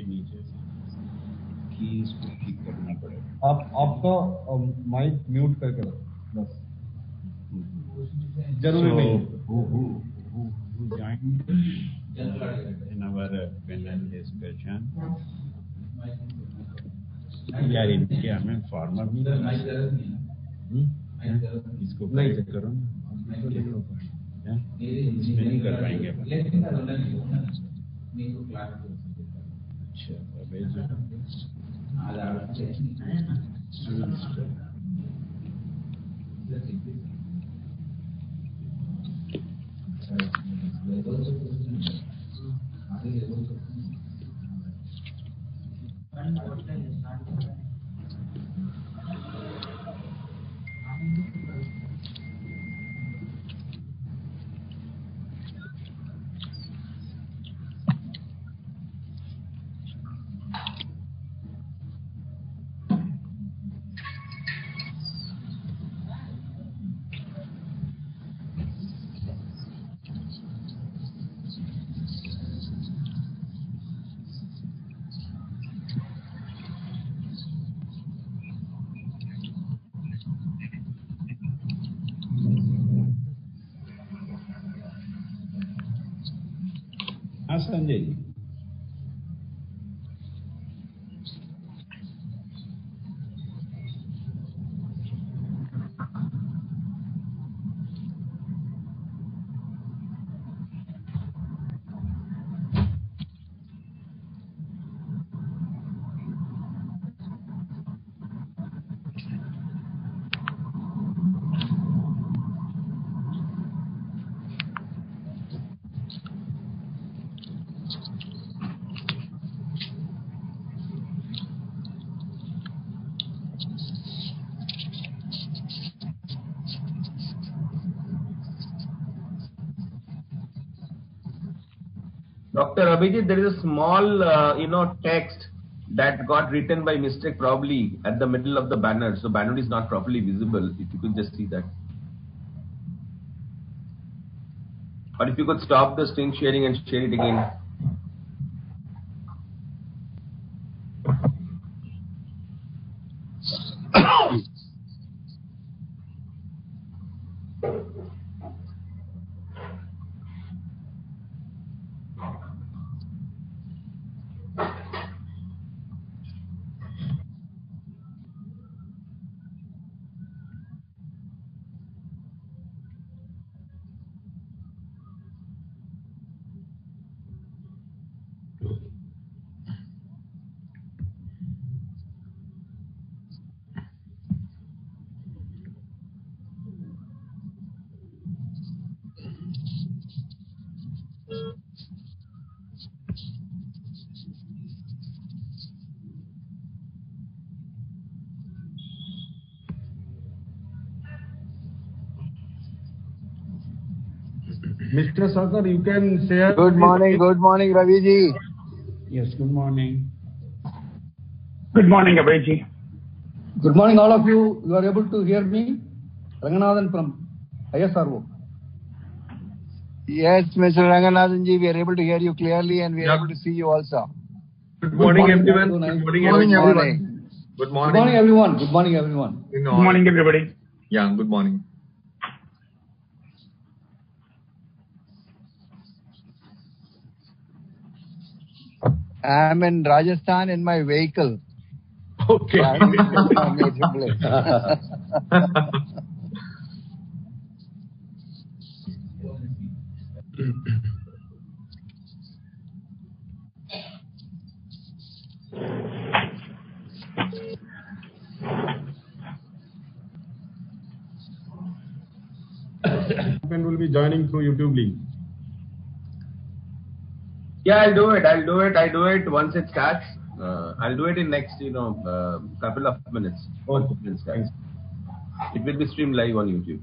नीचे कीज को क्लिक करना पड़ेगा। आपका माइक म्यूट करके रखो बस, जरूरी नहीं। Who joined in our panel discussion? यार इनके हमें फार्मर नहीं इसको करेक्ट करो ना, इसमें नहीं कर पाएंगे। अच्छा अबे हाँ Sanjay ji, Dr. Abhijit, there is a small, text that got written by mistake probably at the middle of the banner. So banner is not properly visible. If you could just see that. Or if you could stop the screen sharing and share it again. Mr. Sarkar, you can share. Good morning, Ravi ji. yes, good morning. Good morning, Abhijit. Good morning, all of you. You are able to hear me? Ranganathan from ISRO. Yes, Mr. Ranganathan ji, we are able to hear you clearly and we are able to see you also. Good morning, everyone. Good Good morning, everyone. Good morning. Good morning, everyone. Good morning, everyone. Good morning, everybody. Yeah, good morning. I am in Rajasthan in my vehicle. Okay. I am in my native place. Will be joining through YouTube link. Yeah, I'll do it once it starts. I'll do it in next, couple of minutes. Okay. It will be streamed live on YouTube.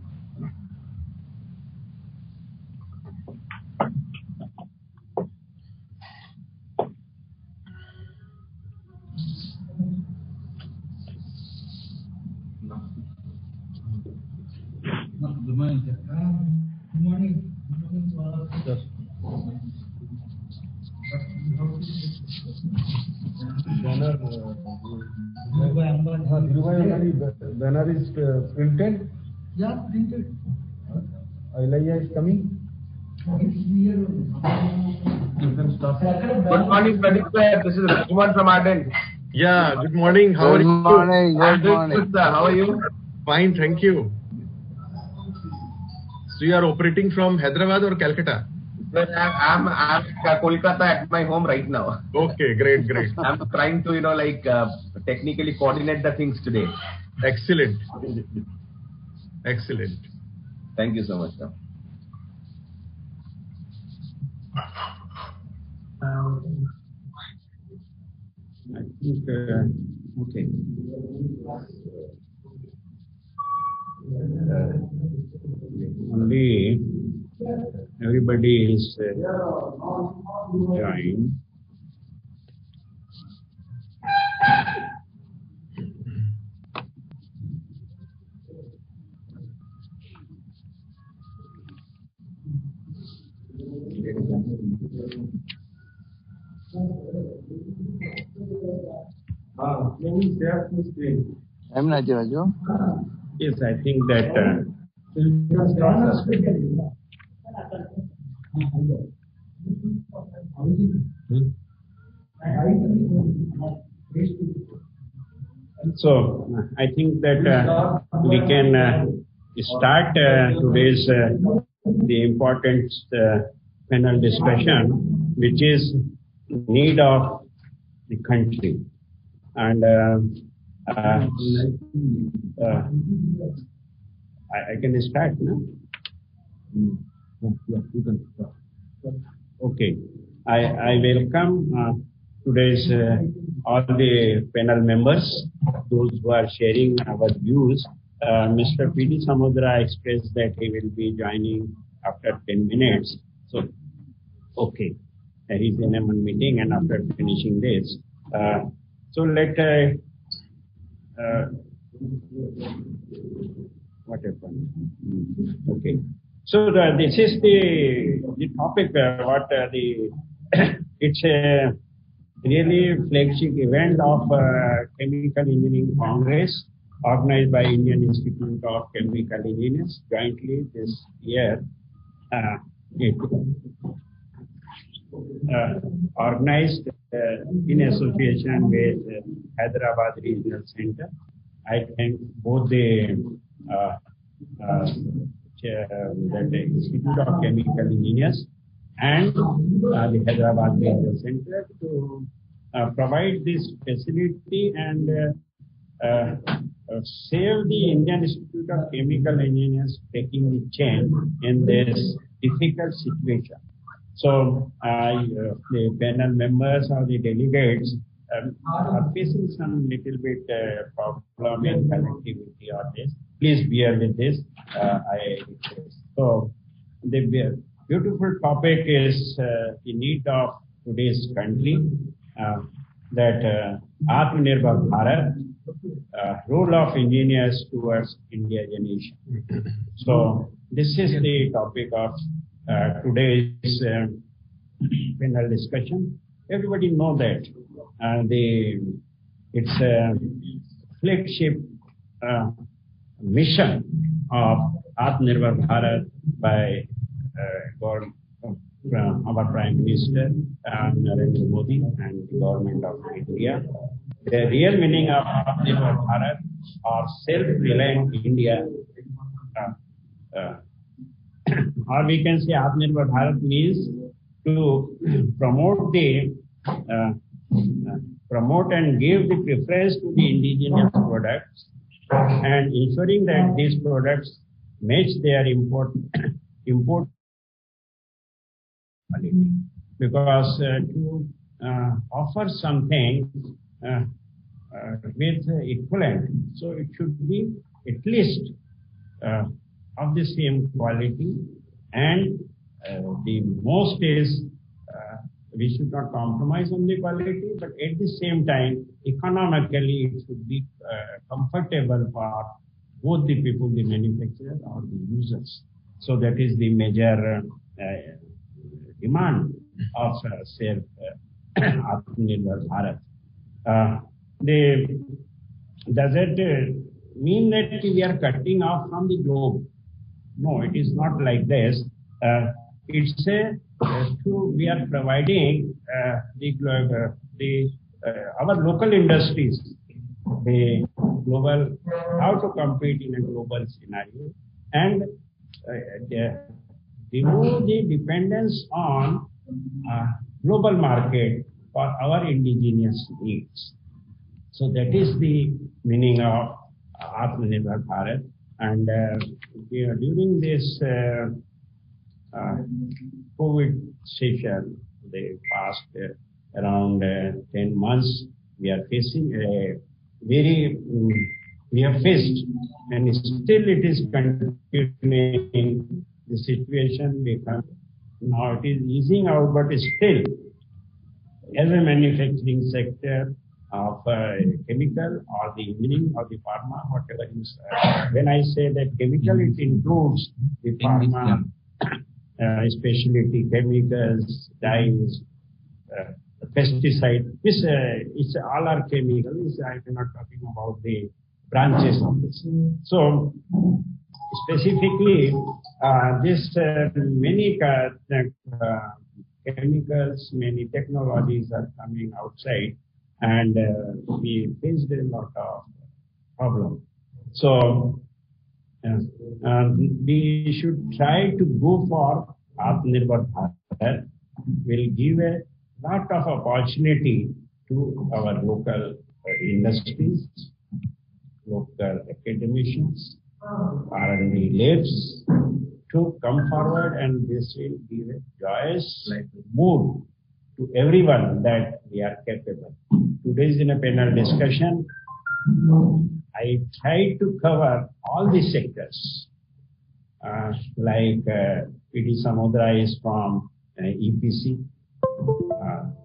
Good morning, sir. Good morning. Good morning to all of you. Yes. any banner is printed? Yeah, printed. Elijah is coming. You can start. Good morning, Pradeep sir. This is Rajkumar from Ardent. Yeah, good morning. How are Good you? morning, I'm good doing morning. good, sir. How are you? Fine, thank you. So you are operating from Hyderabad or Calcutta? Sir, I'm at Kolkata at my home right now. Okay, great, great. I'm trying to, technically coordinate the things today. Excellent. Excellent. Thank you so much, sir. I think, okay. Only everybody is joined. I'm not Raju. Yes, I think that so I think that we can start today's the important panel discussion, which is need of the country. And I can start now. Yeah, you can start. Okay, I welcome today's all the panel members, those who are sharing our views. Mr. P.D. Samudra expressed that he will be joining after 10 minutes. So, okay, he's in a meeting, and after finishing this, so let what happened? Okay. So this is the topic. It's a really flagship event of Chemical Engineering Congress organized by Indian Institute of Chemical Engineers jointly this year. It organized in association with Hyderabad Regional Center. I thank both the Institute of Chemical Engineers and the Hyderabad Regional Center to provide this facility and save the Indian Institute of Chemical Engineers taking the chain in this difficult situation. So the panel members or the delegates are facing some little bit problem in connectivity or this. Please bear with this. I request. So the beautiful topic is the need of today's country, that Atmanirbhar Bharat, role of engineers towards indigenization. So this is the topic of today's panel discussion. Everybody know that it's a flagship mission of Atmanirbhar Bharat by our Prime Minister Narendra Modi and the government of India. The real meaning of Atmanirbhar Bharat or self-reliant India, or we can say Atmanirbhar Bharat means to promote and give the preference to the indigenous products and ensuring that these products match their import quality. Because to offer something with equivalent, so it should be at least of the same quality, and the most is we should not compromise on the quality, but at the same time, economically, it should be comfortable for both the people, the manufacturer or the users. So that is the major demand of Atmanirbhar Bharat. does it mean that we are cutting off from the globe? No, it is not like this. It's we are providing our local industries, the global, how to compete in a global scenario, and remove the dependence on global market for our indigenous needs. So that is the meaning of Atmanirbhar Bharat. And during this COVID session, the past around 10 months, we are facing a we have faced, and still it is continuing. The situation now it is easing out, but still, as a manufacturing sector of chemical or the engineering or the pharma, whatever is. When I say that chemical, it includes the pharma, specialty chemicals, dyes, pesticide. It's all are chemicals. I am not talking about the branches of this. So specifically, this many chemicals, many technologies are coming outside, and we faced a lot of problem. So we should try to go for Atmanirbhar Bharat. Will give a lot of opportunity to our local industries, local academicians, R&D labs to come forward, and this will give a joyous mood to everyone that we are capable. Today is in a panel discussion. I tried to cover all the sectors, like P.D. Samudra is from EPC,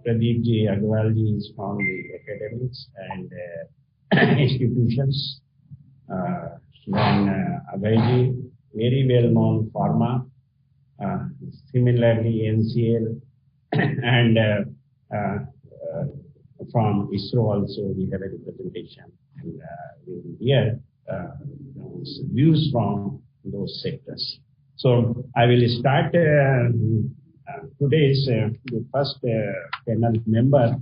Pradeep Ji Agrawal Ji is from the academics and institutions, then Abhay Ji, very well known pharma, similarly NCL, and from ISRO also we have a representation, and we will hear views from those sectors. So I will start today's the first panel member,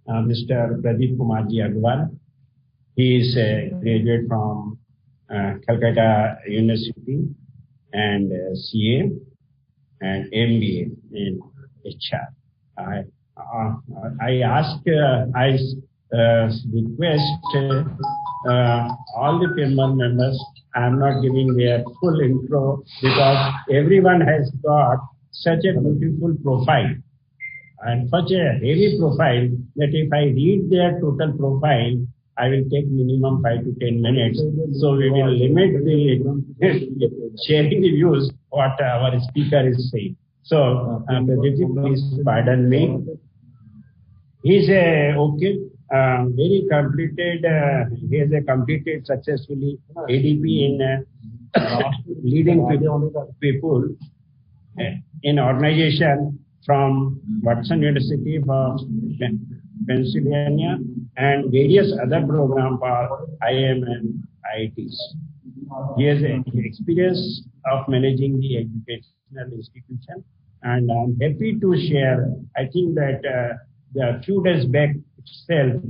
Mr. Pradeep Kumarji Agrawal. He is a graduate from Calcutta University and CA and MBA in HR. I request all the panel members. I am not giving their full intro because everyone has got such a beautiful profile and such a heavy profile that if I read their total profile, I will take minimum 5 to 10 minutes. So we will limit the sharing the views what our speaker is saying. So please pardon me. He's very completed. He has completed successfully ADP in leading people in organization from Watson University for Pennsylvania and various other programs for IIM and IITs. He has experience of managing the educational institution, and I'm happy to share. I think that a few days back itself,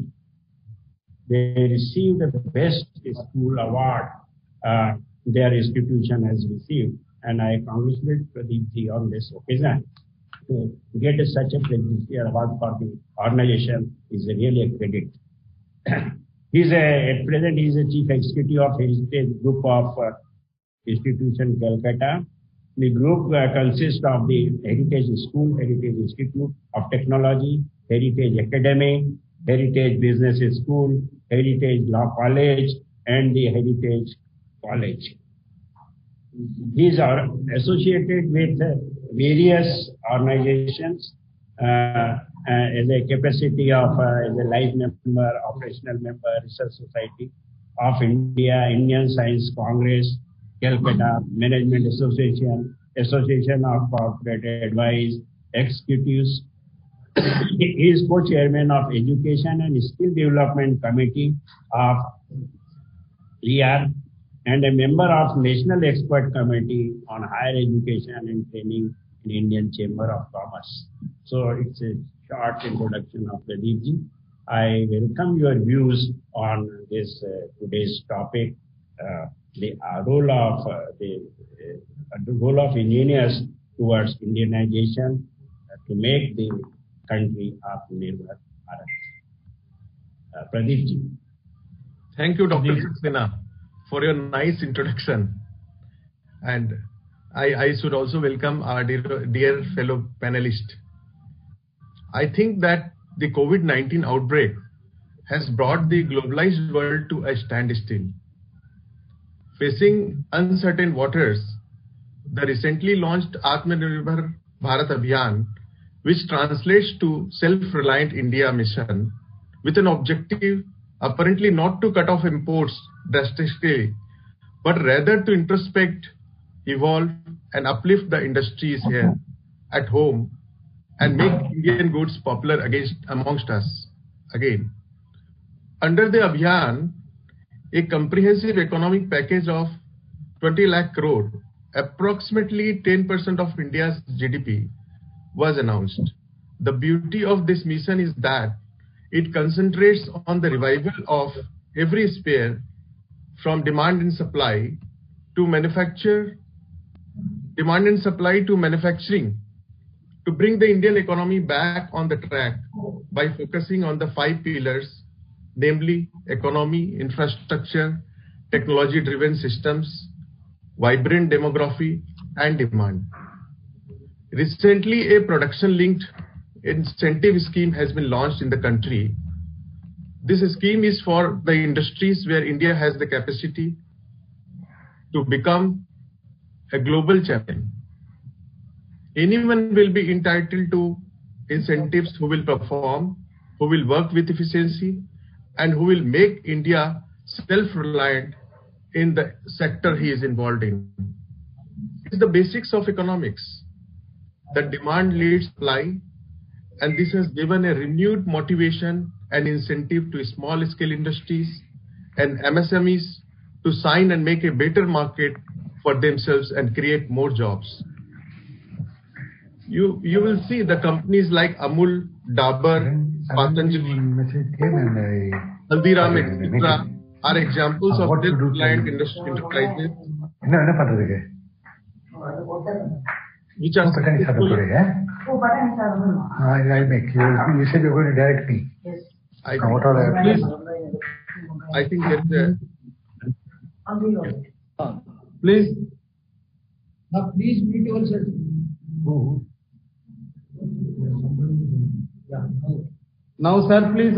they received the best school award their institution has received, and I congratulate Pradeep Ji on this occasion. To get such a prestigious award for the organization is really a credit. At present, he is a chief executive of Heritage Group of Institution Calcutta. The group consists of the Heritage School, Heritage Institute of Technology, Heritage Academy, Heritage Business School, Heritage Law College, and the Heritage College. These are associated with various organizations as a capacity of as a life member, operational member, Research Society of India, Indian Science Congress, Calcutta, Management Association, Association of Corporate Advice, Executives, He is co-chairman of Education and Skill Development Committee of ER and a member of National Expert Committee on Higher Education and Training in Indian Chamber of Commerce. So it's a short introduction of Pradeep. I welcome your views on this today's topic, the role of engineers towards Indianization to make the country Atmanirbhar Bharat. Pradeep ji. Thank you, Dr. Saxena, for your nice introduction. And I should also welcome our dear fellow panelists. I think that the COVID-19 outbreak has brought the globalized world to a standstill. Facing uncertain waters, the recently launched Atmanirbhar Bharat Abhiyan, which translates to Self-Reliant India mission, with an objective apparently not to cut off imports drastically, but rather to introspect, evolve, and uplift the industries here at home and make Indian goods popular amongst us again. Under the Abhiyan, a comprehensive economic package of 20 lakh crore, approximately 10% of India's GDP, was announced. The beauty of this mission is that it concentrates on the revival of every sphere from demand and supply to manufacturing to bring the Indian economy back on the track by focusing on the 5 pillars, namely economy, infrastructure, technology-driven systems, vibrant demography, and demand. Recently, a production-linked incentive scheme has been launched in the country. This scheme is for the industries where India has the capacity to become a global champion. Anyone will be entitled to incentives who will perform, who will work with efficiency, and who will make India self-reliant in the sector he is involved in. It's the basics of economics. The demand leads supply, and this has given a renewed motivation and incentive to small-scale industries and MSMEs to sign and make a better market for themselves and create more jobs. You will see the companies like Amul, Dabur, Patanjali, Haldiram, etc. are examples of self-reliant enterprises which are successful. I'll make you. You said you're going to direct me. Yes. I think that Please. Now, please mute yourself. Now, sir, please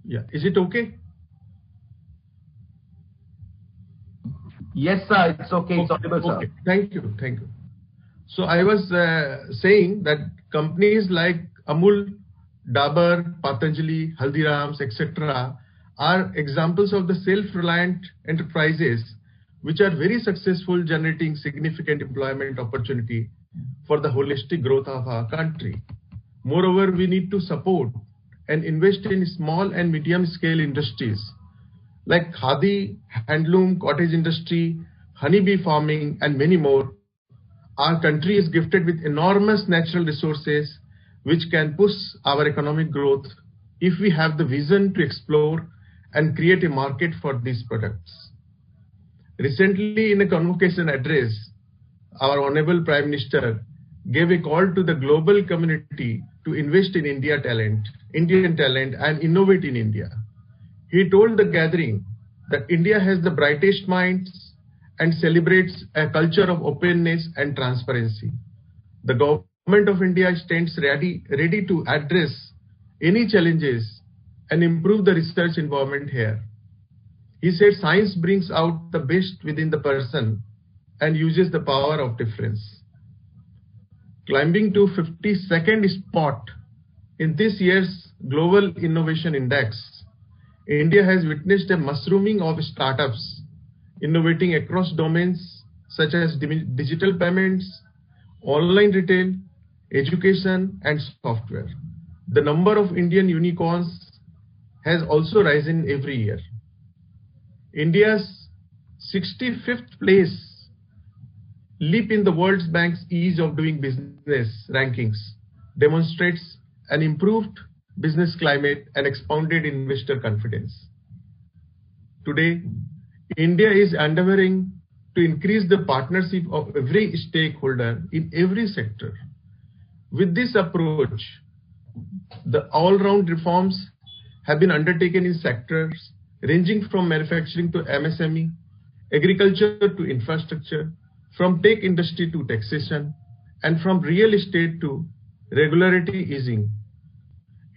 Yeah. Is it okay? Yes, sir. It's okay. It's audible, sir. Okay. Thank you. So I was saying that companies like Amul, Dabur, Patanjali, Haldirams, etc. are examples of the self-reliant enterprises which are very successful, generating significant employment opportunity for the holistic growth of our country. Moreover, we need to support and invest in small and medium scale industries like khadi, handloom, cottage industry, honeybee farming, and many more. Our country is gifted with enormous natural resources which can push our economic growth if we have the vision to explore and create a market for these products. Recently, in a convocation address, our Honorable Prime Minister gave a call to the global community to invest in Indian talent, and innovate in India. He told the gathering that India has the brightest minds and celebrates a culture of openness and transparency. The government of India stands ready to address any challenges and improve the research environment here. He said science brings out the best within the person and uses the power of difference. Climbing to 52nd spot in this year's Global Innovation Index, India has witnessed a mushrooming of startups innovating across domains such as digital payments, online retail, education, and software. The number of Indian unicorns has also risen every year. India's 65th place leap in the World Bank's ease of doing business rankings demonstrates an improved business climate and expounded investor confidence. Today, India is endeavoring to increase the partnership of every stakeholder in every sector. With this approach, the all-round reforms have been undertaken in sectors ranging from manufacturing to MSME, agriculture to infrastructure, from tech industry to taxation, and from real estate to regulatory easing.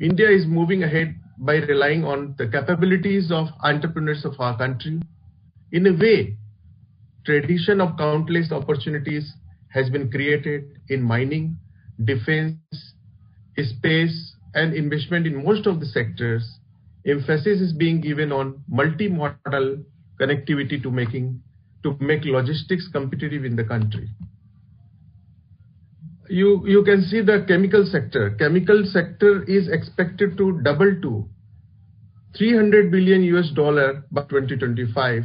India is moving ahead by relying on the capabilities of entrepreneurs of our country. In a way, tradition of countless opportunities has been created in mining, defense, space, and investment in most of the sectors. Emphasis is being given on multimodal connectivity to make logistics competitive in the country. You can see the chemical sector. Chemical sector is expected to double to $300 billion by 2025,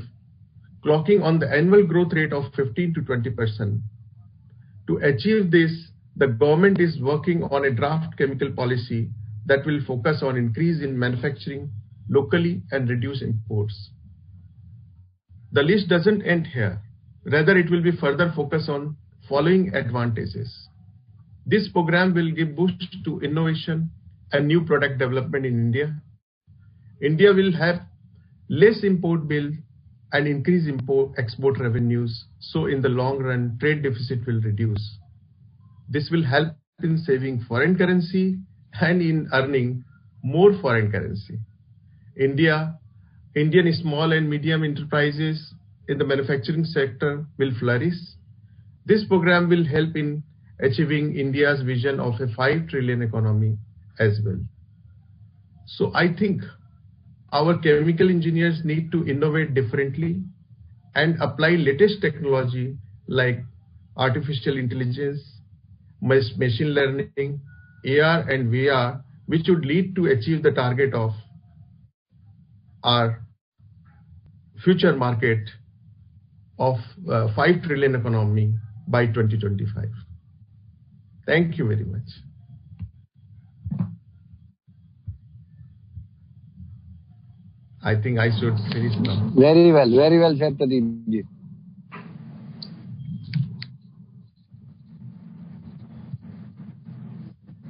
clocking on the annual growth rate of 15 to 20%. To achieve this, the government is working on a draft chemical policy that will focus on increase in manufacturing locally and reduce imports. The list doesn't end here. Rather, it will be further focused on following advantages. This program will give boost to innovation and new product development in India. India will have less import bill and increase export revenues. So in the long run, trade deficit will reduce. This will help in saving foreign currency and in earning more foreign currency. Indian small and medium enterprises in the manufacturing sector will flourish. This program will help in achieving India's vision of a 5 trillion economy as well. So I think our chemical engineers need to innovate differently and apply latest technology like artificial intelligence, machine learning, AR and VR, which would lead to achieve the target of our future market of 5 trillion economy by 2025. Thank you very much. I think I should finish now. Very well said, Pradeep.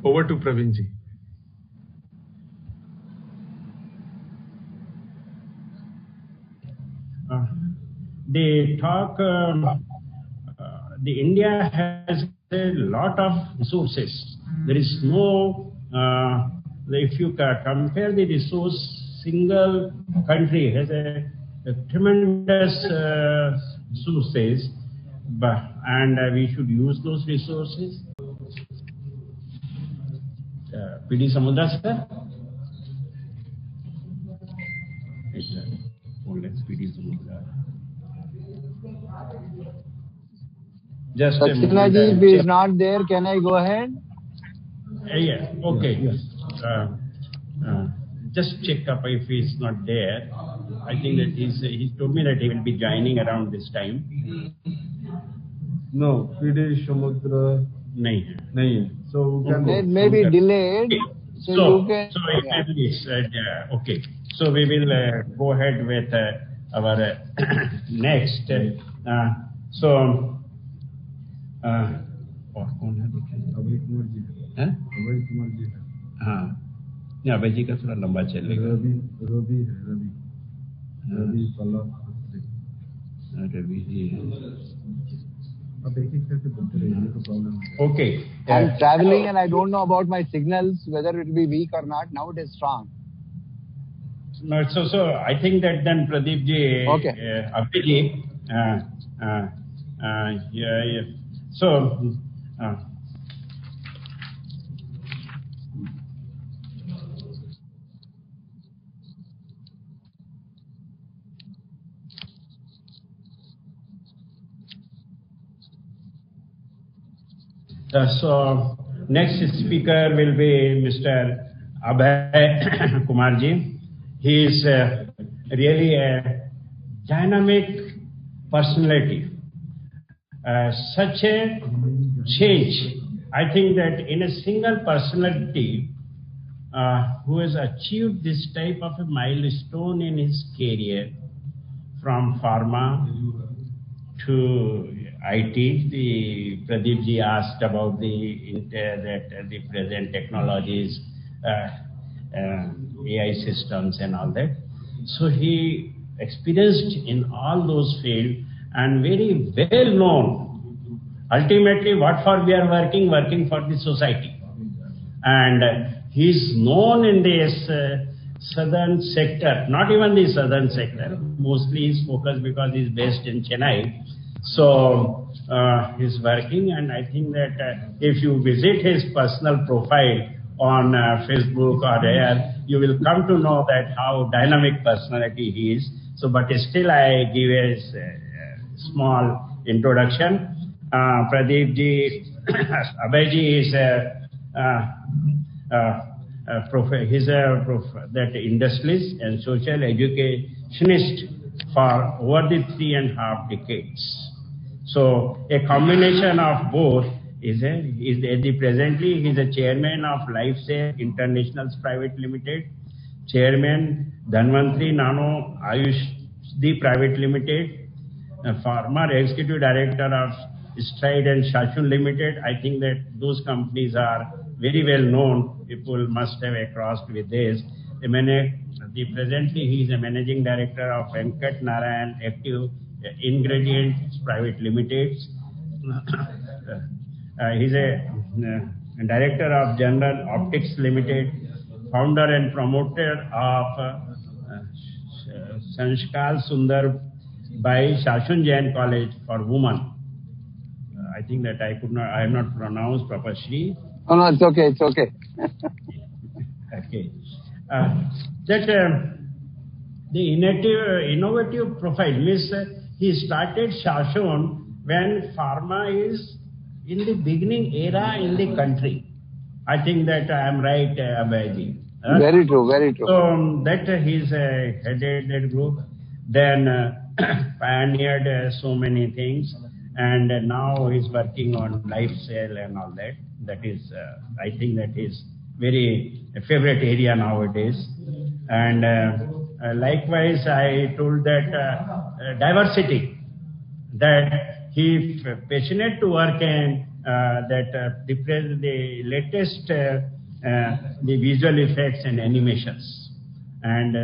Over to Praveen ji. The talk, the India has a lot of resources. There is no, if you compare the resource, single country has a tremendous resources, and we should use those resources. PD Samudra sir? Let's PD Samudra. Just Saxena ji, if he is not there, can I go ahead? Yeah, okay. Yes. Just check up if he is not there. I think that he told me that he will be joining around this time. No, PD Samudra. Nahi. So we can it may be delayed. So you can. So okay. So we will go ahead with our next. हाँ अभय जी का थोड़ा लंबा चलेगा. रवि जी है. Okay. I'm traveling and I don't know about my signals, whether it will be weak or not. Now it is strong. No, so I think that then Pradeep ji, okay. Abhi ji, yeah. So. So next speaker will be Mr. Abhay Kumarji. He is really a dynamic personality. Such a change, I think that in a single personality who has achieved this type of a milestone in his career, from pharma to IT. The Pradeep ji asked about the present technologies, AI systems and all that. So he experienced in all those fields and very well known. Ultimately, what for we are working for the society. And he is known in this southern sector, not even the southern sector. Mostly he's focused because he's based in Chennai. So he's working, and I think that if you visit his personal profile on Facebook or there, you will come to know that how dynamic personality he is. So, but still I give a small introduction. Pradeep ji, Abhay ji is he's that industrialist and social educationist for over the 3.5 decades. So a combination of both presently he's a chairman of LifeSafe International Private Limited, chairman Dhanvantri Nano Ayushdi Private Limited, former executive director of Stride and Shashun Limited. I think that those companies are very well known. People must have crossed with this. Presently, he is a managing director of Venkat Narayan Active Ingredients Private Limited. He's a director of General Optics Limited, founder and promoter of Sanskar Sundar by Shashun Jain College for Women. I think that I have not pronounced proper Shri. Oh, no, it's okay, it's okay. Okay. The innovative profile means he started Shashun when pharma is in the beginning era in the country. I think that I am right, Abhayji. Very true, very true. So that he's headed that group, then pioneered so many things, and now he's working on lifestyle and all that. That is, I think that is very favorite area nowadays. And likewise, I told that diversity, that he passionate to work in the latest the visual effects and animations, and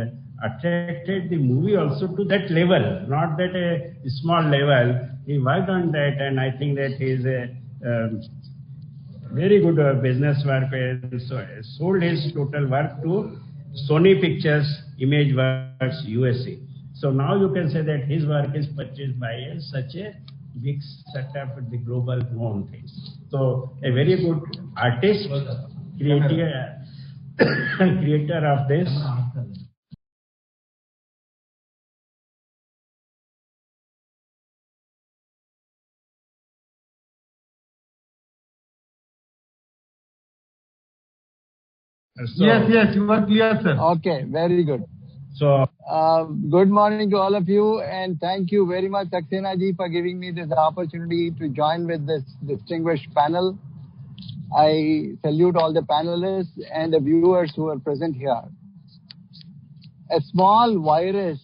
attracted the movie also to that level, not that a small level. He worked on that, and I think that he is a very good business work. So sold his total work to Sony Pictures Image Works USA. So now you can say that his work is purchased by such a big setup with the global known things. So a very good artist, creator of this. So, Yes, you are clear, sir. Okay, very good. So, good morning to all of you, and thank you very much, Saxena ji, for giving me this opportunity to join with this distinguished panel. I salute all the panelists and the viewers who are present here. A small virus,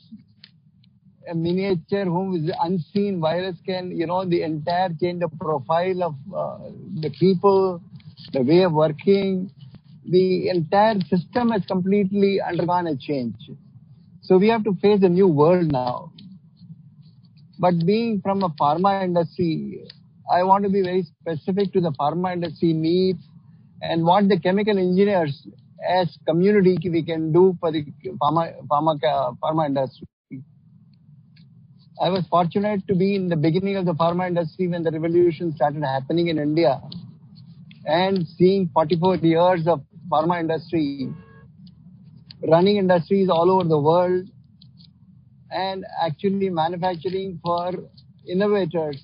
a miniature whom is unseen virus can, the entire change the profile of the people, the way of working. The entire system has completely undergone a change. So we have to face a new world now. But being from a pharma industry, I want to be very specific to the pharma industry needs and what the chemical engineers as community we can do for the pharma industry. I was fortunate to be in the beginning of the pharma industry when the revolution started happening in India, and seeing 44 years of pharma industry, running industries all over the world, and actually manufacturing for innovators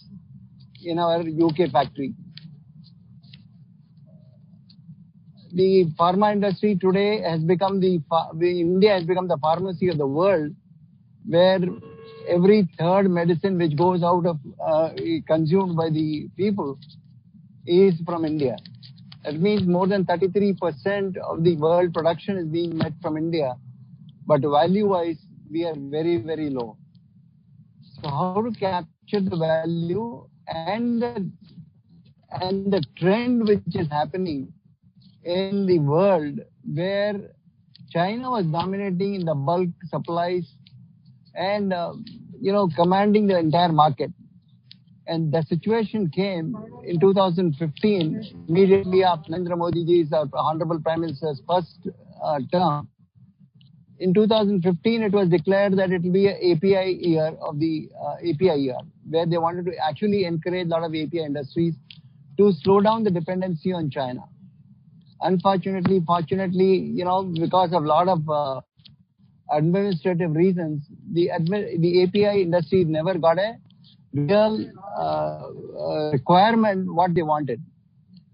in our UK factory. the pharma industry today has become India has become the pharmacy of the world, where every third medicine which goes out of consumed by the people is from India. That means more than 33% of the world production is being met from India, but value-wise we are very, very low. So how to capture the value and the trend which is happening in the world, where China was dominating in the bulk supplies and commanding the entire market. And the situation came in 2015, immediately after Narendra Modi ji's Honorable Prime Minister's first term. In 2015, it was declared that it will be an API year of the API year, where they wanted to actually encourage a lot of API industries to slow down the dependency on China. Unfortunately, fortunately, because of a lot of administrative reasons, the API industry never got a real requirement what they wanted.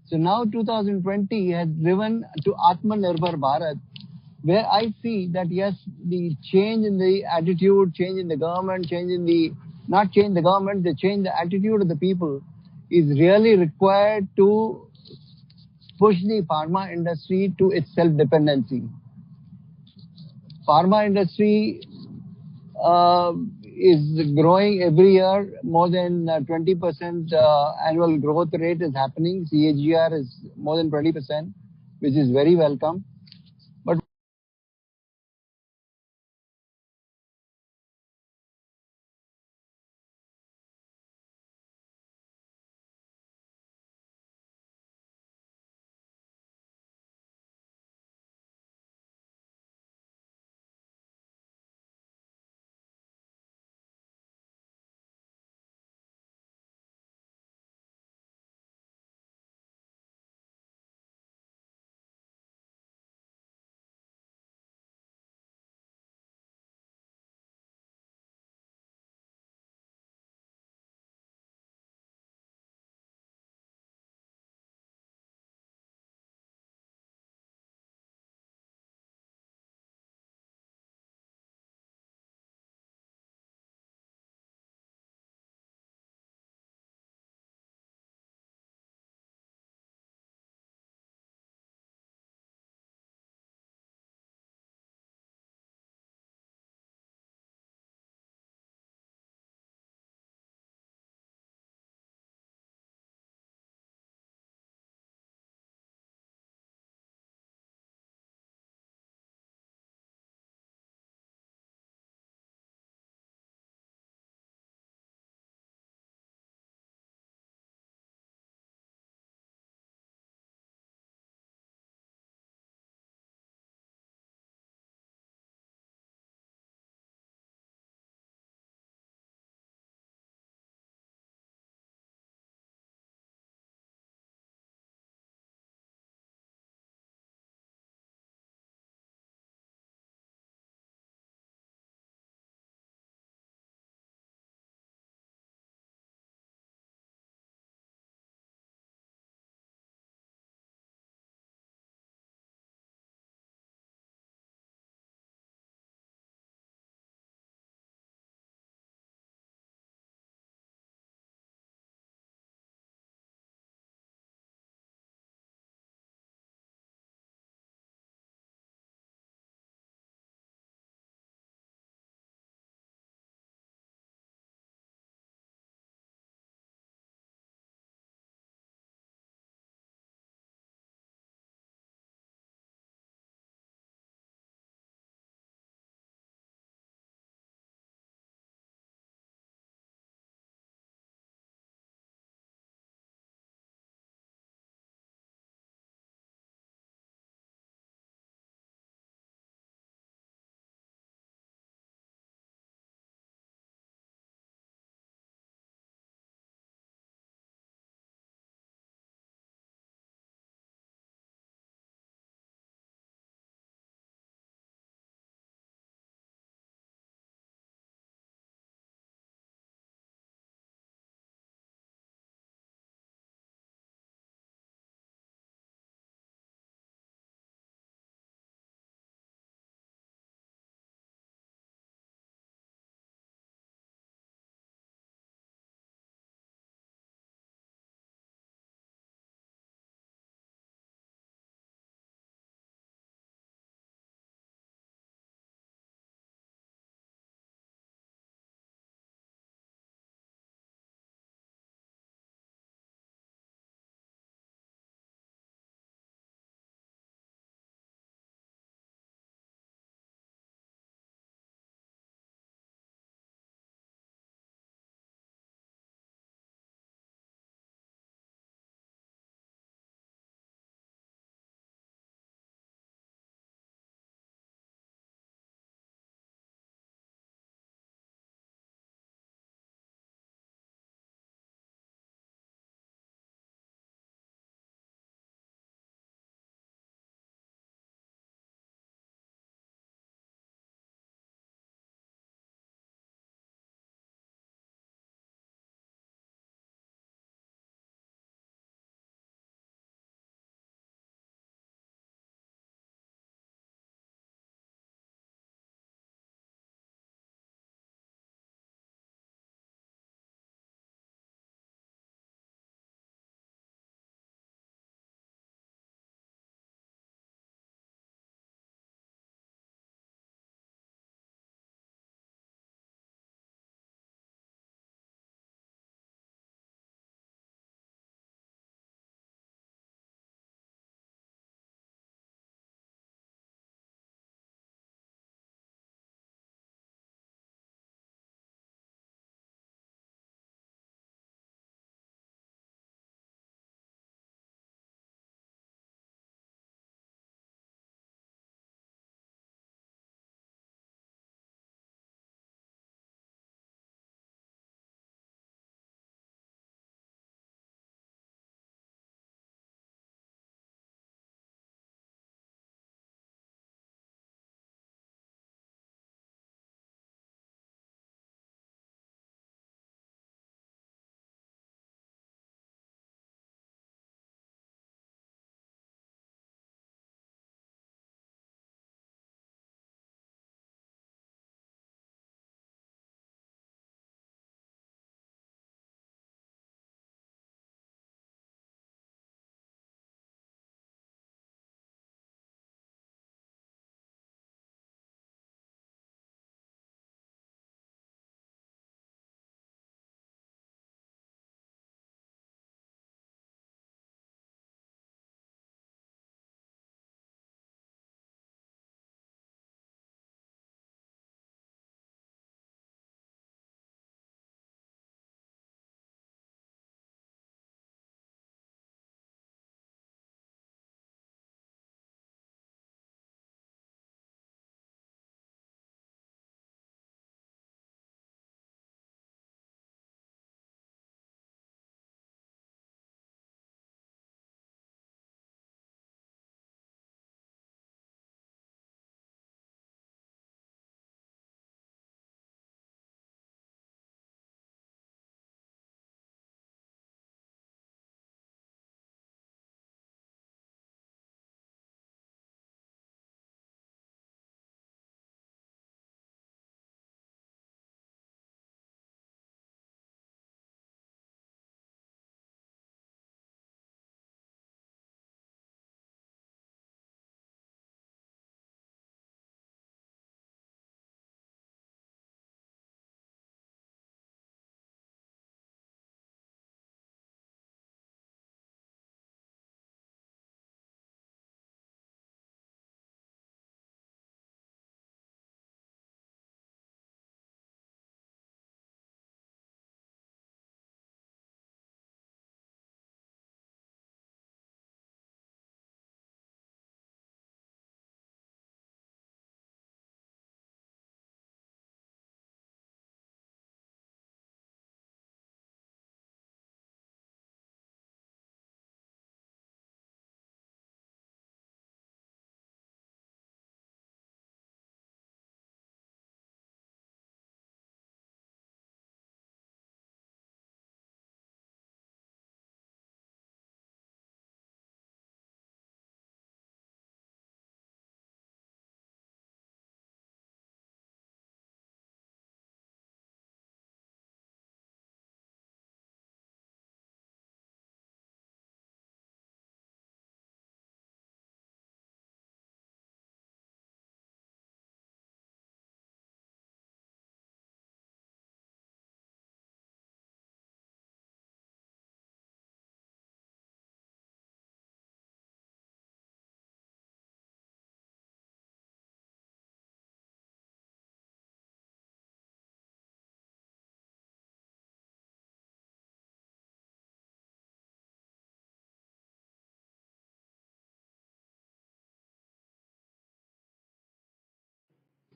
So now 2020 has driven to Atmanirbhar Bharat, where I see that yes, the change in the attitude, change in the government, not change the government, they change the attitude of the people is really required to push the pharma industry to its self-dependency. Pharma industry is growing every year, more than 20% annual growth rate is happening. CAGR is more than 20%, which is very welcome.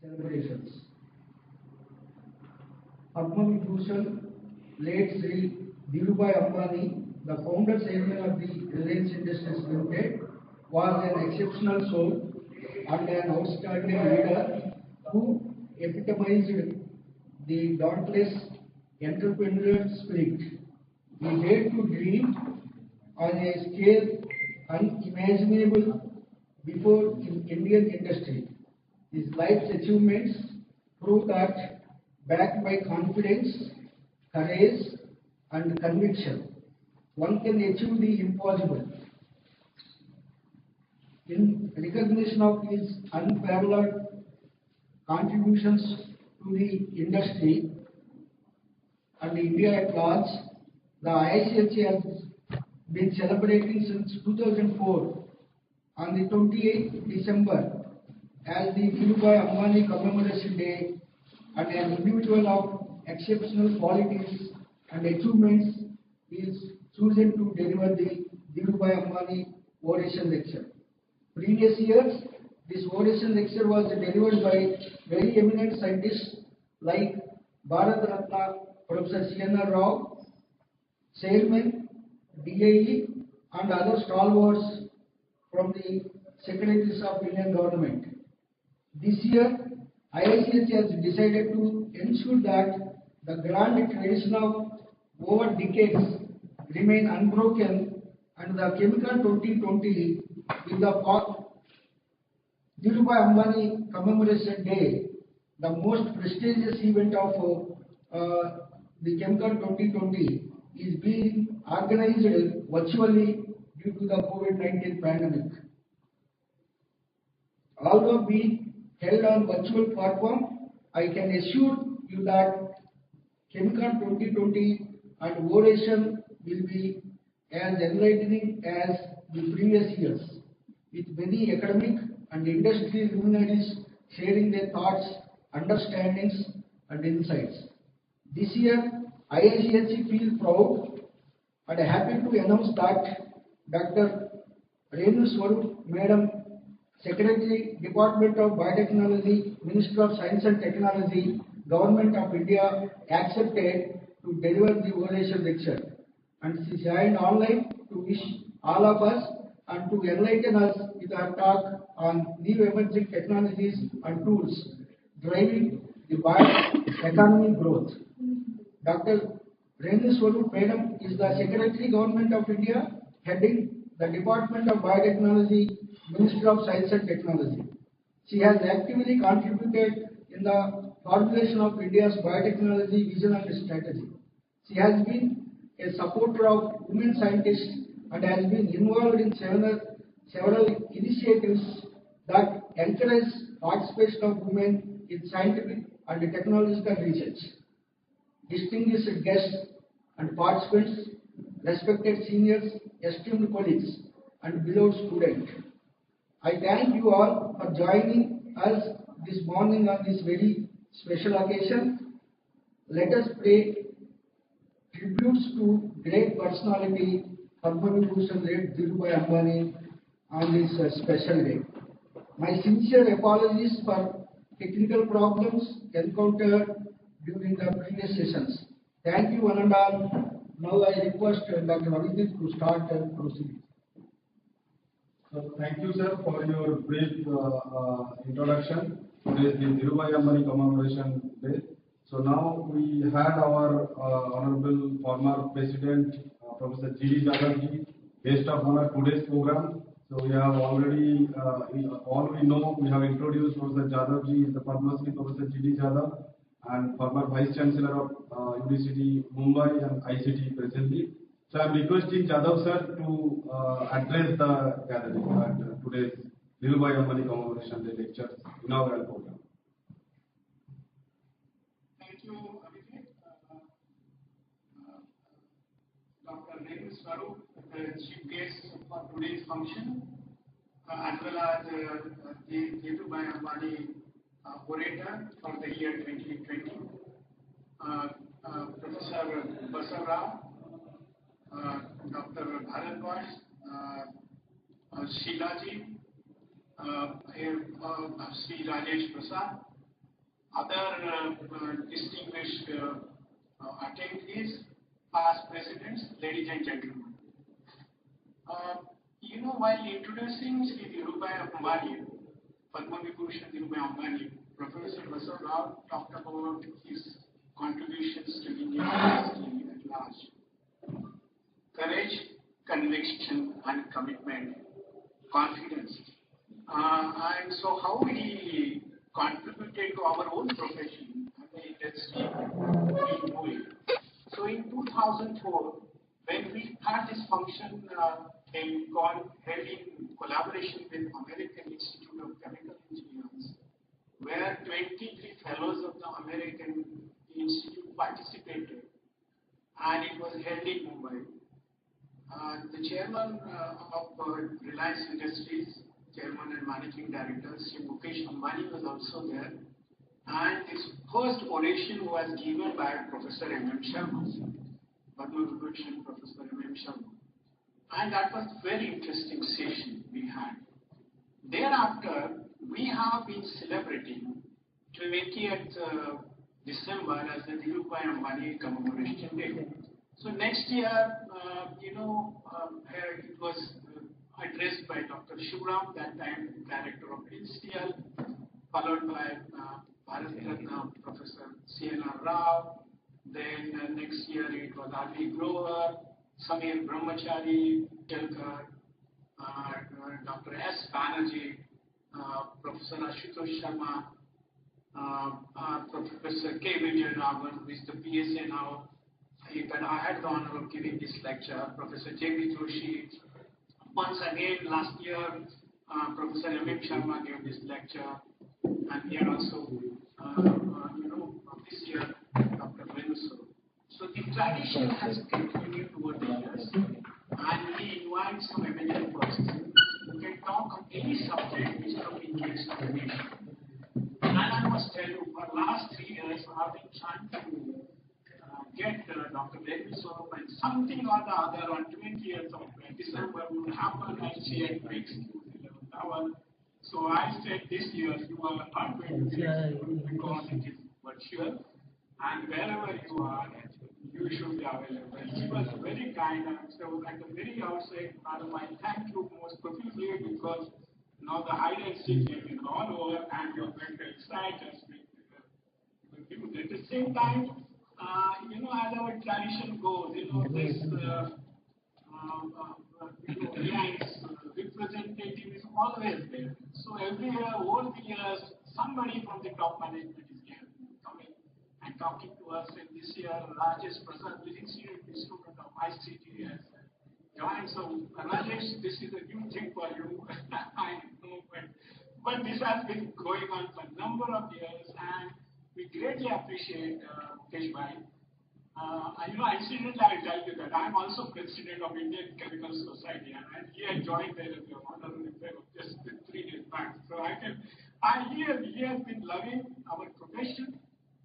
celebrations. Padma Vibhushan, late Sri Dhirubhai Ambani, the founder chairman of the Reliance Industries Limited, was an exceptional soul and an outstanding leader who epitomized the dauntless entrepreneurial spirit. He dared to dream on a scale unimaginable before in Indian industry. His life's achievements prove that, backed by confidence, courage, and conviction, one can achieve the impossible. In recognition of his unparalleled contributions to the industry and India at large, the IICH has been celebrating since 2004 on the 28th December as the Dhirubhai Ambani Commemoration Day, and an individual of exceptional qualities and achievements is chosen to deliver the Dhirubhai Ambani Oration Lecture. Previous years, this Oration Lecture was delivered by very eminent scientists like Bharat Ratna Professor C.N.R. Rao, Chairman, DAE, and other stalwarts from the Secretaries of Indian Government. This year, IICH has decided to ensure that the grand tradition of over decades remain unbroken, and the Chemical 2020 with the Dhirubhai Ambani Commemoration Day, the most prestigious event of the Chemical 2020, is being organized virtually due to the COVID-19 pandemic. Although being held on virtual platform, I can assure you that Chemical 2020 and Oration will be as enlightening as the previous years, with many academic and industry luminaries sharing their thoughts, understandings, and insights. This year, IICH feels proud and happy to announce that Dr. Renu Swarup Madam, Secretary, Department of Biotechnology, Minister of Science and Technology, Government of India, accepted to deliver the Oration Lecture, and she joined online to wish all of us and to enlighten us with her talk on new emerging technologies and tools driving the bioeconomy growth. Dr. Renu Swarup Madam is the Secretary, Government of India, heading the Department of Biotechnology, Minister of Science and Technology. She has actively contributed in the formulation of India's biotechnology vision and strategy. She has been a supporter of women scientists and has been involved in several initiatives that encourage participation of women in scientific and technological research. Distinguished guests and participants, respected seniors, esteemed colleagues, and beloved students, I thank you all for joining us this morning on this very special occasion. Let us pay tributes to great personality Padma Vibhushan late Dhirubhai Ambani on this special day. My sincere apologies for technical problems encountered during the previous sessions. Thank you one and all. Now I request Dr. Abhijit to start the proceedings. So thank you, sir, for your brief introduction. Today is the Dhirubhai Ambani Commemoration Day. So now we had our Honorable former President, Professor G.D. Jadavji, guest of honor today's program. So we have already, all we know, we have introduced Professor Jadavji, is the Padma Shri Professor G.D. Jadav, and former Vice Chancellor of University Mumbai and ICT presently. So I am requesting Jadav sir to address the gathering at today's Dhirubhai Ambani Commemoration Day lecture inaugural program. Thank you, Abhijit. Dr. Renu Swarup, the chief guest for today's function, as well as the Dhirubhai Ambani orator for the year 2020, Professor Basar Rao, Dr. Bharadwaj, Sheila ji, Sri Rajesh Prasad, other distinguished attendees, past presidents, ladies and gentlemen. While introducing Sri Dhirubhai Ambani, Padma Vibhushan Dhirubhai Ambani, Professor Vasant Rao talked about his contributions to Indian society at large. Courage, conviction, and commitment, confidence. And so how he contributed to our own profession and the industry we know it. So in 2004, when we had this function held in collaboration with American Institute of Chemical Engineers, where 23 fellows of the American Institute participated, and it was held in Mumbai. The chairman of Reliance Industries, chairman and managing director, Sri Mukesh Ambani was also there. And his first oration was given by Professor M.M. Sharma, Padma Vibhushan Professor M.M. Sharma. And that was a very interesting session we had. Thereafter, we have been celebrating 20th December as the Dhirubhai Ambani Commemoration Day. So next year, it was addressed by Dr. Shivram, that time director of NCL, followed by Bharat Ratna Professor C.N.R. Rao. Then next year it was R.V. Grover, Samir Brahmachari, Chelkar, Dr. S. Banerjee, Professor Ashutosh Sharma, Professor K. Vijayaraman, who is the PSA now. I had the honor of giving this lecture. Professor J.B. Joshi. Once again, last year, Professor M.M. Sharma gave this lecture. And here also, this year, Dr. Venuso. So the tradition has continued over the years. And we invite some eminent persons who can talk on any subject which is of interest to the nation. And I must tell you, for the last 3 years, I've been trying to get Dr. Venuso and something or the other on 20th of December will happen and she had breaks to 11th hour. So I said this year you are not going to be because it is virtual and wherever you are, you should be available. He was very kind, and so at the very outset, Madam, I thank you most profusely because now the hide and seek game is all over and you're going to excite us with you. At the same time, as our tradition goes, this Reliance representative is always there. So every year, over the years, somebody from the top management is here coming and talking to us. And this year, Rajesh Prasad, the student of ICT, has joined. So Rajesh, this is a new thing for you. I know, but this has been going on for a number of years, and we greatly appreciate Mukesh Bhai. Incidentally, I'll tell you that I'm also president of Indian Chemical Society, and he had joined there as an honorary fellow just 3 days back. So he has been loving our profession.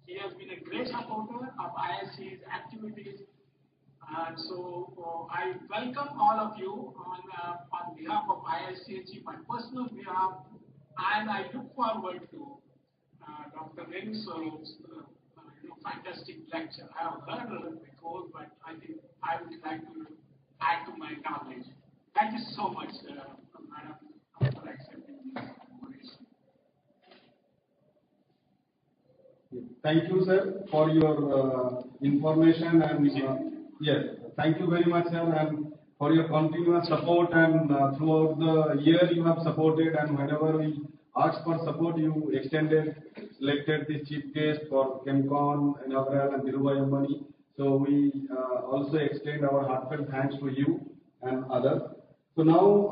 He has been a great supporter of ISC's activities. And so I welcome all of you on behalf of ISCHE, my personal behalf, and I look forward to Dr. Venuso's fantastic lecture. I have heard it before, but I think I would like to add to my knowledge. Thank you so much, Madam, for accepting this invitation. Thank you, sir, for your information and yes, thank you very much, sir, and for your continuous support and throughout the year you have supported, and whenever we asked for support, you selected the chief guest for ChemCon, inaugural, and Dhirubhai Ambani. So we also extend our heartfelt thanks to you and others. So now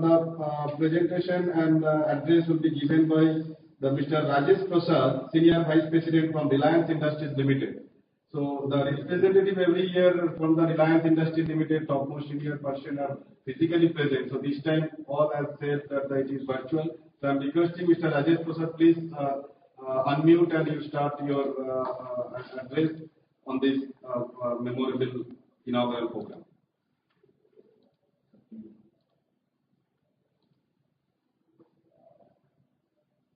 the presentation and address will be given by the Mr. Rajesh Prasad, Senior Vice President from Reliance Industries Limited. So the representative every year from the Reliance Industries Limited, topmost senior person are physically present. So this time all have said that it is virtual. So I am requesting Mr. Rajesh Prasad, please unmute and you start your address on this memorable inaugural program.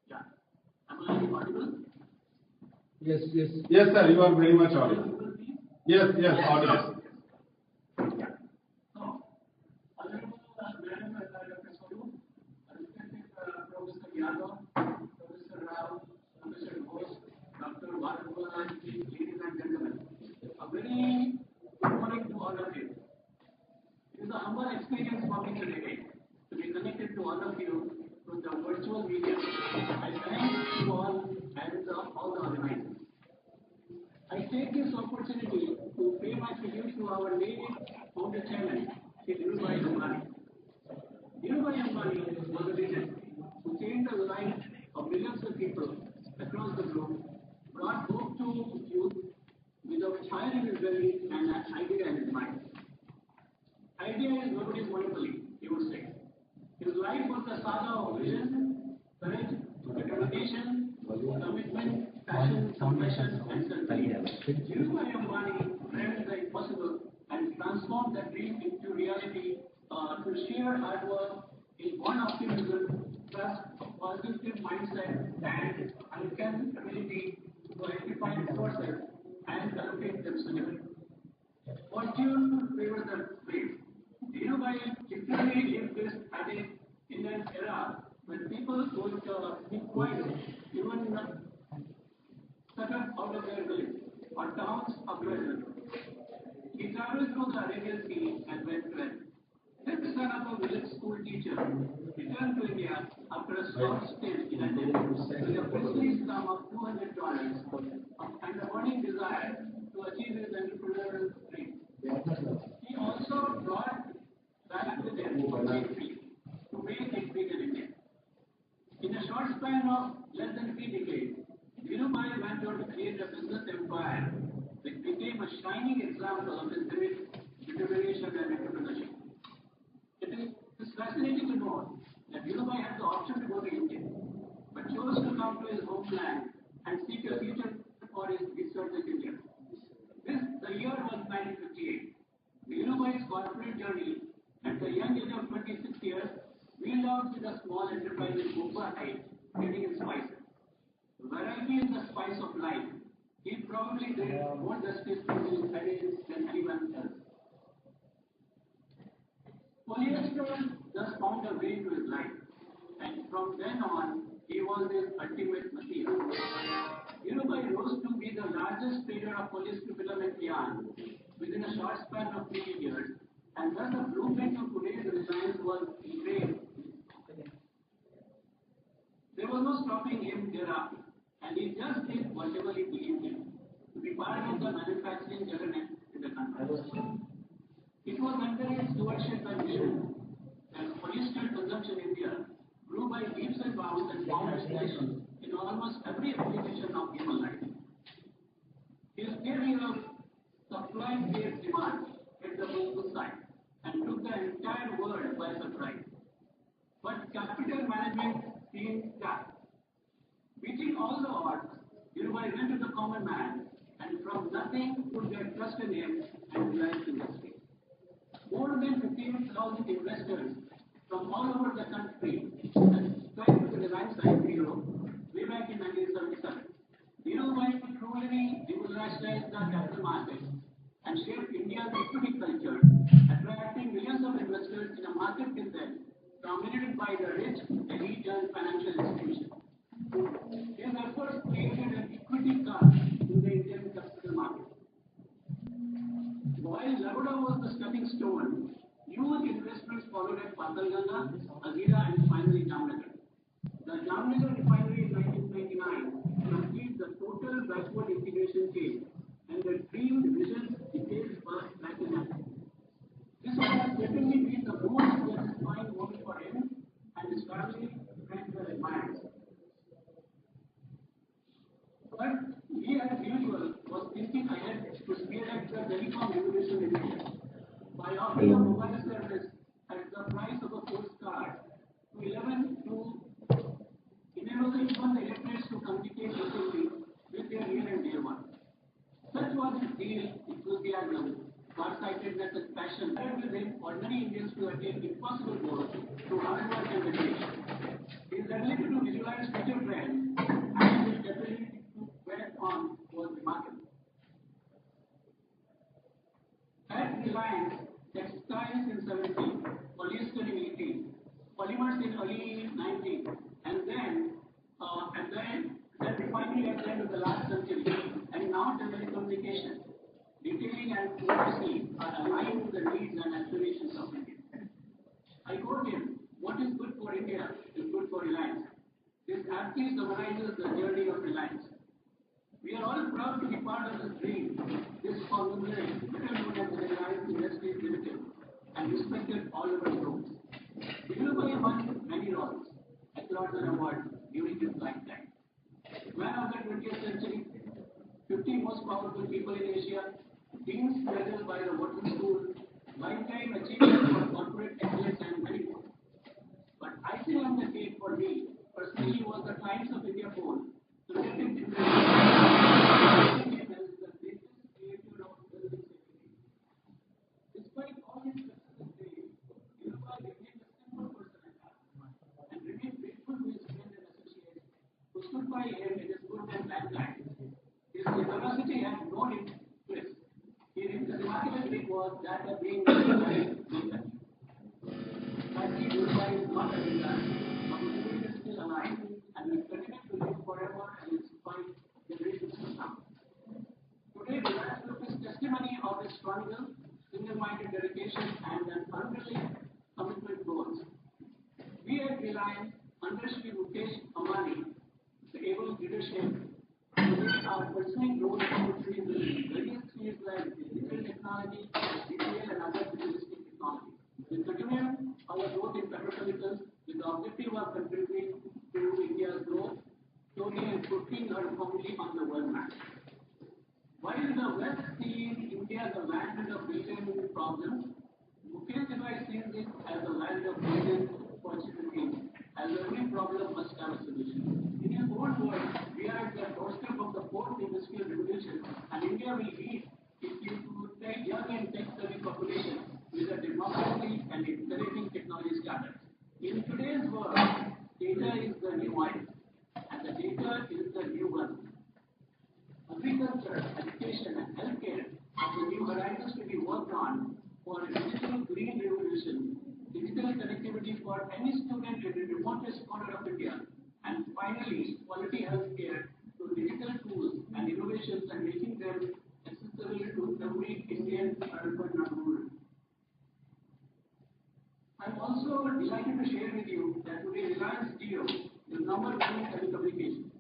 Yeah. Am I audible? Yes, yes. Yes, sir, you are very much audible. Yes, yes, audible. A very good morning to all of you. It is a humble experience for me today to be connected to all of you through the virtual media. I thank you all and all the organizers. I take this opportunity to pay my tribute to our late founder chairman, Dhirubhai Ambani. Dhirubhai Ambani was a legend who changed the lives of millions of people across the globe, brought hope to youth with a fire in his belly and an idea in his mind. Idea is nobody's monopoly, he would say. His life was the saga of vision, courage, determination, commitment, passion, compassion, and self-belief. Dhirubhai Ambani framed the impossible and transformed that dream into reality through sheer hard work, inborn optimism, trust, positive mindset, and uncanny ability to identify resources and allocate them swiftly. Fortune favors the brave. Dhirubhai literally lived this in an era when people would be quiet, even set up out of their village or towns of pleasure. He traveled through the Arabian Sea and went west. This son of a village school teacher returned to India after a short stint in India with a princely sum of $200 and a burning desire to achieve his entrepreneurial dream. He also brought back with him a dream to make it big in India. In a short span of less than 3 decades, Dhirubhai went on to create a business empire which became a shining example of his grit, determination, and entrepreneurship. It is fascinating to note that Dhirubhai had the option to go to India, but chose to come to his homeland and seek a future for his research in India. The year was 1958. Dhirubhai's corporate journey at the young age of 26 years wheeled out with a small enterprise in Mumbai, dealing in spices. Variety is the spice of life. He probably did more justice to his studies than anyone else. Polyester thus found a way to his life, and from then on, he was his ultimate messiah. Dhirubhai rose to be the largest trader of polyester filament yarn within a short span of 3 years, and thus the blueprint of today's reliance was engraved. There was no stopping him thereafter, and he just did whatever he believed in, to be part of the manufacturing juggernaut in the country. It was under his stewardship and vision that polyester consumption in India grew by leaps and bounds and found expression in almost every application of human life. His theory of supply-based demand hit the bullseye and took the entire world by surprise. But capital management seemed stuck. Beating all the odds, Dhirubhai went to the common man and from nothing put their trust in him and reliance industry. More than 15,000 investors from all over the country subscribed to the Reliance IPO way back in 1977. Dhirubhai truly revolutionized the capital markets and shaped India's equity culture, attracting millions of investors in a market till then dominated by the rich, elite, and financial institutions. His efforts created an equity class in the Indian capital market. While Lagoda was the stepping stone, huge investments followed at Patalganga, Hazira, and finally Jamnagar. The Jamnagar refinery in 1999 completed the total backward integration case, and the dreamed vision details were back in action. This has certainly been the most satisfying moment for him and his family, friends, and admirers. But he, as usual, was thinking ahead to spearhead the telecom revolution in India by offering a mobile service at the price of a postcard to enable even the electorates to communicate easily with their near and dear ones. Such was his zeal, enthusiasm, farsightedness, and passion that within ordinary Indians to attain impossible goals through hard work and dedication. His ability to visualize future trends and his ability to bet on detailing and policy are aligned to the needs and aspirations of India. I quote him, what is good for India is good for Reliance. This aptly summarizes the journey of Reliance. We are all proud to be part of this dream, this conglomerate, better known as the Reliance Industries Limited, and respected all over the globe. Dhirubhai won many roles, accolades and awards during his lifetime. Man of the 20th century, 50 most powerful people in Asia, Dean's Medal by the Wharton School, lifetime achievement for corporate excellence and many more. But icing on the cake for me, personally, was the Times of India poll, presented in the despite all his successes today, Dhirubhai remained a simple person at heart and remained grateful to his friends and associates who stood by him in his good and bad times. His generosity had no twist. His remarkable trait was that of being very human. Sadly, Dhirubhai is not a leader, but his spirit is still alive and will continue to live forever and inspire generations to come. Today, Reliance Group is testimony of his struggle, single-minded dedication, and an unrelenting commitment goals. We at Reliance, under Shri Mukesh Ambani, the able leadership, today are pursuing growth opportunities in various fields like digital technology, retail, and other futuristic technologies. We continue our growth in petrochemicals with the objective of contributing to India's growth story and putting her firmly on the world map. While the West sees India as a land of billion problems, Mukesh sees it as a land of billion opportunities, as every problem must have a solution. In his own words, we are at the doorstep of the fourth industrial revolution, and India will lead if you take young and tech-savvy population with a democracy and encouraging technology standards. In today's world, data is the new oil, and the data is the new wealth. Agriculture, education, and healthcare are the new horizons to be worked on for a digital green revolution, digital connectivity for any student in the remotest corner of India, and finally, quality healthcare through digital tools and innovations and making them accessible to every Indian urban and rural. I'm also delighted to share with you that today Reliance Jio is number one in telecommunications.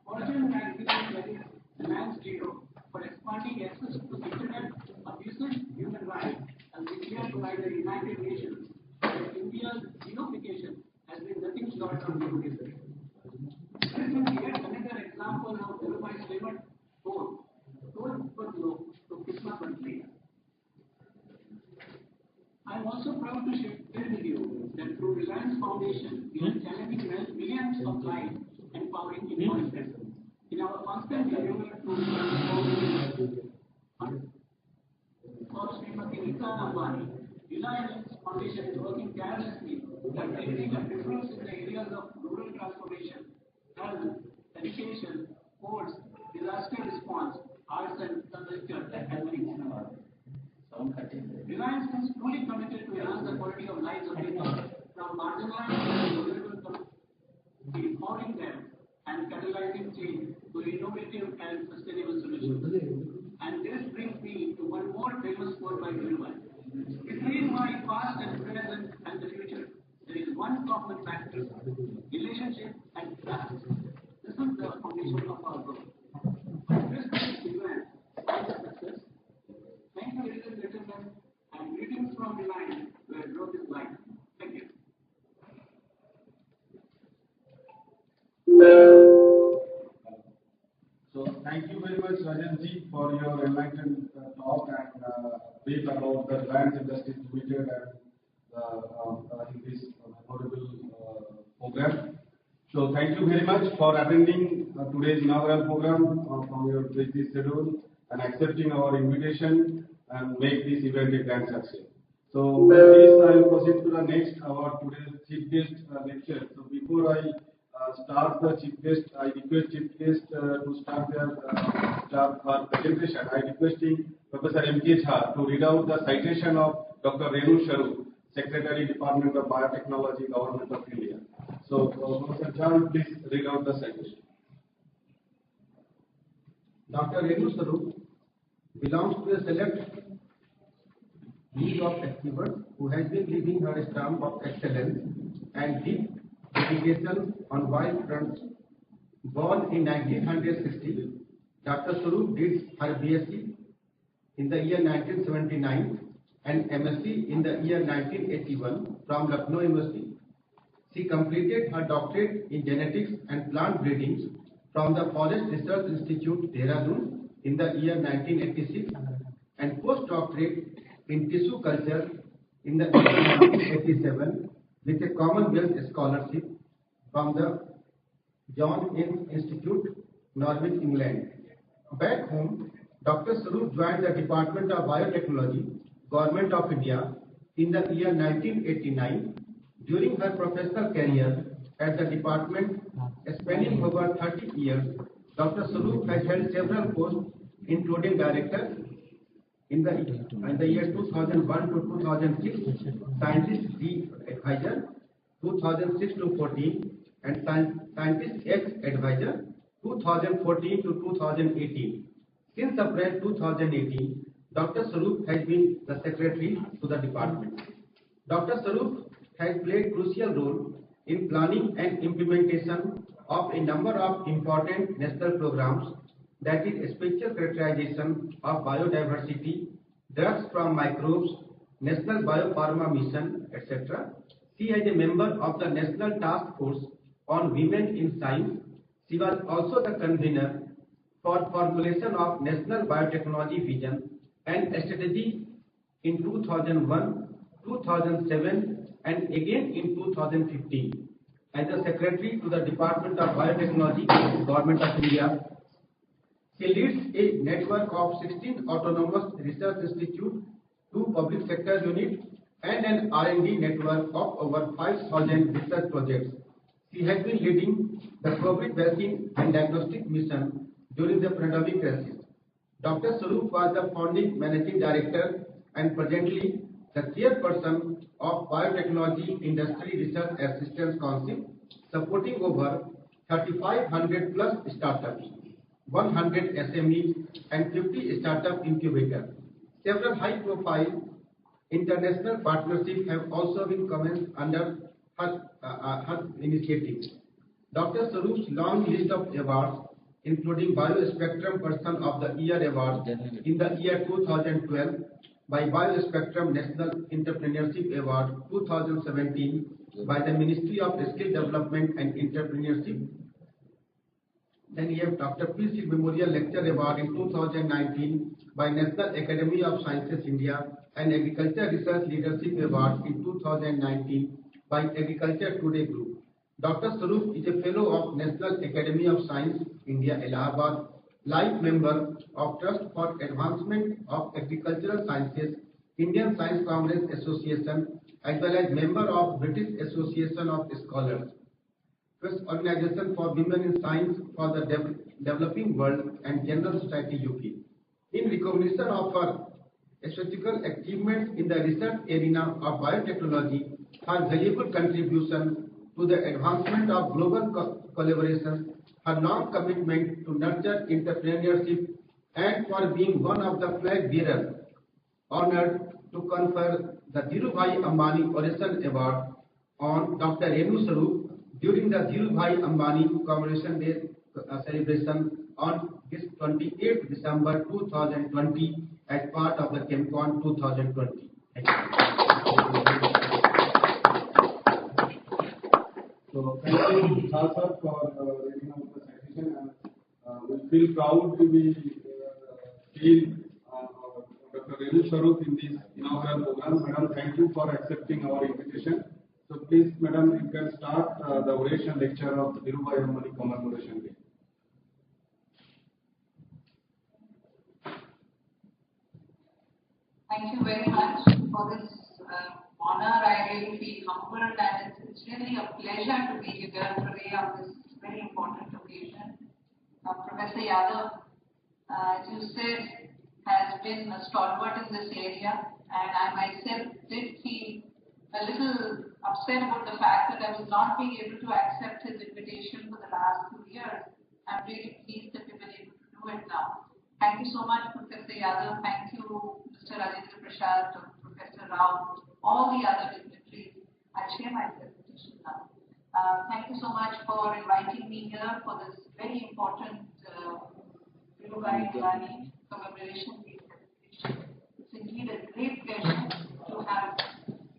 Fortune magazine rated Reliance Jio for expanding access to internet, abuses human rights, as declared by the United Nations, that India's geofication has been nothing short of revolutionary. This is yet another example of Dhirubhai's famous quote, "Don't put low to Kisma Pantli." I am also proud to share with you that through Reliance Foundation, we are challenging millions of lives, empowering innovators. In our constant endeavor to for Srimati Netha Ambani, Reliance Foundation is working tirelessly at creating a difference in the areas of rural transformation, health, education, sports, disaster response, arts and culture, and many more. Reliance is truly committed to enhance the quality of lives of people from marginalized and vulnerable communities, empowering them and catalyzing change to innovative and sustainable solutions. And this brings me to one more famous quote by Dhirubhai. Between my past and present and the future, there is one common factor: relationship and trust. This is the foundation of our growth. This event is a success. Thank you, ladies and gentlemen, and greetings from Reliance, where growth is life. Thank you. So thank you very much, Rajanji, for your enlightened talk and brief about the Reliance Industries Limited and in this memorable program. So thank you very much for attending today's inaugural program from your busy schedule and accepting our invitation and make this event a grand success. So with this, I will proceed to the next, our today's chief guest lecture. So before I start the chief guest, I request chief guest to start her presentation. I requesting Professor M.K. Jha to read out the citation of Dr. Renu Sharu, Secretary, Department of Biotechnology, Government of India. So Professor Jha, please read out the citation. Dr. Renu Sharu, belongs to a select league of achievers who has been leaving her stamp of excellence and deep dedication on wide fronts. Born in 1960, Dr. Swaroop did her BSc in the year 1979 and MSc in the year 1981 from Lucknow University. She completed her doctorate in genetics and plant breeding from the Forest Research Institute, Dehradun in the year 1986 and postdoctorate in tissue culture in the year 1987 with a Commonwealth scholarship from the John Innes Institute, Norwich, England. Back home, Dr. Swaroop joined the Department of Biotechnology, Government of India in the year 1989. During her professional career at the department, spanning over 30 years, Dr. Swaroop has held several posts, including director in the year 2001 to 2006, scientist D advisor 2006 to 14, and scientist X advisor 2014 to 2018. Since April 2018, Dr. Swaroop has been the secretary to the department. Dr. Swaroop has played crucial role in planning and implementation of a number of important national programs, that is spatial characterization of biodiversity, drugs from microbes, National Biopharma Mission, etc. She is a member of the National Task Force on Women in Science. She was also the convener for formulation of National Biotechnology Vision and Strategy in 2001, 2007 and again in 2015. As the Secretary to the Department of Biotechnology, Government of India, she leads a network of 16 autonomous research institutes, 2 public sector units and an R&D network of over 5,000 research projects. She has been leading the COVID vaccine and diagnostic mission during the pandemic crisis. Dr. Swaroop was the founding managing director and presently the chairperson of Biotechnology Industry Research Assistance Council, supporting over 3,500 plus startups, 100 SMEs and 50 startup incubators. Several high-profile international partnerships have also been commenced under her initiative. Dr. Swaroop's long list of awards, including Biospectrum Person of the Year Award in the year 2012 by Biospectrum National Entrepreneurship Award 2017 by the Ministry of Skill Development and Entrepreneurship. Then we have Dr. P. C. Memorial Lecture Award in 2019 by National Academy of Sciences India and Agriculture Research Leadership Award in 2019 by Agriculture Today Group. Dr. Swaroop is a Fellow of National Academy of Science India, Allahabad, life member of Trust for Advancement of Agricultural Sciences, Indian Science Congress Association, as well as member of British Association of Scholars, First Organization for Women in Science for the Developing World and General Society UK. In recognition of her statistical achievements in the research arena of biotechnology, her valuable contribution to the advancement of global collaboration, her long commitment to nurture entrepreneurship, and for being one of the flag bearers honored to confer the Dhirubhai Ambani Oration Award on Dr. Renu Swaroop during the Dhirubhai Ambani Commemoration Day celebration on this 28th December 2020 as part of the ChemCon 2020. Thank you. So thank you, sir, for reading out the citation, and we feel proud to be Dr. Renu Swaroop in this inaugural program. Madam, thank you for accepting our invitation. So please, Madam, you can start the oration lecture of the Dhirubhai Ambani Commemoration Day. Thank you very much for this honor. I really feel humbled, and it's really a pleasure to be here today on this very important occasion. Professor Yadav, as you said, has been a stalwart in this area, and I myself did feel a little upset about the fact that I was not being able to accept his invitation for the last 2 years. I'm really pleased that we've been able to do it now. Thank you so much, Professor Professor Yadav. Thank you, Mr. Rajendra Prasad, Professor Rao, all the other dignitaries. I'll share my presentation now. Thank you so much for inviting me here for this very important Dhirubhai Ambani commemoration. It's indeed a great pleasure to have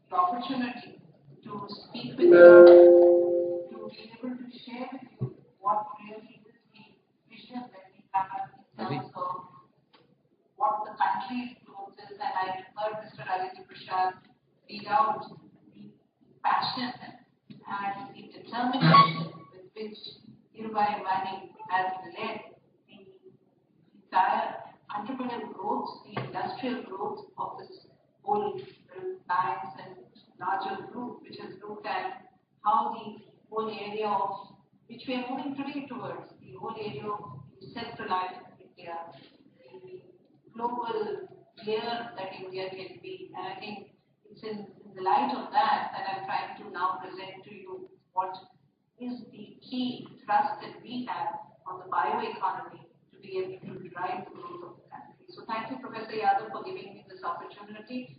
the opportunity to speak with you, to be able to share with you what really is the vision that we have in terms of what the country's growth is. And I heard Mr. Rajendra Prasad read out the passion and the determination with which Dhirubhai Ambani has led the entire entrepreneurial growth, the industrial growth of this whole science and larger group, which has looked at how the whole area of which we are moving today towards, the whole area of self-reliant India, the global player that India can be. And I think it's in the light of that I'm trying to now present to you what is the key thrust that we have on the bioeconomy to be able to drive the growth of the country. So thank you, Professor Yadav, for giving me this opportunity.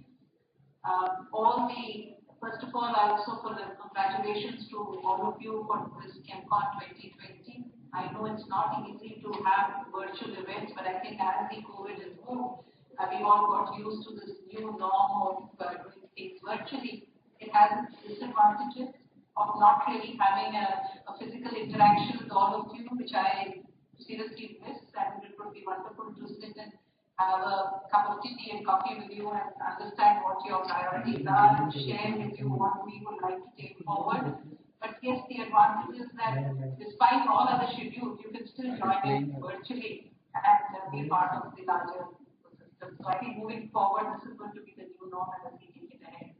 First of all, also for the congratulations to all of you for this ChemCon 2020. I know it's not easy to have virtual events, but I think as the COVID has moved, we all got used to this new norm of doing things virtually. It has its disadvantages of not really having a physical interaction with all of you, which I seriously miss, and it would be wonderful to sit and have a cup of tea and coffee with you and understand what your priorities are and share with you what we would like to take forward. But yes, the advantage is that despite all other schedules, you can still join in virtually and be part of the larger ecosystem. So I think moving forward, this is going to be the new norm as we take it ahead.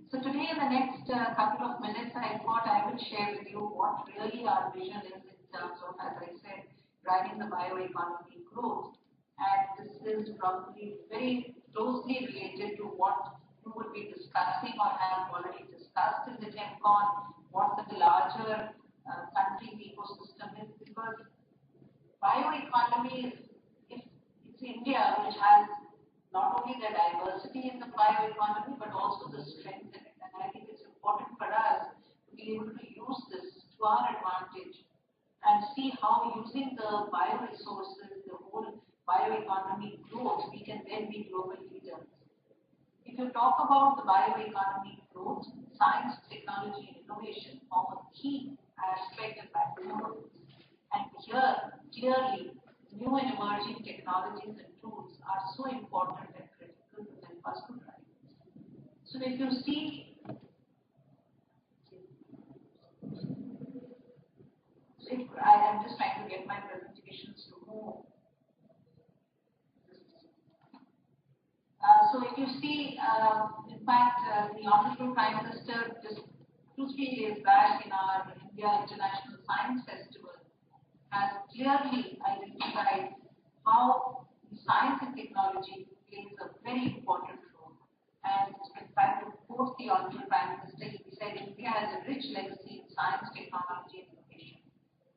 So today, in the next couple of minutes, I thought I would share with you what really our vision is in terms of, as I said, driving the bioeconomy growth. And this is probably very closely related to what you would be discussing or have already discussed in the ChemCon, what the larger country's ecosystem is, because bioeconomy is it's India, which has not only the diversity in the bioeconomy, but also the strength in it. And I think it's important for us to be able to use this to our advantage and see how using the bioresources, the whole bioeconomy growth, we can then be global leaders. If you talk about the bioeconomy growth, science, technology, and innovation form a key aspect of that growth. And here, clearly, new and emerging technologies and tools are so important and critical to help us to drive. So if you see, I am just trying to get my presentations to move. So if you see, in fact, the Honorable Prime Minister just 2-3 days back in our India International Science Festival has clearly identified how science and technology plays a very important role. And in fact, to quote the Honorable Prime Minister, he said, India has a rich legacy in science, technology, and innovation.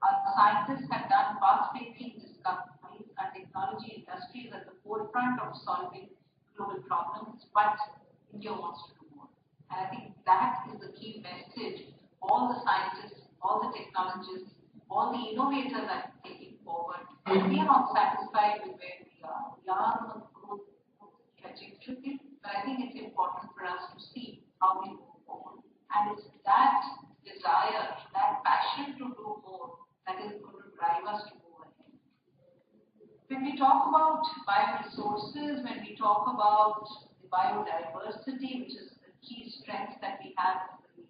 Our scientists have done path-breaking discoveries and technology industries at the forefront of solving global problems, but India wants to do more. And I think that is the key message all the scientists, all the technologists, all the innovators are taking forward. We are not satisfied with where we are. We are on a growth trajectory, but I think it's important for us to see how we move forward. And it's that desire, that passion to do more that is going to drive us to move ahead. When we talk about bioresources, when we talk about the biodiversity, which is the key strength that we have in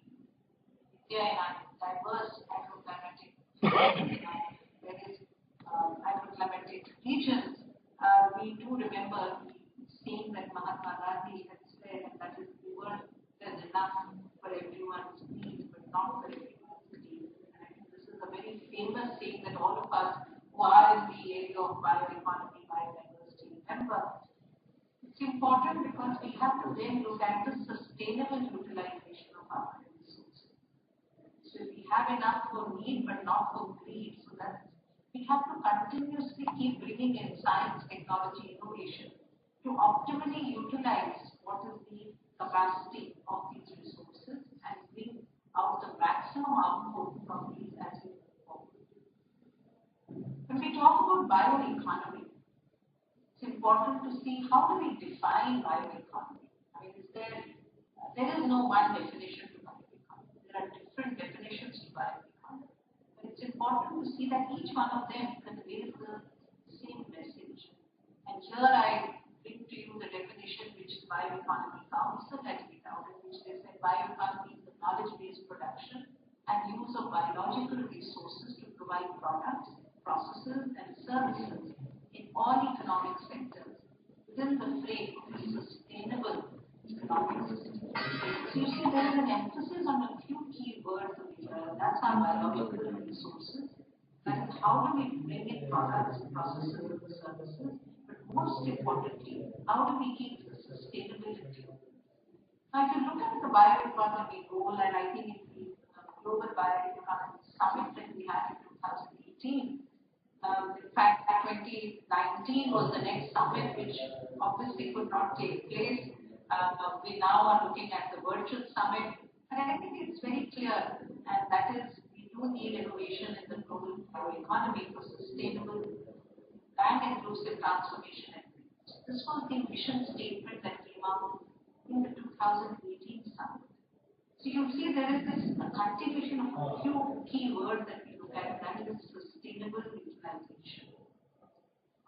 India in our diverse agroclimatic agroclimatic regions, we do remember the saying that Mahatma Gandhi had said, and that is the word, there's enough for everyone's needs, but not for everyone's needs. And I think this is a very famous saying that all of us who are in the area of bioeconomy, biodiversity, remember. It's important because we have to then look at the sustainable utilization of our resources. So if we have enough for need but not for greed, so that's we have to continuously keep bringing in science, technology, innovation to optimally utilize what is the capacity of these resources and bring out the maximum output from these as we move forward. When we talk about bioeconomy, it's important to see how do we define bioeconomy. I mean, there is no one definition to bioeconomy. There are different definitions to bioeconomy. But it's important to see that each one of them conveys the same message. And here I bring to you the definition which the Bioeconomy Council has given out, in which they said bioeconomy is the knowledge-based production and use of biological resources to provide products, processes, and services in all economic sectors within the frame of a sustainable economic system. So you see there is an emphasis on a few key words over here. That's our biological resources. That is, how do we bring in products, processes, and services? But most importantly, how do we keep the sustainability? Now, if you look at the bioeconomy goal, and I think in the Global Bioeconomy Summit that we had in 2018, in fact, 2019 was the next summit, which obviously could not take place. We now are looking at the virtual summit, and I think it's very clear, and that is, we do need innovation in the global bioeconomy for sustainable and inclusive transformation. This was the mission statement that came out in the 2018 summit. So you see there is this continuation of a few key words that we look at, that is sustainable utilization.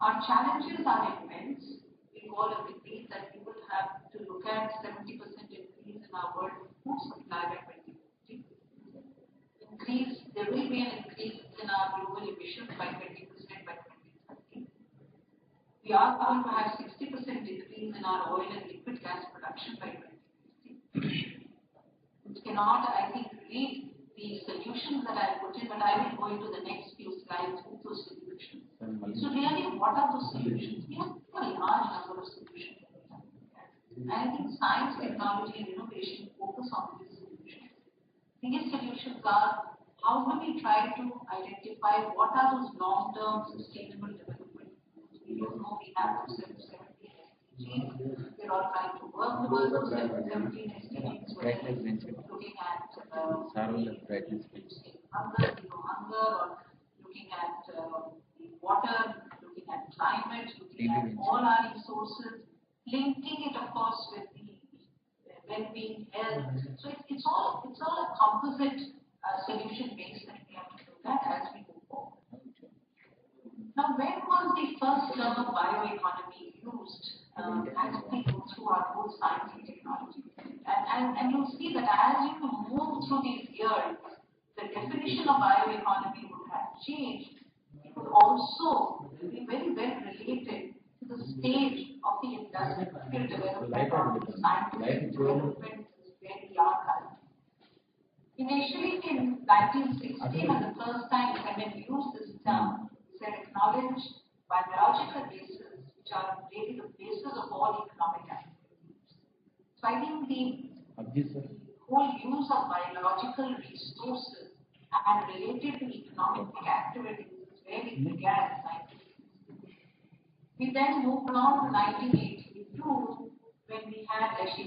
Our challenges are immense. We all agree that we will have to look at 70% increase in our world food supply by 2050. There will be an increase in our global emissions by 20% by 2030. We are going to have 60% increase in our oil and liquid gas production by 2050. It cannot, I think, read the solutions that I put in, but I will go into the next few slides with those solutions. So really, what are those solutions? We have a large number of solutions. And I think science, technology, and innovation focus on these solutions. These solutions are, how do we try to identify what are those long-term sustainable development goals? We don't know we have those 17 SDGs. We're all trying to work towards those 17 SDGs. Looking at reducing hunger, or looking at the water, looking at climate, looking at all our resources, linking it, of course, with the well-being, health. So it's all a composite solution base that we have to look at as we move forward. Now, when was the first term of bioeconomy used as we go through our whole science and technology? And you'll see that as you move through these years, the definition of bioeconomy would have changed. It would also be very well related to the stage of the industrial development or the scientific development where we are currently. Initially, in 1960, when the first time when we used this term, we said acknowledge biological bases, which are really the basis of all economic activities. So I think the whole use of biological resources and related to economic activities is where it began in 1960. We then moved on to 1982 when we had Lesh,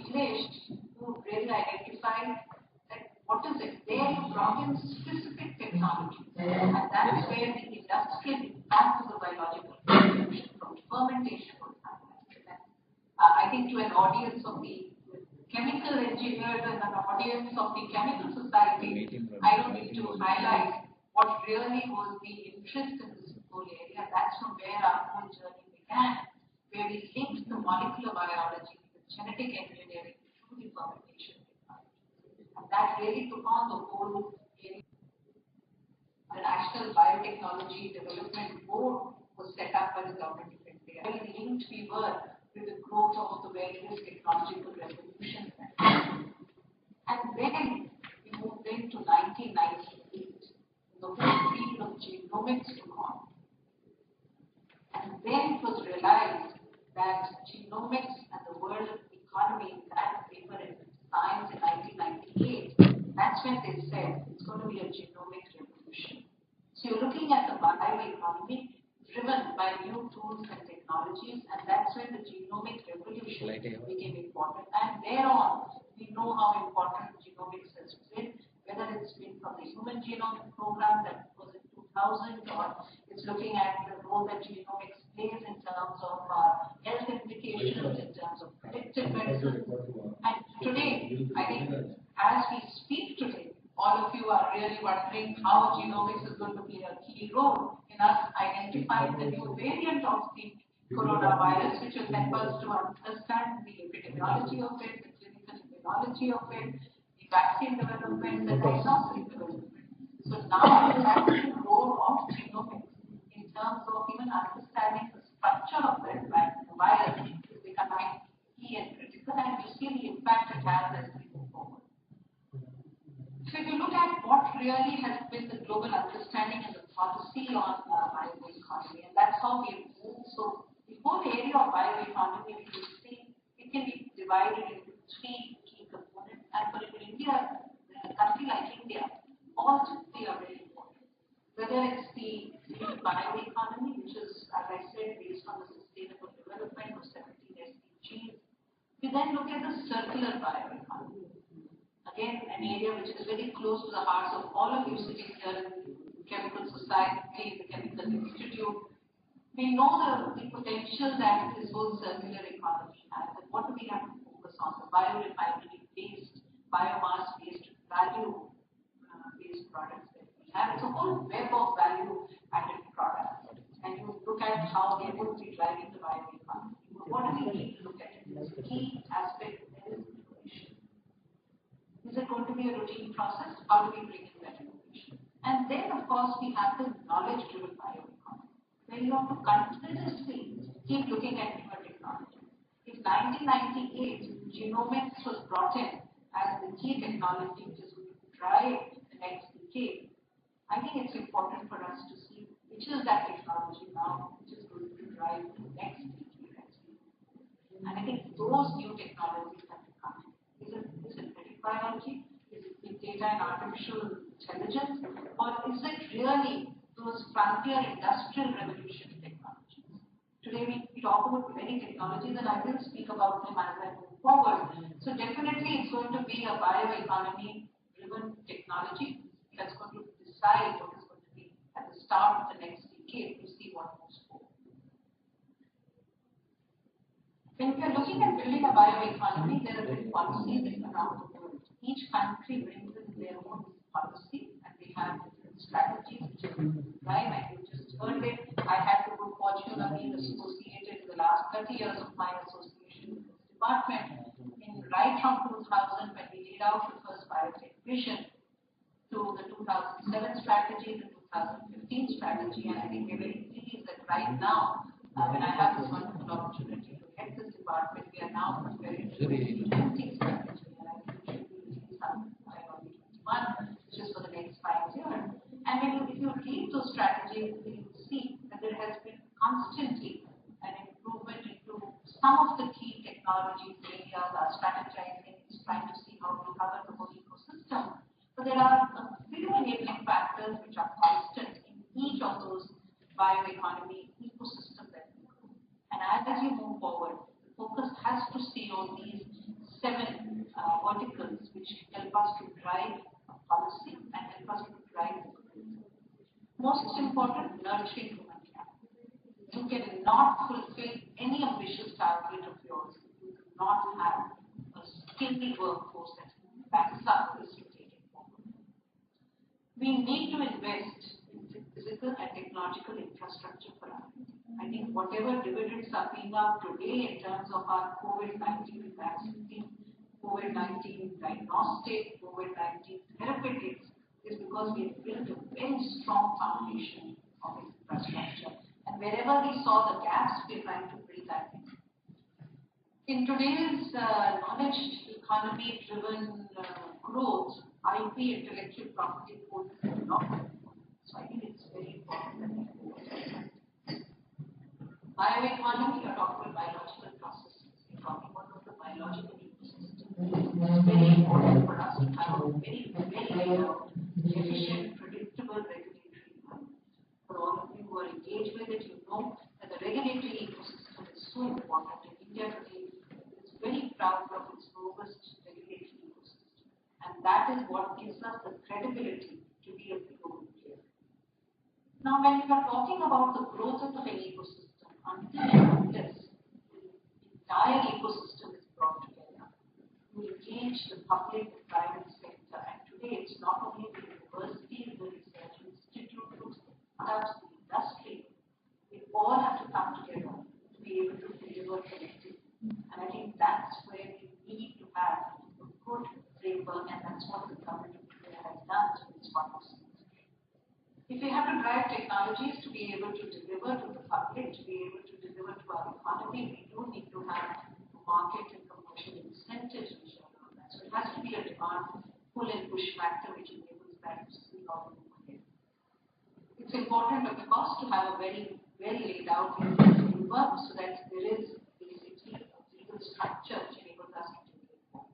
who really identified that what is it? There you brought in specific technologies, and that's where the industrial impact of the biological production from fermentation was happening. I think to an audience of the chemical engineers and an audience of the chemical society, I don't need to highlight what really was the interest in this whole area. That's from where our whole journey began, where we linked the molecular biology with genetic engineering through the fermentation technology. And that really took on the whole area. The National Biotechnology Development Board was set up by the government of India. Very linked we were with the growth of the various technological revolutions. And then we moved into 1998. The whole field of genomics took on. And then it was realized that genomics and the world economy, that paper in Science in 1998, that's when they said it's going to be a genomic revolution. So you're looking looking at the bioeconomy driven by new tools and technologies, and that's when the genomic revolution became important. And thereon, we know how important genomics has been, whether it's been from the Human Genomic Program that was in 2000, or it's looking at the role that genomics plays in terms of health implications, in terms of predictive medicine. And today, I think, as we speak today, all of you are really wondering how genomics is going to play a key role in us identifying the new variant of the coronavirus, which will help us to understand the epidemiology of it, the clinical immunology of it, the vaccine development, the diagnostic development. So now we have the role of genomics in terms of even understanding the structure of the virus is becoming key and critical, and you see the impact it has as we move forward. So if you look at what really has been the global understanding and the policy on bioeconomy, and that's how we move. So the whole area of bioeconomy, you see, it can be divided into three key components. And for India, a country like India, all three are very important. Whether it's the bioeconomy, which is, as I said, based on the sustainable development of 17 SDGs. We then look at the circular bioeconomy. Again, an area which is very close to the hearts of all of you sitting here in the Chemical Society, the Chemical Institute. We know the potential that this whole circular economy has, and what do we have to focus on? The biorefinery-based, biomass-based, value-based products that we have. It's a whole web of value-added products, and you look at how they would be driving the bioeconomy. What do we need to look at? The key aspect is innovation. Is it going to be a routine process? How do we bring in that innovation? And then, of course, we have the knowledge-driven bioeconomy, where you have to continuously keep looking at newer technology. In 1998, genomics was brought in as the key technology which is going to drive the next decade. I think it's important for us to see which is that technology now which is going to drive the next decade. And I think those new technologies have to come in. Is it biology? Is it big data and artificial intelligence? Or is it really those frontier industrial revolution technologies? Today we talk about many technologies, and I will speak about them as I move forward. So definitely it's going to be a bioeconomy driven technology that's going to decide what is going to be at the start of the next decade to see what moves forward. When we are looking at building a bioeconomy, there are different policies around the world. Each country brings in their own policy, and they have different strategies which are going to drive. And you just heard it. I had the good fortune of being associated in the last 30 years of my association with this department. Right from 2000, when we laid out the first biotech vision, to the 2007 strategy, the 2015 strategy, and I think we're very pleased that right now, when I have this wonderful opportunity to head this department, we are now preparing to the 2020 strategy, and I think we should be releasing some by 2021, which is for the next 5 years. And if you read those strategies, you will see that there has been constantly an improvement into some of the key technology areas. Our strategizing is trying to see how to cover the whole ecosystem. So there are a few enabling factors which are constant in each of those bioeconomy ecosystems that we grow. And as you move forward, the focus has to stay on these 7 verticals which help us to drive policy and help us to drive the growth. Most important, nurturing human capital. You cannot fulfill any ambitious target of yours if you do not have a skilled workforce that backs up this to take it forward. We need to invest in physical and technological infrastructure for our country. I think whatever dividends are being out today in terms of our COVID-19 vaccine, COVID-19 diagnostic, COVID-19 therapeutics is because we have built a very strong foundation of infrastructure. And wherever we saw the gaps, we are trying to build that in. In today's knowledge economy-driven growth, IP, intellectual property, code is a lot. So I think it's very important that we go with bioeconomy, you're talking about biological processes. You're talking about the biological ecosystem. It's very important for us to have a very efficient, predictable regulatory environment. that is what gives us the credibility to be a global player. Now, when we are talking about the growth of an ecosystem, unless the entire ecosystem is brought together, to engage the public, the private sector, and today it's not only the universities, the research institutes, the startups, the industry, we all have to come together to be able to deliver collectively. And I think that's where we need to have a good framework, and that's what the government of India has done through its policies. If we have to drive technologies to be able to deliver to the public, to be able to deliver to our economy, we do need to have market and commercial incentives which are on that. So it has to be a demand pull and push factor which enables that to see how we move ahead. It's important, of course, to have a very well laid out framework so that there is basically a legal structure which enables us to take it forward.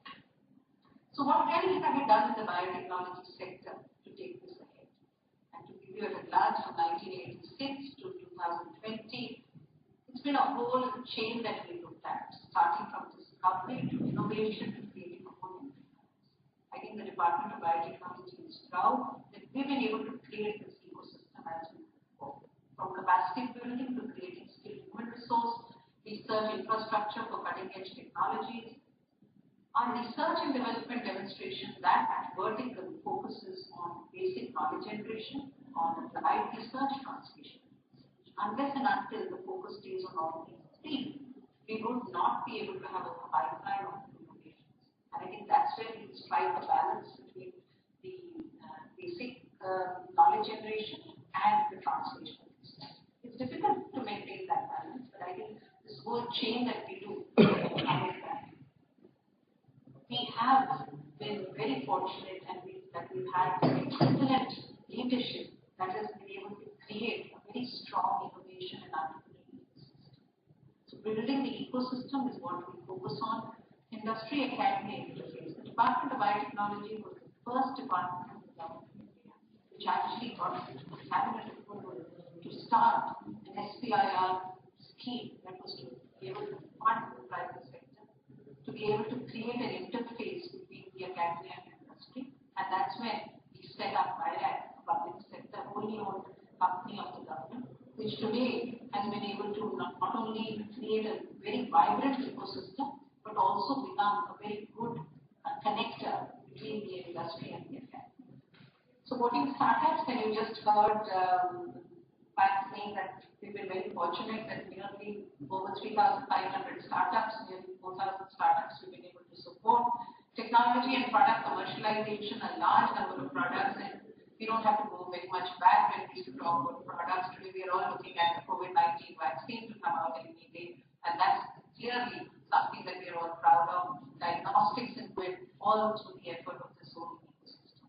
So what really have we done in the biotechnology sector to take this ahead? And to give you at a glance from 1986 to 2020, it's been a whole chain that we looked at, starting from discovery to innovation to creating a whole new enterprise. I think the Department of Biotechnology is proud that we've been able to create this ecosystem as we move forward. From capacity building to creating skilled human resource, research infrastructure for cutting-edge technologies. Our research and development demonstration that vertical focuses on basic knowledge generation, on applied research, translation. Unless and until the focus stays on all these three, we would not be able to have a pipeline of innovations. And I think that's where we strike a balance between the basic knowledge generation and the translation. It's difficult to maintain that balance, but I think this whole chain that we do covers that. We have been very fortunate and that we've had excellent leadership that has been able to create a very strong innovation and entrepreneurial ecosystem. So building the ecosystem is what we focus on. Industry, academy, interface. The Department of Biotechnology was the first department of the government of India which actually got cabinet approval to start an SPIR scheme that was to be able to fund the private sector, to be able to create an interface between the academy and industry, and that's when we set up IRAC, a public sector wholly owned company of the government, which today has been able to not only create a very vibrant ecosystem, but also become a very good connector between the industry and the academy. Supporting startups, and you just heard by saying that we've been very fortunate that nearly over 3,500 startups, nearly 4,000 startups we've been able to support. Technology and product commercialization, a large number of products, and we don't have to go very much back when we used to talk about products. Today we are all looking at the COVID-19 vaccine to come out any day, and that's clearly something that we are all proud of. Diagnostics and with all through the effort of this whole ecosystem.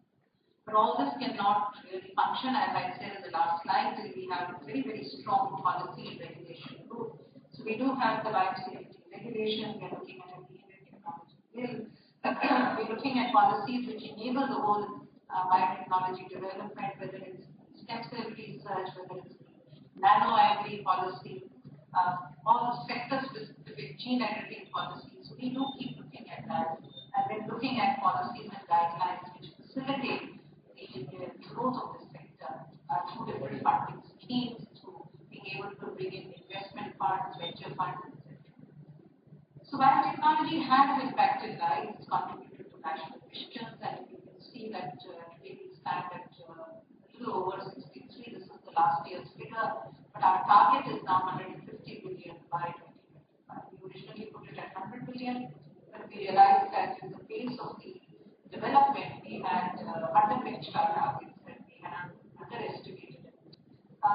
But all this cannot really function, as I said in the last slide, till we have a very, very strong policy and regulation group. So we do have the biosafety regulation, we are looking at a DNA technology bill, we're looking at policies which enable the whole biotechnology development, whether it's stem cell research, whether it's nano-agri policy, all sector-specific gene editing policies. So we do keep looking at that, and then looking at policies and guidelines which facilitate the growth of this sector through different funding schemes, through being able to bring in investment funds, venture funds, etc. So biotechnology has impacted lives, contributed to national missions, and you can see that today we stand at a little over 63. This is the last year's figure, but our target is now 150 billion by 2025. We originally put it at 100 billion, but we realized that in the pace of the development, we had underpinched our targets and we had underestimated it.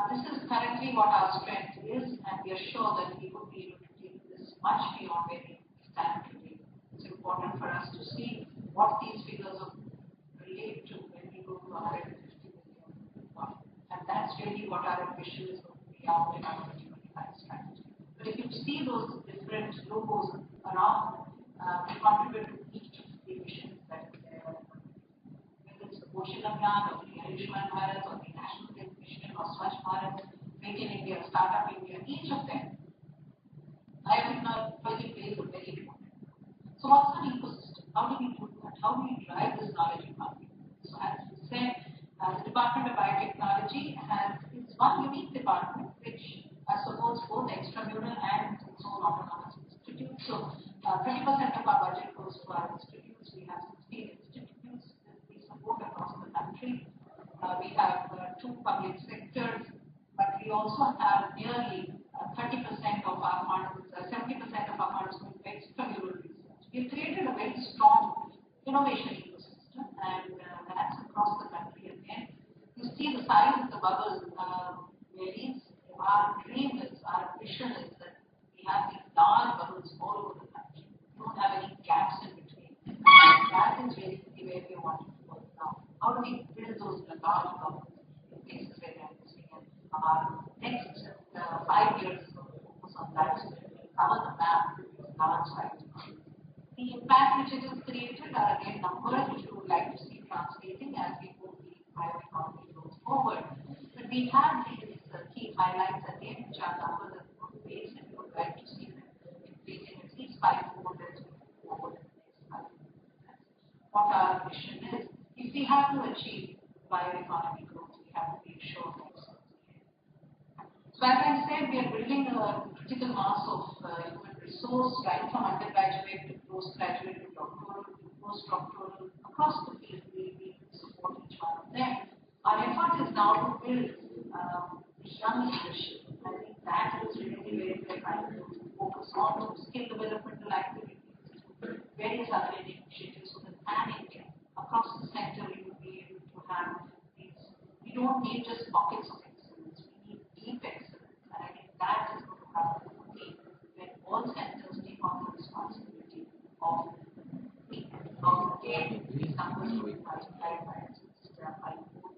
This is currently what our strength is, and we are sure that we will be able to take this much beyond where we stand today. It's important for us to see what these figures relate to when we go to 150 billion. And that's really what our ambition is going to be out in our 2025 strategy. But if you see those different logos around, we contribute to each of the missions that is there. Whether it's the Poshan Abhiyan or the Ayushman Bharat or the National Health Mission or Swachh Bharat, Make in India, Startup India, each of them, biotechnology plays a very important role. So what's an ecosystem? How do we do that? How do we drive this knowledge Department of Biotechnology is one unique department which supports both extramural and its own autonomous institutes. So 30% of our budget goes to our institutes. We have 16 institutes that we support across the country. We have 2 public sectors, but we also have nearly 30% of our funds, 70% of our funds going to extramural research. We've created a very strong innovation ecosystem, and that's across the country. Again, you see the size of the bubble varies. Our dream is, our vision is that we have these large bubbles all over the country. We don't have any gaps in between. That is really where we want to work now. How do we build those large bubbles in places where they're missing? And our next 5 years is going to focus on that. So we cover the map with these large sites. The impact which it has created are again numbers which we would like to see translating as we move the bioeconomy goes forward. But we have these key highlights again, which are numbers that we would base, and we would like to see them increasing at least 5-fold as we move forward in the next 5 years. What our mission is, if we have to achieve bioeconomy growth, we have to make sure that it's sustainable. So as I said, we are building a critical mass of human resource, right from undergraduate to postgraduate to doctoral to postdoctoral. Across the field, we support each one of them. Our effort is now to build young leadership. I think that is really where we are trying to focus on skill developmental activities, various other initiatives so that pan-India, across the sector, we will be able to have these. We don't need just pockets of excellence, we need deep excellence. And I think that is going to happen only when all centers take on the responsibility of getting these numbers to be multiplied by at least by 4.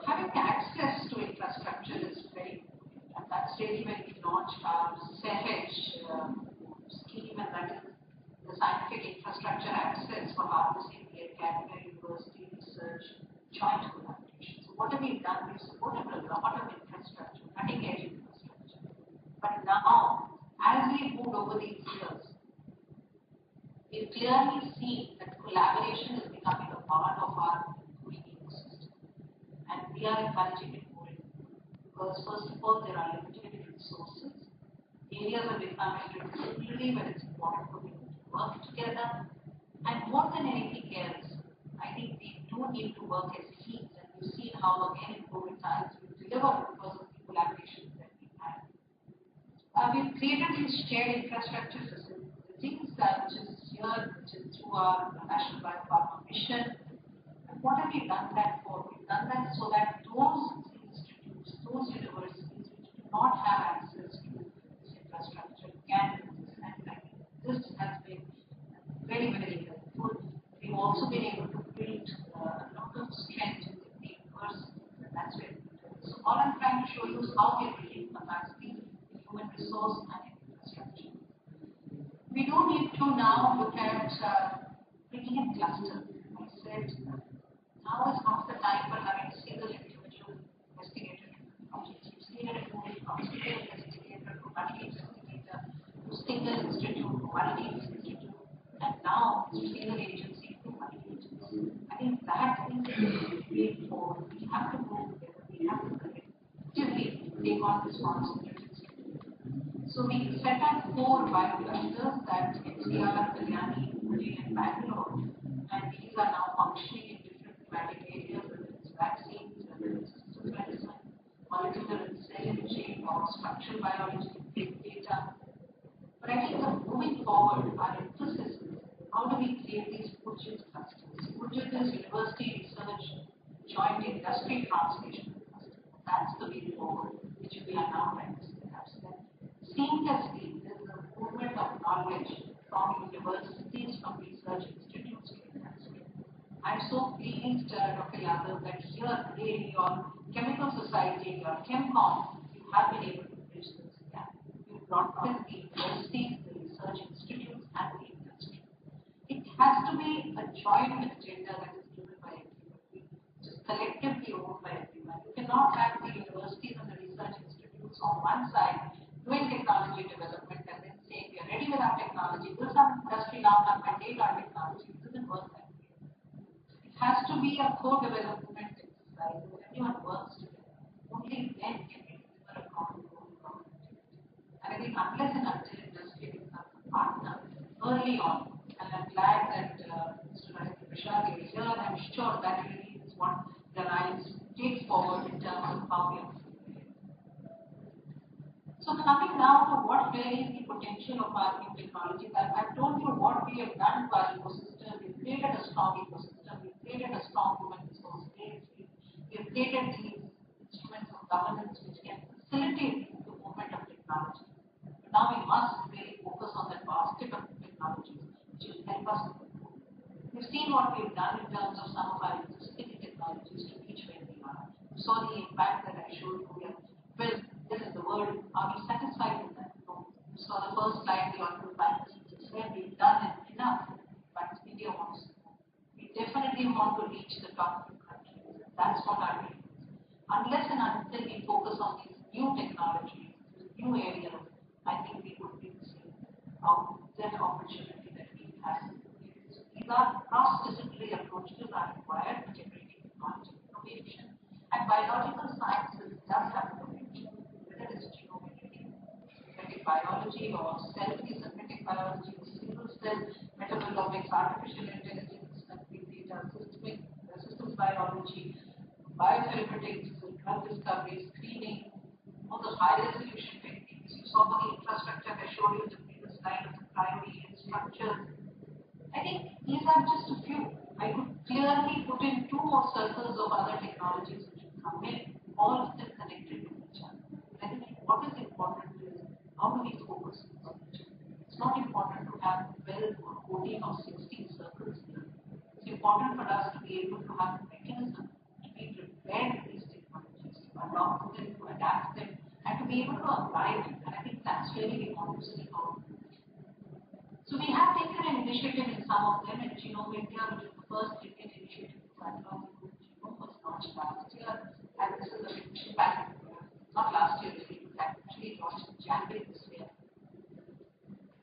Having access to infrastructure is very important, and that's really when we launched our SEHEJ scheme, and that is the scientific infrastructure access for harnessing the academia, university research, joint collaboration. So what have we done? We've supported a lot of infrastructure, cutting-edge infrastructure. But now, as we moved over these years, we've clearly seen that collaboration is becoming a part of our ecosystem. And we are encouraging it more because, first of all, there are limited resources. Areas are becoming particularly when it's important for people to work together. And more than anything else, I think we do need to work as teams. And we've seen how, again, in COVID times, we deliver because of the collaboration that we had. We've created these shared infrastructure facilities, which is here, which is through our National Biopharma Mission. And what have we done that for? We've done that so that those institutes, those universities which do not have access to this infrastructure can do this. And I think this has been very, very helpful. We've also been able to build a lot of strength in the universities, and that's very good. So all I'm trying to show you is how we're building capacity, human resource, and infrastructure. We do need to now look at bringing in clusters. I said, now is not the time for having a single individual investigator project. You've seen it moving from single investigator to multi-investigator to single institute to multi-institute, and now to single agency to multi-agency. I think that is the way forward. We have to move together. We have to collectively take on responsibilities. So we set up 4 bioclusters that NCR, Kalyani, Pune, and Bangalore, and these are now functioning in different thematic areas, whether it's vaccines, whether it's systems medicine, molecular and cell imaging, or structural biology, big data. But I think that moving forward, our emphasis is how do we create these Pujit clusters? Pujit is university research, joint industry translation cluster. That's the way forward, which we are now trying to set up. Seamlessly, there is a movement of knowledge from universities, from research institutes to industry. I'm so pleased, Dr. Yadav, that here today in your chemical society, your ChemCon, you have been able to bridge this gap. You've brought in the universities, the research institutes, and the industry. It has to be a joint agenda that is driven by everybody, just collectively owned by everyone. You cannot have the universities and the research institutes on one side doing technology development and then saying we are ready with our technology, will some industry now come and take our technology. It doesn't work that way. It has to be a co-development exercise where everyone works together. Only then can we deliver a common goal. And I think unless and until industry becomes a partner early on, and I'm glad that Mr. Vishal is here, and I'm sure that really is what the Alliance takes forward in terms of how we are. So coming now to what really is the potential of our new technologies, I've told you what we have done to our ecosystem. We've created a strong ecosystem. We've created a strong human resource base. We've created these instruments of governance which can facilitate the movement of technology. But now we must really focus on that basket of technologies which will help us. We've seen what we've done in terms of some of our existing technologies to reach where we are. You saw the impact that I showed you here. Well, this is the word. Are we satisfied with that? No. You saw the first slide, the Honorable Prime Minister said we've done enough, but India wants more. We definitely want to reach the top few countries. That's what our aim is. Unless and until we focus on these new technologies, these new areas, I think we would be missing out that opportunity that we have. These are cross-disciplinary approaches are required to generating technology innovation, and biological sciences does have potential. Whether it's genomic biology or cell-free synthetic biology, single-cell metabolomics, artificial intelligence, big data, systems biology, biotherapeutics, drug discovery, screening, all the high-resolution techniques. You saw the infrastructure I showed you in the previous slide of the priority and structures. I think these are just a few. I could clearly put in 2 more circles of other technologies which will come in, all of them connected to each other. I think what is important is how do we focus on each other. It's not important to have 12 or 14 or 16 circles here. It's important for us to be able to have a mechanism to be prepared for these technologies, to adopt them, to adapt them, and to be able to apply them. And I think that's really we want to see how. So we have taken an initiative in some of them, and Genome India, which is the first Indian initiative to catalog the genome, was launched last year, and this is a impact. Not last year, really, it was actually launched in January this year.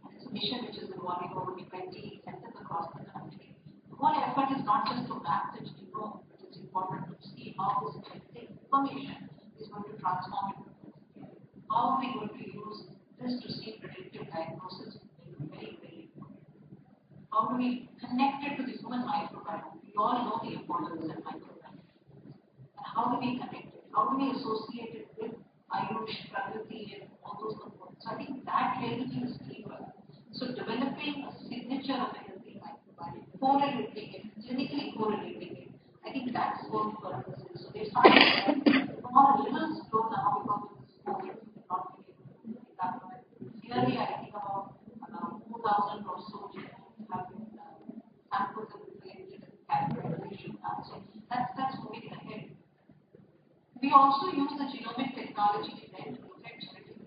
And it's a mission which is involving over 20 centers across the country. The whole effort is not just to map the genome, but it's important to see how this genetic information is going to transform it. How are we going to use this to see predictive diagnosis? Very, very important. How do we connect it to the human microbiome? We all know the importance of microbiome. And how do we connect it? How do we associate it with Ayush, Prakriti, and all those components? So I think that really is key for us. So developing a signature of a healthy microbiome, correlating it, clinically correlating it, I think that's what for us is. So they started a little slow now because of this COVID, not being able to do that. Clearly, I think about 2,000 or so have been samples that we created and categorization now. So that's moving ahead. We also use the genomic technology then to look at genetic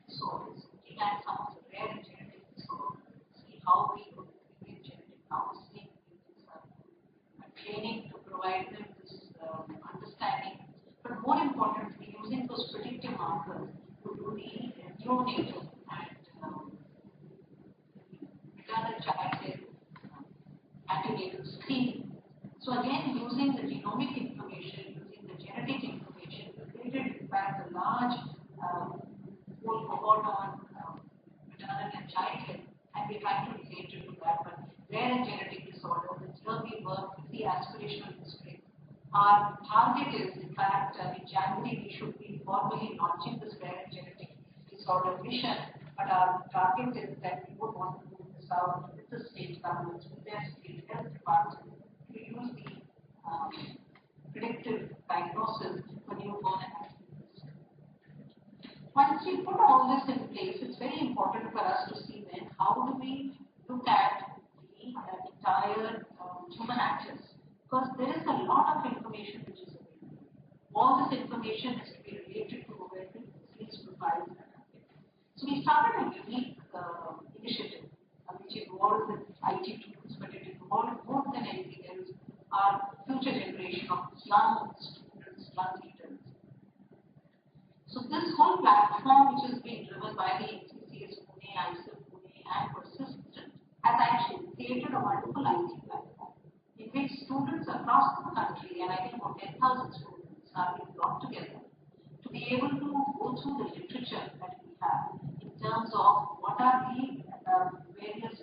disorders, looking at some of the rare genetic disorders, see how we could create genetic counseling, training to provide them this understanding, but more importantly, using those predictive markers to do the neonatal and maternal child antenatal screening. So again, using the genomic information, using the genetic information, we created in fact a large whole cohort on maternal and child health, and we're trying to relate it to that. But rare and genetic disorders, and here we work with the aspirational district. Our target is, in fact, in January we should be formally launching this rare and genetic disorder mission, but our target is that we would want to move this out with the state governments, with their state health departments, to use the predictive diagnosis for newborn and accidents. Once we put all this in place, it's very important for us to see then how do we look at the entire human access, because there is a lot of information which is available. All this information has to be related to where the disease profiles are. So we started a unique initiative which involved with IT tools, but it involved more than anything else our future generation of young students, young leaders. So this whole platform, which is being driven by the NCCS Pune, ISIL Pune, and Persistent, has actually created a wonderful IT platform. in which students across the country, and I think about 10,000 students, are being brought together to be able to go through the literature that we have in terms of what are the various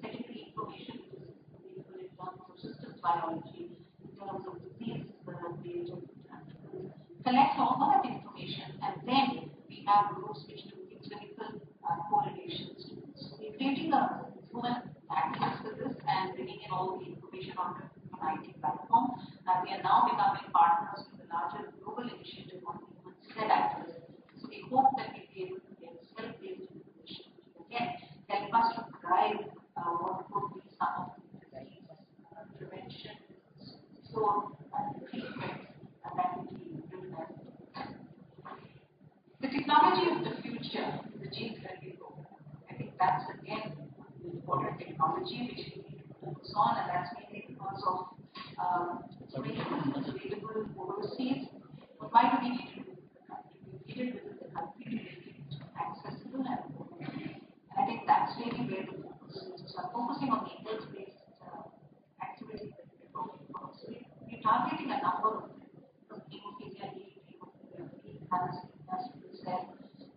secondary information which is available in terms of systems biology, in terms of disease data, collect all that information, and then we have groups which do the clinical correlations. So we're creating a human access to this and bringing in all the information onto an IT platform. We are now becoming partners with the larger global initiative on human cell access. So we hope that we'll be able to get cell-based information, which again help us to drive what could be some of the disease prevention, so treatment that would be utilized. The technology of the future is the gene therapy program. I think that's again an important technology which we need to focus on, and that's mainly because of so many tools available overseas. But why do we need to do it in the country? We need it within the country to make it accessible and affordable. And I think that's really where the focus is. So I'm focusing on the health-based activities that we're talking about. So we're targeting a number of them. From hemophilia B, thalassemia, cell,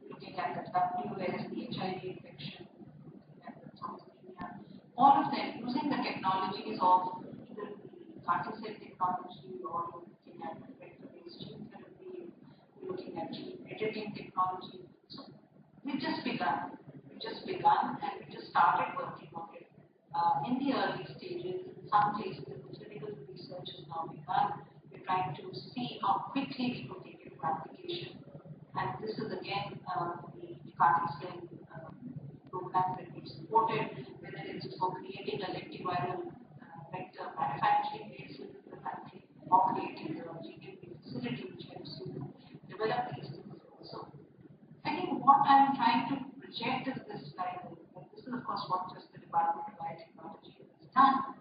looking at the WS, the HIV infection, looking at the thalassemia, all of them using the technologies of either the CAR-T-cell technology or looking at vector-based gene therapy, looking at gene editing technology. So we've just begun. And we just started working on it in the early stages. In some cases, the clinical research has now begun. We're trying to see how quickly we could take it to application. And this is again the CAR-T-cell program that we've supported, whether it's for creating a lentiviral vector manufacturing base within the country or creating a GMP facility which helps you develop these things also. I think what I'm trying to project is this slide. This is of course what just the Department of Biotechnology has done.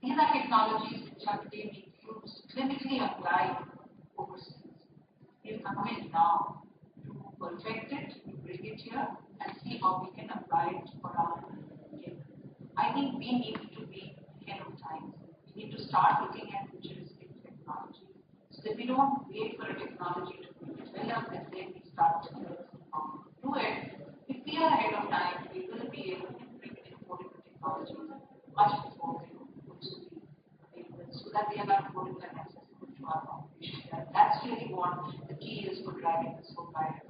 These are technologies which are today being used, clinically applied overseas. We've come in now to perfect it, bring it here, and see how we can apply it for our game. I think we need to be ahead of time. We need to start looking at futuristic technology so that we don't wait for a technology to be developed and then we start to do it. If we are ahead of time, we will be able to bring in affordable technology much before they will be available so that they are not affordable and accessible to our population. That's really what the key is for driving this whole diet.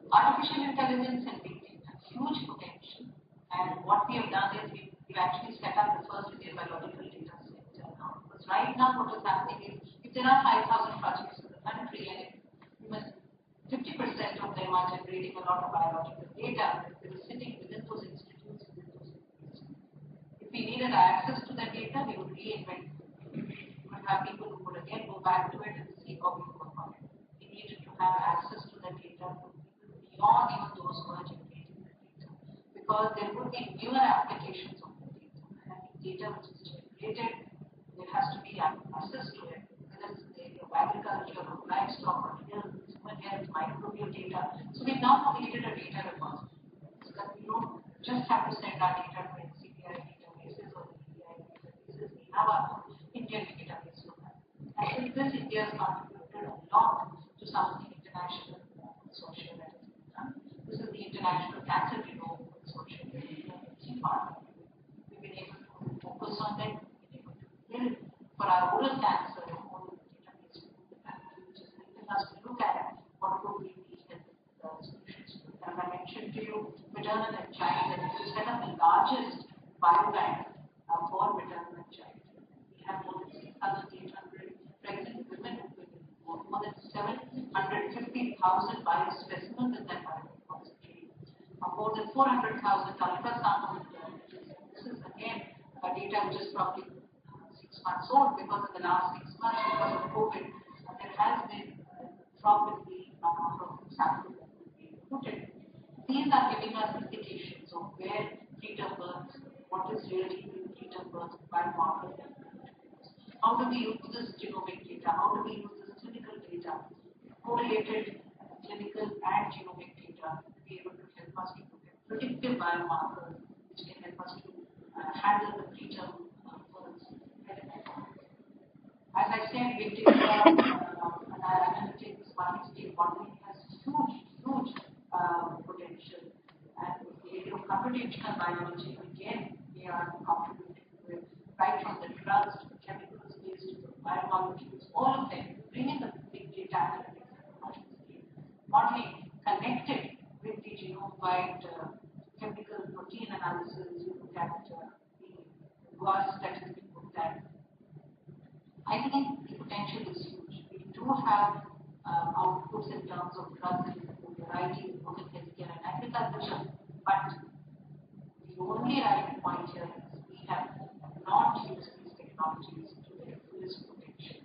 Artificial intelligence and big data, huge potential. And what we have done is we've actually set up the first Indian biological data center now. Because right now what is happening is if there are 5,000 projects in the country and even 50% of them are generating a lot of biological data that is sitting within those institutes, If we needed access to that data, we would reinvent it. We would have people who would again go back to it and see how we work on it. We needed to have access to the data from people beyond even those who are generating the data. Because there would be newer applications of the data. And I think data which is generated, there has to be access to it. Whether it's in the area of agriculture or livestock or human health, microbial data. So we now created a data repository. So that we don't just have to send our data to NCBI databases or EBI databases. We have our Indian database for that. And with this, India has contributed a lot to some of the international consortia that has been done. This is the International Cancer Genome Consortium that we have been part of. We've been able to focus on that. We've been able to build for our oral cancer a whole database within the country, which is helping us to look at what could be the health solutions. As I mentioned to you, maternal and child, and we set up the largest biobank for maternal and child. We have more than 6,800 pregnant women who will be born, more than 750,000 biospecimens in that biorepository, more than 400,000 ultrasound. This is again data which is probably 6 months old because in the last 6 months, because of COVID, there has been drop in the number of samples that will be inputted. These are giving us indications of where preterm birth, what is really preterm birth biomarker. How do we use this genomic data? How do we use this clinical data, correlated clinical and genomic data to be able to help us to look at predictive biomarkers which can help us to handle the preterm births. As I said, big data analytics, quantitative modeling has huge potential. And with the area of computational biology, again, we are contributing with right from the drugs to the chemicals based to the biomolecules, all of them, bringing the big data analytics and modeling connected with the genome-wide chemical protein analysis. You look at the GWAS that has been looked at. I think the potential is huge. We do have outputs in terms of drugs and varieties, both in healthcare and agriculture, but the only right point here is we have not used these technologies to their fullest potential.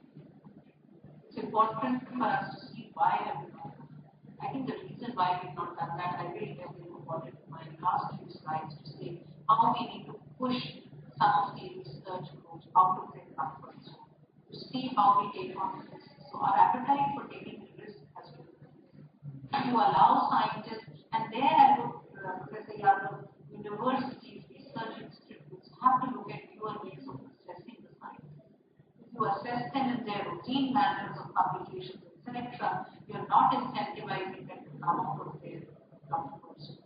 It's important for us to see why have we not done that. I think the reason why we've not done that, I really have been important in my last few slides to say how we need to push some of the research groups out of their comfort zone, to see how we take on the risk. So our appetite for taking the risk has to be to allow scientists, and there I would, Professor Yadav, universities, research institutes have to look at newer ways of assessing the science. If you assess them in their routine manners of publications, etc., you're not incentivizing them to come out of their comfort zone.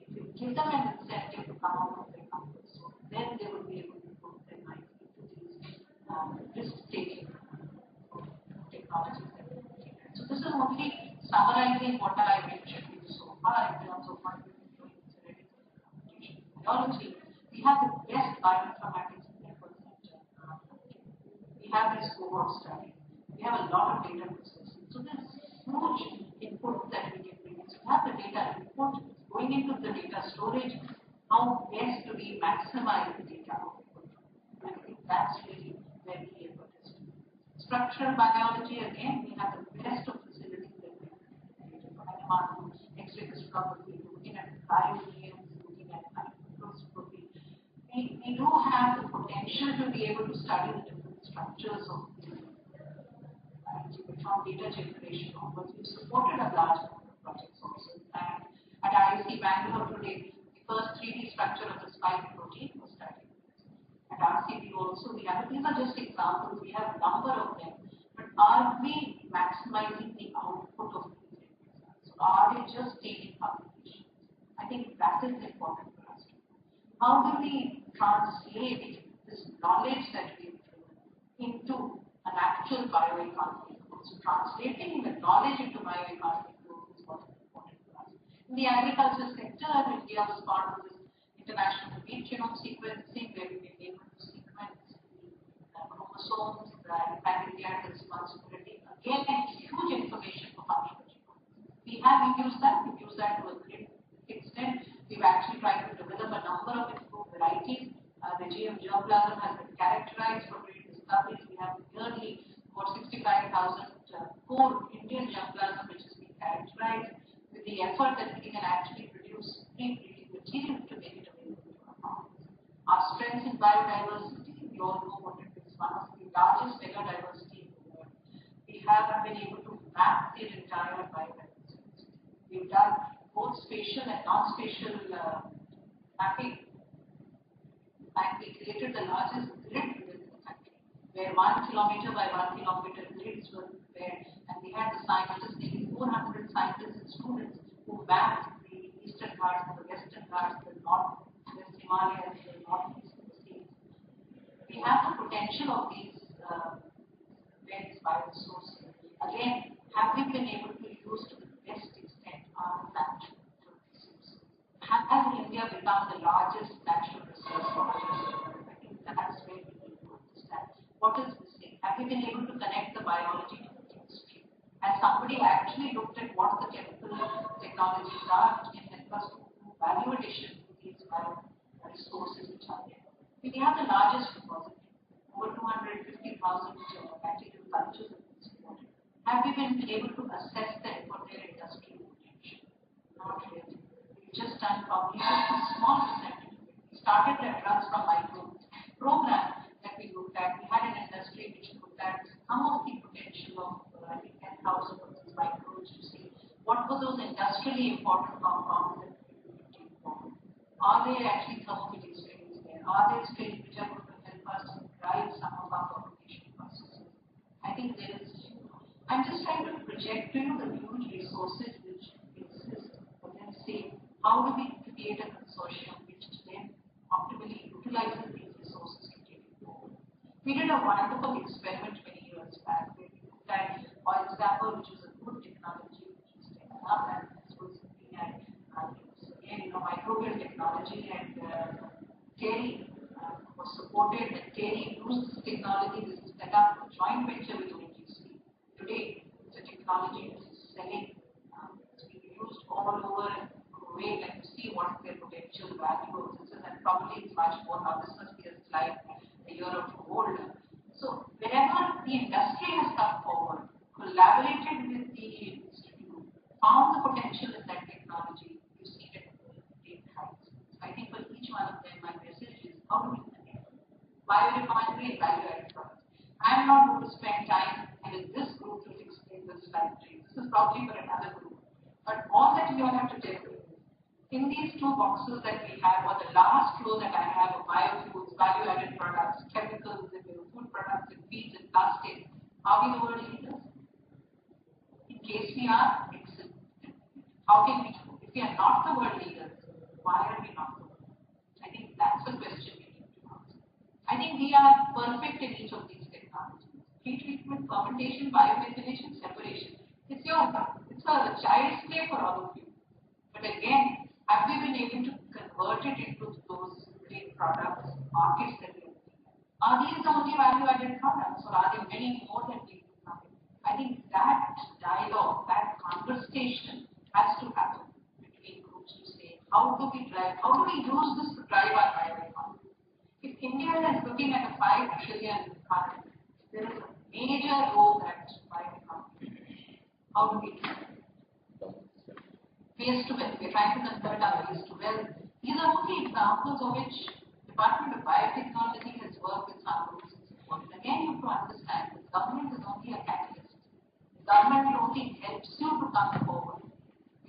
If you give them an incentive to come out of their comfort zone, then they will be able to put their minds into these risk-taking technologies that we're looking at. So this is only summarizing what I mentioned to you so far in terms of what we've been doing in genetic computation biology. We have the best bioinformatics networks in our country. We have these cohort studies. We have a lot of data processing. So there's huge input that we can bring in. So we have the data input going into the data storage. How best do we maximize the data output? And I think that's really where the effort is. Structural biology, again, we have the best of facilities that we have. X-ray crystallography, looking at biogenes, looking at microscopy. We do have the potential to be able to study the different structures of from data generation onwards. We've supported a large number of projects also. And at IIC Bangalore today, the first 3D structure of the spike protein was studied. At RCB also, we have, these are just examples, we have a number of them. But are we maximizing the output of these results? So are they just taking publications? I think that is important for us to do. How do we translate this knowledge that we've driven into an actual bioeconomy? So translating the knowledge into bioeconomic growth is what's important for us. In the agriculture sector, India was part of this international repeat genome sequencing, where we've been able to sequence the chromosomes, and India has the responsibility. Again, huge information for functional genome. We used that to a great extent. We've actually tried to develop a number of improved varieties. The germplasm has been characterized for great discoveries. We have nearly about 65,000 core Indian germplasm, which has been characterized with the effort that we can actually produce pre-breeding material to make it available to our farmers. Our strengths in biodiversity, we all know what it is, one of the largest megadiversity in the world. We have been able to map the entire biodiversity. We've done both spatial and non-spatial mapping, and we created the largest grid within the country, where 1 kilometer by 1 kilometer grids were there, and we had the scientists, nearly 400 scientists and students who mapped the eastern Ghats, the western Ghats, the northwest Himalayas, the northeast of the states. We have the potential of these various bioresources. Again, have we been able to use to the best extent our natural resources? Has India become the largest natural resource provider? I think that's where we need to understand what is missing. Have we been able to connect the biology to the chemistry? Has somebody actually looked at what the chemical technologies are which can help us to do value addition to these resources which are there? We have the largest repository, over 250,000 bacterial cultures have been supported. Have we been able to assess them for their industrial potential? Not really. We've just done probably just a small percentage of it. We started the drugs from micro program that we looked at. We had an industry which looked at some of the potential of, I think, 10,000 of these microbes to see what were those industrially important compounds that we could take forward. Are there actually thermophilic strains there? are there skills which are going to help us drive some of our communication processes? I think there is, I'm just trying to project to you the huge resources which exist, but then say, how do we create a consortium which then optimally utilizes these resources to take it forward? We did a wonderful experiment many years back where we looked at, for example, which was a good technology which was taken up, and this was looking at microbial technology, and Terry was supported, and Terry used this technology. This is set up a joint venture with ONGC. Today, it's a technology which is selling, it's being used all over Kuwait, and to see what their potential value of this is, and probably it's much more. Now, this must be a slide a year or two older. So, wherever the industry has come forward, collaborated with the institute, found the potential in that technology, you see it great heights. So, I think for each one of them, my message is how do we connect biorefinery and value-added products. I'm not going to spend time with this group to explain this slide to you. This is probably for another group. But all that you all have to tell me is, in these two boxes that we have, or the last row that I have of biofuels, value-added products, chemicals, and food products, and feeds and plastics, are we the world leaders? In case we are, excellent. How can we do? If we are not the world leaders, why are we not the world? I think that's the question we need to answer. I think we are perfect in each of these technologies. Heat treatment, fermentation, biomethanation, separation. It's your part. It's a child's play for all of you. But again, have we been able to convert it into those great products, markets that we are looking at? Are these the only value-added products, or are there many more that we can come in? I think that dialogue, that conversation has to happen between groups to say, how do we use this to drive our bioeconomy? If India is looking at a 5 trillion economy, there is a major role that bioeconomy. How do we do that? Waste to wealth. We're trying to convert our waste to wealth. These are only examples of which Department of Biotechnology has worked with some groups and support. And again, you have to understand, the government is only a catalyst. The government only helps you to come forward.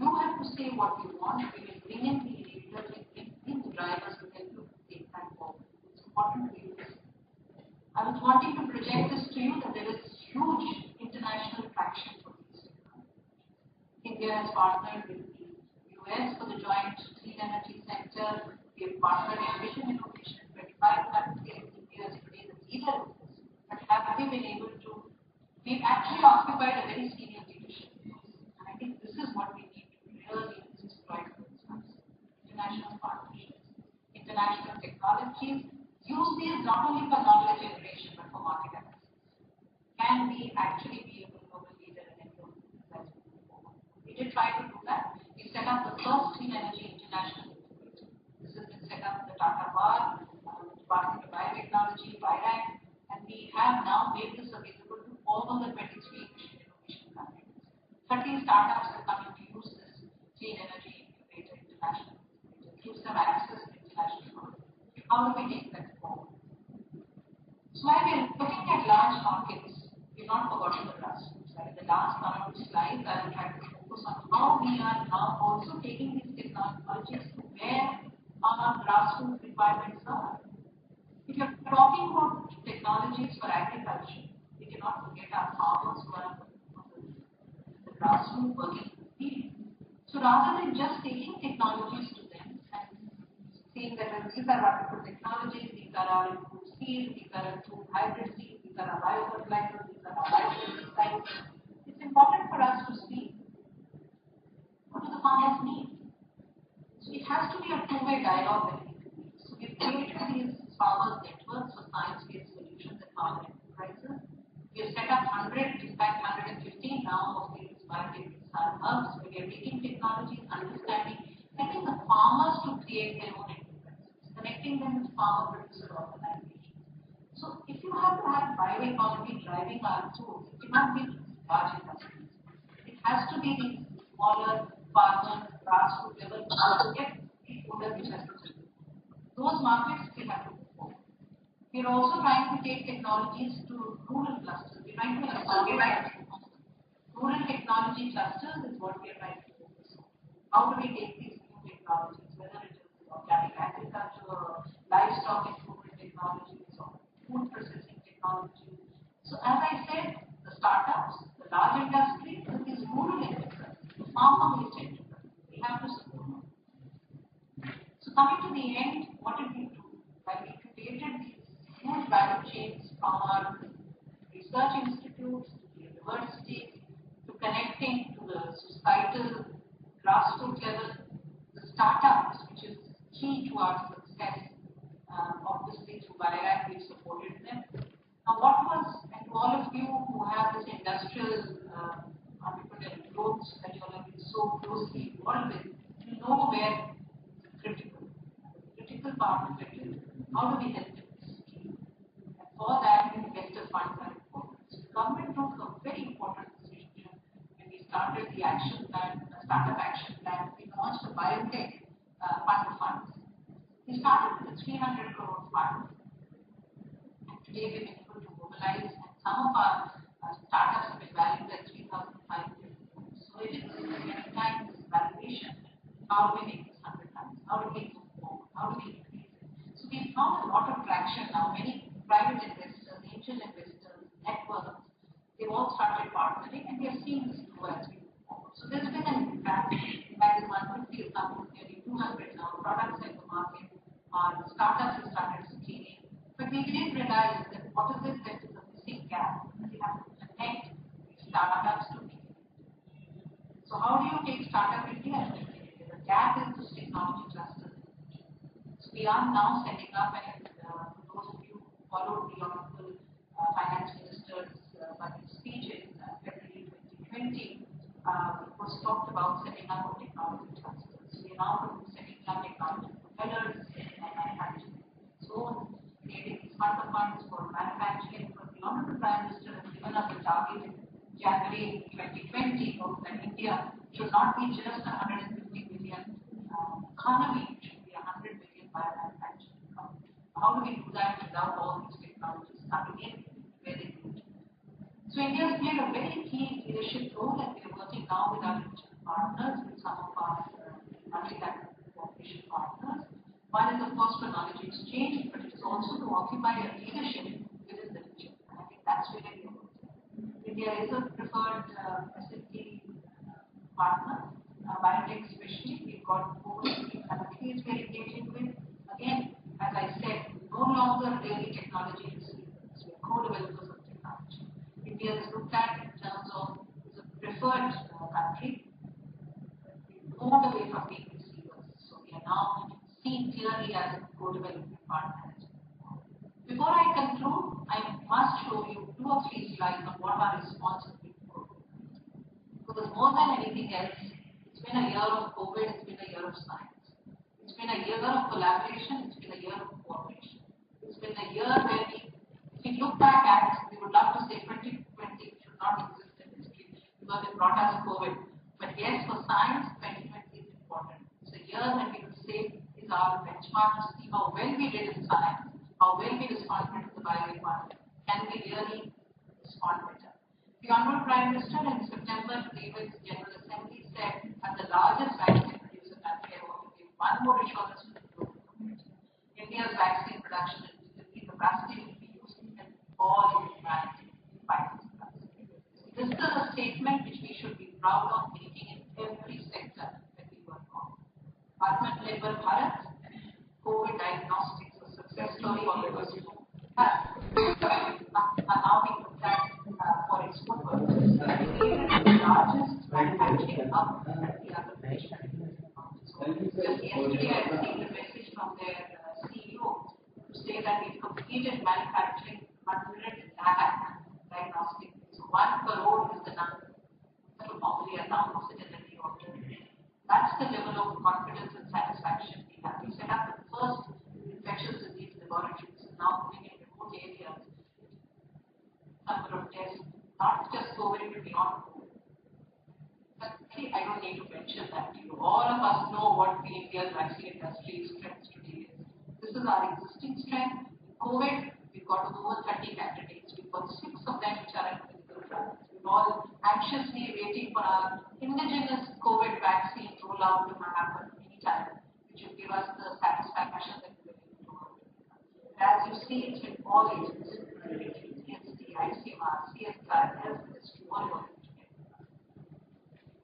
You have to say what you want. We will bring in the enablers, we bring in the drivers to help you take that forward. It's important to do this. I was wanting to project this to you that there is huge international traction for these technologies. India has partnered with the US for the joint clean energy sector. We have partnered in Vision Innovation. 25 countries. India is today the leader of this. But have we been able to? We've actually occupied a very senior leadership post. And I think this is what we need to really exploit for instance. International partnerships, international technologies. Use these not only for knowledge generation but for market access. Can we actually be a global leader in any of these as we move forward? We did try to do that. We set up the first clean energy international incubator. This has been set up in the Tata Bar, Department of Biotechnology, BIRAC, and we have now made this available to all the 23 mission innovation countries. 30 startups are coming to use this clean energy incubator, international incubator, gives them access to international markets. How do we take that forward? So while we're looking at large markets, we've not forgotten the grassroots. Right? The last one or two slides, I will try to focus on how we are now also taking these technologies to where our grassroots requirements are. If you're talking about technologies for agriculture, we cannot forget our farmers who are the grassroots working in the field. So rather than just taking technologies to them and saying that these are wonderful technologies, these are our improved seeds, these are improved hybrid seeds, these are our biofertilizers, these are our biopesticides, it's important for us to see what do the farmers need. So it has to be a two-way dialogue that we create. So we've created these farmers networks for science-based solutions at farm enterprises. We have set up 100, in fact 115 now of these biotech hubs where we are taking technologies, understanding, helping the farmers to create their own enterprises, connecting them with farmer-producer organizations. So if you have to have bioeconomy driving our tools, it cannot be large industries. It has to be the smaller farmers, grassroots level, to get stakeholders which has to do. Those markets we have to move forward. We are also trying to take technologies to rural clusters. We are trying to accelerate rural technology clusters is what we are trying to focus on. How do we take these new technologies, whether it is organic agriculture, livestock improvement technologies or food processing technologies. So as I said, the startups, the large industry, these rural enterprises, the farmer-based enterprises, we have to support them. So coming to the end, what did we do? Well, we created these huge value chains from our research institutes to the universities to connecting to the societal grassroots level, the startups, which is key to our success. Obviously, through Biorag, we supported them. Now, what was, and to all of you who have this industrial entrepreneurial growth that you have been so closely involved with, you know where it's critical. The critical part of it is how do we help them scale? And for that, investor funds are important. So the government took a very important decision when we started the action plan, startup action plan. We launched a biotech fund of funds. We started with a 300 crore fund. And today we've been able to mobilize, and some of our startups have been valued at 3,500 crores. So it is many times valuation. How do we make this 100 times? How do we move forward? How do we increase it? So we've found a lot of traction now. Many private investors, angel investors, networks, they've all started partnering, and we are seeing this grow as we move forward. So there's been an impact. That is 150 is something nearly 200 now. Products in the market, startups have started scaling. But we didn't realize that what is it that is a missing gap? We have to connect startups to India. So how do you take Startup India and make it India? The gap is this technology cluster. So we are now setting up, and for those of you who followed the Honorable Finance Minister's budget speech in February 2020, was talked about setting up a technology cluster. So we are now setting up technology propellers and manufacturing zones, creating these fund of funds for manufacturing. But the Honorable Prime Minister has given us a target in January 2020 that India should not be just a 150 billion economy, it should be a 100 billion biomanufacturing economy. How do we do that without all these technologies coming in where they do? So India has played a very key leadership role, and we are working now with our regional partners, with some of our multilateral cooperation partners. One is, of course, for knowledge exchange, but it's also to occupy a leadership within the region. And I think that's really important. India is a preferred SMT partner, biotech especially. We've got over 50 countries we're engaging with. Again, as I said, no longer really technology receivers. We're co-developers of technology. India is looked at in terms of as a preferred country. We've moved away from being receivers. So we are now seen clearly as a co-development partner. Before I conclude, I must show you 2 or 3 slides on what our response has been. Because more than anything else, it's been a year of COVID, it's been a year of science. It's been a year of collaboration, it's been a year of cooperation. It's been a year where if we look back at, we would love to say 2020 should not exist in history because it brought us COVID. But yes, for science, 2020 is important. It's a year that we would say is our benchmark to see how well we did in science, how well we responded to the bioeconomy. Can we really respond better? The Honorable Prime Minister in September to David's General Assembly said, as the largest vaccine producer country, I want to give one more assurance to the global community. India's vaccine production and delivery capacity will be used to help all humanity fight this crisis. This is a statement which we should be proud of making in every sector that we work on. Atmanirbhar Bharat, COVID diagnostics, a success story all over the world. Now we look at for export purposes. We created the largest manufacturing hub at the other nation. So just yesterday I received a message from their CEO to say that we've completed manufacturing 100 lakh diagnostics. So 1 crore is the number that will formally announce it in the new order. That's the level of confidence and satisfaction we have. We set up the first infectious disease laboratories, now moving in remote areas. Number of tests, not just COVID, but beyond COVID. But I don't need to mention that to you. All of us know what the India's vaccine industry's strength today is. This is our existing strength. In COVID, we've got over 30 candidates. We've got 6 of them which are in clinical trials. We're all anxiously waiting for our indigenous COVID vaccine rollout to happen anytime, which will give us the satisfaction that we're looking forward to. as you see, it's with all agencies, CST, ICMR, CSR, Health Ministry, all working together.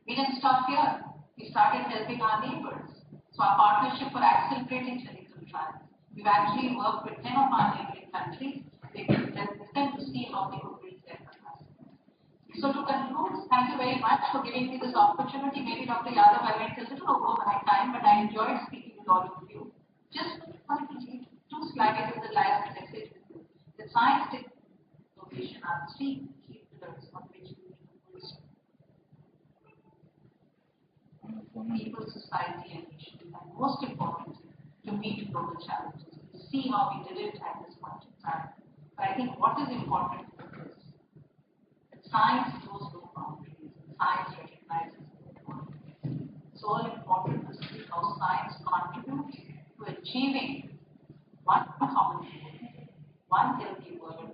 We didn't stop here. We started helping our neighbors. So our partnership for accelerating clinical trials. We've actually worked with 10 of our neighboring countries. They can help them to see how they could reach their capacity. So to conclude, thank you very much for giving me this opportunity. Maybe Dr. Yadav, I went a little over my time, but I enjoyed speaking with all of you. Just wanted to leave 2 slides in the last message with you. The science, innovation are 3 key pillars on which we need to push people, society, and nation. And most importantly, to meet global challenges. We see how we did it at this point in time. But I think what is important is that science knows no boundaries. Science recognizes no boundaries. It's all important to see how science contributes to achieving one common goal, one healthy world,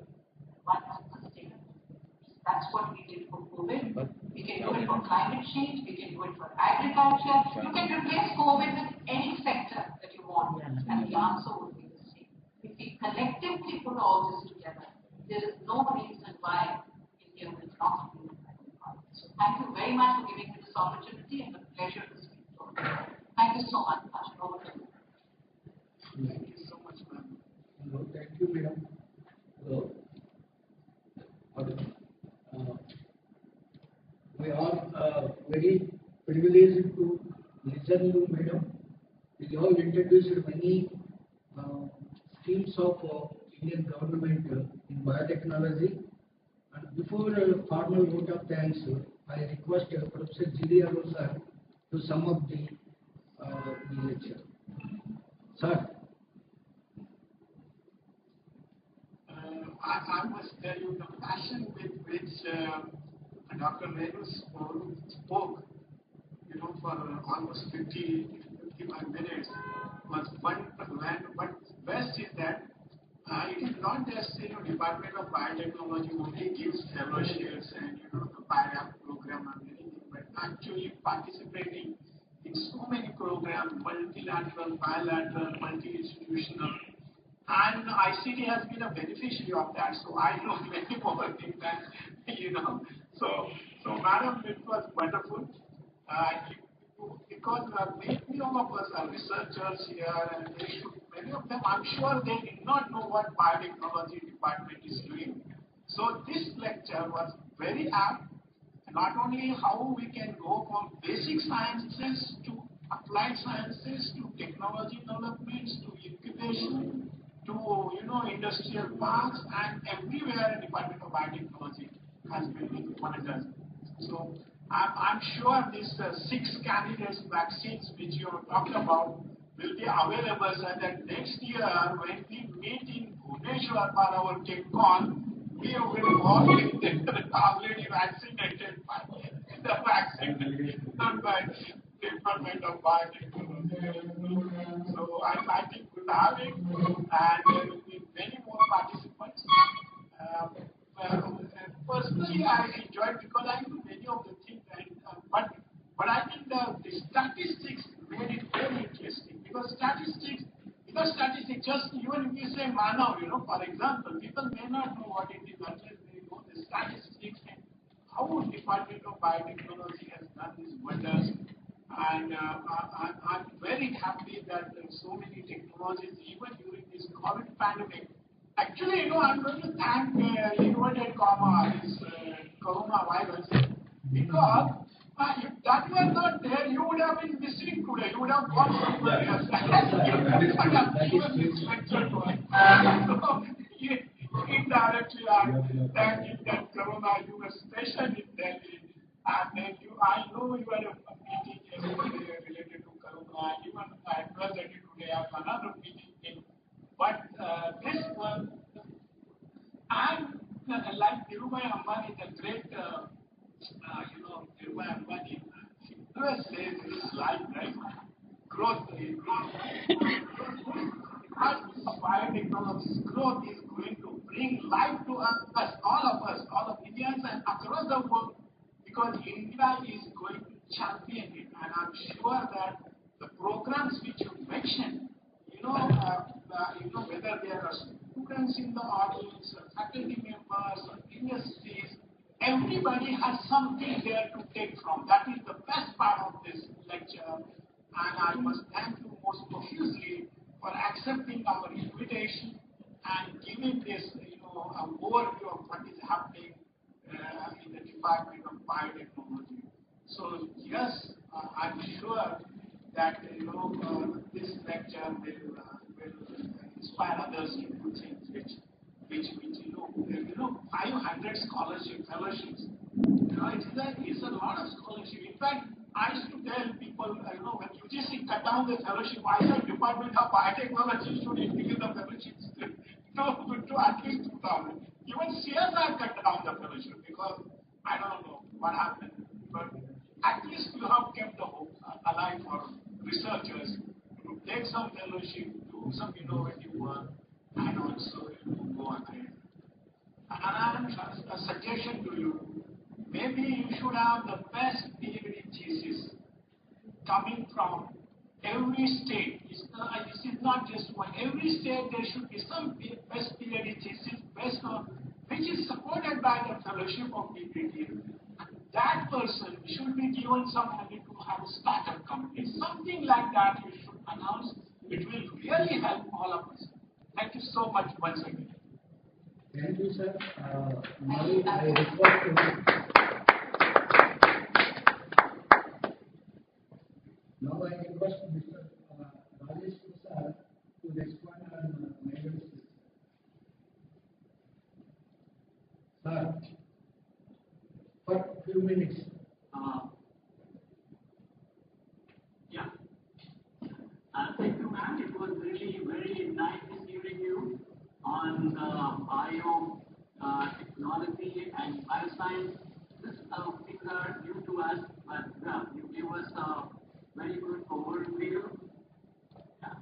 one sustainable. That's what we did for COVID. We can do it for climate change. We can do it for agriculture. You can replace COVID with any sector that you want, and the answer will be the same. If we collectively put all this together, there is no reason why India will not be united. So thank you very much for giving me this opportunity and the pleasure to speak to you. Thank you so much. Over to you. Thank you so much, ma'am. Thank you, madam. We are very privileged to listen to madam. We all introduced many schemes of Indian government in biotechnology. And before a formal vote of thanks, I request Professor Giriaro sir to sum up the lecture. Sir. I must tell you the passion with which Dr. Renu spoke, for almost 55 minutes was wonderful. And what's best is that it is not just, Department of Biotechnology only gives fellowships and, the PIRAP program and everything, but actually participating in so many programs, multilateral, bilateral, multi-institutional. And ICT has been a beneficiary of that, so I know many more things than, So, madam, it was wonderful. Because many of us are researchers here, and many of them, I'm sure they did not know what biotechnology department is doing. So this lecture was very apt, not only how we can go from basic sciences to applied sciences to technology developments to incubation to industrial parks, and everywhere Department of Biotechnology has been monitored. So I'm sure these 6 candidates vaccines which you have talked about will be available so that next year when we meet in Bhubaneswar for our TechCon, we will all be already vaccinated by the vaccine done by Department of Biotechnology. So I think we'll have it, and there will be many more participants. Personally, I enjoyed because I knew many of the things, but I think the statistics made it very interesting because statistics, just even if you say Manav, for example, people may not know what it is unless they know the statistics and how Department of Biotechnology has done these wonders. And I'm very happy that there are so many technologies, even during this COVID pandemic. Actually, I'm going to thank inverted comma, this coronavirus, because if that were not there, you would have been missing today. You would have gone somewhere else. Indirectly, I'm thanking that corona, you were stationed in Delhi, and then I know you had a meeting yesterday related to corona, and even I present today I have another meeting. But this one, and like Dhirubhai Ambani, the great, Dhirubhai Ambani, he always says in his life, right? Growth. Biotechnology's growth is going to bring life to us, all of Indians and across the world, because India is going to champion it. And I'm sure that the programs which you mentioned, whether there are students in the audience, or faculty members, or industries, everybody has something there to take from. That is the best part of this lecture. And I must thank you most profusely for accepting our invitation and giving this, an overview of what is happening in the Department of Biotechnology. So yes, I'm sure that this lecture will inspire others to do things which 500 fellowships. It's a lot of scholarship. In fact, I used to tell people, when UGC cut down the fellowship, I said Department of Biotechnology should increase the fellowships to at least 2,000. Even CSR cut down the fellowship because I don't know what happened. But at least you have kept the hope alive for researchers to take some fellowship, do some innovative work, and also go ahead. And a suggestion to you, maybe you should have the best PhD thesis coming from every state. This is not just one. Every state there should be some best PhD thesis based on which is supported by the fellowship of DPT. That person should be given some money to have a startup company. Something like that you should announce. It will really help all of us. Thank you so much once again. Thank you, sir. Now I request Mr. Rajesh Prasad to respond on Madam's sir, for few minutes. Yeah. Thank you, ma'am. It was really very nice hearing you on bio technology and bioscience. These things are new to us, but you gave us a very good overview. Yeah.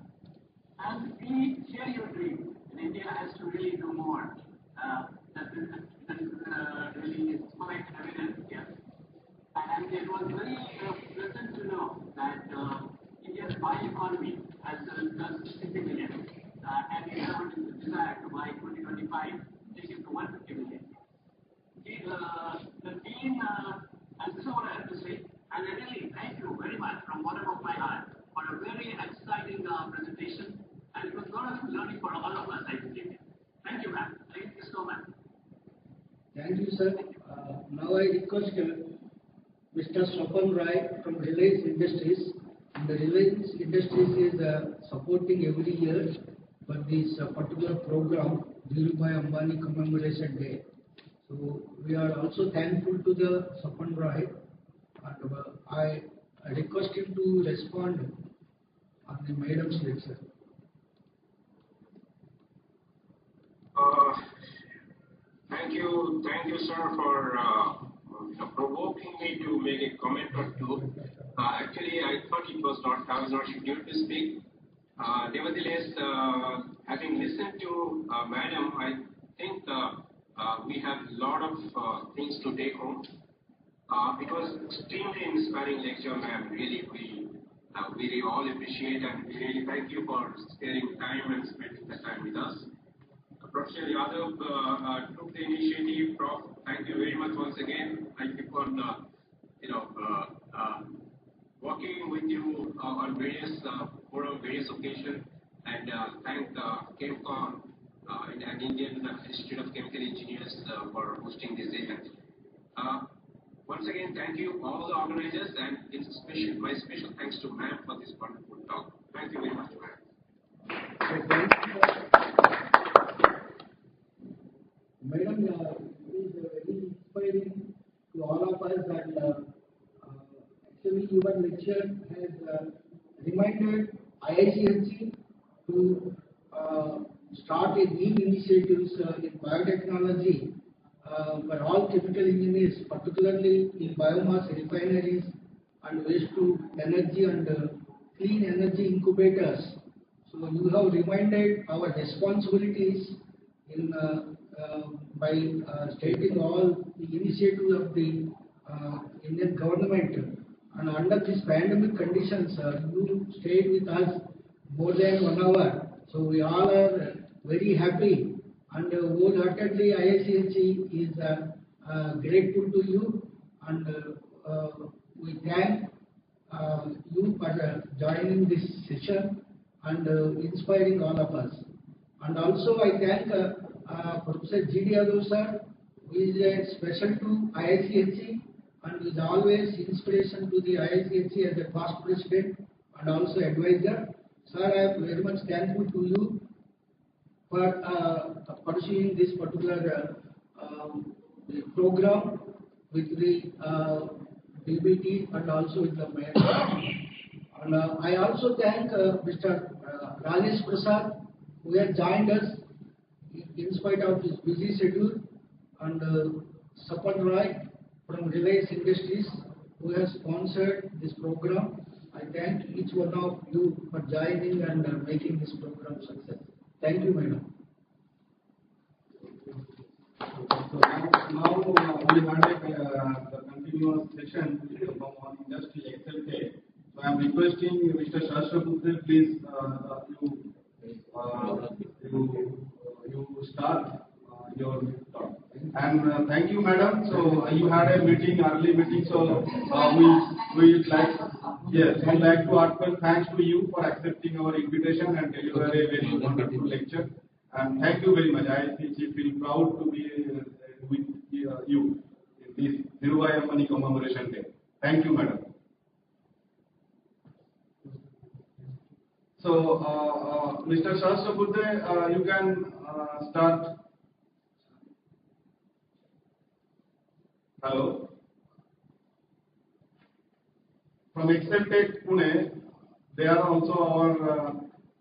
And we share your dream. And India has to really do more. That is really quite evident here. And it was very pleasant to know that India's bioeconomy has done 60 million. And the government is desired to by 2025 take it to 150 million. The team, and this is what I have to say, and I really thank you very much from bottom of my heart for a very exciting presentation, and it was a lot of learning for all of us, I believe. Thank you, ma'am. Thank you so much. Thank you, sir. Now I request Mr. Swapan Rai from Reliance Industries. And the Reliance Industries is supporting every year for this particular program, Dhirubhai Ambani Commemoration Day. So we are also thankful to the Swapan Rai, and I request him to respond on the madam's lecture. Thank you, sir, for provoking me to make a comment or two. Actually, I thought I was not scheduled to speak. Nevertheless, having listened to Madam, I think we have a lot of things to take home. It was extremely inspiring lecture, ma'am. Really, we all appreciate and we really thank you for sparing time and spending the time with us. Professor Yadav took the initiative. Prof, thank you very much once again. Thank you for working with you on various occasions, and thank ChemCon and Indian Institute of Chemical Engineers for hosting this event. Once again, thank you all the organizers, and my special thanks to ma'am for this wonderful talk. Thank you very much, ma'am. Madam, it is very inspiring to all of us that actually your lecture has reminded IICNC to start a new initiatives in biotechnology for all chemical engineers, particularly in biomass refineries and waste to energy and clean energy incubators. So you have reminded our responsibilities in by stating all the initiatives of the Indian government. And under these pandemic conditions, you stayed with us more than 1 hour. So we all are very happy and wholeheartedly IICHE is grateful to you, and we thank you for joining this session and inspiring all of us. And also I thank Professor G.D. Yadav sir, who is special to IICHE and is always inspiration to the IICHE as a past president and also advisor. Sir, I am very much thankful to you for pursuing this particular program with the DBT and also with the mayor. And I also thank Mr. Rajesh Prasad, who has joined us in spite of his busy schedule, and Sapan Roy from Reliance Industries, who has sponsored this program. I thank each one of you for joining and making this program success. Thank you, madam. So now we had the continuous session on industry Excel Tech. So I am requesting Mr. Shashwat, please you start your talk. And thank you, madam. So you had a meeting, early meeting. So we would like to heartfelt thanks to you for accepting our invitation and deliver a very wonderful lecture. And thank you very much. I feel proud to be with you in this Dhirubhai Ambani Commemoration Day. Thank you, madam. So, Mr. Shashwat, you can start. Hello. From Excel Tech Pune, they are also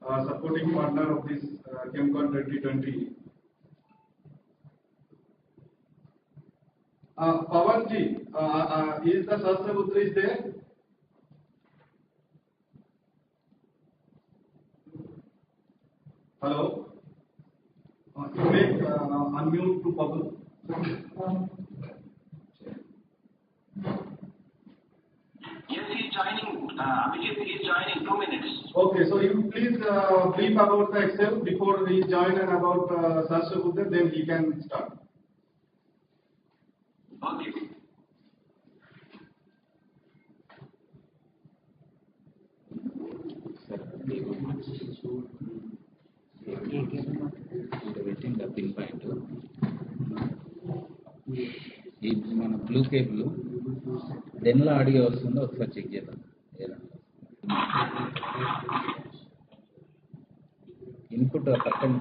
our supporting partner of this ChemCon 2020. Pawanji, is the Shashwat is there? Hello? You make unmute to Pawan. Yes, he's joining. Abhijit, he's joining 2 minutes. Okay, so you please brief about the Excel before he join and about Shashwat, then he can start. Okay. పెట్టింది pin point ఇది మన blue cable దేనిలో audio వస్తుందో ఒకసారి check చేద్దాం. Input పక్కన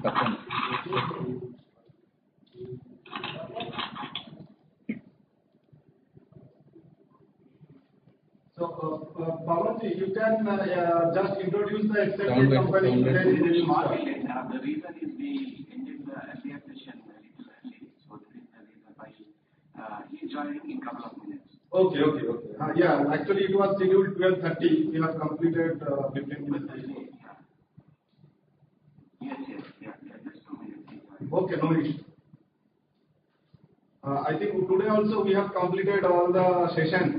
So, Pawanji, you can just introduce the Excel company. The reason is we ended the earlier session very early, so this is the reason why he's joining in a couple of minutes. Okay. Yeah, actually it was scheduled 12:30. We have completed 15 minutes. Yes, just 2 minutes. Okay, no issue. I think today also we have completed all the sessions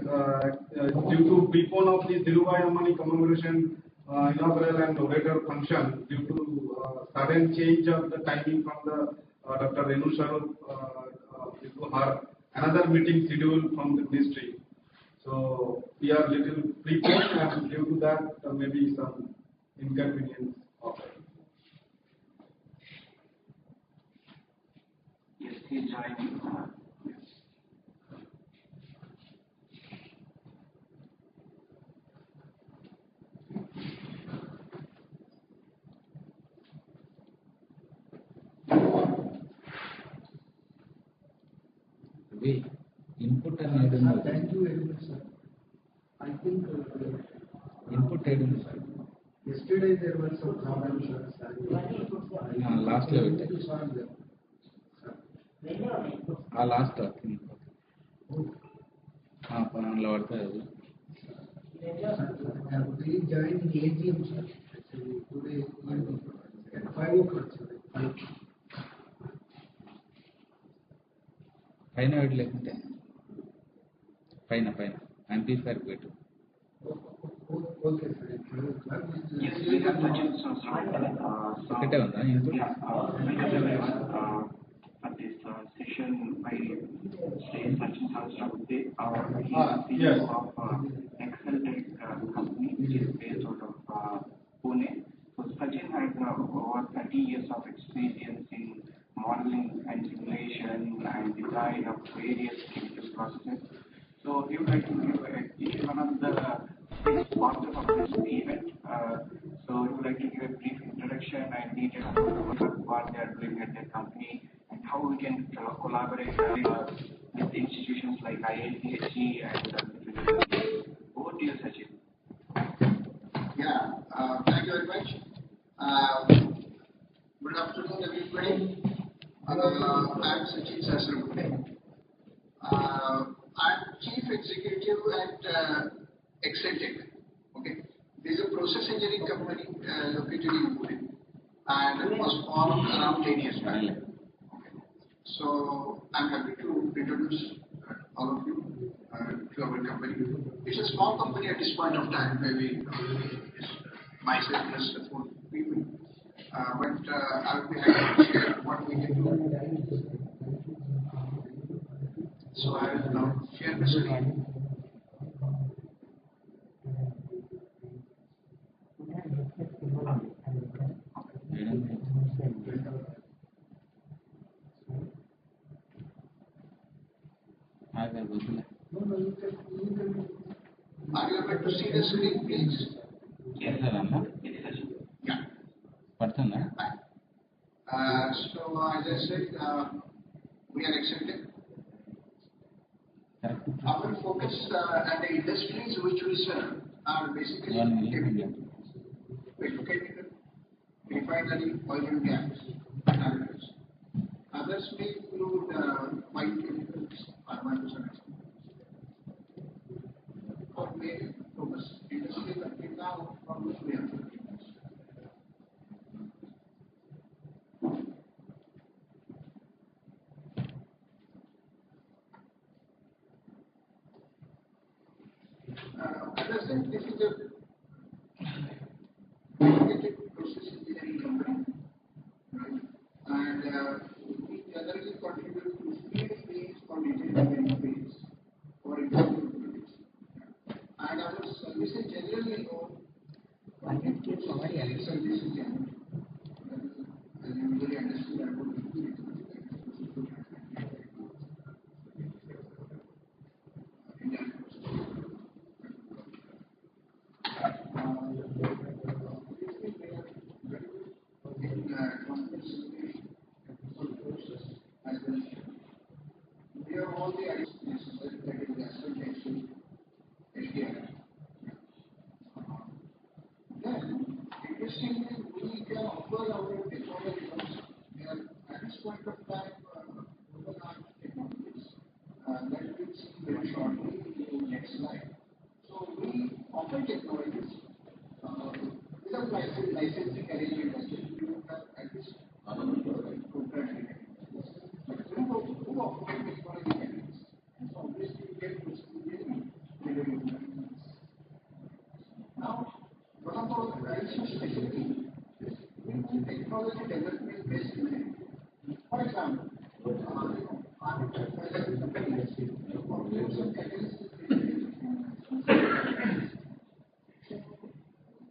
due to prepone of the Dhirubhai Ambani commemoration inaugural and orator function due to sudden change of the timing from the Dr. Renu Sharup to her another meeting schedule from the ministry. So we are little preponed and due to that maybe some inconvenience of it. Yes, he's joining. Input అనేది Thank you very much, sir. I think input ఏడుంది sir yesterday there was some problem, sir. Last లో పెట్టారు last పనుల్లో పడుతుంది Please join the AGM, sir. Today at 5 o'clock, sir. పైన పెట్టలేకుంటే పైన amplifier పెట్టు Yes, we have Sachin ఒకటే ఉందా input? At this session, I say Sachin Sahasrabudhe, he is yes. CEO of Excel Tech company, which is based out of Pune. So Sachin has over 30 years of experience in modeling and simulation and design of various chemical processes. So he would like to give he is one of the sponsors of this event. So he would like to give a brief introduction and details about what they are doing at their company and how we can collaborate with institutions like IITHE and over to you, Sachin. Yeah, thank you very much. Good afternoon, everybody. I'm Sachin Sahasrabudhe. I'm Chief Executive at Excel Tech. Okay, this is a process engineering company located in Pune, and it was formed around 10 years back. Okay. So I'm happy to introduce all of you to our company. It's a small company at this point of time, maybe myself plus 4 people. But I will be happy to share what we can do. So I will now share the screen. Are you able to see the screen, please? Yes, sir. Yeah. Person, so as I said, we are accepted. Our focus and the industries which we serve are basically chemical, petrochemical, refinery, oil and gas, and others. Others may include biochemicals, pharmaceuticals, or may focus industries until now from which we are working. As I said, this is a dedicated process engineering company, right? And we generally contribute to field phase or detailed engineering phase or industrial projects. And our services generally know services generally. As you usually understood, I would we have all the items necessary, that is gas HDI. Then, interestingly, we can offer our technologies. We are at this point of time open our technologies that we'll see very shortly in the next slide. So we offer technologies without licensing arrangement as well. We don't have at this program. But who offer technology candidates? And so obviously we get to now, one of our additional specialty is technology development based learning. For example, I'm some catalysts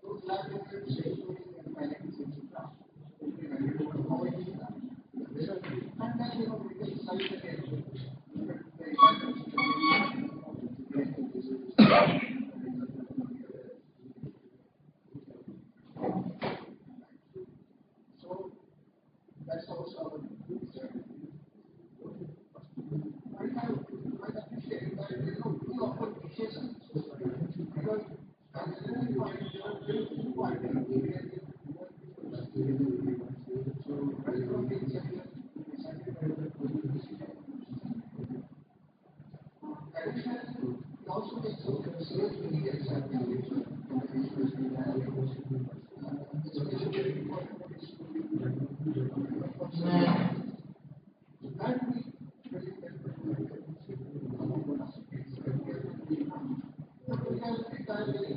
those lab records including mechanics, etc. And then we can cite so that's also our I appreciate that we offer niches because I really find very few so very from the inception, additionally, we also make some sales media examples, especially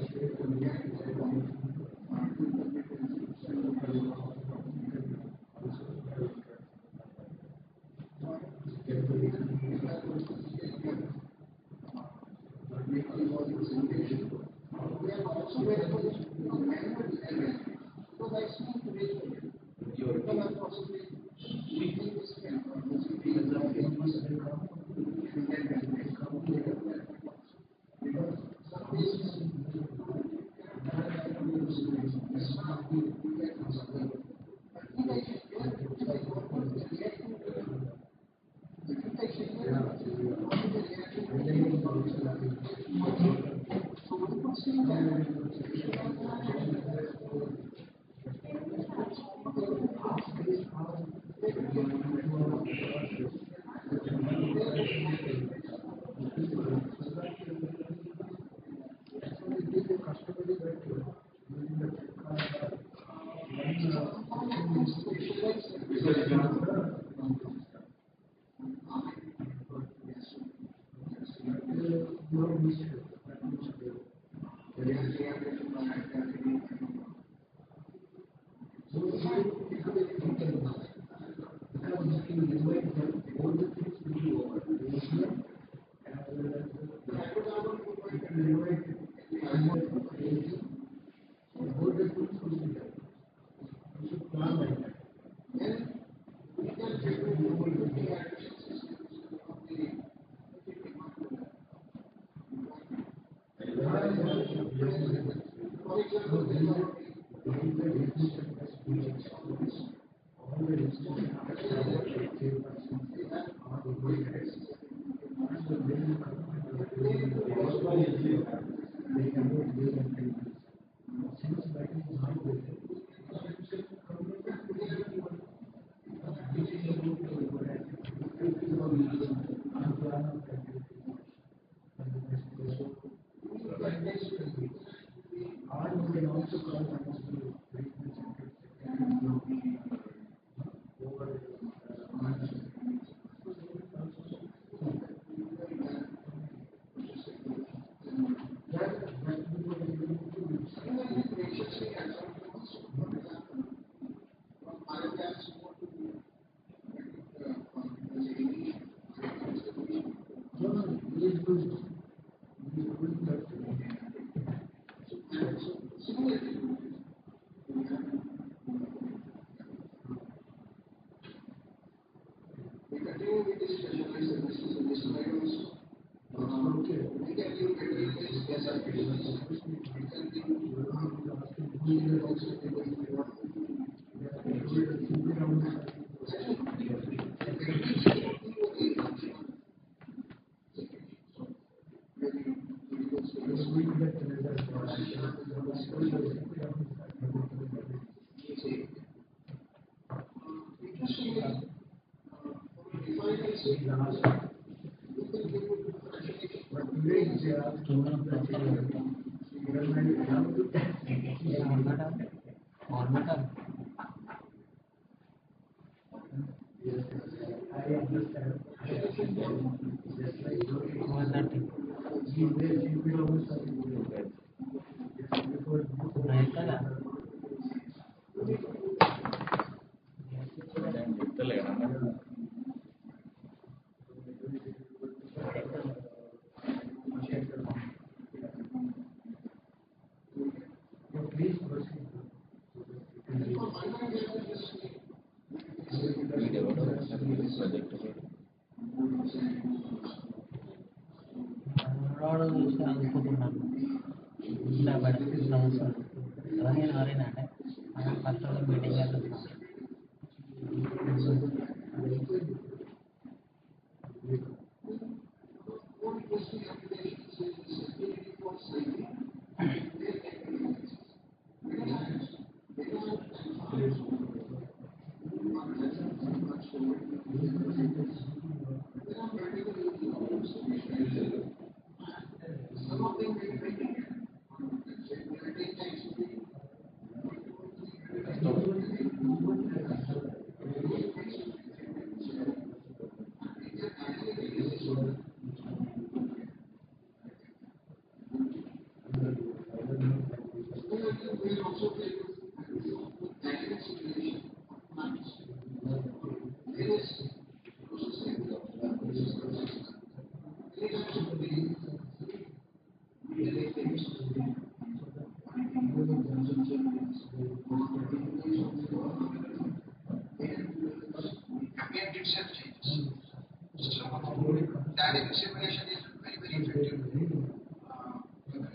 very effective.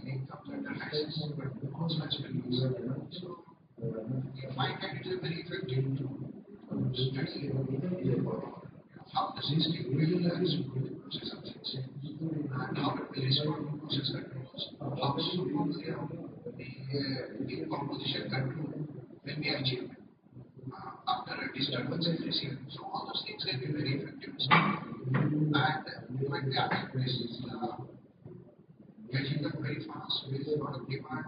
It comes under access, but also as well. So we find that it is very effective to study how the system will support the process of things and how it will respond to process controls, how soon the composition control will be achieved after a disturbance is received. So all those things can be very effective. And when the other places getting up very fast with a lot of demand,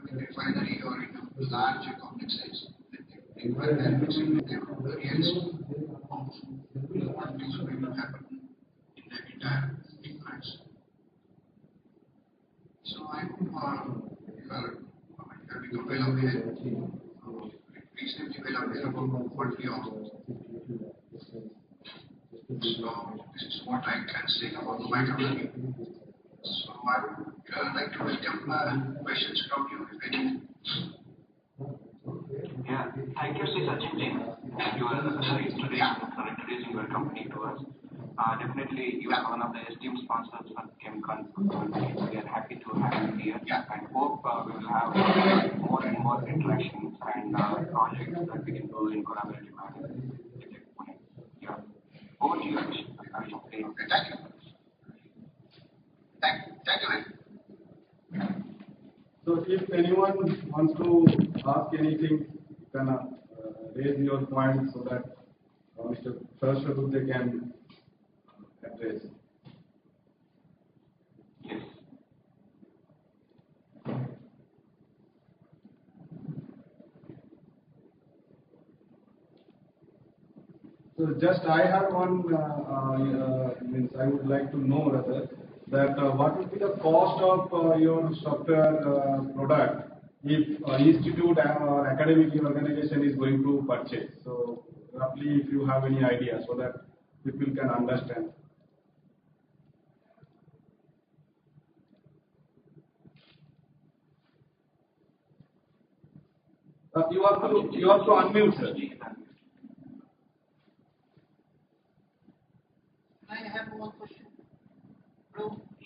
in a refinery or in a large complexes, they require dynamics in their areas of what things will happen in the entire plants. So I hope you are become well aware, reasonably well aware about what we offer. So this is what I can say about the microlearning. So I would like to welcome questions from you, if any. Yeah, thank you, Sri Sachin ji. You are introducing your company to us. Definitely, you are one of the esteemed sponsors for Chemical. We are happy to have you here and hope we will have more and more interactions and projects that we can do in collaborative manner. Yeah. Over to you, Abhishek. Thank you. Thank you. So if anyone wants to ask anything, you can raise your point so that Mr. Saraswati can address. Yes. So just I have one, means I would like to know rather that what will be the cost of your software product if institute or academic organization is going to purchase. So roughly if you have any idea so that people can understand. You have to unmute, sir. I have one question.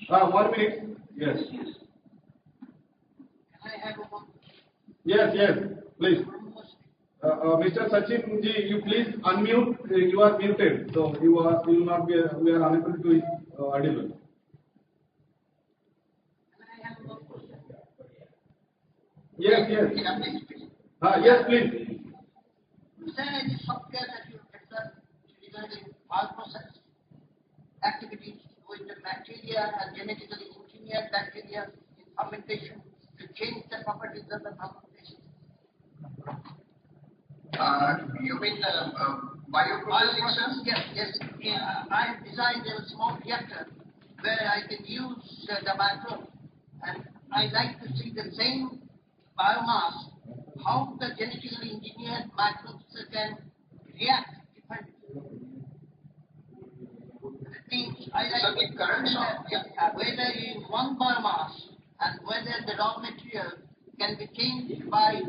1 minute. Yes. Can I have one? Yes, please. Mr. Sachin ji, you please unmute. You are muted, so you will not be. We are unable to audible. Can I have one question? Yes. Yes, please. Is there any software that you have developed regarding all process activities with the bacteria and genetically engineered bacteria in fermentation to change the properties of the fermentation? You mean bioprocessing? Yes. I have designed a small reactor where I can use the microbe, and I like to see the same biomass, how the genetically engineered microbes can react differently. That means I like whether in one biomass and whether the raw material can be changed by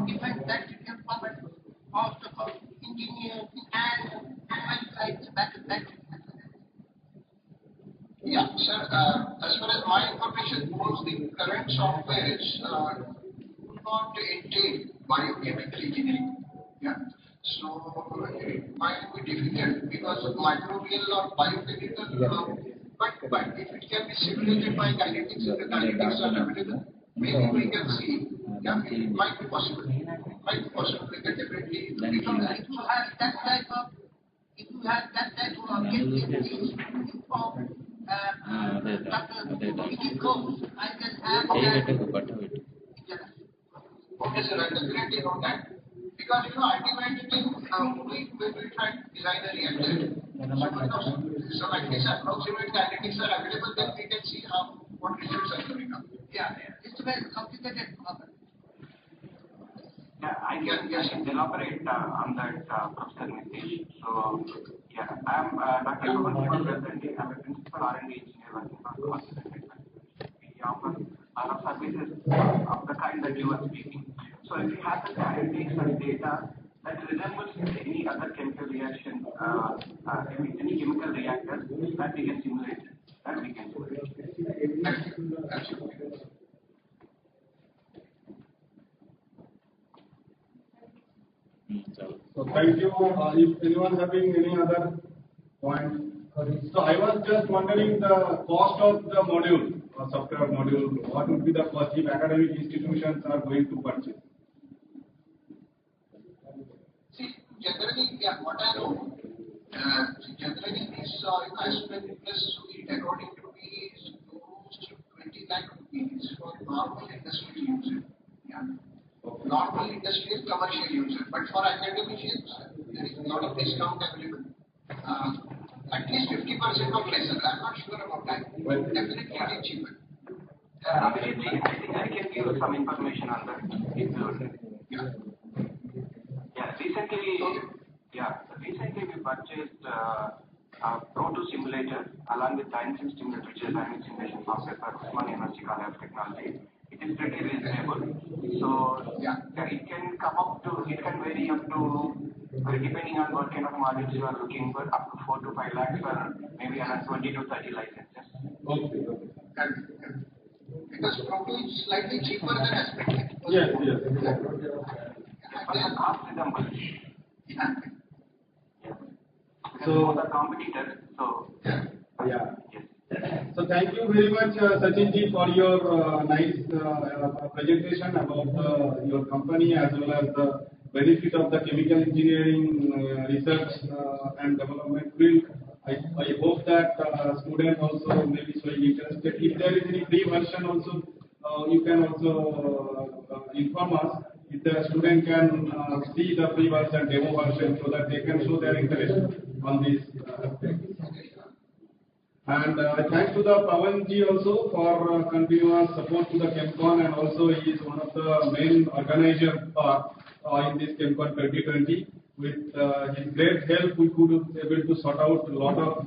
different bacterial properties, also engineered and modified bacteria. Yeah, sir. As far as my information goes, the current software is not entail biochemical engineering. Yeah. So it might be difficult because microbial or biochemical, but if it can be simulated by kinetics, if the kinetics are available, maybe we can see. Yeah, it might be possible. We can definitely. If you have that type of objective, please inform Dr. Coach. I can have that. Okay, sir, I definitely know that. Because ultimately we will try to design a reactor. So at least approximate kinetics are available, then we can see what results are coming up. Yeah. It's a very complicated problem. Yeah, I can elaborate on that, Professor Nitesh. So, yeah, I'm Dr. I'm a principal R&D engineer working on cost management. We offer a lot of services of the kind that you are speaking. So, if you have the kinetics and data, that resembles any other chemical reaction, any chemical reactor that we can simulate. That we can simulate. Absolutely. So thank you. If anyone having any other point. So I was just wondering the cost of the module, software module. What would be the cost if academic institutions are going to purchase? See, generally, what I know, generally this aspect plus suite according to me is close to 20 lakh rupees for normal industrial user. Normal industrial commercial user, but for academicians, there is a lot of discount available. At least 50% or lesser. I'm not sure about that. But definitely it is cheaper. I think I can give you some information on that. Recently we purchased Pro2 simulator along with Dynamic simulator, which is dynamic simulation software for Usman University College of Technology. It is pretty reasonable. So it can come up to, it can vary up to, depending on what kind of modules you are looking for, up to 4 to 5 lakhs for maybe around 20 to 30 licenses. Okay. Because Pro2 is slightly cheaper than Aspect. Yes. But the cost resembles. So the competitors. So So thank you very much, Sachin ji, for your nice presentation about your company as well as the benefit of the chemical engineering research and development field. I hope that students also may be showing interested. If there is any free version also, you can also inform us. If the student can see the free version, demo version, so that they can show their interest on this aspect. And thanks to the Pawan ji also for continuous support to the ChemCon, and also he is one of the main organizers in this ChemCon 2020. With his great help, we could be able to sort out a lot of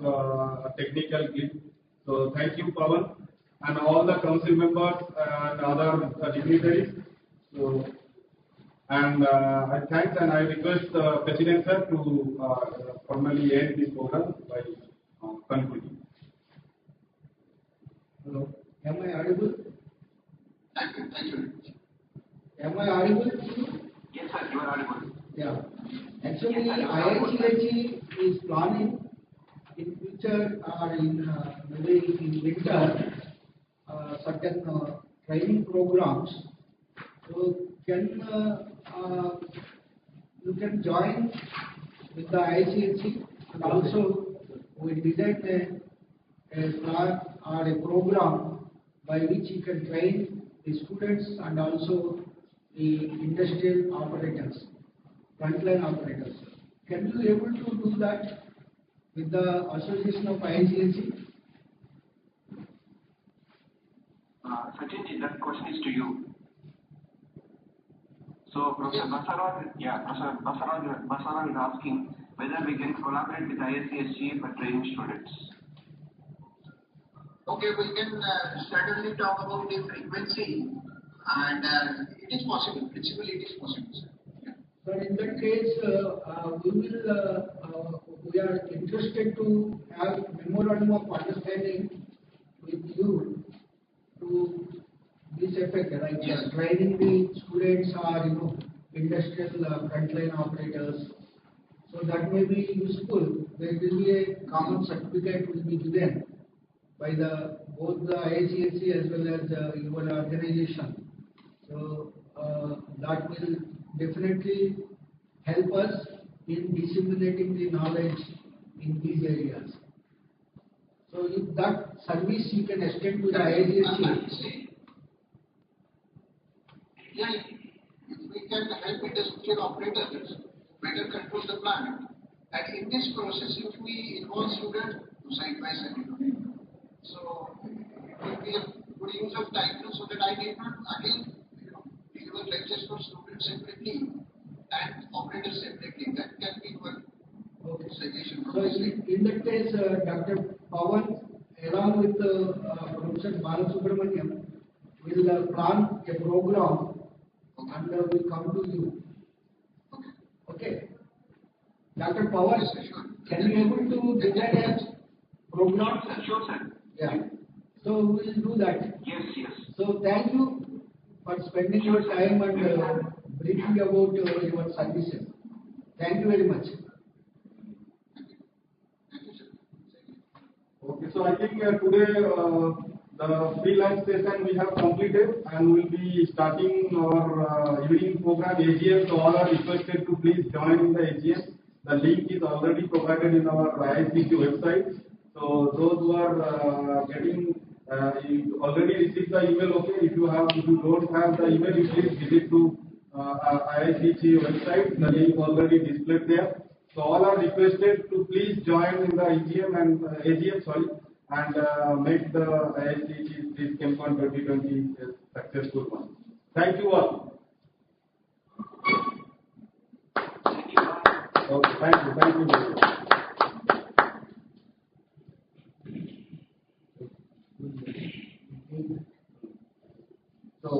technical glitch. So thank you, Pawan, and all the council members and other dignitaries. So, and I thanks and I request the President sir to formally end this program by concluding. Hello, am I audible? Thank you. Am I audible? Yes, sir, you are audible. Yeah. Actually, IICHE is planning in future or in maybe in winter certain training programs. So you can join with the IICHE, and also we designed a plan or a program by which you can train the students and also the industrial operators, frontline operators. Can you able to do that with the association of IICHE? Sachin, that question is to you. So Professor Basaraj is asking whether we can collaborate with IICSG for training students. Okay, we can certainly talk about the frequency, and it is possible. Principally, it is possible, sir. So in that case, we are interested to have memorandum of understanding with you to this effect, like training the students or industrial frontline operators. So that may be useful. There will be a common certificate will be given by both the IICSC as well as your organization. So that will definitely help us in disseminating the knowledge in these areas. So if that service you can extend to the IICSC. Yeah, if we can help industrial operators better control the plant, and in this process, if we involve students side by side, so it will be a good use of time so that I need not again deliver lectures for students separately and operators separately. That can be one suggestion. So in that case, Dr. Pawan, along with Professor Balasubramaniam, will plan a program and will come to you. Okay. Dr. Power, can you able to design a program? Sure, sir. Yeah. So we will do that. Yes, yes. So thank you for spending your time and briefing about your services. Thank you very much. Okay, so I think today the free lunch session we have completed, and we will be starting our evening program AGM. So all are requested to please join in the AGM. The link is already provided in our IICT website. So those who are you already received the email. Okay, if you don't have the email, you please visit to IICT website. The link already displayed there. So all are requested to please join in the AGM and make the IICT this ChemCon 2020 a successful one. Thank you all. Okay, thank you very much. So,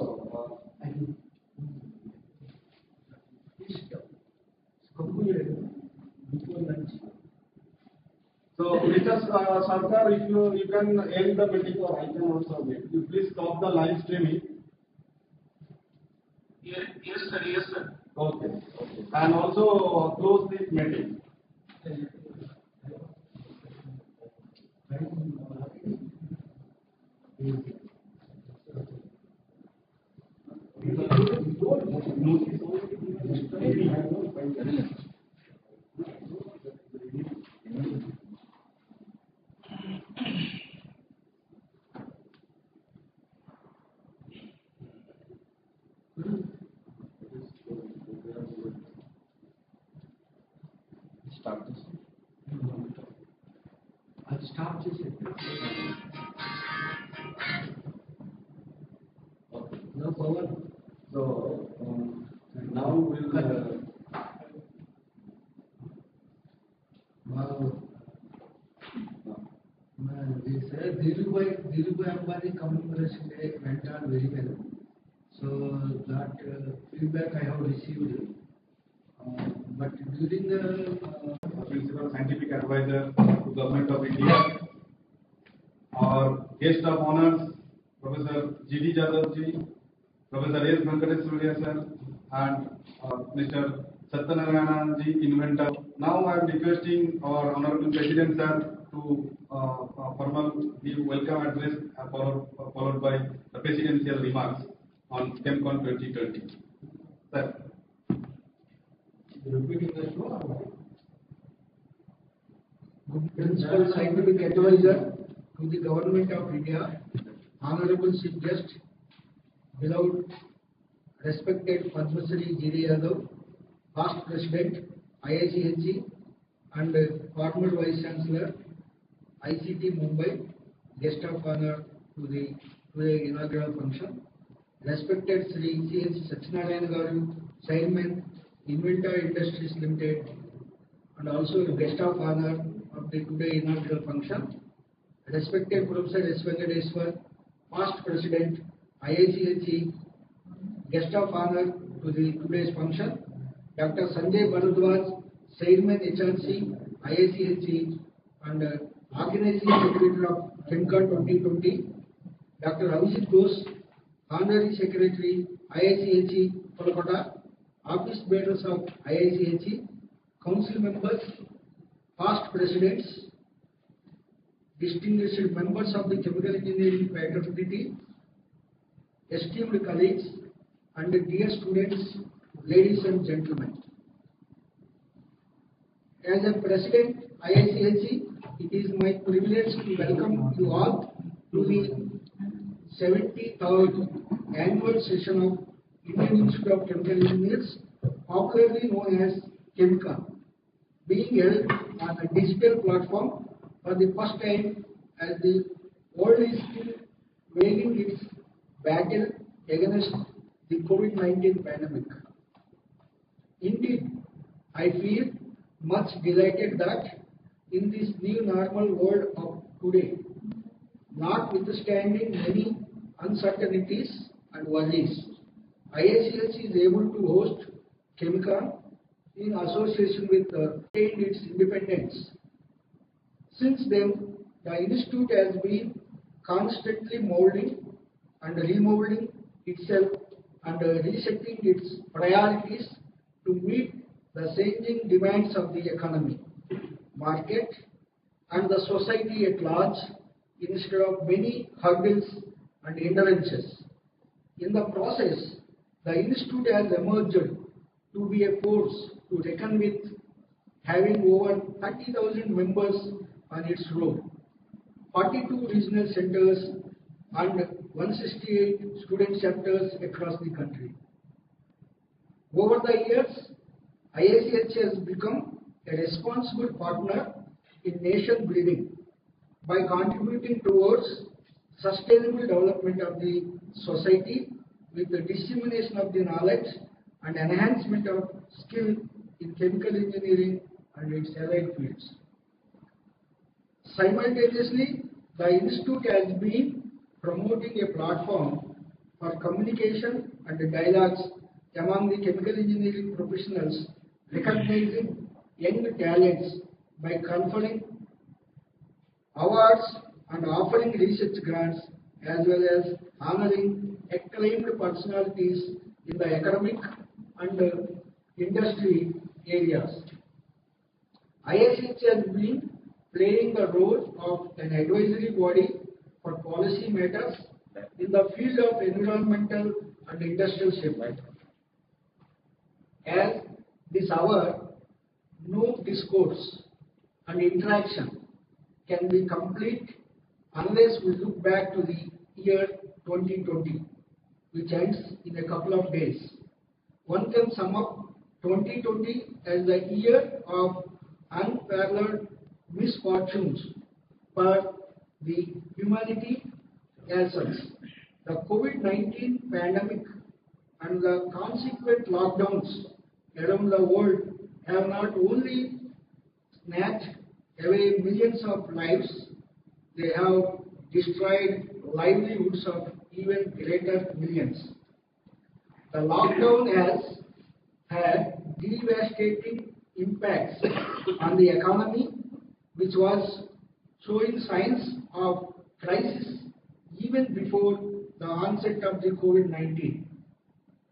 So, Mr. Sarkar, if you can end the meeting, or I can also make. You please stop the live streaming. Yes, sir. Yes, sir. Okay. And also close this meeting. start this. I'll start this. Okay. No power. So now we'll. This Dhirubhai Ambani commemoration day went on very well. So that feedback I have received. But during the Principal Scientific Advisor to Government of India, our guest of honors, Professor G.D. Jadhav ji, Professor S. Venkatesh Surya sir, and Mr. Satyanarayana ji, inventor. Now I am requesting our Honorable President sir to formally welcome address followed by the presidential remarks on ChemCon 2020. Sir. Repeating the show. Principal Scientific Advisor to the Government of India, Honorable Chief Guest, beloved, respected Padma Shri G.D. Yadav, past President, IICHE, and former Vice Chancellor, ICT Mumbai, guest of honor to the inaugural function, respected Sri C.H. Satyanarayana Garu, Chairman, Inventor Industries Limited, and also guest of honor of the today inaugural function, respected Professor S. Venkateswar, past President, IICHE, guest of honor to the today's function, Dr. Sanjay Bharadwaj, Chairman HRC, IICHE, and Organizing Secretary of ChemCon 2020, Dr. Abhijit Ghosh, Honorary Secretary, IICHE, Kolkata, Office Bearers of IICHE, Council members, past presidents, distinguished members of the Chemical Engineering Faculty, esteemed colleagues, and dear students, ladies and gentlemen. As a President IICHE, it is my privilege to welcome you all to the 73rd annual session of Indian Institute of Chemical Engineers, popularly known as ChemCon, being held on a digital platform for the first time as the world is still waging its battle against the COVID-19 pandemic. Indeed, I feel much delighted that in this new normal world of today, notwithstanding many uncertainties and worries, IICHE is able to host ChemCon in association with retained its independence. Since then, the institute has been constantly molding and remolding itself and resetting its priorities to meet the changing demands of the economy, market, and the society at large instead of many hurdles and hindrances. In the process, the institute has emerged to be a force to reckon with, having over 30,000 members on its roll, 42 regional centers and 168 student chapters across the country. Over the years, IACH has become a responsible partner in nation building by contributing towards sustainable development of the society with the dissemination of the knowledge and enhancement of skill in chemical engineering and its allied fields. Simultaneously, the institute has been promoting a platform for communication and dialogues among the chemical engineering professionals, recognizing young talents by conferring awards and offering research grants, as well as honoring acclaimed personalities in the academic and industry areas. IACH has been playing the role of an advisory body for policy matters in the field of environmental and industrial safety. As this hour, no discourse and interaction can be complete unless we look back to the year 2020, which ends in a couple of days. One can sum up 2020 as the year of unparalleled misfortunes for the humanity as such. The COVID-19 pandemic and the consequent lockdowns around the world have not only snatched away millions of lives, they have destroyed livelihoods of even greater millions. The lockdown has had devastating impacts on the economy, which was showing signs of crisis even before the onset of the COVID-19.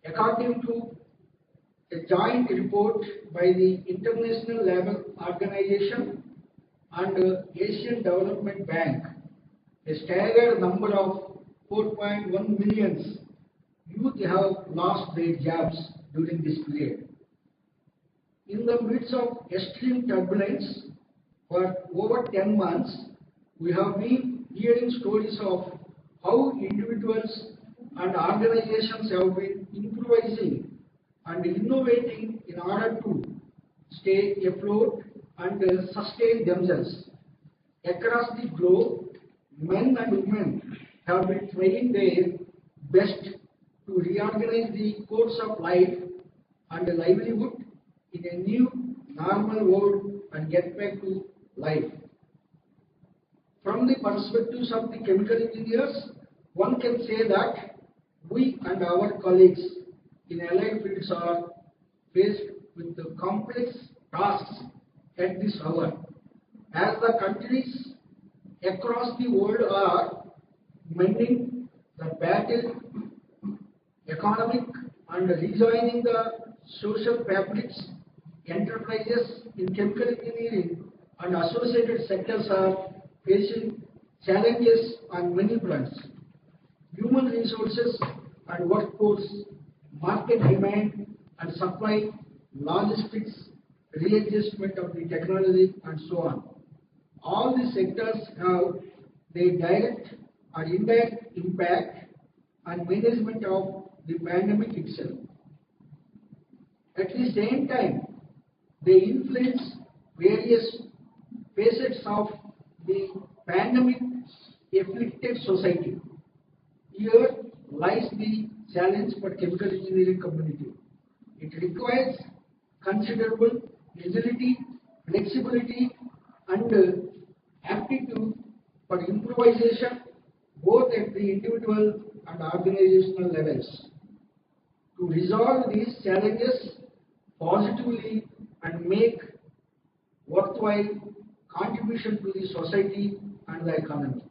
According to a joint report by the International Labour Organization and Asian Development Bank, a staggered number of 4.1 million youth have lost their jobs during this period. In the midst of extreme turbulence for over 10 months, we have been hearing stories of how individuals and organizations have been improvising and innovating in order to stay afloat and sustain themselves. Across the globe, men and women have been trying their best to reorganize the course of life and livelihood in a new normal world and get back to life. From the perspectives of the chemical engineers, one can say that we and our colleagues in allied fields are faced with the complex tasks at this hour, as the countries across the world are mending the battle, economic and rejoining the social fabrics. Enterprises in chemical engineering and associated sectors are facing challenges on many fronts: human resources and workforce, market demand and supply, logistics, readjustment of the technology, and so on. All these sectors have their direct or indirect impact on management of the pandemic itself. At the same time, they influence various facets of the pandemic afflicted society. Here lies the challenge for chemical engineering community. It requires considerable agility, flexibility, and aptitude for improvisation, both at the individual and organizational levels. To resolve these challenges positively and make worthwhile contribution to the society and the economy.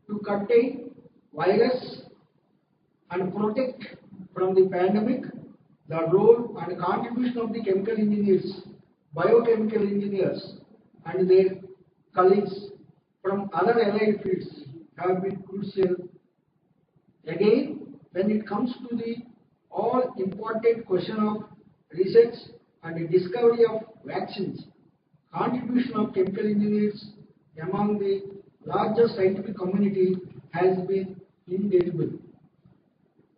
To contain virus and protect from the pandemic, the role and contribution of the chemical engineers, biochemical engineers, and their colleagues from other allied fields have been crucial. Again, when it comes to the all important question of research and the discovery of vaccines, contribution of chemical engineers among the larger scientific community has been indelible.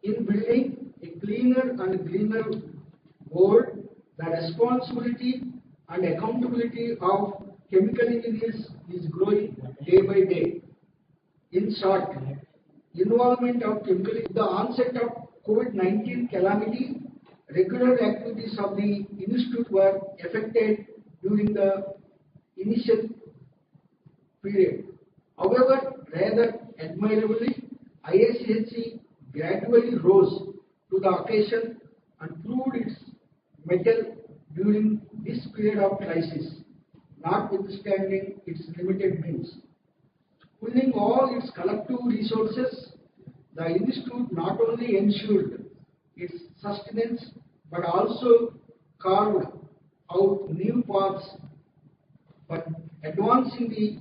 In building a cleaner and greener world, the responsibility and accountability of chemical engineers is growing day by day. In short, involvement of chemical, the onset of COVID-19 calamity, regular activities of the institute were affected during the initial period. However, rather admirably, ISCHE gradually rose to the occasion and proved its mettle during this period of crisis, notwithstanding its limited means. Pulling all its collective resources, the institute not only ensured its sustenance but also carved out new paths for advancing the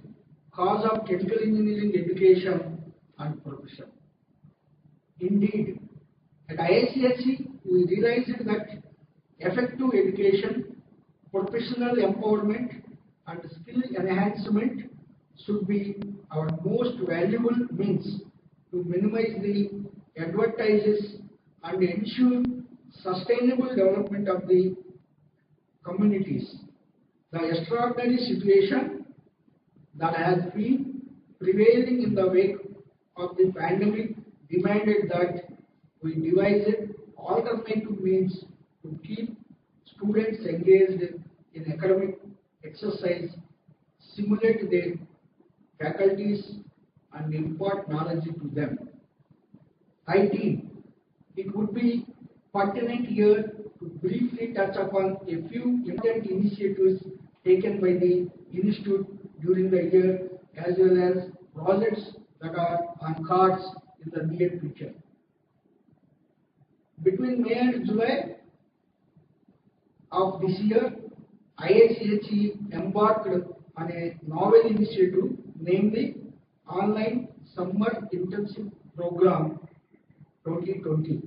cause of chemical engineering education and profession. Indeed, at ISCHE, we realized that effective education, professional empowerment, and skill enhancement should be our most valuable means to minimize the advertises and ensure sustainable development of the communities. The extraordinary situation that has been prevailing in the wake of the pandemic demanded that we devised alternative means to keep students engaged in academic exercise, simulate their faculties, and impart knowledge to them. I think it would be pertinent here to briefly touch upon a few important initiatives taken by the Institute during the year, as well as projects that are on cards in the near future. Between May and July of this year, ISCHE embarked on a novel initiative, namely Online Summer Intensive Program 2020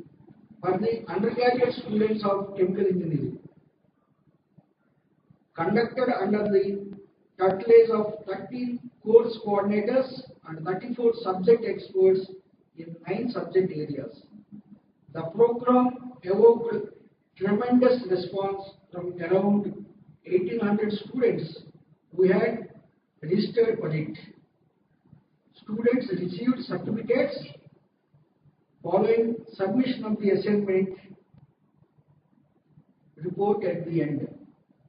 for the undergraduate students of chemical engineering, conducted under the tutelage of 13 course coordinators and 34 subject experts in 9 subject areas. The program evoked tremendous response from around 1,800 students who had registered for it. Students received certificates following submission of the assignment report at the end.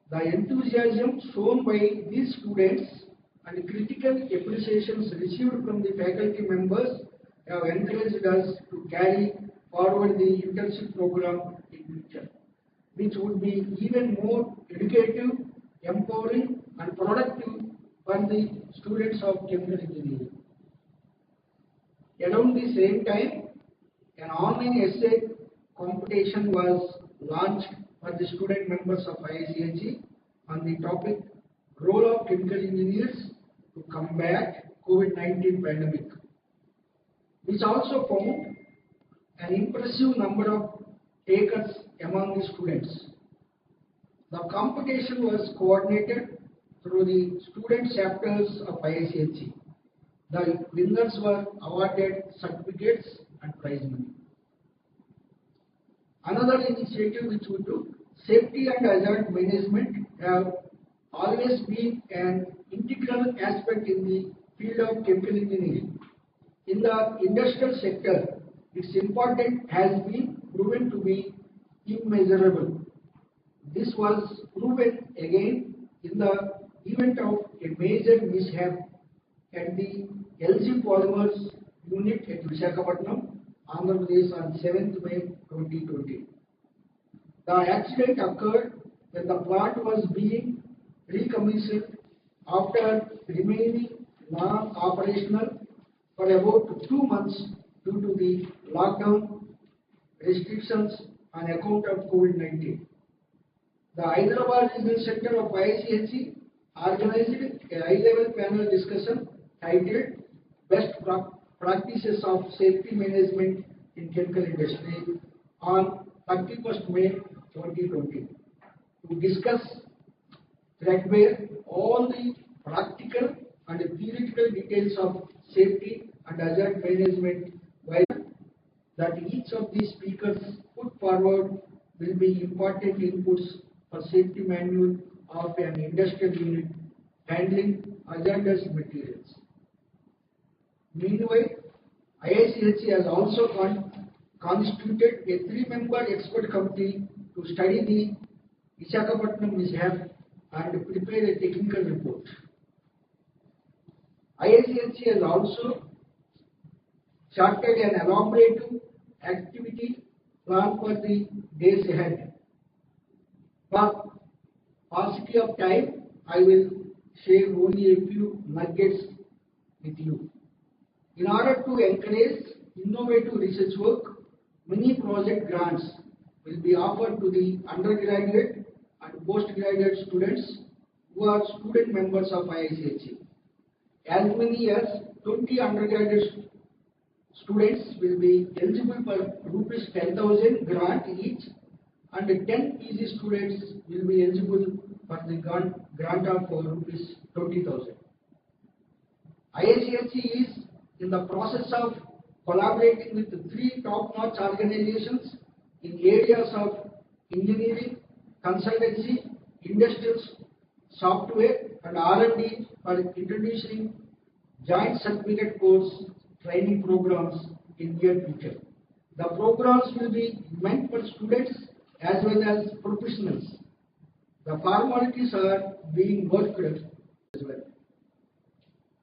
The enthusiasm shown by these students and critical appreciations received from the faculty members have encouraged us to carry forward the internship program in future, which would be even more educative, empowering, and productive for the students of chemical engineering. Around the same time, an online essay competition was launched for the student members of ISCHE on the topic Role of Chemical Engineers to Combat COVID-19 Pandemic, which also found an impressive number of takers among the students. The competition was coordinated through the student chapters of ISCHE. The winners were awarded certificates and prize money. Another initiative which we took, safety and hazard management, have always been an integral aspect in the field of chemical engineering. In the industrial sector, its importance has been proven to be immeasurable. This was proven again in the event of a major mishap at the LG Polymers unit at Visakhapatnam, Andhra Pradesh on 7th May 2020. The accident occurred when the plant was being recommissioned after remaining non-operational for about 2 months due to the lockdown restrictions on account of COVID-19. The Hyderabad Regional Center of IICHE organized a high-level panel discussion titled Best Practices of Safety Management in Chemical Industry on 31st May 2020 to discuss threadbare all the practical and theoretical details of safety and hazard management, while that each of these speakers put forward will be important inputs for safety manual of an industrial unit handling hazardous materials. Meanwhile, IICHE has also constituted a 3-member expert committee to study the Visakhapatnam mishap and prepare a technical report. IICHE has also charted an elaborate activity plan for the days ahead. For paucity of time, I will share only a few nuggets with you. In order to encourage innovative research work, many project grants will be offered to the undergraduate and postgraduate students who are student members of IICHE. As many as 20 undergraduate students will be eligible for rupees 10,000 grant each, and 10 PG students will be eligible for the grant of rupees 20,000. IICHE is in the process of collaborating with 3 top-notch organizations in areas of engineering, consultancy, industrial software, and R&D for introducing joint certificate course training programs in near future. The programs will be meant for students as well as professionals. The formalities are being worked as well.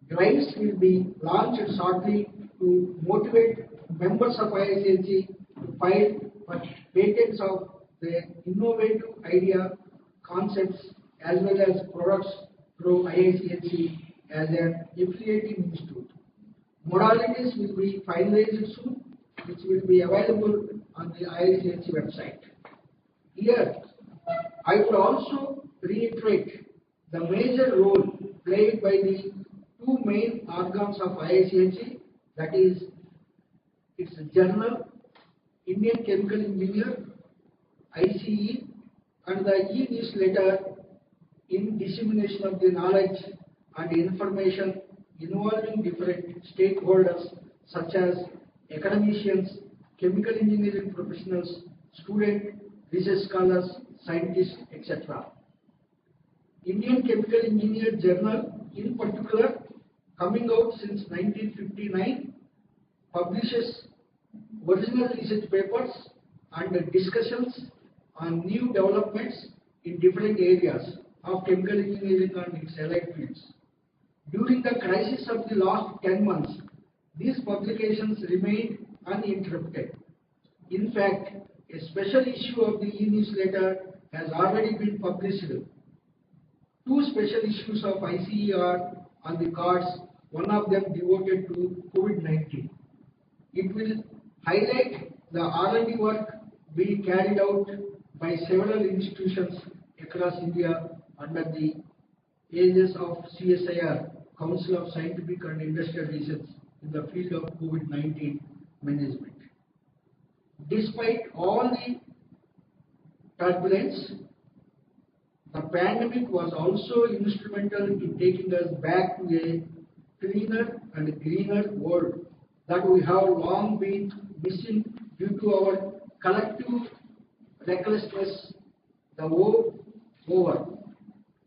Drives will be launched shortly to motivate members of IICHE to file for patents of their innovative idea, concepts, as well as products through IICHE as an affiliating institute. Modalities will be finalized soon, which will be available on the IICHE website. Here, I would also reiterate the major role played by the 2 main organs of IICHE, that is, its journal, Indian Chemical Engineer, ICE, and the e-newsletter in dissemination of the knowledge and information involving different stakeholders such as academicians, chemical engineering professionals, students, research scholars, scientists, etc. Indian Chemical Engineer Journal, in particular, coming out since 1959, publishes original research papers and discussions on new developments in different areas of chemical engineering and its allied fields. During the crisis of the last 10 months, these publications remained uninterrupted. In fact, a special issue of the e-newsletter has already been published. 2 special issues of ICE are on the cards, one of them devoted to COVID-19. It will highlight the R&D work being carried out by several institutions across India under the aegis of CSIR, Council of Scientific and Industrial Research, in the field of COVID-19 management. Despite all the turbulence, the pandemic was also instrumental in taking us back to a cleaner and greener world that we have long been missing due to our collective recklessness the war over.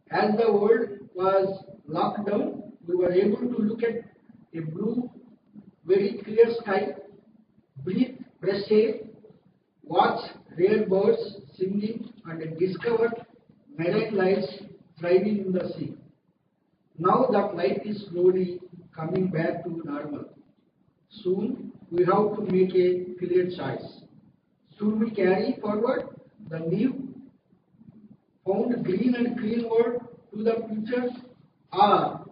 As the world was locked down, we were able to look at a blue, very clear sky, breathe fresh air, watch rare birds singing, and discover marine life thriving in the sea. Now that life is slowly coming back to normal. Soon we have to make a clear choice. Should we carry forward the new found green and clean world to the future, or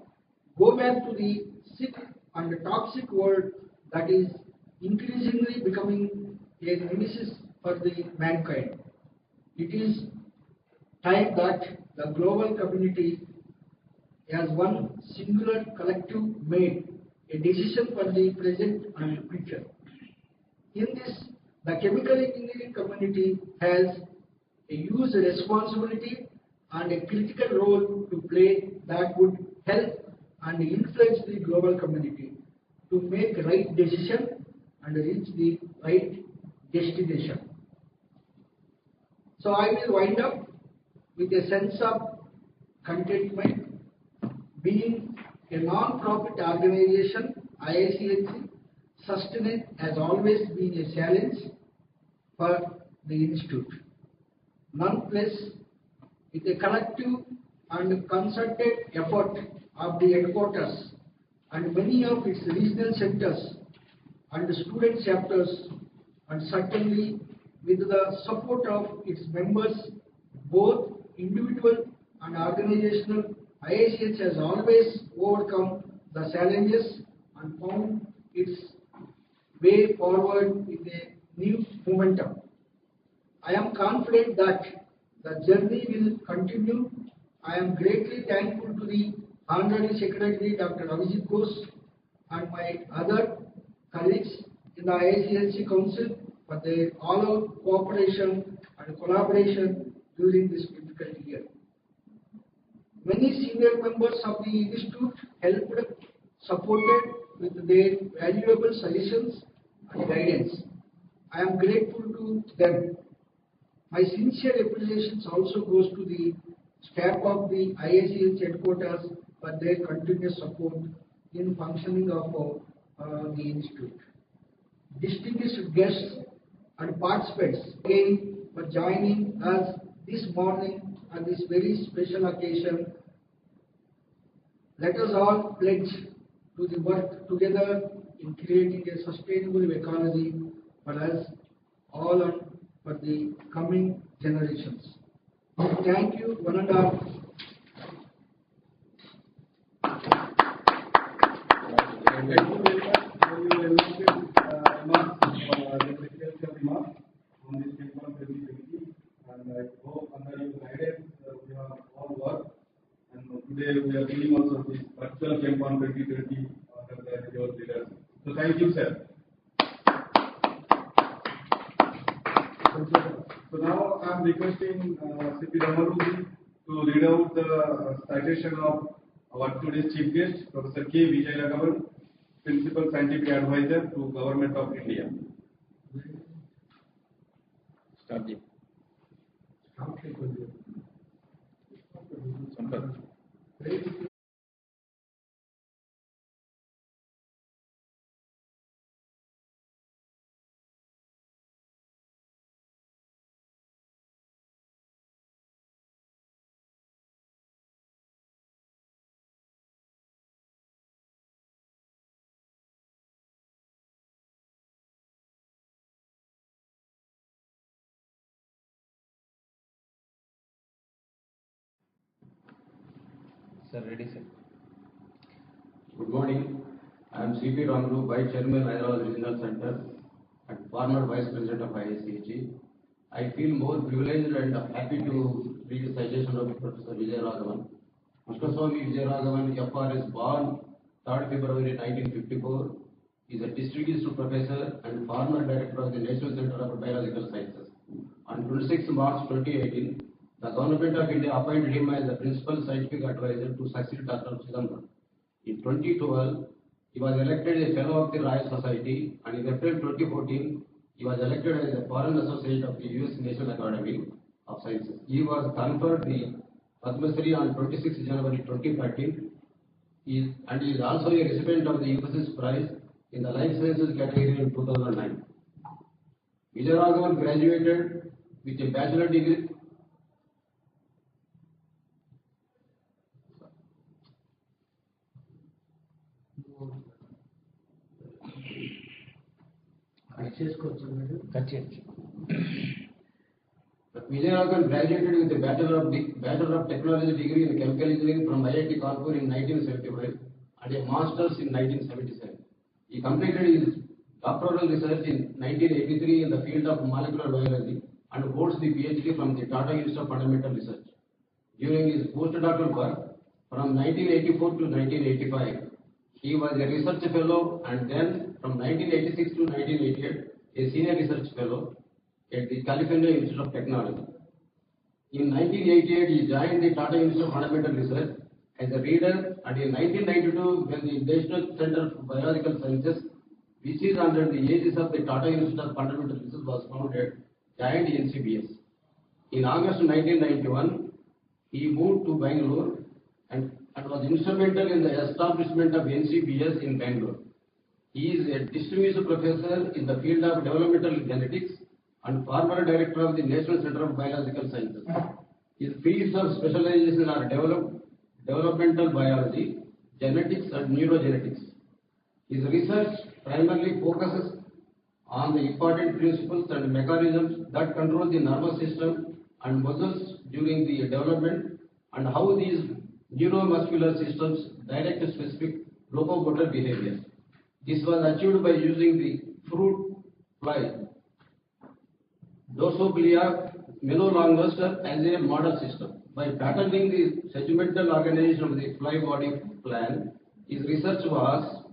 go back to the sick and toxic world that is increasingly becoming a nemesis for the mankind. It is time that the global community, as one singular collective, made a decision for the present and future. In this, the chemical engineering community has a huge responsibility and a critical role to play that would help and influence the global community to make right decision and reach the right destination. So I will wind up with a sense of contentment. Being a non-profit organization, IICNC sustenance has always been a challenge for the institute. Nonetheless, with a collective and concerted effort of the headquarters and many of its regional centers and student chapters, and certainly with the support of its members, both individual and organizational, IICNC has always overcome the challenges and found its way forward with a new momentum. I am confident that the journey will continue. I am greatly thankful to the Honorary Secretary Dr. Abhijit Ghosh and my other colleagues in the IICNC Council for their all-out cooperation and collaboration during this difficult year. Many senior members of the institute helped, supported with their valuable suggestions and guidance. I am grateful to them. My sincere appreciation also goes to the staff of the IICNC headquarters for their continuous support in functioning of the institute. Distinguished guests and participants, again for joining us this morning on this very special occasion. Let us all pledge to the work together in creating a sustainable ecology for us all and for the coming generations. Thank you, one and all. Thank you very much for your illustrative remarks, on this Chempon 2020, and I hope under your guidance we have all worked. And today we are doing also this virtual Chempon 2020 under your leaders. So thank you, sir. So now I am requesting C.P. Ramanuji to read out the citation of our today's chief guest, Professor K. Vijayaraghavan, Principal Scientific Advisor to Government of India. Start the Sir, ready, sir. Good morning. I am C.P. Ramlu, Vice Chairman, Hyderabad Regional Center and former Vice President of IICG. I feel more privileged and happy to read the citation of Professor Vijayaraghavan. Krishnaswamy Vijayaraghavan, FRS, born 3rd February 1954, is a distinguished professor and former director of the National Center of Biological Sciences. On 26 March 2018, the Government of India appointed him as the Principal Scientific Advisor to succeed Dr. Chidambaram. In 2012, he was elected a Fellow of the Royal Society, and in April 2014, he was elected as a Foreign Associate of the US National Academy of Sciences. He was conferred the Padma Shri on 26 January 2013, and he is also a recipient of the Emphasis Prize in the Life Sciences category in 2009. Vijayaraghavan graduated with a bachelor degree. Vijayaragan graduated with a Bachelor of Technology degree in Chemical Engineering from IIT Kanpur in 1975 and a Master's in 1977. He completed his doctoral research in 1983 in the field of molecular biology and holds the PhD from the Tata Institute of Fundamental Research. During his postdoctoral work from 1984 to 1985, he was a research fellow and then from 1986 to 1988 a senior research fellow at the California Institute of Technology. In 1988, he joined the Tata Institute of Fundamental Research as a reader, and in 1992, when the National Center for Biological Sciences, which is under the aegis of the Tata Institute of Fundamental Research, was founded, joined NCBS. In August 1991, he moved to Bangalore and was instrumental in the establishment of NCBS in Bangalore. He is a distinguished professor in the field of developmental genetics and former director of the National Center of Biological Sciences. His fields of specialization are developmental biology, genetics and neurogenetics. His research primarily focuses on the important principles and mechanisms that control the nervous system and muscles during the development and how these neuromuscular systems direct specific locomotor behavior. This was achieved by using the fruit fly Drosophila melanogaster as a model system. By patterning the segmental organization of the fly body plan, his research was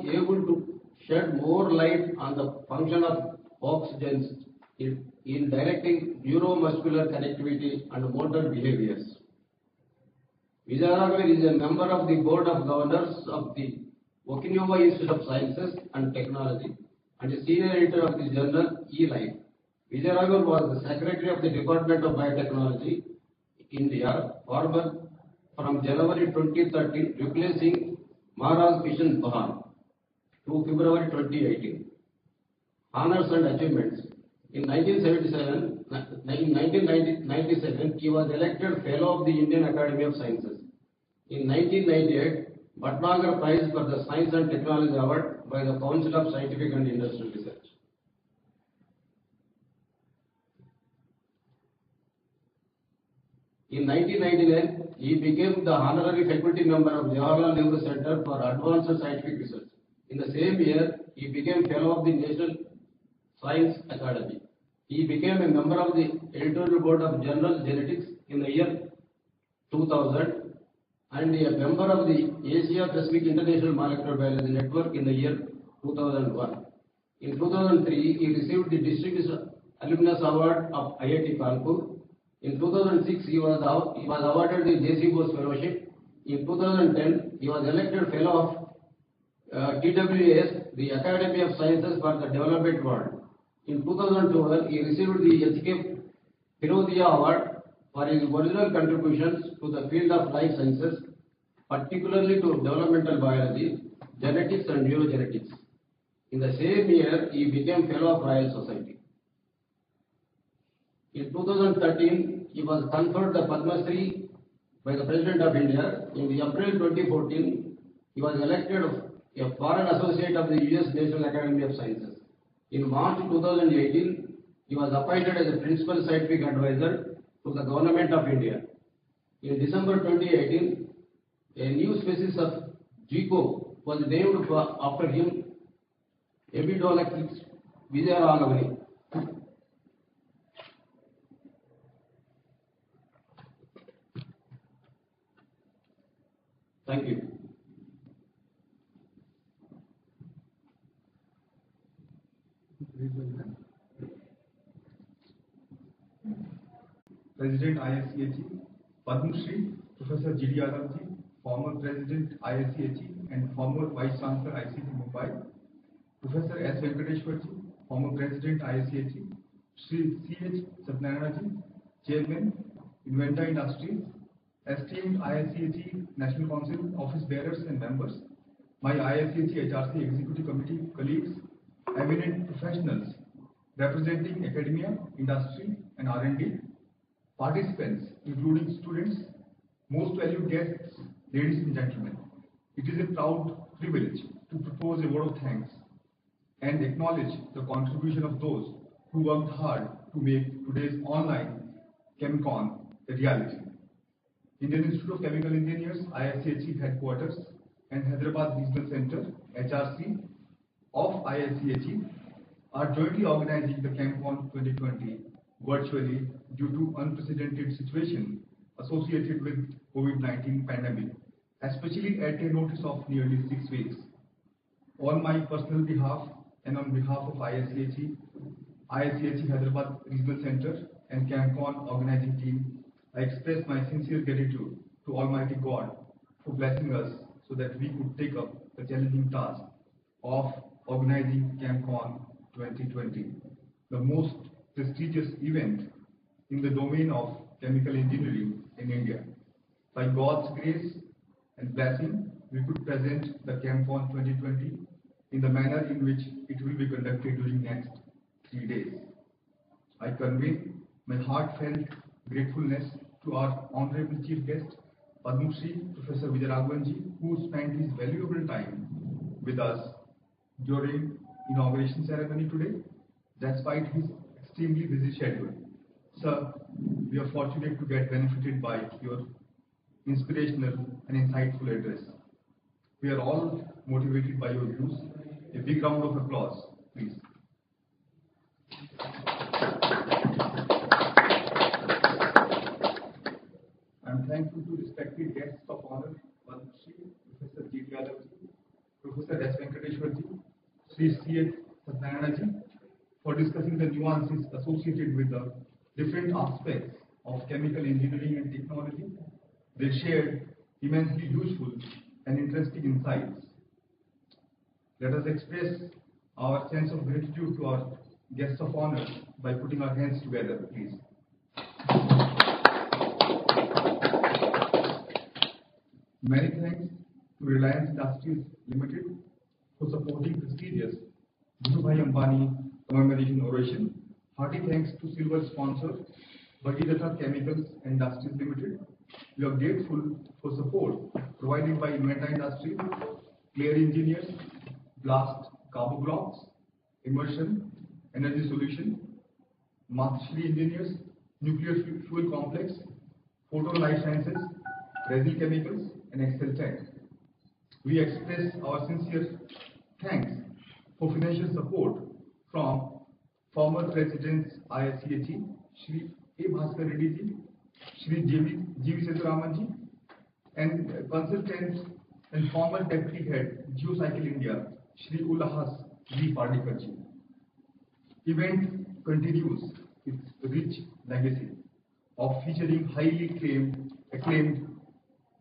able to shed more light on the function of oxygens in directing neuromuscular connectivity and motor behaviors. Vijayaragan is a member of the Board of Governors of the Okinawa Institute of Sciences and Technology and a senior editor of the journal eLife. Vijayaragan was the secretary of the Department of Biotechnology, India, from January 2013, replacing Maharaj Kishan Bahan to February 2018. Honors and achievements. In 1997, he was elected Fellow of the Indian Academy of Sciences. In 1998, Bhatnagar Prize for the Science and Technology Award by the Council of Scientific and Industrial Research. In 1999, he became the honorary faculty member of Jawaharlal Nehru Center for Advanced Scientific Research. In the same year, he became Fellow of the National Science Academy. He became a member of the editorial board of Journal Genetics in the year 2000 and a member of the Asia Pacific International Molecular Biology Network in the year 2001. In 2003, he received the Distinguished Alumnus Award of IIT Kanpur. In 2006, he was awarded the J.C. Bose Fellowship. In 2010, he was elected Fellow of TWS, the Academy of Sciences for the Development World. In 2012, he received the H.K. Firodia Award for his original contributions to the field of life sciences, particularly to developmental biology, genetics and neurogenetics. In the same year, he became Fellow of Royal Society. In 2013, he was conferred the Padma Shri by the President of India. In April 2014, he was elected a Foreign Associate of the U.S. National Academy of Sciences. In March 2018, he was appointed as a Principal Scientific Advisor to the Government of India. In December 2018, a new species of Geco was named after him, Epidolactis vijayaragavani. Thank you. President ISCHE, Padma Shri, Professor G.D. Yadav ji, former President ISCHE and former Vice Chancellor ICT Mumbai, Professor S. Venkateshwar ji, former President ISCHE, Shri C.H. Satyanarayana ji, Chairman, Inventa Industries, esteemed ISCHE National Council office bearers and members, my ISCHE HRC Executive Committee colleagues, eminent professionals representing academia, industry and R&D, participants including students, most valued guests, ladies and gentlemen. It is a proud privilege to propose a word of thanks and acknowledge the contribution of those who worked hard to make today's online ChemCon a reality. Indian Institute of Chemical Engineers, ISCHE headquarters, and Hyderabad Regional Center, HRC, of ISCHE are jointly organizing the ChemCon 2020 virtually due to unprecedented situation associated with COVID-19 pandemic, especially at a notice of nearly 6 weeks. On my personal behalf and on behalf of ISCHE Hyderabad Regional Center and ChemCon organizing team, I express my sincere gratitude to Almighty God for blessing us so that we could take up the challenging task of organizing ChemCon 2020, the most prestigious event in the domain of chemical engineering in India. By God's grace and blessing, we could present the ChemCon 2020 in the manner in which it will be conducted during next 3 days. I convey my heartfelt gratefulness to our honorable chief guest, Padma Shri Professor Vijay Raghavanji, who spent his valuable time with us during inauguration ceremony today, despite his extremely busy schedule. Sir, we are fortunate to get benefited by your inspirational and insightful address. We are all motivated by your views. A big round of applause, please. I am thankful to respected guests of honor, Padma Shri Professor G. Yadav, Professor S. Venkateshwarji, Sri C. Satyanarayana, for discussing the nuances associated with the different aspects of chemical engineering and technology. They shared immensely useful and interesting insights. Let us express our sense of gratitude to our guests of honor by putting our hands together, please. Many thanks to Reliance Industries Limited for supporting prestigious Dhirubhai Ambani commemoration oration. Hearty thanks to silver sponsor Bhagirath Chemicals Industries Limited. We are grateful for support provided by Inventa Industries, Clear Engineers, Blast Carbo Blocks, Immersion Energy Solution, Mathshri Engineers, Nuclear Fuel Complex, Photon Life Sciences, Brazil Chemicals, and Excel Tech. We express our sincere thanks for financial support from former Presidents ISCHE, Shri A. Bhaskar Reddy ji, Shri G.V. Seturaman, and consultants and former Deputy Head, Geocycle India, Shri Ulahas V. Pardikar ji. Event continues its rich legacy of featuring highly acclaimed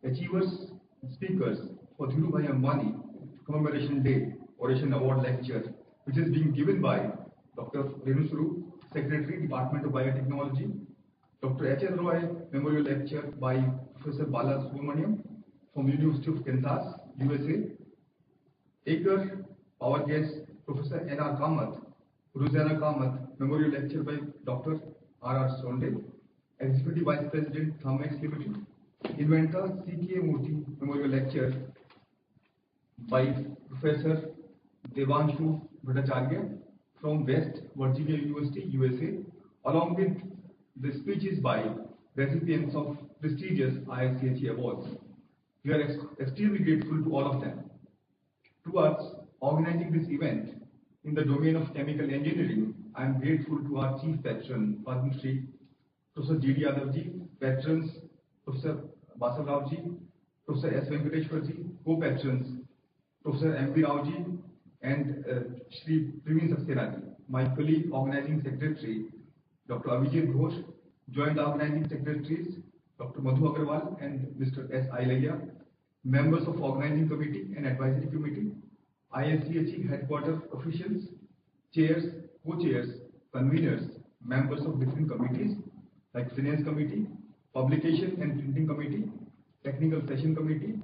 achievers and speakers for Dhirubhai Ambani Commemoration Day Oration Award Lecture, which is being given by Dr. Renu Swarup, Secretary, Department of Biotechnology, Dr. H.L. Roy Memorial Lecture by Professor Bala Subramaniam from University of Kansas, USA. Aker, our guest, Professor N.R. Kamath, Rosanna Kamath Memorial Lecture by Dr. R.R. Sonde, Executive Vice President, Thermex Limited. Inventor C.K. Murthy Memorial Lecture by Professor Devanshu Bhattacharya from West Virginia University, USA, along with the speeches by recipients of prestigious ISCHE awards. We are extremely grateful to all of them. Towards organizing this event in the domain of chemical engineering, I am grateful to our chief patron, Padma Shri Professor G.D. Yadavji, patrons Professor Basal Raoji, Professor S. Venkateshwarji, co-patrons Professor M.V. Raoji and Shri Praveen Saxena ji, my colleague organizing secretary Dr. Abhijit Ghosh, joint organizing secretaries Dr. Madhu Agarwal and Mr. S. Ailaya, members of organizing committee and advisory committee, ISCHE headquarters officials, chairs, co-chairs, conveners, members of different committees like finance committee, publication and printing committee, technical session committee,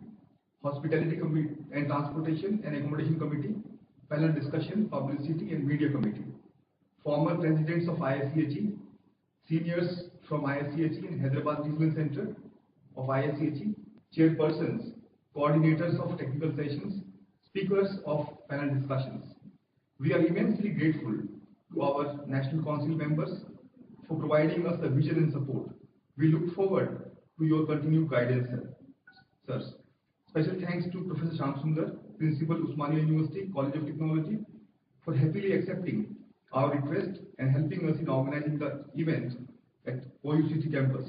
hospitality committee and transportation and accommodation committee, panel discussion, publicity and media committee, former presidents of ISCHE, seniors from ISCHE and Hyderabad Regional Center of ISCHE, chairpersons, coordinators of technical sessions, speakers of panel discussions. We are immensely grateful to our National Council members for providing us the vision and support. We look forward to your continued guidance, sirs. Special thanks to Professor Shamsundar, Principal, Usmania University, College of Technology, for happily accepting our request and helping us in organizing the event at OUCT campus.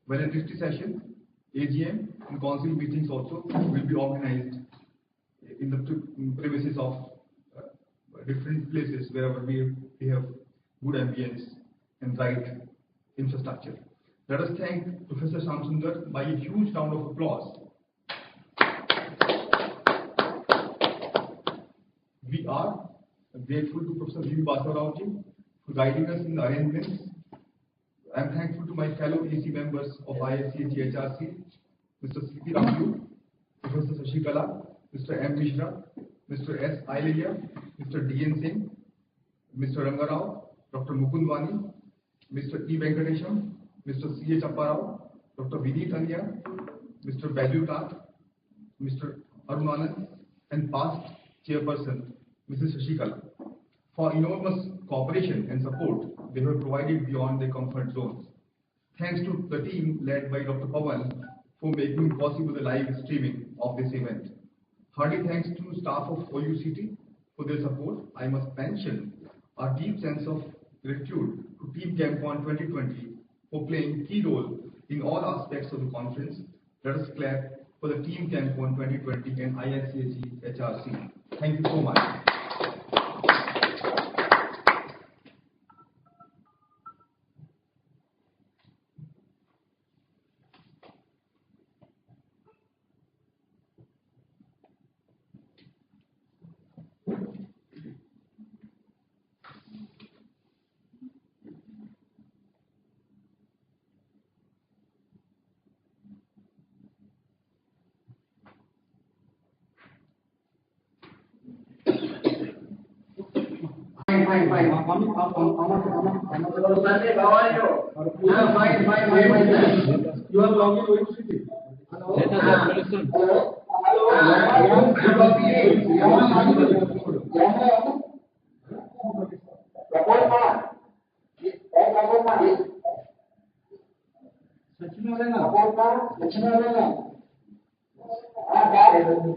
Valedictory session, AGM and council meetings also will be organized in the premises of different places wherever we have good ambience and right infrastructure. Let us thank Professor Shamsundar by a huge round of applause. We are grateful to Professor V. Basavaraoji for guiding us in the arrangements. I am thankful to my fellow AC members of ISCH HRC, Mr. C.P. Ramju, Professor Shashikala, Mr. M. Mishra, Mr. S. Ailia, Mr. D.N. Singh, Mr. Rangarao, Dr. Mukundwani, Mr. E. Venkatesham, Mr. C. H. Apparao, Dr. Vinit Anya, Mr. Baidu Tat, Mr. Arunanand, and past chairperson, Mrs. Shashikala, for enormous cooperation and support they have provided beyond their comfort zones. Thanks to the team led by Dr. Pawan for making possible the live streaming of this event. Hearty thanks to staff of OUCT for their support. I must mention our deep sense of gratitude to Team CampCon 2020 for playing key role in all aspects of the conference. Let us clap for the Team CampCon 2020 and ISCH HRC. Thank you so much. Fine. How are you? Yeah, fine. You are logging OUCT. Hello.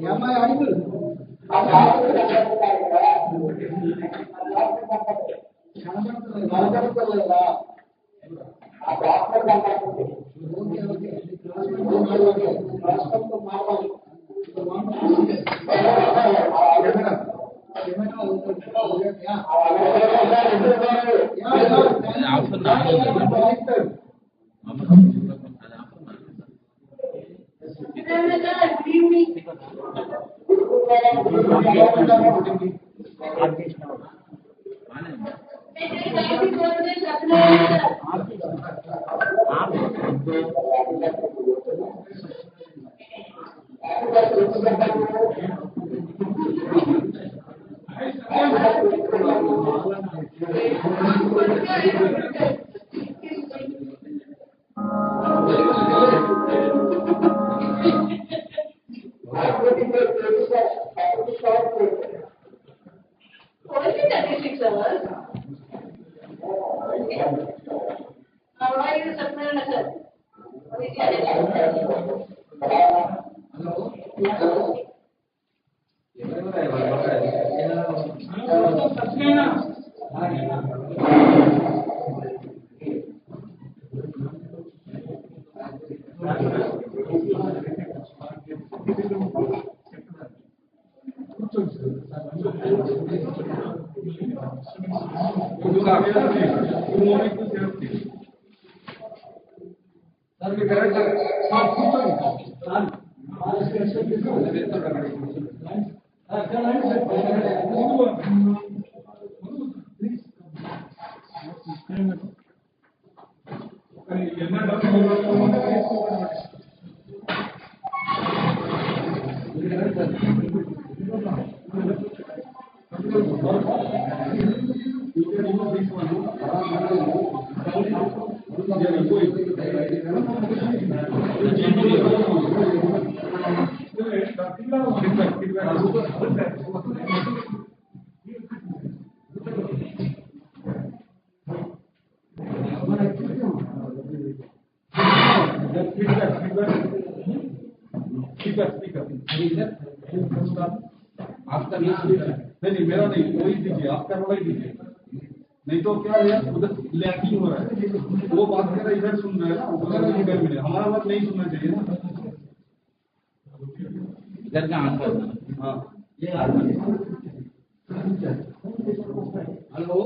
Am I audible? आपका नहीं मेरा नहीं, वही दीजिए, आपका थोड़ा ही दीजिए, नहीं तो क्या है उधर लैकिंग हो रहा है, वो बात कर रहा है इधर सुन रहा है ना, उधर इधर मिले, हमारा बात नहीं सुनना चाहिए ना, इधर का ऑन करना। हाँ hello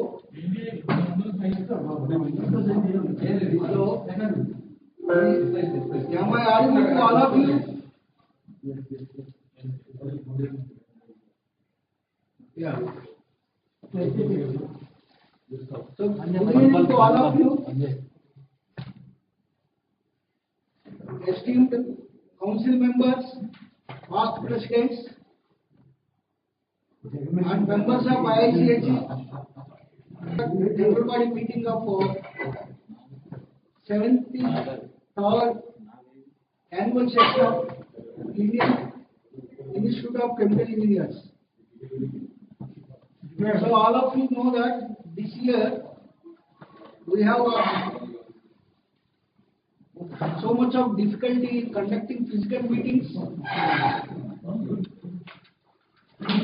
hello, am I audible to all of you? Yeah. So, good evening to all of you. Esteemed council members, past presidents, and members of IICH, everybody meeting of 73rd annual session of Indian Institute of Chemical Engineers. So all of you know that this year we have so much of difficulty conducting physical meetings.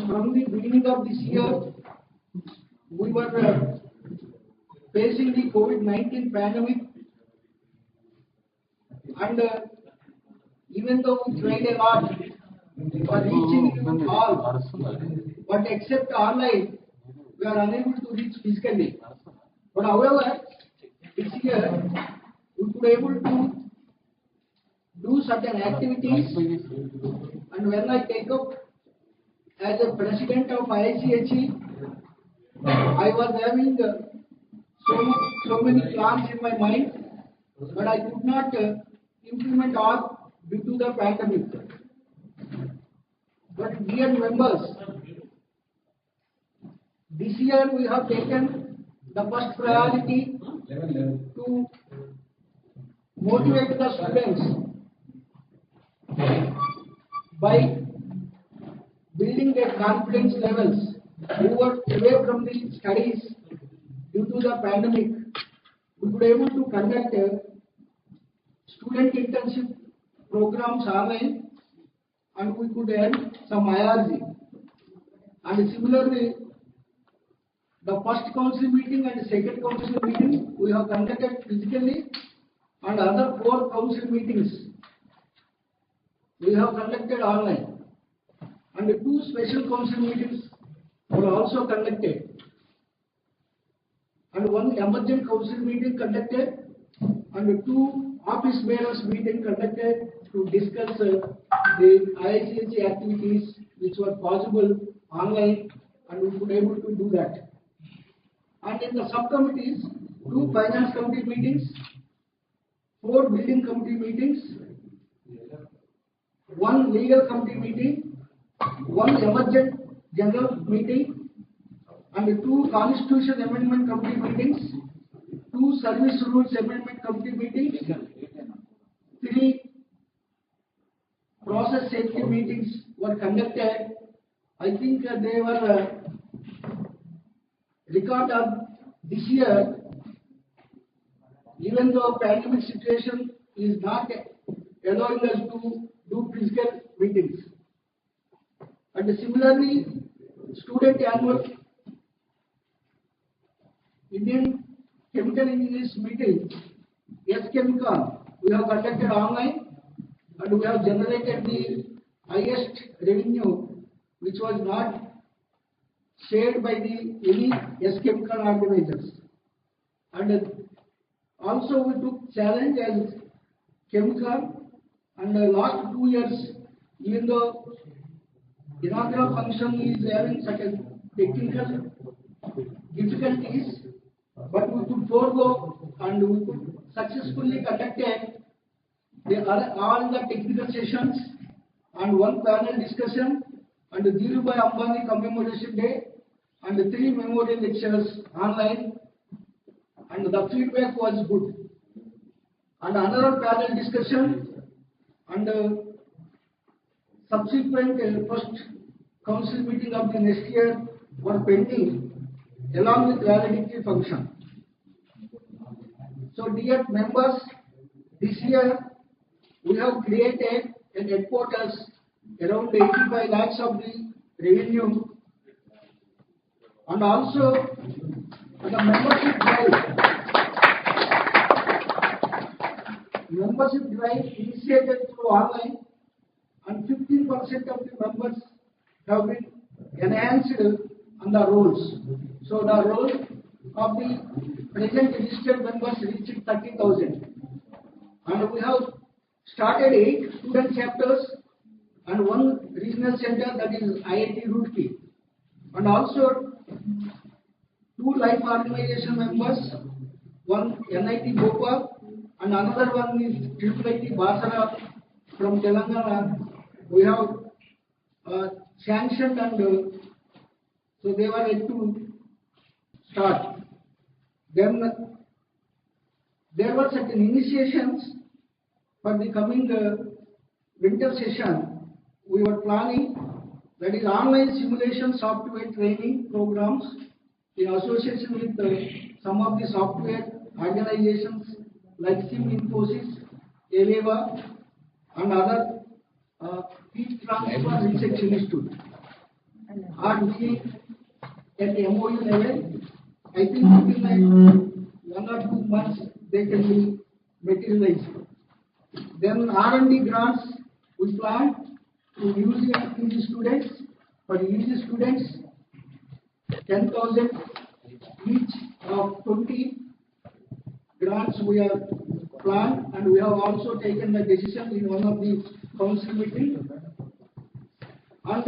From the beginning of this year, we were facing the COVID-19 pandemic, and even though we tried a lot for reaching you all, but except online, we are unable to reach physically. But however, this year we could able to do certain activities, and when I take up as a president of IICH, I was having so many plans in my mind, but I could not implement all due to the pandemic. But dear members, this year we have taken the first priority to motivate the students by building their confidence levels who were away from the studies due to the pandemic. We could able to conduct student internship programs online, and we could earn some IRG. And similarly, the first council meeting and second council meeting we have conducted physically, and other 4 council meetings we have conducted online, and 2 special council meetings were also conducted, and 1 emergent council meeting conducted, and 2 office bearers meeting conducted to discuss the IICH activities which were possible online, and we could able to do that. And in the subcommittees, 2 finance committee meetings, 4 building committee meetings, 1 legal committee meeting, 1 emergent general meeting, and 2 constitution amendment committee meetings, 2 service rules amendment committee meetings, 3 process safety meetings were conducted. I think they were record of this year, even though pandemic situation is not allowing us to do physical meetings. And similarly, student annual Indian Chemical Engineers meeting, SChemCon, we have conducted online, and we have generated the highest revenue, which was not shared by any SChemCon organizers. And also we took challenge as ChemCon, and the last 2 years, even though inaugural function is having certain technical difficulties, but we could forego, and we could successfully conducted all the technical sessions, and 1 panel discussion, and the Dhirubhai Ambani commemoration day, and the 3 memorial lectures online, and the feedback was good. And another panel discussion, and subsequent first council meeting of the next year were pending, along with validity function. So dear members, this year we have created a headquarters around 85 lakhs of the revenue, and also the membership drive initiated through online, and 15% of the members have been enhanced on the roles. So the role of the present registered members reached 30,000, and we have started 8 student chapters and 1 regional center, that is IIT Roorkee, and also 2 life organization members, 1 NIT Bhopal and another one is IIT Basara from Telangana. We have sanctioned, and so they were yet to start. Then there were certain initiations for the coming winter session. We were planning, that is online simulation software training programs in association with some of the software organizations like SIM Infosys, Eleva, and other heat transfer research institute are being at MOU level. I think within 1 or 2 months they can be materialized. Then R&D grants we plan to UG and PG students. For UG students, 10,000 each of 20 grants we are planned, and we have also taken the decision in one of the council meetings. And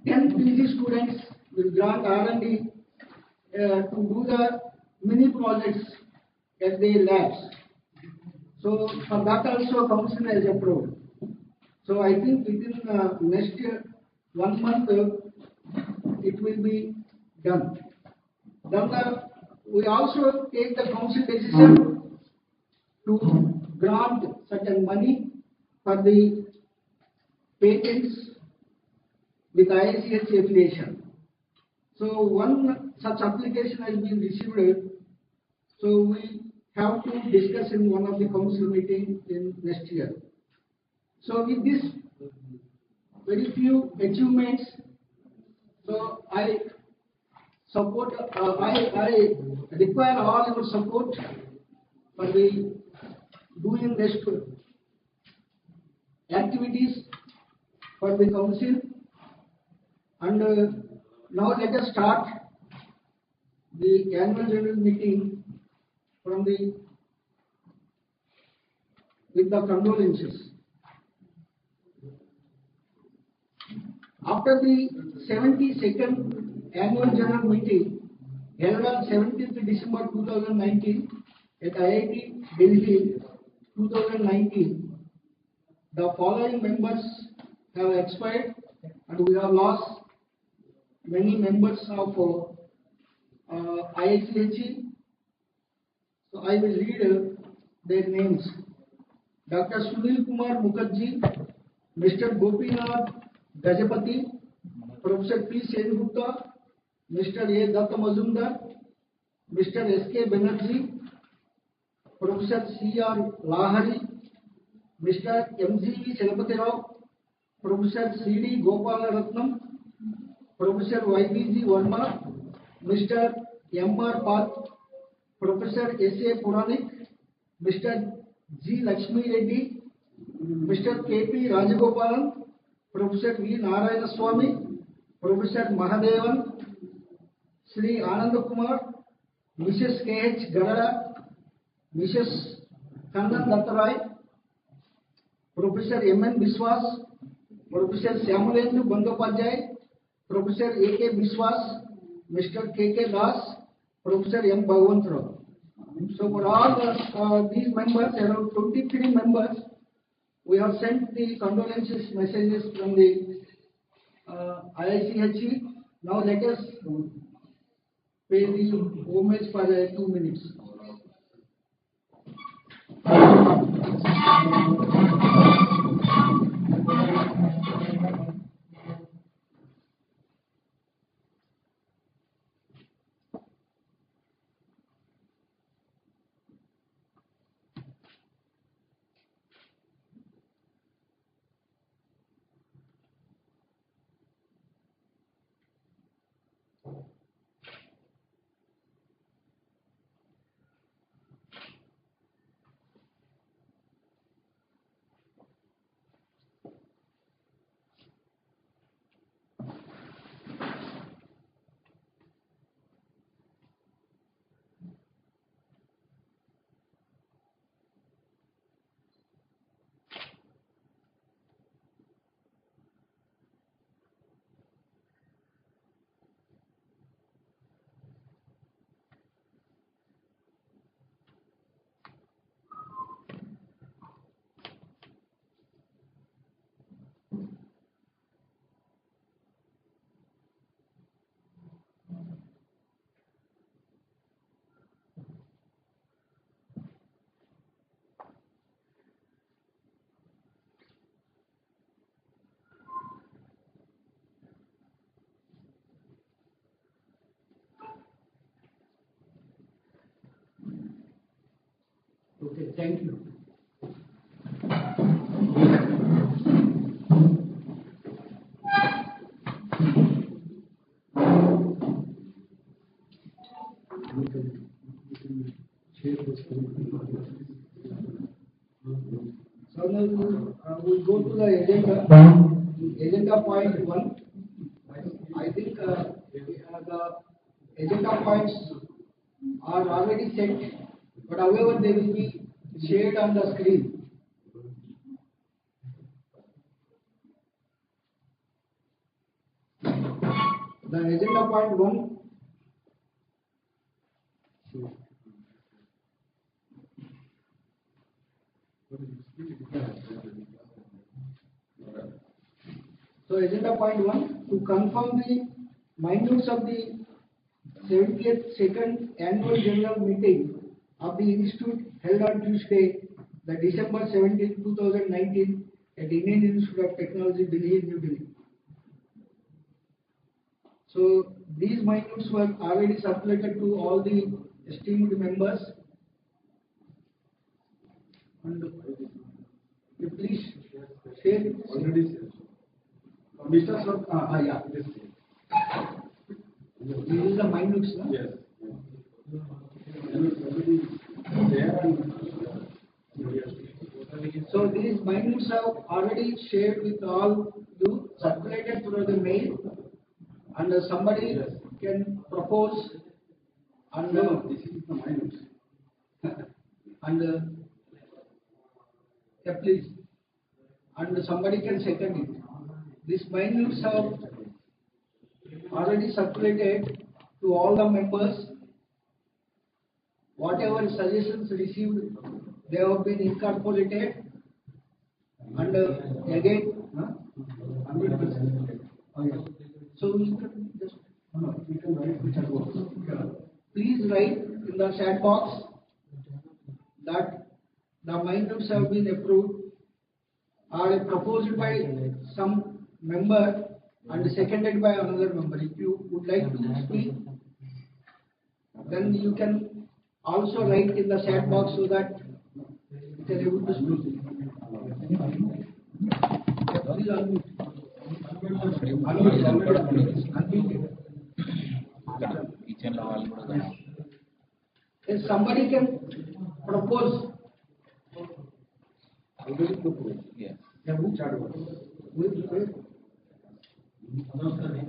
10 PG students will grant R&D to do the mini projects at their labs. So for that also council has approved. So I think within next year, 1 month, it will be done. Then we also take the council decision to grant certain money for the patents with IICH affiliation. So one such application has been received. So we have to discuss in one of the council meetings in next year. So with this very few achievements, so I support, I require all your support for the doing next activities for the council. And now let us start the annual general meeting from the with the condolences. After the 72nd annual general meeting held on 17th December 2019 at IIT Delhi 2019, the following members have expired, and we have lost many members of IICHE. So I will read their names. Dr. Sunil Kumar Mukherjee, Mr. Gopinath Gajapati, Professor P. Sengupta, Mr. A. Datta Mazumdar, Mr. S.K. Banerjee, Professor C.R. Lahari, Mr. M.G.V. Selapati Rao, Professor C.D. Gopala Ratnam, Professor Y.B.G. Verma, Mr. M.R. Path, Professor S.A. Puranik, Mr. G. Lakshmi Reddy, Mr. K.P. Rajagopalan, Professor V. Narayana Swami, Professor Mahadevan, Sri Anand Kumar, Mrs. K.H. Garada, Mrs. Kannan Dattarai, Professor M.N. Biswas, Professor Syamulendu Bandyopadhyay, Professor A.K. Biswas, Mr. K.K. Das, Professor M. Bhagavantrao. So for all these members, around 23 members, we have sent the condolences messages from the IICHE. Now let us pay the homage for 2 minutes. Okay, thank you. So now we'll go to the agenda. Agenda point 1. I think the agenda points are already set, but however they will be shared on the screen. The agenda point 1. So agenda point 1, to confirm the minutes of the 72nd annual general meeting of the institute held on Tuesday, the December 17, 2019 at Indian Institute of Technology, Delhi, New Delhi. So these minutes were already circulated to all the esteemed members. And please share. Already shared. Mr. Sir, yeah, this is the minutes, no? Yes. So these minutes are already shared with all you, circulated through the mail, and somebody can propose, and this is the minutes. And yeah, please, and somebody can second it. These minutes are already circulated to all the members. Whatever suggestions received, they have been incorporated. And again, 100%. Okay. So we can just write the chat box. Please write in the chat box that the minutes have been approved or proposed by some member and seconded by another member. If you would like to speak, then you can also write in the chat box so that you can able to speak. Please unmute. If somebody can propose. Yes.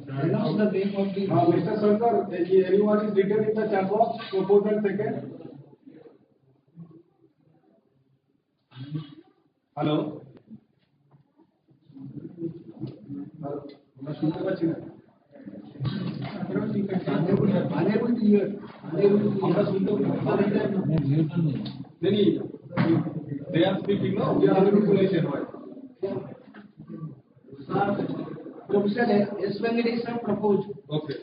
Announce the name of the. Mr. Sardar, anyone is written in the chat box? Proposal second. Hello. Unable to hear. They are speaking now. We are unable to listen. Professor S. Venkatesh proposed. Okay.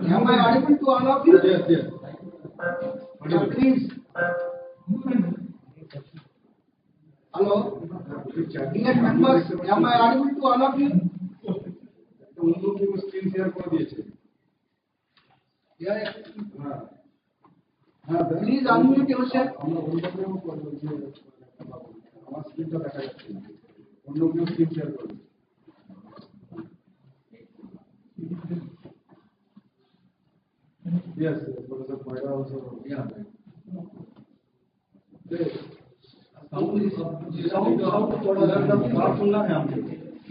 Am I audible to all of you? Yes, yes. Please. Hello? Dear members, am I audible to all of you? Screen share कर दिए Yeah. Please unmute yourself. আমার স্ক্রিনটা দেখা যাচ্ছে অন্য কেউ screen share করবে Yes, Professor Paida also. Yeah. Sound थोड़ा सा बात सुनना है आपको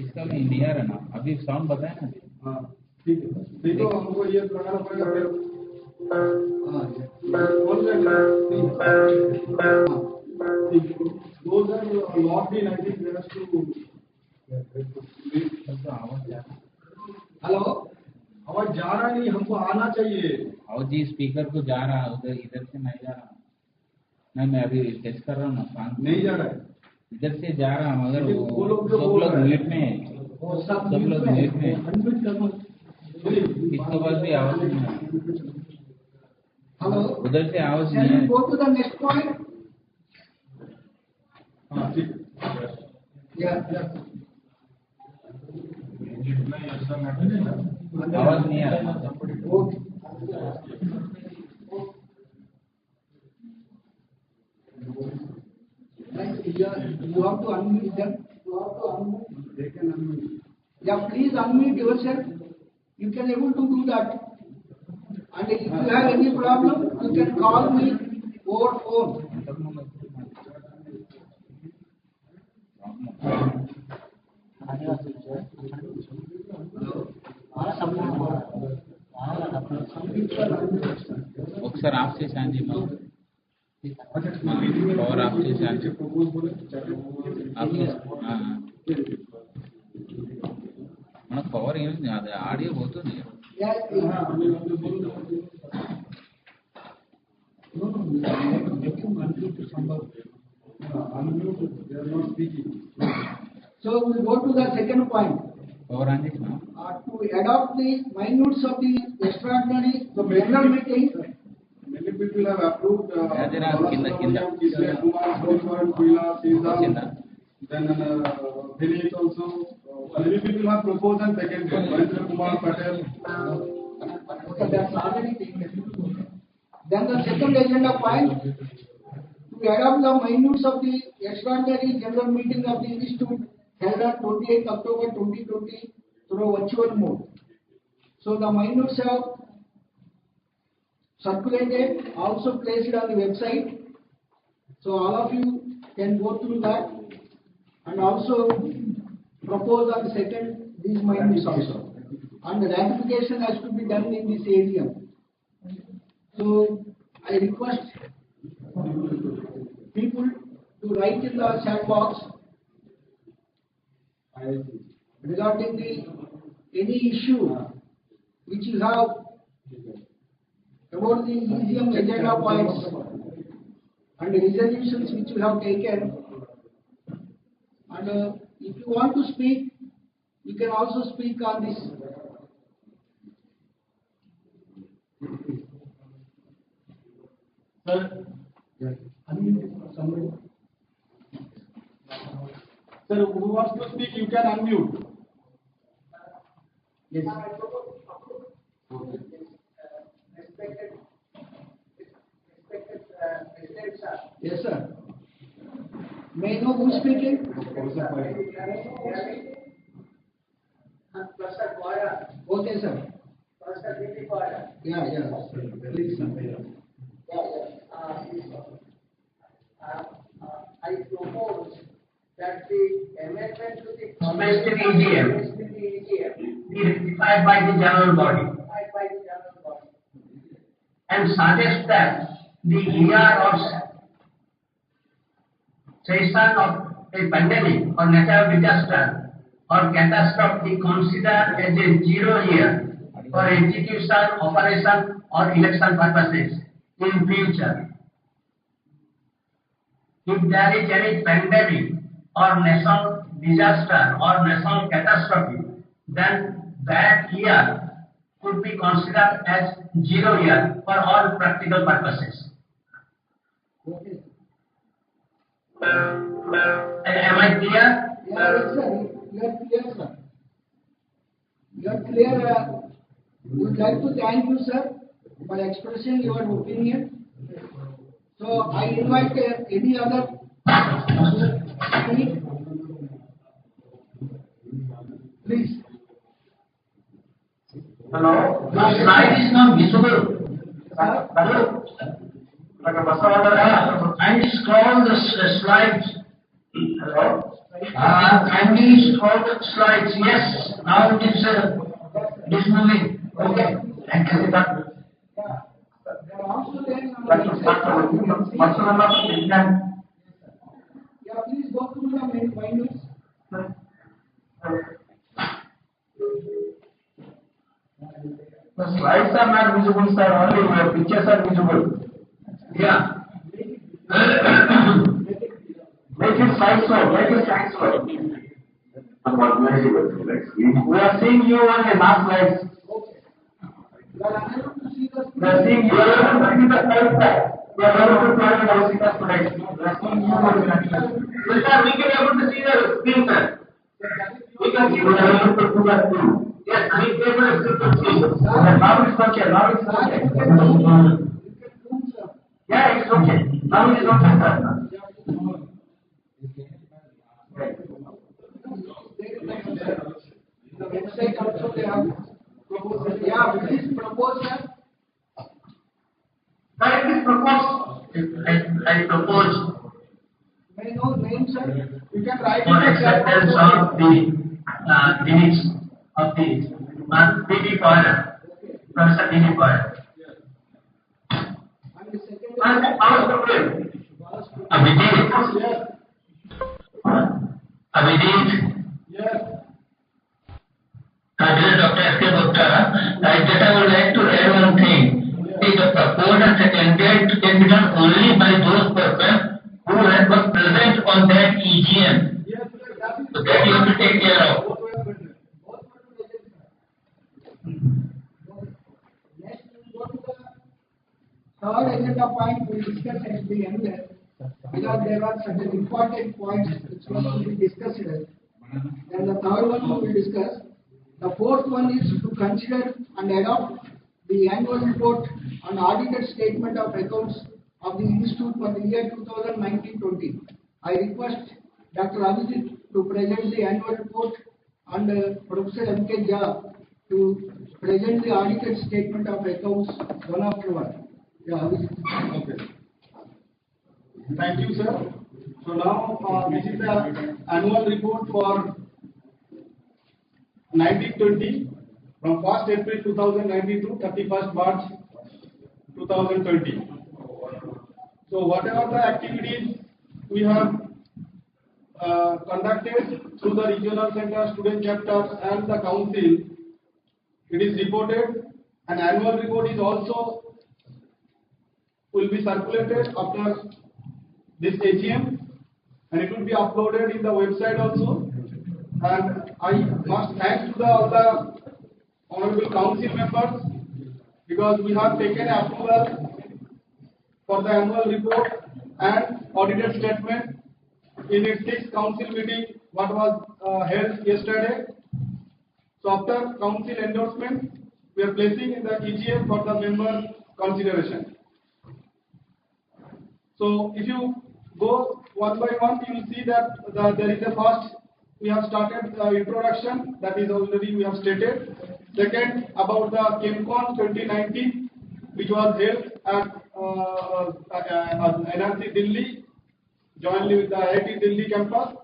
इसका में इंडिया है ना अभी साउंड बताए ना हाँ ठीक है नहीं तो हमको ये लगाना पड़ेगा फिर those are logged in. I think we have to. Hello आवाज जा रहा नहीं हमको आना चाहिए आवाज जी स्पीकर को जा रहा है उधर इधर से नहीं जा रहा नहीं मैं अभी टेस्ट कर रहा हूँ ना नहीं जा रहा है इधर से जा रहा हूँ मगर वो लोग सब लोग म्यूट में सब लोग म्यूट में इसके बाद भी आवाज नहीं आ हेलो उधर से आवाज नहीं आ go to the next point हाँ ठीक Yeah. आवाज नहीं आ रहा। Okay. You have to unmute them. They can unmute. Yeah, please unmute yourself. You can able to do that. And if you have any problem, you can call me over phone. ఒకసారి of చేసి power of చేసి మనకు power ఏమి అది audio పోతుంది. So we go to the second point. To adopt the minutes of the extraordinary general meeting. Many people have approved. Then Vinit also. Many people have proposed and seconded. Mahendra Kumar Patel. Okay, that's already taken. Then the second agenda point. To adopt the minutes of the extraordinary general meeting of the institute held on 28th October 2020 through virtual mode. So the minutes have circulated, also placed on the website. So all of you can go through that and also propose on the second these minutes also. And the ratification has to be done in this area. So I request people to write in the chat box regarding any issue which you have about the EGM agenda points and the resolutions which you have taken. And if you want to speak, you can also speak on this. Sir, Sir, who wants to speak, you can unmute. Yes. Yes, sir. May I know who is speaking? Okay, sir. Yeah. Please, sir. I propose that the amendment to the domestic EGM be ratified by the general body and suggest that the year of session of a pandemic or natural disaster or catastrophe be considered as a 0 year for execution, operation or election purposes in future. If there is any pandemic or national disaster or national catastrophe, then that year could be considered as 0 year for all practical purposes. Okay. Am I clear? Yeah, yes, sir. You are clear, sir. You are clear. We would like to thank you, sir, by expressing your opinion. So I invite any other. Please. Hello. The slide is not visible. Hello. Kindly scroll the slides. Hello. Kindly scroll the slides. Yes. Now it is moving. Okay. Thank you. Yeah, please go through the minutes. The slides are not visible, sir. Only your pictures are visible. Yeah. Make it slide slow. We are seeing you on the last slides. We are seeing you on the slide. We are able to join with our senior students. Sir, we can able to see the screen, sir. We can see we are able to do that too. Yes, we can able to see. Now it's okay. Now it's okay. Yeah, it's okay. Now it is okay, sir. The website also they have proposed. Yeah, it is proposed, sir. Sir, it is proposed. I propose. May I know name, sir? You can write For acceptance of the minutes of the DD Poyer, Professor DD Poyer. And our problem, Abhijit, dear Dr. S. K. Gupta, I would like to add one thing. The proposed and seconded can be done only by those persons who were present on that EGM. So that you have to take care of. Third agenda point we discuss at the end because there are certain important points which must be discussed. Then the third one we will discuss. The fourth one is to consider and adopt the annual report on audited statement of accounts of the Institute for the year 2019-20. I request Dr. Abhijit to present the annual report and Professor M.K. Jha to present the audited statement of accounts one after one. Yeah, okay. Thank you, sir. So now this is the annual report for 1920 from 1st April 2019 to 31st March 2020. So whatever the activities we have conducted through the regional center, student chapters and the council, it is reported. An annual report is also will be circulated after this AGM and it will be uploaded in the website also. And I must thank to all the honorable council members because we have taken approval for the annual report and audited statement in its 6th council meeting what was held yesterday. So after council endorsement, we are placing in the EGM for the member consideration. So if you go one by one, you will see that there is a first, we have started the introduction, that is already we have stated. Second, about the ChemCon 2019, which was held at NRC Delhi, jointly with the IIT Delhi campus.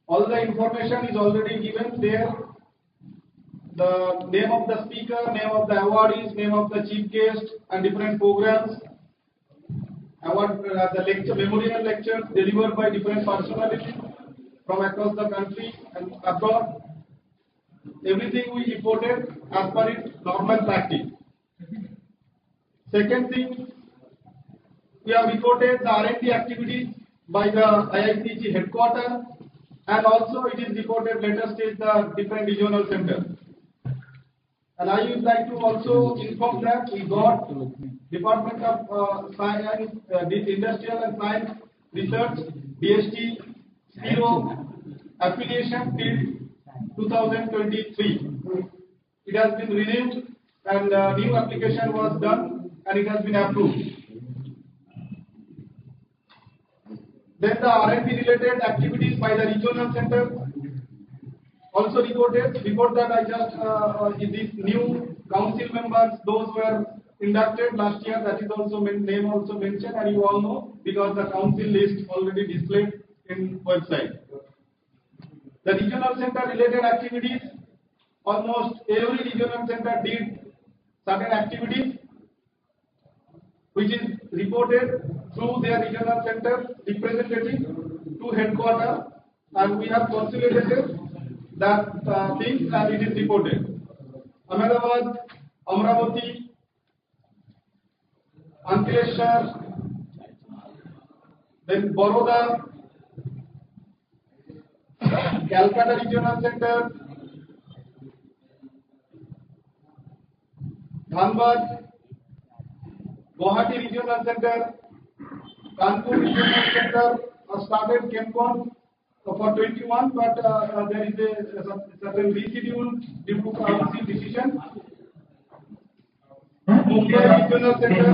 All the information is already given there. The name of the speaker, name of the awardees, name of the chief guest, and different programs. The lecture, memorial lectures delivered by different personalities from across the country and abroad. Everything we reported as per its normal practice. Second thing, we have reported the R&D activities by the IITG headquarters, and also it is reported later stage the different regional centers. And I would like to also inform that we got Department of Science, Industrial and Science Research, DST, Zero affiliation till 2023. It has been renewed and new application was done and it has been approved. Then the R&D related activities by the regional center also reported. Before that, I just these new council members, those were inducted last year. That is also name also mentioned, and you all know because the council list already displayed in website. The regional center related activities, almost every regional center did certain activities, which is reported through their regional center representative to headquarters, and we have consolidated that things and it is reported. Ahmedabad, Amravati, Ankleshwar, then Baroda, Calcutta Regional Center, Dhanbad, Guwahati Regional Center, Kanpur Regional Center started ChemCon for 21, but there is a certain reschedule due to council decision. Mumbai Regional Center.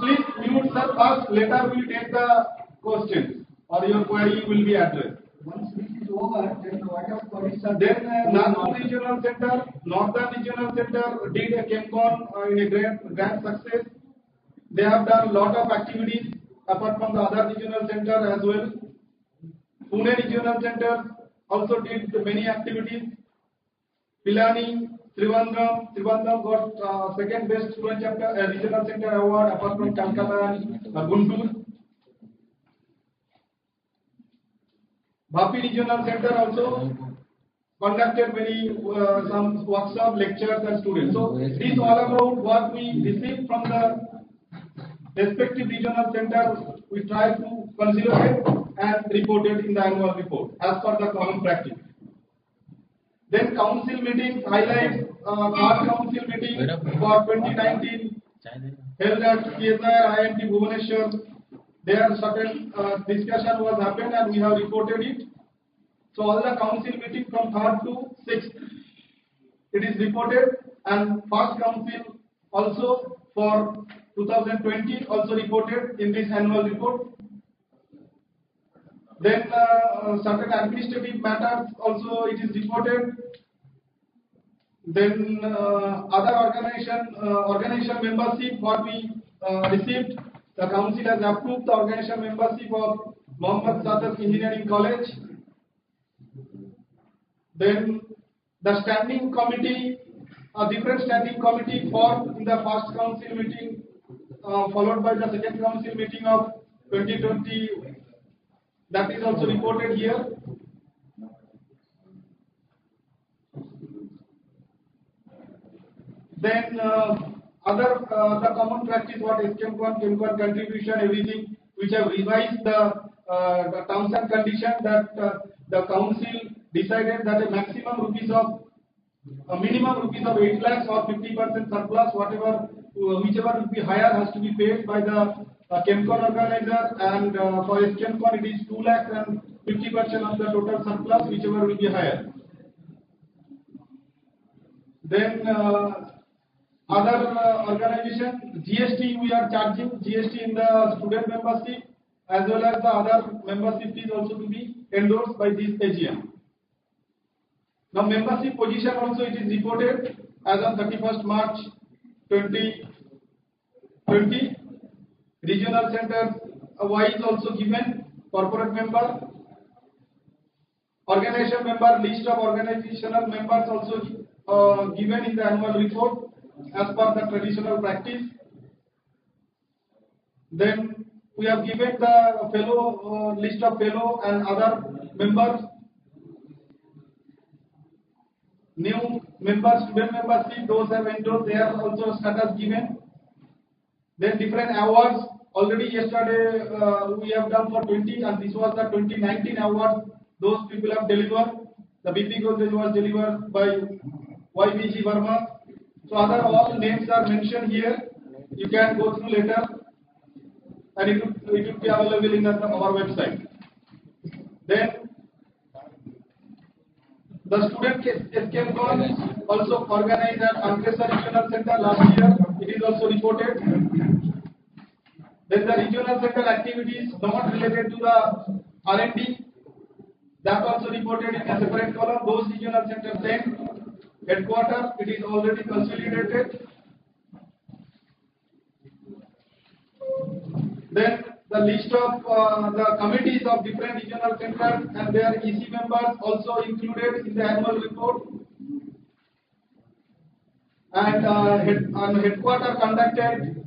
Please mute sir first, later we will take the questions or your query will be addressed. Once this is over, then what are queries are Then Nagpur Regional Center, Northern Regional Center did a ChemCon in a grand success. They have done a lot of activities apart from the other regional center as well. Pune Regional Center also did many activities. Pilani, Trivandrum got second best student chapter regional center award apart from Calcutta and Guntur. Vapi Regional Center also conducted many some workshop, lectures and students. So this all about what we received from the respective regional center, we try to consider and report it in the annual report as per the common practice. Then council meetings highlights, third council meeting for 2019 held at KSR IMT Bhubaneswar. There certain discussion was happened and we have reported it. So all the council meeting from 3rd to 6th, it is reported, and first council also for 2020 also reported in this annual report. Then certain administrative matters also it is reported. Then other organization membership what we received, the council has approved the organization membership of Mohammed Sadat Engineering College. Then the standing committee, a different standing committee formed in the first council meeting, followed by the second council meeting of 2020. That is also reported here. Then the common practice, what is ChemCon contribution, everything, which have revised the terms and conditions that the council decided that a minimum rupees of 8 lakhs or 50% surplus, whatever, whichever will be higher has to be paid by the ChemCon organizer, and for ChemCon it is 2 lakhs and 50% of the total surplus, whichever will be higher. Then other organization, GST we are charging, GST in the student membership as well as the other membership is also to be endorsed by this AGM. Now membership position also it is reported as on 31st March 2020. Regional centers wise also given, corporate member, organization member, list of organizational members also given in the annual report as per the traditional practice. Then we have given the fellow list of fellow and other members. New members, student membership, those have enrolled, they are also status given. Then different awards, already yesterday we have done for 20 and this was the 2019 awards, those people have delivered. The BP Godrej was delivered by YBG Verma. So other all names are mentioned here, you can go through later and it will be available in our website. Then the student ChemCon also organized at Ankleshwar Regional Center last year, it is also reported. Then the regional center activities not related to the R&D, that also reported in a separate column. Those regional centers then headquarters, it is already consolidated. Then the list of the committees of different regional centers and their EC members also included in the annual report. And headquarters conducted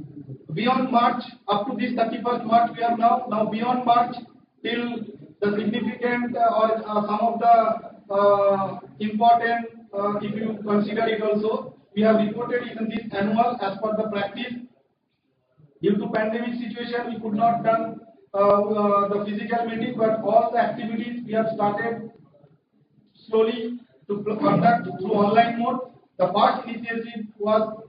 beyond March, up to this 31st March we are now beyond March till the significant or some of the important, if you consider it also, we have reported in this annual as per the practice. Due to pandemic situation, we could not done the physical meeting, but all the activities we have started slowly to conduct through online mode. The first initiative was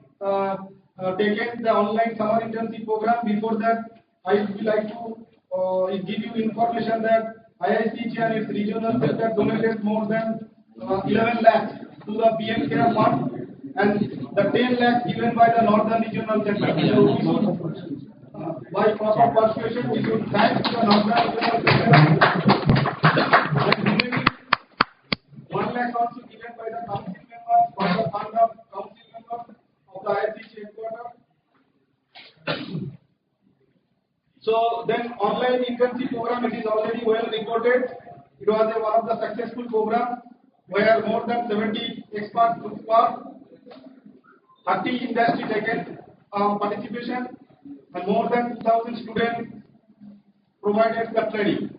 taken the online summer internship program. Before that, I would like to give you information that IICG and its regional center donated more than 11 lakhs to the PM Care Fund, and the 10 lakhs given by the Northern Regional Center. So we should, by proper persuasion, we should thank the Northern Regional Center. 1 lakh also given by the council members for the fund of council members of the IICG headquarters. So then online internship program, it is already well reported. It was one of the successful programs where more than 70 experts took part, 30 industry taken participation, and more than 2,000 students provided the training.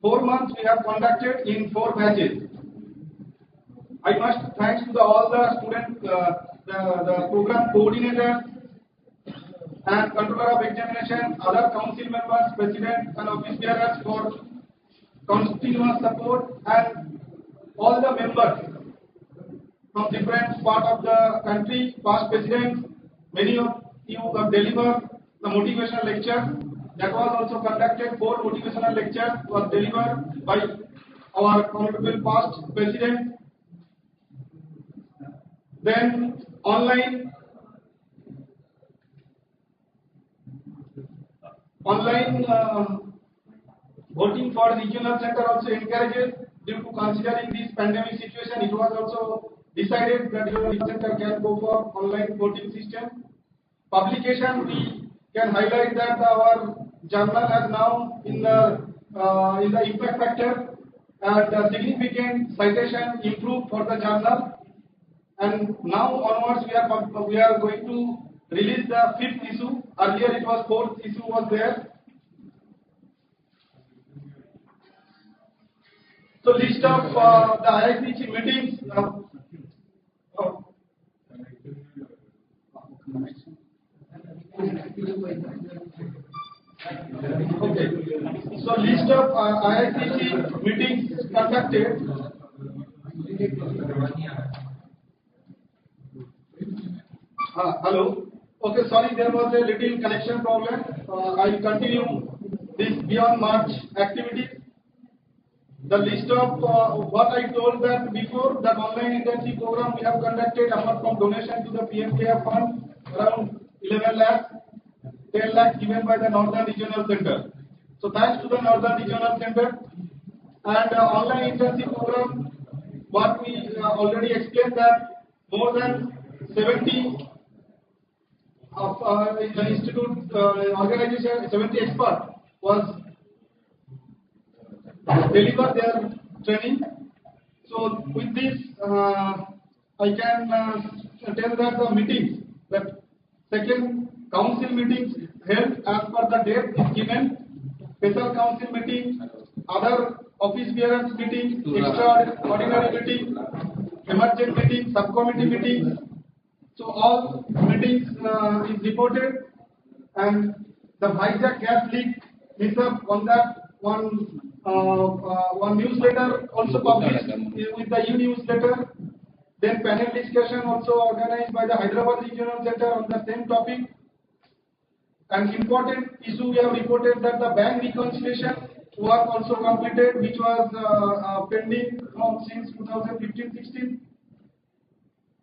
4 months we have conducted in 4 batches. I must thanks to all the students, the program coordinators and controller of examination, other council members, president and office bearers for continuous support, and all the members from different parts of the country, past presidents. Many of you have delivered the motivational lecture. That was also conducted. 4 motivational lectures was delivered by our honorable past president. Then online voting for regional center also encourages. Due to considering this pandemic situation, it was also decided that your center can go for online voting system. Publication, we can highlight that our journal has now in the impact factor and significant citation improved for the journal. And now onwards we are going to release the 5th issue. Earlier it was 4th issue was there. So list of the IICG meetings. Okay. So list of IICG meetings conducted. Hello. Okay, sorry, there was a little connection problem. I will continue this beyond March activities. The list of what I told that before, that online internship program we have conducted apart from donation to the PMKF fund, around 11 lakhs, 10 lakhs given by the Northern Regional Center. So thanks to the Northern Regional Center. And online internship program, what we already explained that more than 70 of the institute organization, 70 experts was deliver their training. So with this, I can tell that the meetings, that second council meetings held as per the date is given, special council meetings, other office bearers meetings, extraordinary meetings, emergent meetings, subcommittee meetings. So all meetings is reported, and the hijack gas leak is up on that one newsletter also published with the e-newsletter. Then panel discussion also organized by the Hyderabad Regional Center on the same topic. An important issue we have reported that the bank reconciliation work also completed, which was pending since 2015-16.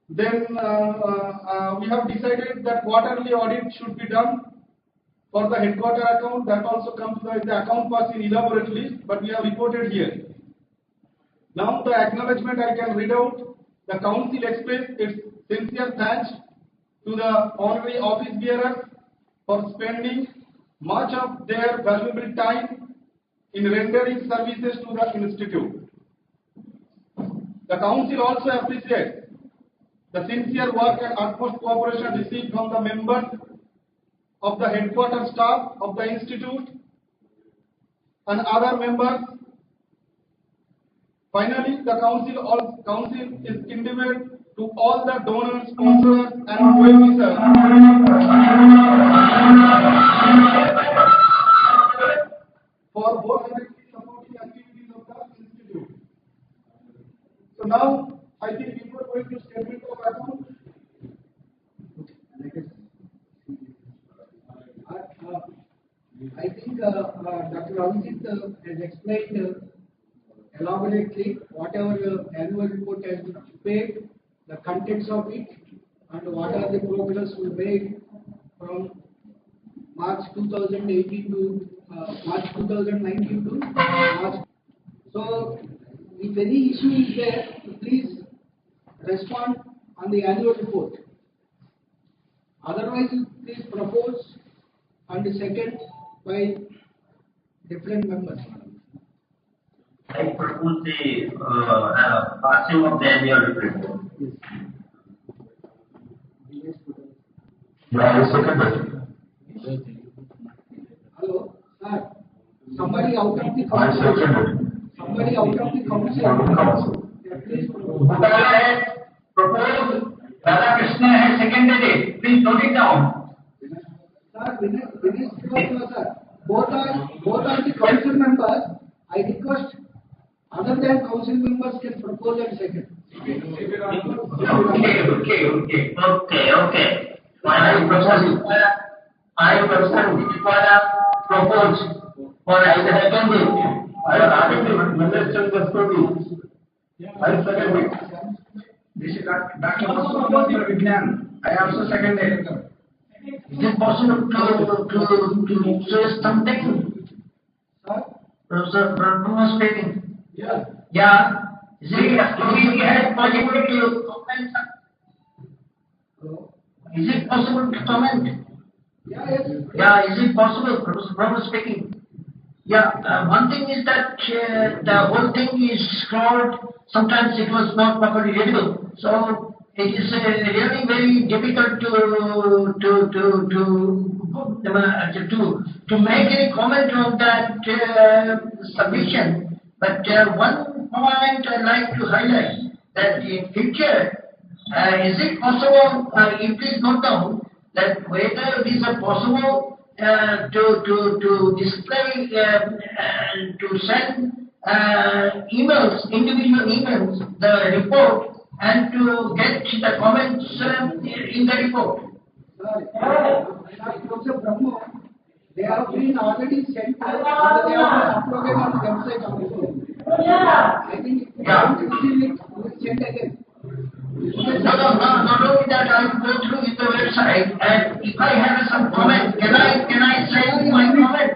Then we have decided that quarterly audit should be done for the headquarter account. That also comes by the account pass in elaborate list, but we have reported here. Now the acknowledgement I can read out. The council expressed its sincere thanks to the honorary office bearers for spending much of their valuable time in rendering services to the institute. The council also appreciates the sincere work and utmost cooperation received from the members of the headquarters staff of the institute and other members. Finally, the council is indebted to all the donors, sponsors, and well-wishers for both supporting activities of the institute. I think Dr. Abhijit has explained elaborately whatever annual report has been prepared, the contents of it, and what are the progress we made from March 2018 to March 2019 to March. So, if any issue is there, please respond on the annual report. Otherwise, please propose and second by different members. I propose the passing of the annual report. Hello, sir. Somebody out of the council. Somebody out of the council. Please propose. Radha Krishna has seconded it. Please note it down. Sir, Vinesh, sir. Both are the council members. I request other than council members can propose and second. Okay. I propose for I second it. I second it. This is Dr. Vignan. I also second it. Is it possible to say something? Professor Brahma speaking. Yeah. Is it possible to comment? Is it possible to comment? Yeah, is it possible? Professor Brahma speaking. Yeah, one thing is that the whole thing is scrolled. Sometimes it was not properly readable. So it is really very difficult to make any comment on that submission. But one point I'd like to highlight that in future, is it possible, you please note down that whether it is possible to display and to send emails, individual emails, the report, and to get the comments in the report. Professor Brahmo, they have been already sent and they have been uploaded on the website also. I think if you don't receive it, you will send again. Not only that, I will go through with the website, and if I have some comment, can I send my comment?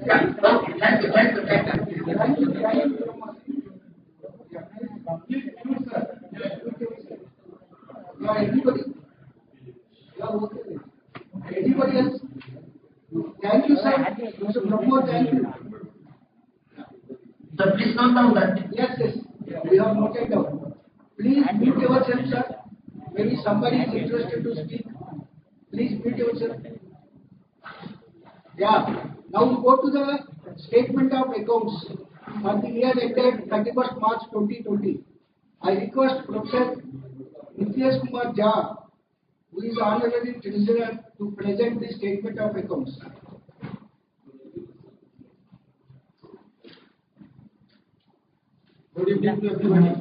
Yeah. Okay. Thank you. Anybody else? Thank you, sir. Mr. Brahmo, thank you. So please note down that. Yes. We have noted down. Please mute yourself, sir. Maybe somebody is interested to speak. Please mute yourself. Yeah. Now we go to the statement of accounts for the year ended 31st March 2020. I request Professor Nithya Kumar Jha, who is honorary treasurer, to present the statement of accounts. Good evening to everybody.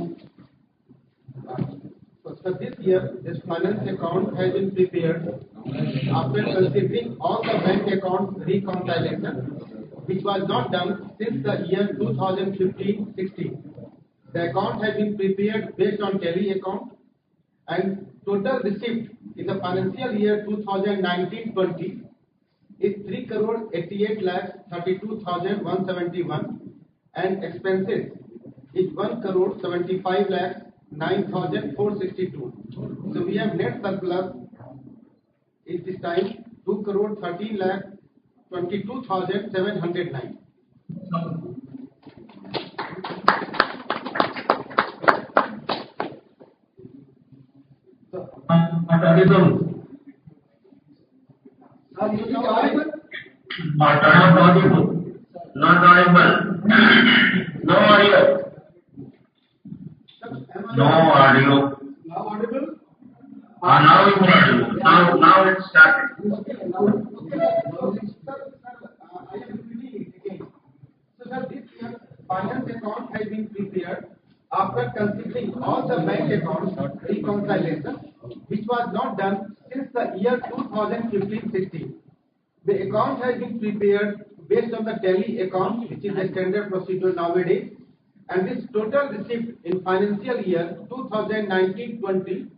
So this year, this finance account has been prepared after considering all the bank account reconciliation, which was not done since the year 2015-16. The account has been prepared based on tally account, and total receipt in the financial year 2019-20 is 3,88,32,171, and expenses is 1,75,09,462. So we have net surplus is this time 2,13,22,709. Not audible. Not audible. No audio. Now audible. Now it's audible. Now it's started. So sir, this year finance account has been prepared after considering all the bank accounts reconciliation, which was not done since the year 2015-16. The account has been prepared based on the tally account, which is the standard procedure nowadays, and this total receipt in financial year 2019-20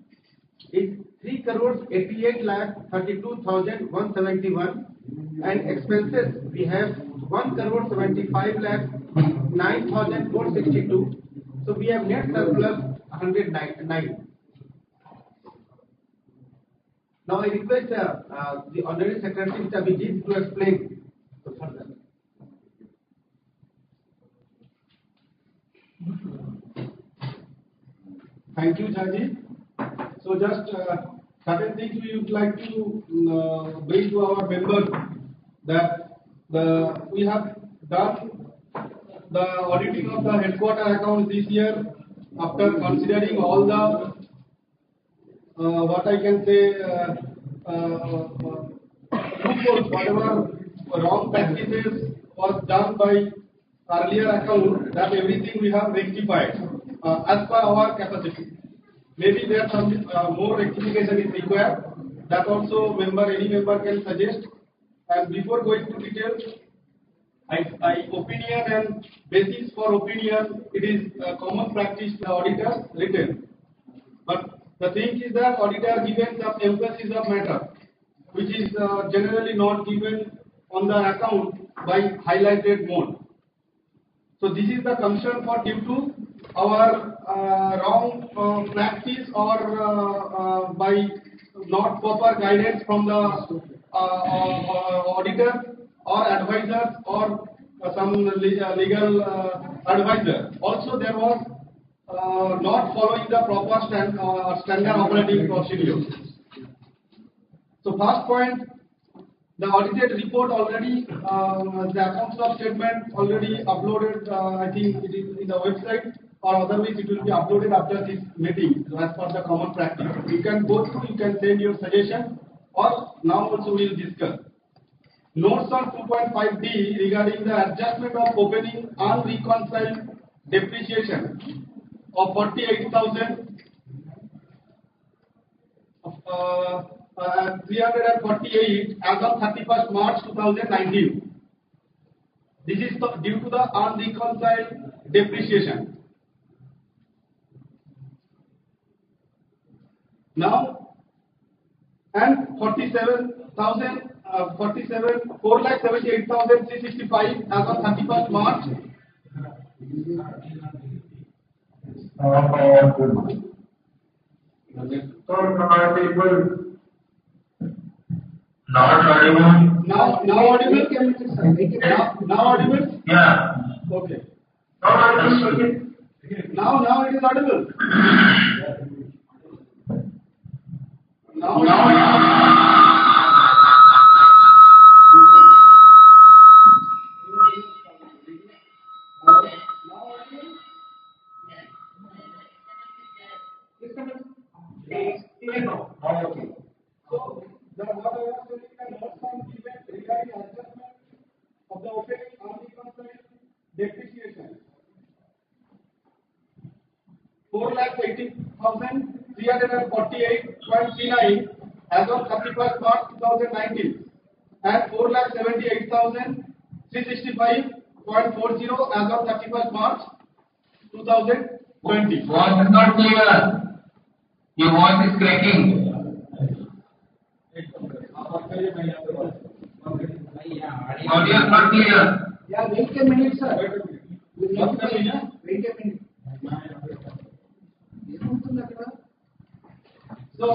is 3,88,32,171, and expenses we have 1,75,09,462. So we have net surplus 109. Now I request the Honorary Secretary Mr. Vijit to explain further. Thank you, Jaji. So just certain things we would like to bring to our members, that we have done the auditing of the headquarter accounts this year after considering all the what I can say loopholes, whatever wrong practices was done by earlier account, that everything we have rectified as per our capacity. Maybe there some more rectification is required. That also any member can suggest. And before going to details, opinion and basis for opinion, it is common practice the auditors written. But the thing is that auditor given some emphasis of matter, which is generally not given on the account by highlighted mode. So this is the concern for due to our wrong practice or by not proper guidance from the auditor or advisor or some legal advisor. Also there was not following the proper standard operating procedure. So first point, the audited report already, the accounts of statement already uploaded, I think it is in the website, or otherwise it will be uploaded after this meeting as per the common practice. You can go through, you can send your suggestion, or now also we will discuss. Notes on 2.5D regarding the adjustment of opening unreconciled depreciation of 48,000 348 as of 31st March 2019. This is due to the unreconciled depreciation. Now, and 4,78,365 as of 31st March. Not audible. Now audible? Now audible? Yeah. Okay. Now it is audible. Now okay. So what I was telling, the notes on given regarding adjustment of the opening unreconciled depreciation. 4,80,348.39 as of 31st March 2019 and 4,78,365.40 as of 31st March 2020. Voice is not clear. Your voice is cracking. Audio is not clear. Yeah, wait a minute, sir. Wait a minute. So,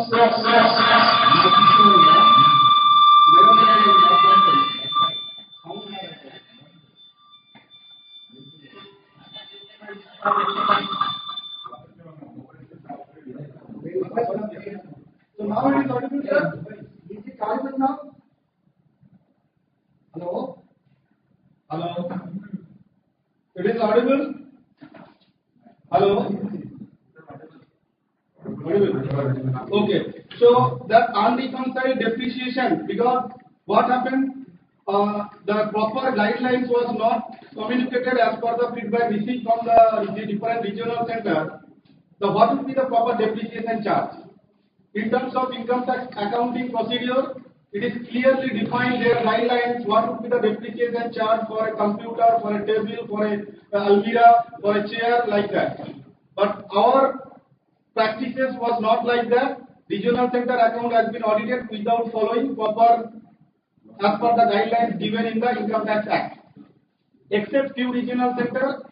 now it is audible, sir? Is it audible now? Hello? Hello? It is audible? Hello? Okay. So that unreconciled depreciation, because what happened, the proper guidelines was not communicated as per the feedback received from the different regional center. So what would be the proper depreciation charge? In terms of income tax accounting procedure, it is clearly defined their guidelines, what would be the depreciation charge for a computer, for a table, for a almirah, for a chair, like that. But our practices was not like that. Regional center account has been audited without following proper, as per the guidelines given in the Income Tax Act. Except few regional centers,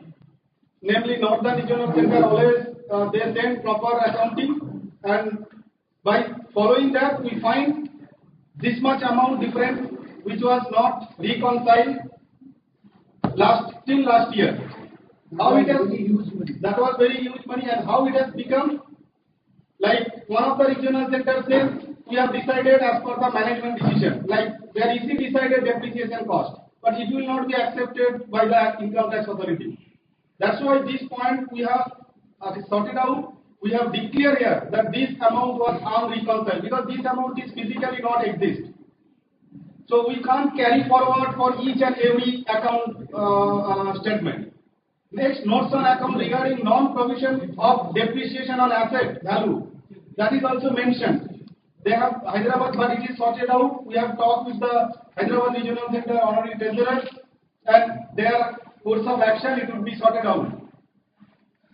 namely Northern Regional Center, always they send proper accounting, and by following that we find this much amount difference which was not reconciled till last year. How it has, that was very huge money, and how it has become, like one of the regional centers says, we have decided as per the management decision, like their EC decided depreciation cost, but it will not be accepted by the income tax authority. That's why this point we have sorted out. We have declared here that this amount was unreconciled because this amount is physically not exist. So we can't carry forward for each and every account statement. Next, notes on account regarding non-provision of depreciation on asset value. That is also mentioned. They have Hyderabad, but it is sorted out. We have talked with the Hyderabad Regional Center Honorary Treasurer, and their course of action, it will be sorted out.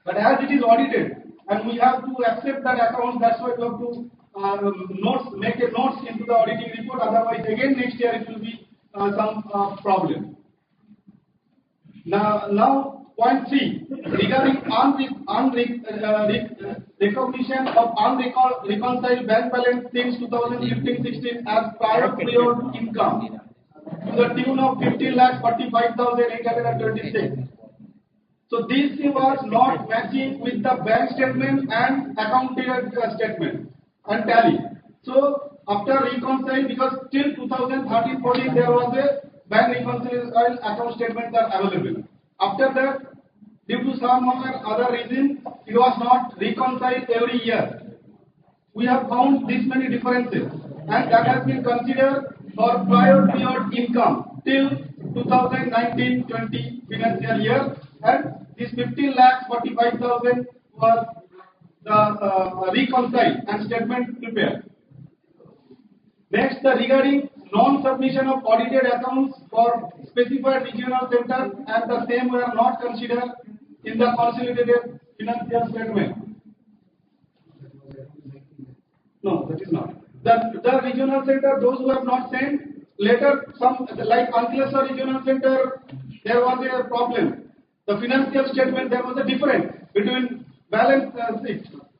But as it is audited, and we have to accept that account, that's why we have to make a notes into the auditing report. Otherwise, again next year it will be some problem. Now point 3, regarding recognition of unreconciled bank balance since 2015-16 as prior period income to the tune of 15,45,826. So this was not matching with the bank statement and accounting statement and tally. So after reconcile, because till 2013-14 there was a bank reconciliation account statements are available. After that, due to some or other reason, it was not reconciled every year. We have found this many differences, and that has been considered for prior period income till 2019-20 financial year, and this 15,45,000 was reconciled and statement prepared. Next, regarding non-submission of audited accounts for specified regional centers, and the same were not considered in the consolidated financial statement. No, that is not. The regional center, those who have not sent, later some, like Ankleshwar Regional Center, there was a problem. The financial statement, there was a difference between balance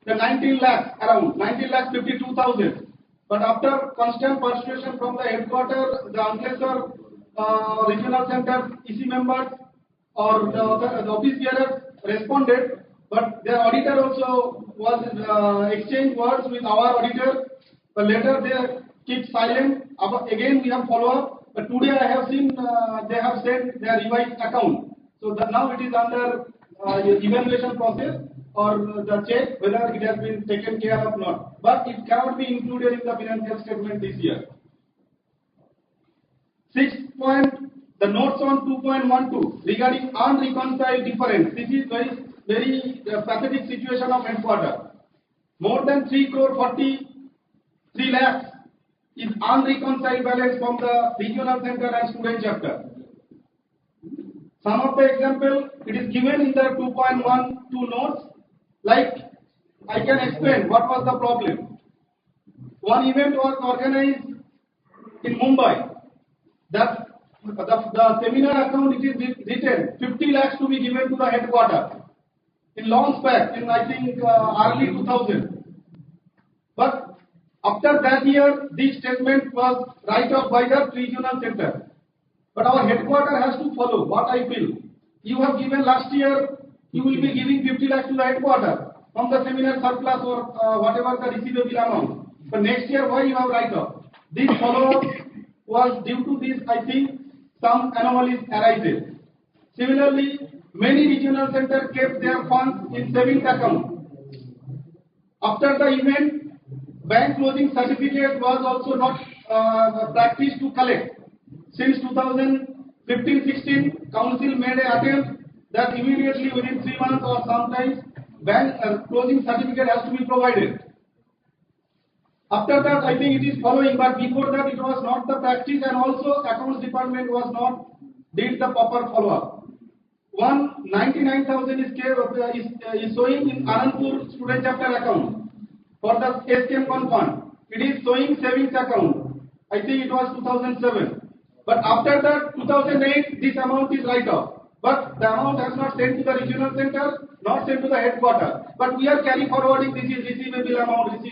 the 19 lakhs, around 19 lakhs 52,000. But after constant persuasion from the headquarters, the Ankleshwar Regional Center EC members or the office bearers responded, but their auditor also was exchanged words with our auditor. But later they keep silent. Again we have follow up. But today I have seen they have sent their revised account. So that now it is under evaluation process or the check whether it has been taken care of or not. But it cannot be included in the financial statement this year. 6 point, the notes on 2.12 regarding unreconciled difference. This is very pathetic situation of headquarters. More than 3,43 lakhs is unreconciled balance from the regional center and student chapter. Some of the example, it is given in the 2.12 notes. Like, I can explain what was the problem. One event was organized in Mumbai. That the seminar account, it is written 50 lakhs to be given to the headquarters in long back, in I think early 2000. But after that year, this statement was write off by the regional center. But our headquarter has to follow what I feel. You have given last year, you will be giving 50 lakhs to the headquarter from the seminar surplus or whatever the receivable amount. But next year, why you have write off? This follow-up was due to this, I think, some anomalies arises. Similarly, many regional centers kept their funds in savings account. After the event, bank closing certificate was also not practiced to collect. Since 2015-16, council made an attempt that immediately within 3 months or sometimes bank closing certificate has to be provided. After that, I think it is following, but before that, it was not the practice, and also accounts department was not did the proper follow-up. 99,000 is showing in Anandpur student chapter account for the SKM fund. It is showing savings account. I think it was 2007. But after that, 2008, this amount is write-off. But the amount has not sent to the regional center, not sent to the headquarters. But we are carry forwarding this is receivable amount.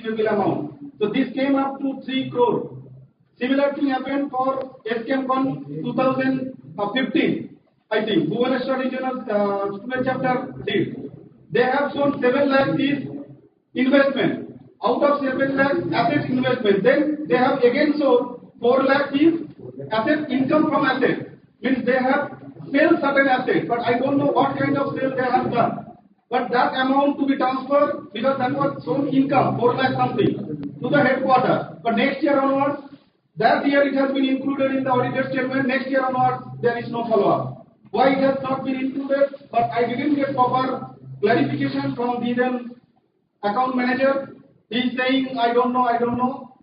So this came up to 3 crore. Similar thing happened for SKM fund 2015. I think Bhubaneswar regional student chapter did. They have shown 7 lakh is investment. Out of 7 lakh asset investment, then they have again shown 4 lakh is asset income from asset. Means they have sell certain assets, but I don't know what kind of sale they have done. But that amount to be transferred because that was shown income 4 lakh something to the headquarters. But next year onwards, that year it has been included in the auditor statement. Next year onwards, there is no follow-up. Why it has not been included? But I didn't get proper clarification from the then account manager. He is saying, I don't know. It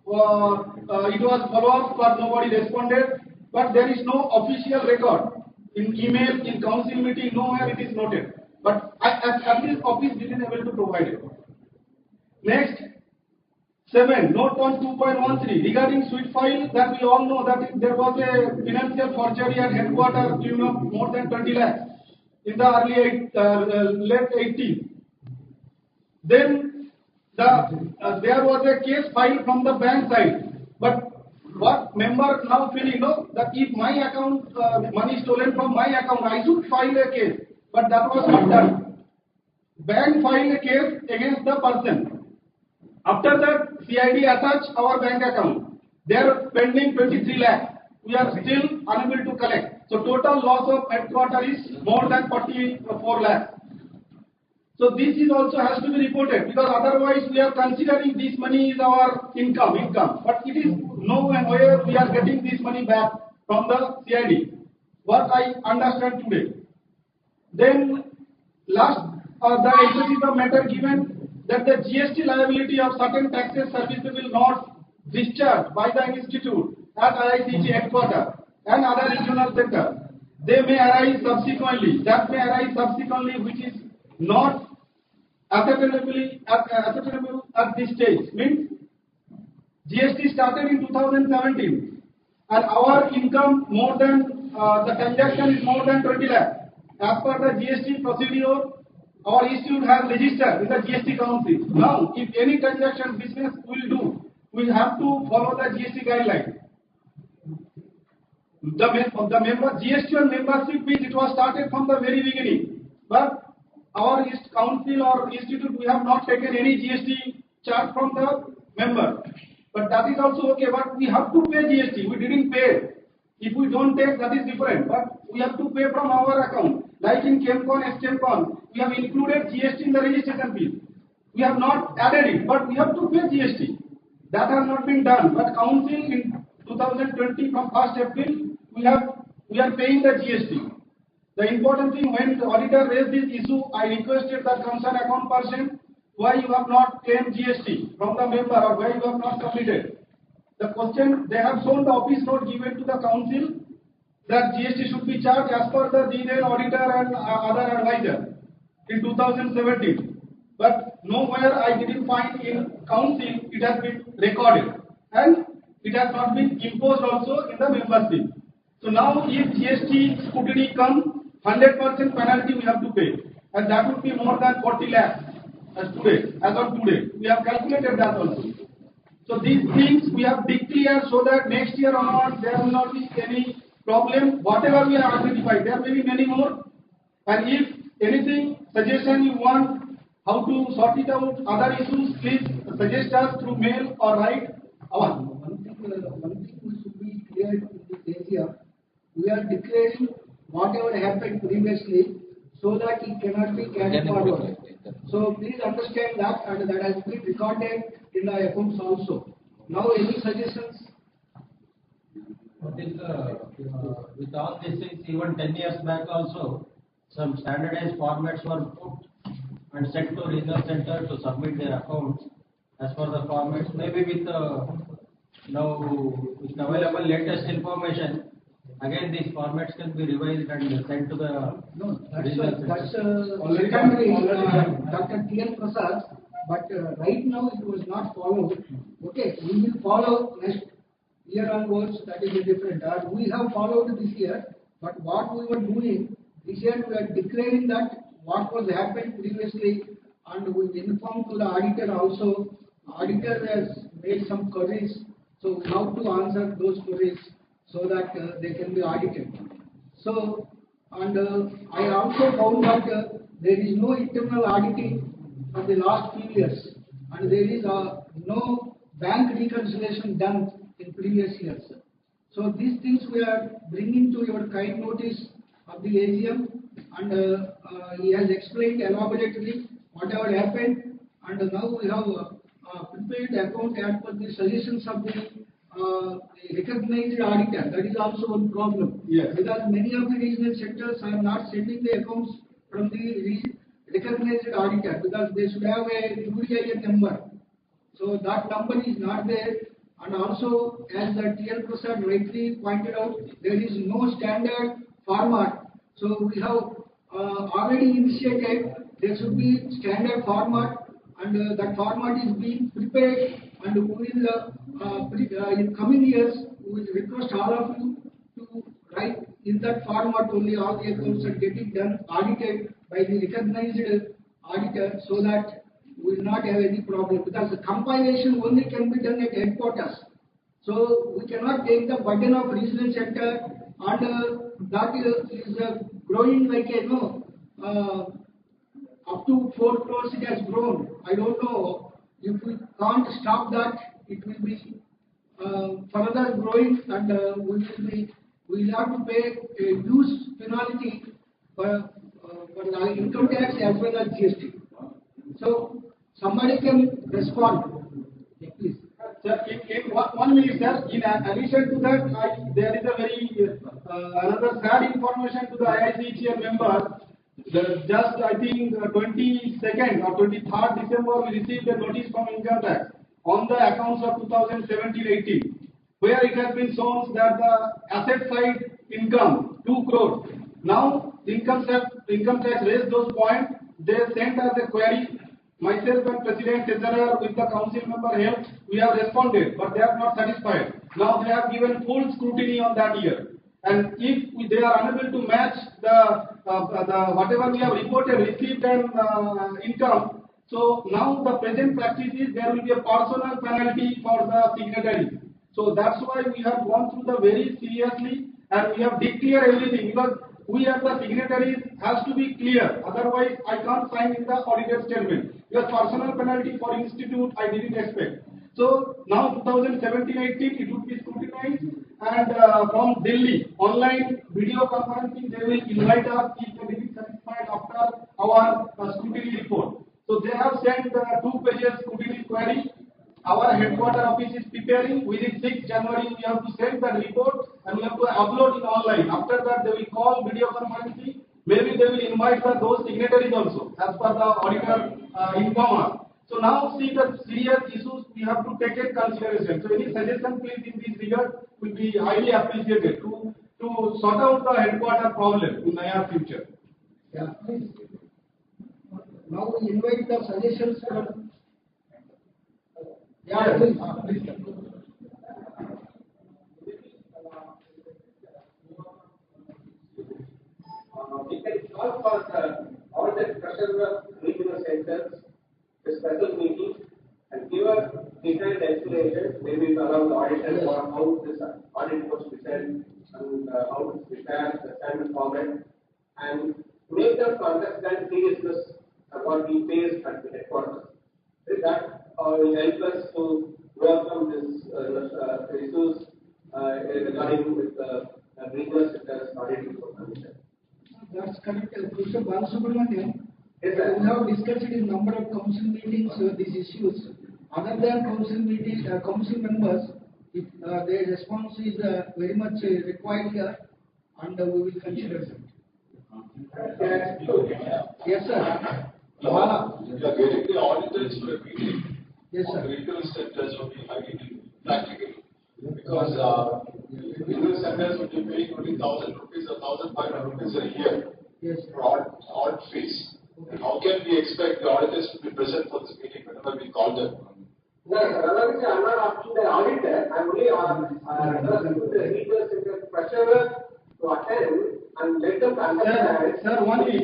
was follow-up, but nobody responded. But there is no official record in email, in council meeting, nowhere it is noted. But at least office didn't able to provide it. Next, 7, note on 2.13 regarding sweet file, that we all know that there was a financial forgery at headquarters tune of more than 20 lakhs in the late 80s. Then there was a case filed from the bank side. But what member now feeling that if my account money stolen from my account, I should file a case. But that was not done. Bank filed a case against the person. After that, CID attached our bank account. They are pending 23 lakhs. We are still unable to collect. So total loss of headquarters is more than 44 lakhs. So this is also has to be reported because otherwise we are considering this money is our income. But it is no way we are getting this money back from the CID. What I understand today. Then last, the emphasis of matter given that the GST liability of certain taxes serviceable not discharged by the institute at IICG headquarters and other regional centers, they may arise subsequently. That may arise subsequently, which is not ascertainable at this stage. Means GST started in 2017, and our income more than the transaction is more than 20 lakh. As per the GST procedure, our institute has registered in the GST council. Now, if any transaction business will do, we have to follow the GST guideline. The member GST and membership means it was started from the very beginning. But our council or institute, we have not taken any GST charge from the member. But that is also okay. But we have to pay GST. We didn't pay. If we don't take, that is different. But we have to pay from our account. Like in ChemCon, SChemCon, we have included GST in the registration fee. We have not added it, but we have to pay GST. That has not been done. But council in 2020 from 1st April, we are paying the GST. The important thing, when the auditor raised this issue, I requested the concerned account person, why you have not claimed GST from the member or why you have not submitted. The question, they have shown the office note given to the council that GST should be charged as per the detailed auditor and other advisor in 2017. But nowhere I didn't find in council it has been recorded and it has not been imposed also in the membership. So now if GST scrutiny comes, 100% penalty we have to pay, and that would be more than 40 lakhs as on today. We have calculated that also. So these things we have declared so that next year onwards there will not be any problem. Whatever we have identified, there may be many more. And if anything, suggestion you want, how to sort it out, other issues, please suggest us through mail or write. One thing should be clear in this area. We are declaring whatever happened previously so that it cannot be carried forward. So please understand that, and that has been recorded in the accounts also. Now any suggestions? With all these things, even 10 years back also, some standardized formats were put and sent to regional center to submit their accounts. as per the formats. Maybe with now with available latest information, again these formats can be revised and sent to the that's secondary, Dr. T.L. Prasad, but right now it was not followed. Okay, we will follow next year onwards, that is a different. We have followed this year, but what we were doing this year, we are declaring that what was happened previously, and we informed to the auditor also. Auditor has made some queries, so we have to answer those queries so that they can be audited. So, and I also found that there is no internal auditing for the last few years, and there is no bank reconciliation done in previous years. So these things we are bringing to your kind notice of the AGM, and he has explained elaborately whatever happened, and now we have prepared the account as per the suggestions of the recognized auditor. That is also one problem. Yes. Because many of the regional sectors are not sending the accounts from the recognized auditor, because they should have a UDIN number. So that number is not there. And also, as the T.L. Prasad rightly pointed out, there is no standard format. So we have already initiated, there should be standard format, and that format is being prepared, and we will, in coming years, we will request all of you to write in that format only all the accounts are getting done, audited by the recognized auditor, so that we will not have any problem, because the compilation only can be done at headquarters. So we cannot take the burden of regional center, and that is growing like up to 4 crores it has grown. I don't know if we can't stop that, it will be further growing, and we will have to pay a huge penalty for the income tax as well as GST. So somebody can respond. Yeah, please. Sir, in 1 minute, sir. In addition to that, there is a very another sad information to the IICHR members. Just I think 22nd or 23rd December, we received a notice from income tax on the accounts of 2017-18, where it has been shown that the asset side income 2 crores. Now the income tax raised those points. They sent us a query. Myself and President Treasurer with the council member help, we have responded, but they are not satisfied. Now they have given full scrutiny on that year, and if they are unable to match the whatever we have reported, received and income, so now the present practice is there will be a personal penalty for the signatories. So that's why we have gone through the very seriously, and we have declared everything, because we as the signatories has to be clear. Otherwise, I can't sign in the auditor statement. Because personal penalty for institute, I didn't expect. So now 2017-18, it would be scrutinized, and from Delhi, online video conferencing, they will invite us if they didn't satisfied after our scrutiny report. So they have sent 2 pages scrutiny query. Our headquarter office is preparing. Within 6 January, we have to send the report and we have to upload it online. After that, they will call video conferencing. Maybe they will invite those signatories also, as per the auditor informer. So now see the serious issues we have to take in consideration. So any suggestion please in this regard will be highly appreciated to sort out the headquarter problem in the near future. Yeah, please. Now we invite the suggestions from. Yeah, please. We can call for all the pressure regional centers, a special meeting, and give a detailed explanation, maybe allow the auditor for how this audit was prepared and how it's prepared, the standard format, and make them understand seriousness of what we face at the headquarters. That will help us to welcome this issues regarding with the regional sectors auditing commission. That's correct. Mr. Balasubramanian, we have discussed in number of council meetings these issues. Other than council meetings, council members, if their response is very much required here, and we will consider it. Yes, sir. You are getting the auditors to a meeting. Yes, sir. of retail centers would be highly practical. Because retail centers would be paying only 1,000 rupees or 1,500 rupees a year for audit fees. And how can we expect the auditors to be present for this meeting whenever we call them? No, I'm not asking the auditor. I'm only requesting the retail center treasurer to attend and let them understand. Sir,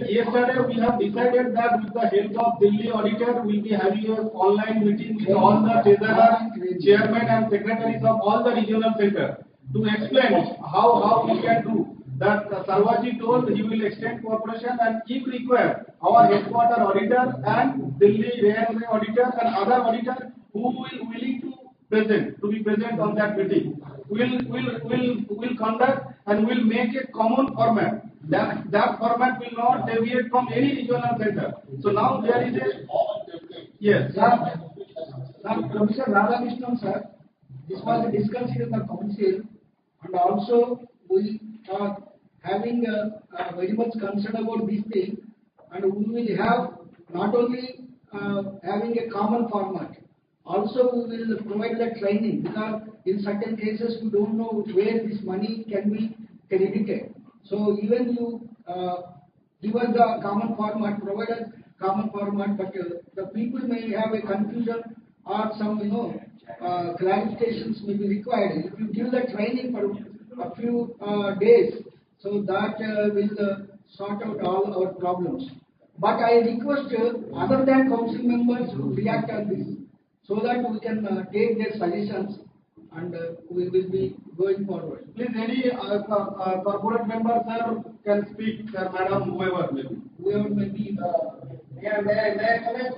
yesterday we have decided that with the help of Delhi auditor, we will be having an online meeting with all the treasurers, chairman and secretaries of all the regional centers to explain how we can do. That Sarvaji told he will extend cooperation and if required, our headquarter auditor and Delhi railway auditor and other auditor who will willing to be present on that meeting. Will conduct and will make a common format. That format will not deviate from any regional center. So now there is a yes. Sir, Professor Radhakrishnan sir, this was discussed in the council, and also we are having very much concern about this thing, and we will have not only having a common format, also we will provide the training, because in certain cases we don't know where this money can be credited. So even you give us the common format, provide us common format, but the people may have a confusion or some clarifications may be required. If you give the training for a few days, so that will sort out all our problems. But I request other than council members to react on this, so that we can take their suggestions and we will be going forward. Please, any corporate member, sir, can speak, sir, madam, whoever may be. Whoever may be. May I comment?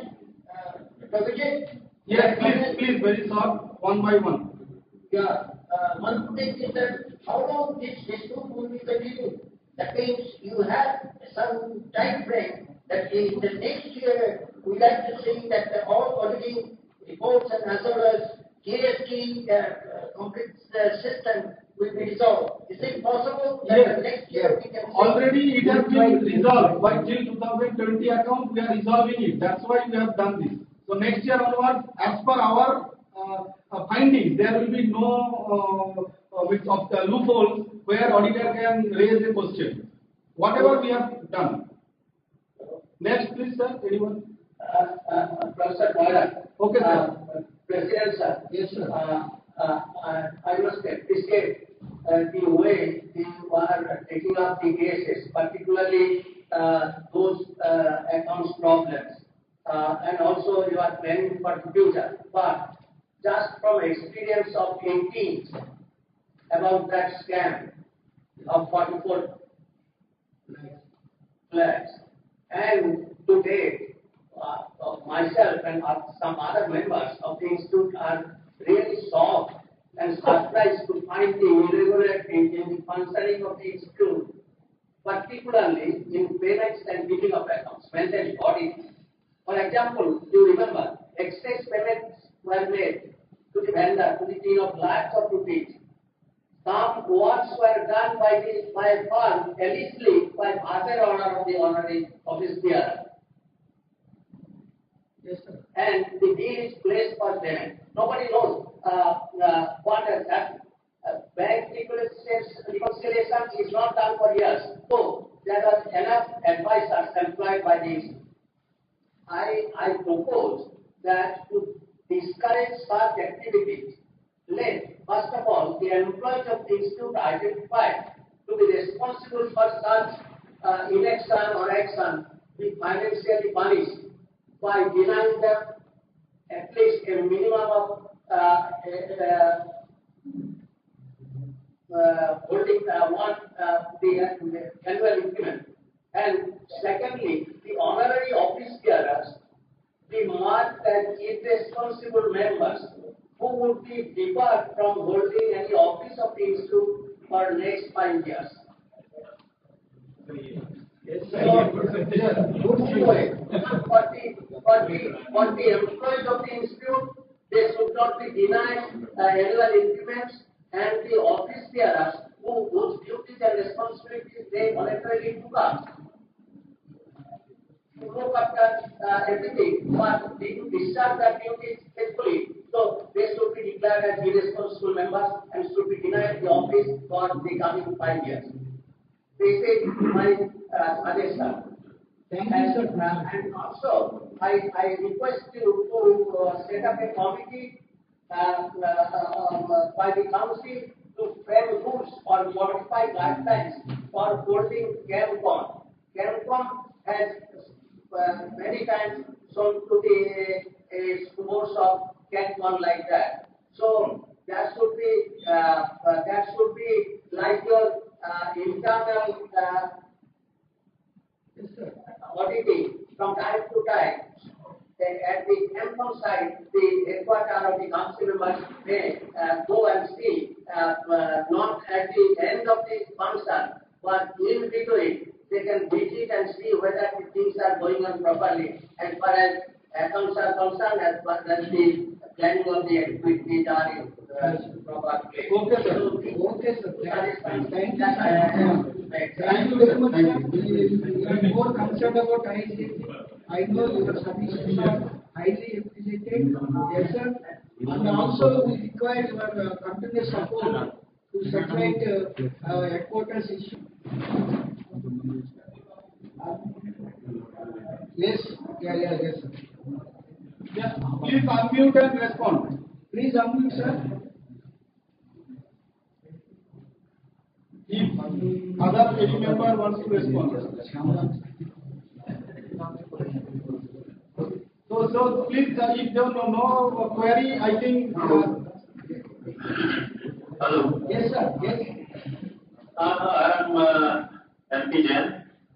Yes, please, very short, one by one. Yeah, one thing is that how long this dispute will be continued? That means you have some time frame that in the next year we like to see that all auditing reports and as well as GST complete system will be resolved. Is it possible that Yes. the next year we can Already it has been resolved. By till 2020 account, we are resolving it. That's why we have done this. So next year onwards, as per our findings, there will be no of the loopholes where auditor can raise a question. Whatever we have done. Next, please, sir. Anyone? Professor Boyler. Okay, sir. President, sir. Yes, sir. I must appreciate the way you are taking up the cases, particularly those accounts problems, and also you are planning for the future. But just from experience of 18 about that scam of 44 lakhs, and today myself and some other members of the institute are really shocked and surprised to find the irregularity in the functioning of the institute, particularly in payments and billing of accounts, maintenance audit. For example, you remember, excess payments were made to the vendor to the tune of lakhs of rupees. Some works were done by a firm allegedly by other owner of the honorary office bearer. Yes, sir. And the deal is placed for payment. Nobody knows what has happened. Bank reconciliation is not done for years. So there was enough advisors employed by the institute. I propose that to discourage such activities, let first of all the employees of the institute identified to be responsible for such inaction or action be financially punished by denying them at least a minimum of holding the annual increment. And secondly, the honorary office bearers be marked as irresponsible members who would be debarred from holding any office of the institute for next 5 years. Yes, So, anyway, for the employees of the institute, they should not be denied annual increments, and the office bearers whose duties and responsibilities they voluntarily took up to look after everything, but they to discharge their duties faithfully. So they should be declared as irresponsible members and should be denied the office for the coming 5 years. This is my suggestion. Thank you, sir. And also, I request you to set up a committee by the council to frame rules or modify guidelines for holding CAMCON. CAMCON has many times shown to be a source of CAMCON like that. So that should be like your internal auditing from time to time. At the CAMCON side, the headquarters of the council members may go and see, not at the end of the function, but in between. They can visit and see whether the things are going on properly as far as accounts are concerned, as far as the planning of the activities are in proper place. Okay, sir. Okay, sir. Thank you. Thank you very much, sir. You are more concerned about ICC. I know your submissions are highly appreciated. Yes, sir. And also we require your continuous support to separate headquarters issue. Yes, yes, sir. Yes, please unmute and respond. Please unmute, sir. If other any member wants to respond. So please, if there is no query, I think. Hello. Yes, sir. Yes. I am MP Jain.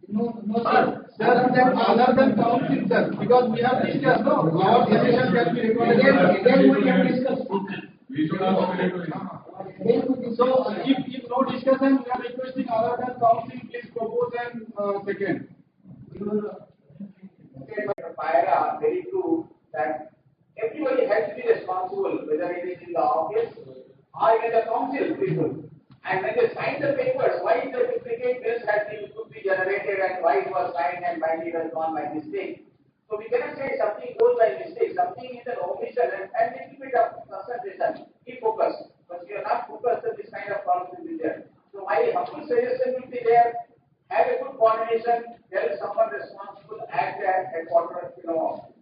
No, sir. Other than council, sir, because we have discussed, no, our decision can be recorded. Again, we can discuss. We should ask. So, if no discussion, we are requesting other than council, please propose and second. Paira, very true that everybody has to be responsible, whether it is in the office or in the council people. And when they sign the papers, why the duplicate bills could be generated and why it was signed and why it has gone by mistake. So we cannot say something goes by mistake, something is an omission and little bit of concentration. Be focused. But we are not focused on this kind of problems will be there. So my humble suggestion will be there. Have a good coordination. There is someone responsible at the headquarters, to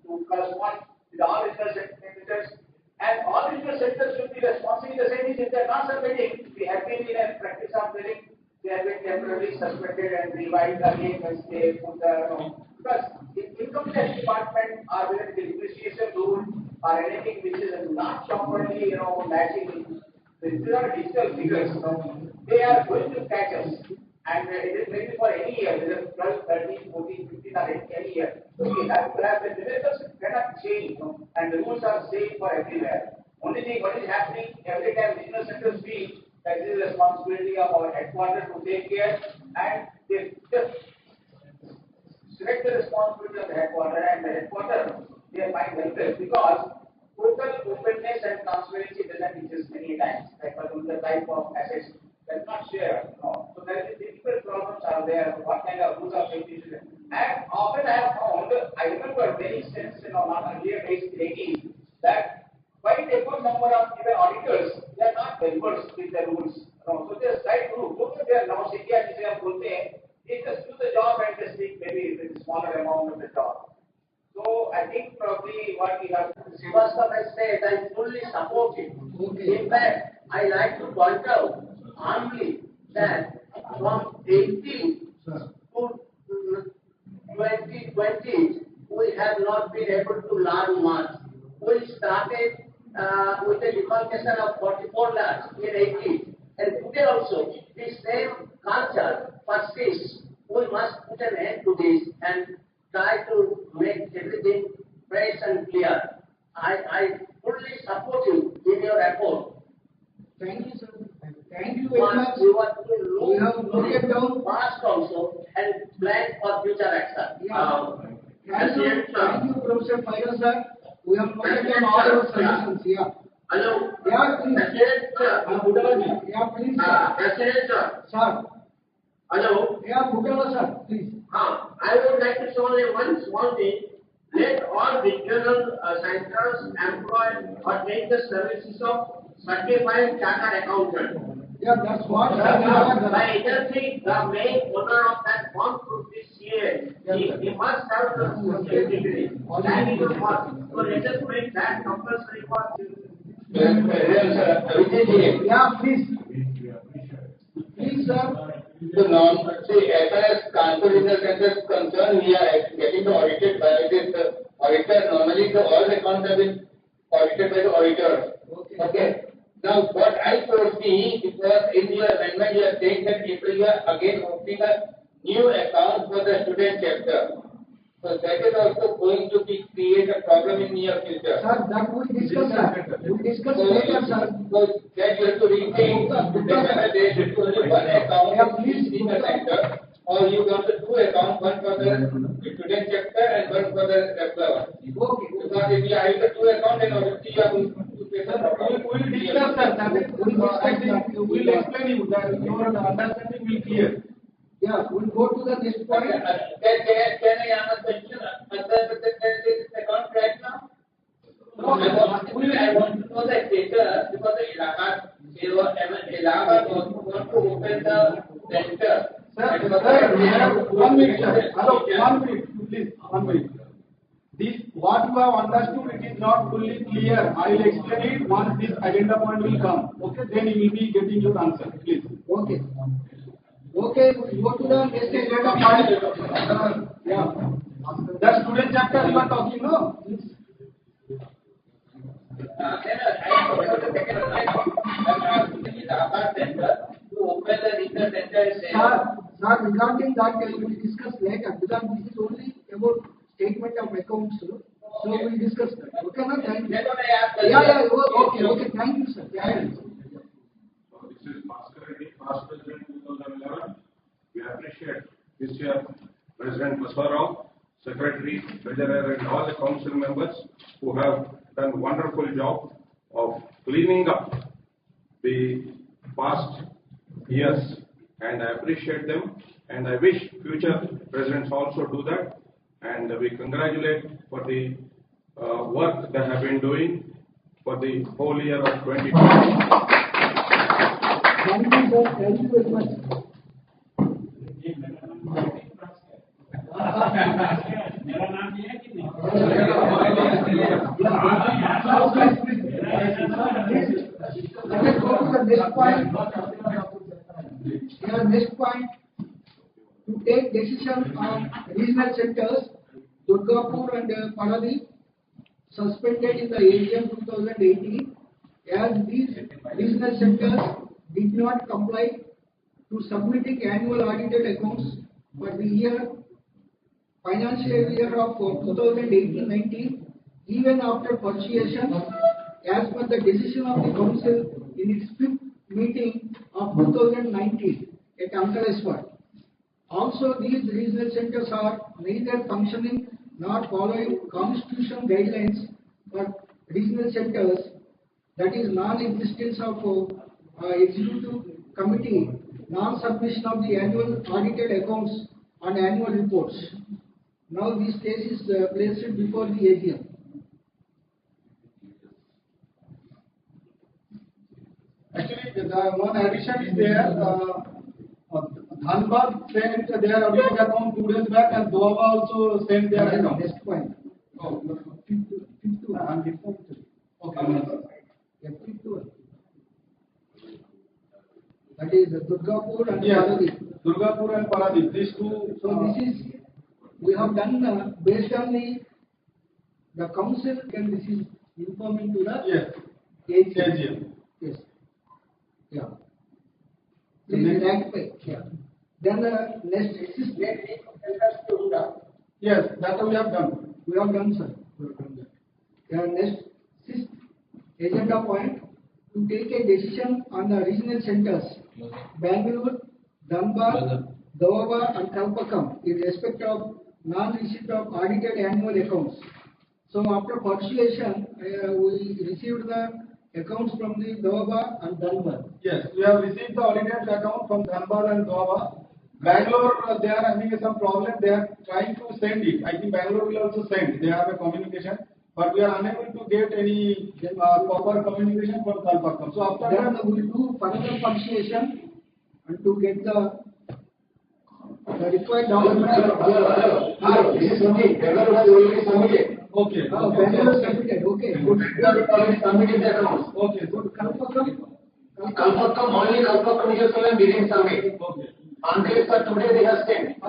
correspond with all regional sectors. And all regional sectors should be responsible. The same is if they are not submitting, we have been in a practice of billing, they have been temporarily suspended and revived again once they put because the income tax department are within the depreciation rule or anything which is not properly, matching. These are digital figures, they are going to catch us. And it is maybe for any year, whether 12, 13, 14, 15 or any year. So we have to have the numbers cannot change, and the rules are same for everywhere. Only thing what is happening every time regional centers speak, that is the responsibility of our headquarters to take care, and they just select the responsibility of the headquarters, and the headquarters they find helpless because total openness and transparency doesn't exist many times, like for the type of assets. That's not shared. No. So there is difficult problems are there. What kind of rules are being and often I have found, I remember many instances on earlier days in 80s that quite a good number of even auditors, they are not well versed with the rules. No. So they are side group. They are now India, they just do the job and just take maybe a smaller amount of the job. So I think probably what we have Srivastava has said, I fully support it. Okay. In fact, I like to point out only that from 18 to 2020, we have not been able to learn much. We started with a demarcation of 44 lakhs in 18, and today also the same culture persists. We must put an end to this and try to make everything fresh and clear. I fully support you in your effort. Thank you, sir. Thank you very much. We have noted down past also and plan for future action. Thank you, Professor Paira, sir. We have noted down all your suggestions. Yeah. Hello. Yeah, please. Yeah, please, sir. Sir. Hello. Yeah, Bhutala, sir. Please. I would like to show only one small thing. let all regional centers employ or take the services of certified chartered accountant. Yeah, that's what. By either thing, the main owner of that firm could be CA. He must have the CA degree. That is a must. So let us make that compulsory for. Yeah, please. Please, sir. So now, see, as far as Kanpur Regional Center is concerned, we are getting the audited by this auditor. Normally, all the accounts have been audited by the auditors. Okay. Now, what I foresee, because in your amendment you are saying that if you are again opening a new account for the student chapter, so that is also going to create a problem in near future. Sir, that we discuss, sir. We discuss later, sir. So that you have to rethink whether there should be only one account in the center, or you want to two accounts, one for the student chapter and one for the regular one. Okay. Because if you have the two accounts, then obviously you have to face a problem. We will discuss, sir. We will explain you that your understanding will clear. Yeah, we'll go to the next point. Can I ask a question? Under this account right now? No, I want to know the status because the Allahabad also want to open the center. Sir, we have 1 minute, sir. Hello, 1 minute, please, 1 minute. This, what you have understood, it is not fully clear. I will explain it once this agenda point will come. Okay, then you will be getting your answer, please. Okay. Okay, go to the next agenda point. Yeah. The student chapter you are talking, no? Sir, regarding that, we will discuss later because this is only about statement of accounts. So we will discuss that. Okay, no? Thank you. Yeah, okay, thank you, sir. Yeah. So this is past President 2011. We appreciate this year President Baswarao, Secretary, Treasurer, and all the council members who have done a wonderful job of cleaning up the past years, and I appreciate them, and I wish future presidents also do that, and we congratulate for the work they have been doing for the whole year of 2020. Thank you, sir. Thank you very much. Let us go to the next point. Next point, to take decision on regional centers, Durgapur and Paradip, suspended in the AGM 2018, as these regional centers did not comply to submitting annual audited accounts for the financial year of 2018-19, even after persuasion, as per the decision of the council in its 5th meeting of 2019 at Ankaleshwar. Also, these regional centers are neither functioning nor following constitutional guidelines for regional centers, that is non-existence of executive committee, non-submission of the annual audited accounts on annual reports. Now this case is placed before the AGM. Actually, the one addition is there. Dhanbad sent their audited account 2 days back, and Doaba also sent their account. Next point. Oh, That is Durgapur and yes, Paradip. Durgapur and Paradip. These two. So this is, we have done based on the council, and this is informing to the AGM. Yes. Yeah. Please rectify. Yeah. Then next Yes, that we have done. We have done, sir. We have done that. Next 6th agenda point, to take a decision on the regional centers, Bangalore, Dhanbad, Doaba and Kalpakam, in respect of non-receipt of audited annual accounts. So after persuasion, we received the accounts from the Doaba and Dhanbad. Yes, we have received the audited account from Dhanbad and Doaba. Bangalore, they are having some problem. They are trying to send it. I think Bangalore will also send. They have a communication, but we are unable to get any proper communication from Kalpakkam. So after that, we will do further punctuation and to get the required documents. This is something. Bangalore has already submitted. Okay. Bangalore submitted. Okay. Bangalore already submitted the accounts. Okay. Good. Kalpakkam Only Kalpakkam is also didn't submit. Okay. Until for today they have sent. I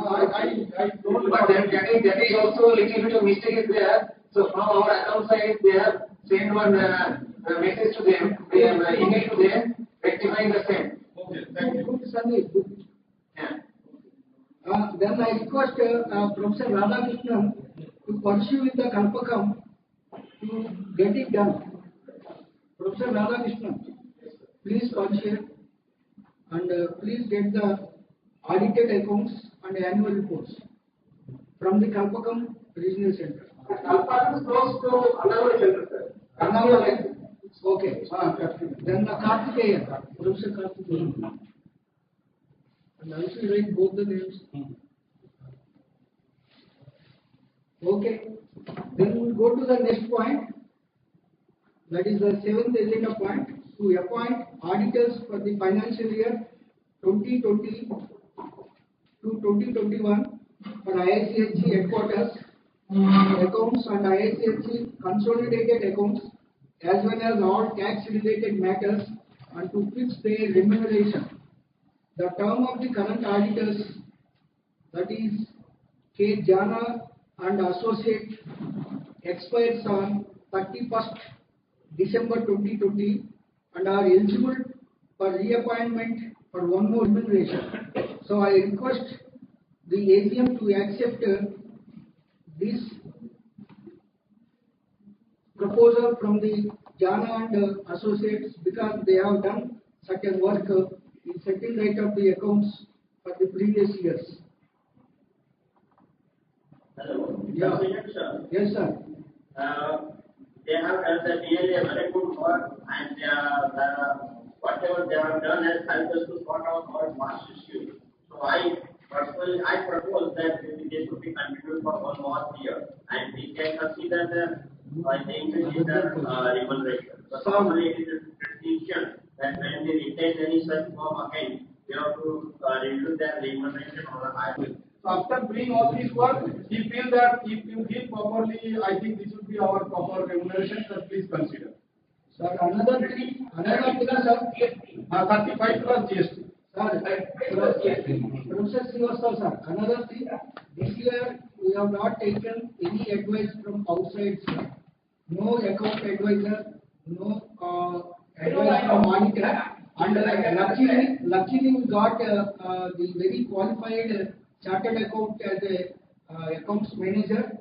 don't. But that is also a little bit of mistake is there. So from our account side, they have sent one message to them, email to them, rectifying the same. Okay. Thank you. Good, Sandeep. Good. Yeah. Then I request Professor Radhakrishnan to pursue with the Kalpakkam to get it done. Professor Radhakrishnan, please pursue and please get the audited accounts and annual reports from the Kalpakkam Regional Center. Kalpakkam is close to Annamala Center, sir. Annamala. Okay. Then Karthikeyan, Professor Karthikeyan. And also write both the names. Okay. Then we go to the next point. That is the 7th agenda point, to appoint auditors for the financial year 2020 to 2021 for IICHG headquarters, accounts and IICHG consolidated accounts, as well as all tax related matters, and to fix their remuneration. The term of the current auditors, that is K. Jana and Associate, expires on 31st December 2020 and are eligible for reappointment for one more remuneration. So I request the AGM to accept this proposal from the Jana and Associates, because they have done certain work in setting right of the accounts for the previous years. Hello. Yeah. Yes, sir. They have done really a very good work, and whatever they have done has helped us to sort out our past issues. So I propose that they should be continued for 1 more year, and we can consider the increase in the remuneration. So normally it is a tradition that when they retain any such form again, they have to review their remuneration on a higher level. So after doing all this work, he feels that if you give properly, I think this would be our proper remuneration. So please consider. Sir, another thing, sir, 35 plus GST. Professor Srivastava, sir, another thing, this year we have not taken any advice from outside, sir. No account advisor, no advice from auditor, and luckily we got the very qualified chartered account as a accounts manager.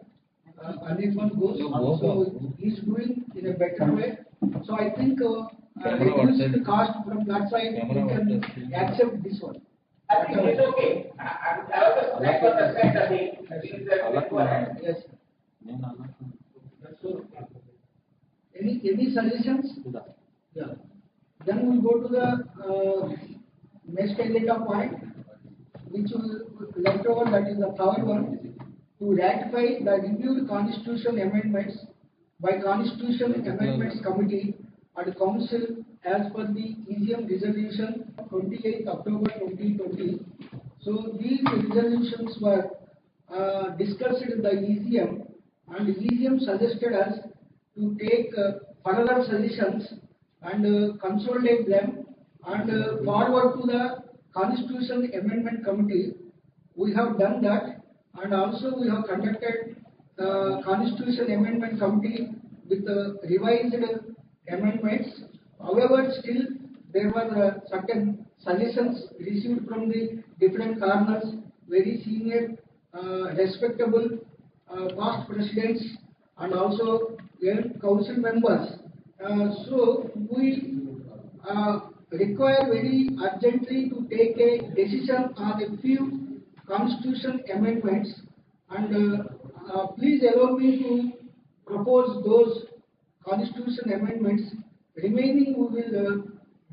Anirban goes, so he's doing in a better way. So I think reducing the cost from that side, we can accept this one. I think it's okay. I was just understand the thing. Yes. So, any suggestions? Yeah. Then we go to the next agenda point, which we left over, that is the third one, to ratify the reviewed constitution amendments by Constitution Amendments Committee and Council as per the EGM resolution 28th October 2020. So these resolutions were discussed in the EGM, and EGM suggested us to take further suggestions and consolidate them and forward to the Constitution Amendment Committee. We have done that, and also we have conducted the Constitution Amendment Committee with revised amendments. However, still there were certain suggestions received from the different corners, very senior, respectable past presidents, and also council members. So we require very urgently to take a decision on a few constitution amendments, and please allow me to propose those constitution amendments. Remaining we will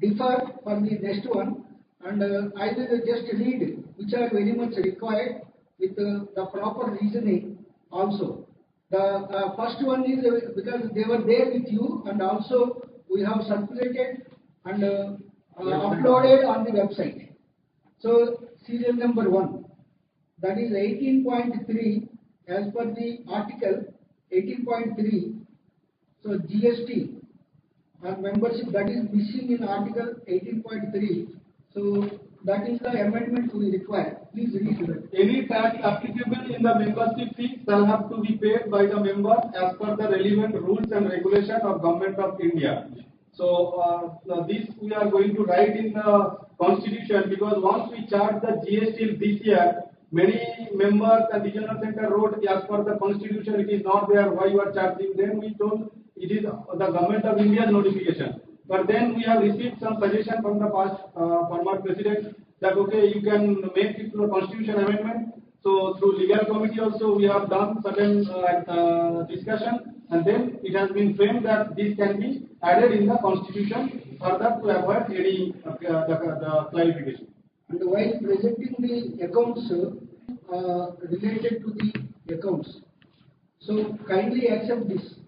defer for the next one. and I will just read which are very much required with the proper reasoning also. The first one is because they were there with you, and also we have circulated and uploaded on the website. So serial number 1, that is 18.3 as per the article 18.3. So GST and membership, that is missing in article 18.3. So that is the amendment we require. Please read it. Any tax applicable in the membership fee shall have to be paid by the member as per the relevant rules and regulation of Government of India. So this we are going to write in the Constitution, because once we charge the GST this year, many members at the Regional Center wrote, as per the Constitution it is not there, why you are charging? Then we told it is the Government of India's notification. But then we have received some suggestion from the past former president that okay, you can make it to a Constitution amendment. So through legal committee also we have done certain discussion, and then it has been framed that this can be added in the Constitution further to avoid any the clarification. And while presenting the accounts related to the accounts, so kindly accept this.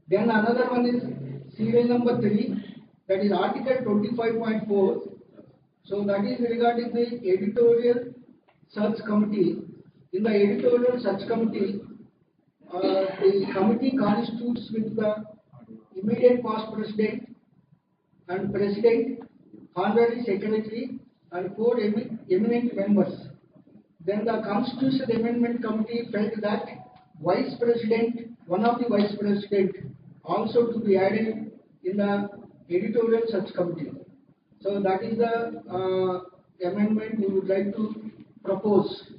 Then another one is serial number 3, that is article 25.4. So that is regarding the editorial search committee. In the editorial search committee, the committee constitutes with the immediate past president and president, honorary secretary, and 4 eminent members. Then the Constitution Amendment Committee felt that vice president, one of the vice president, also to be added in the editorial search committee. So that is the amendment we would like to propose.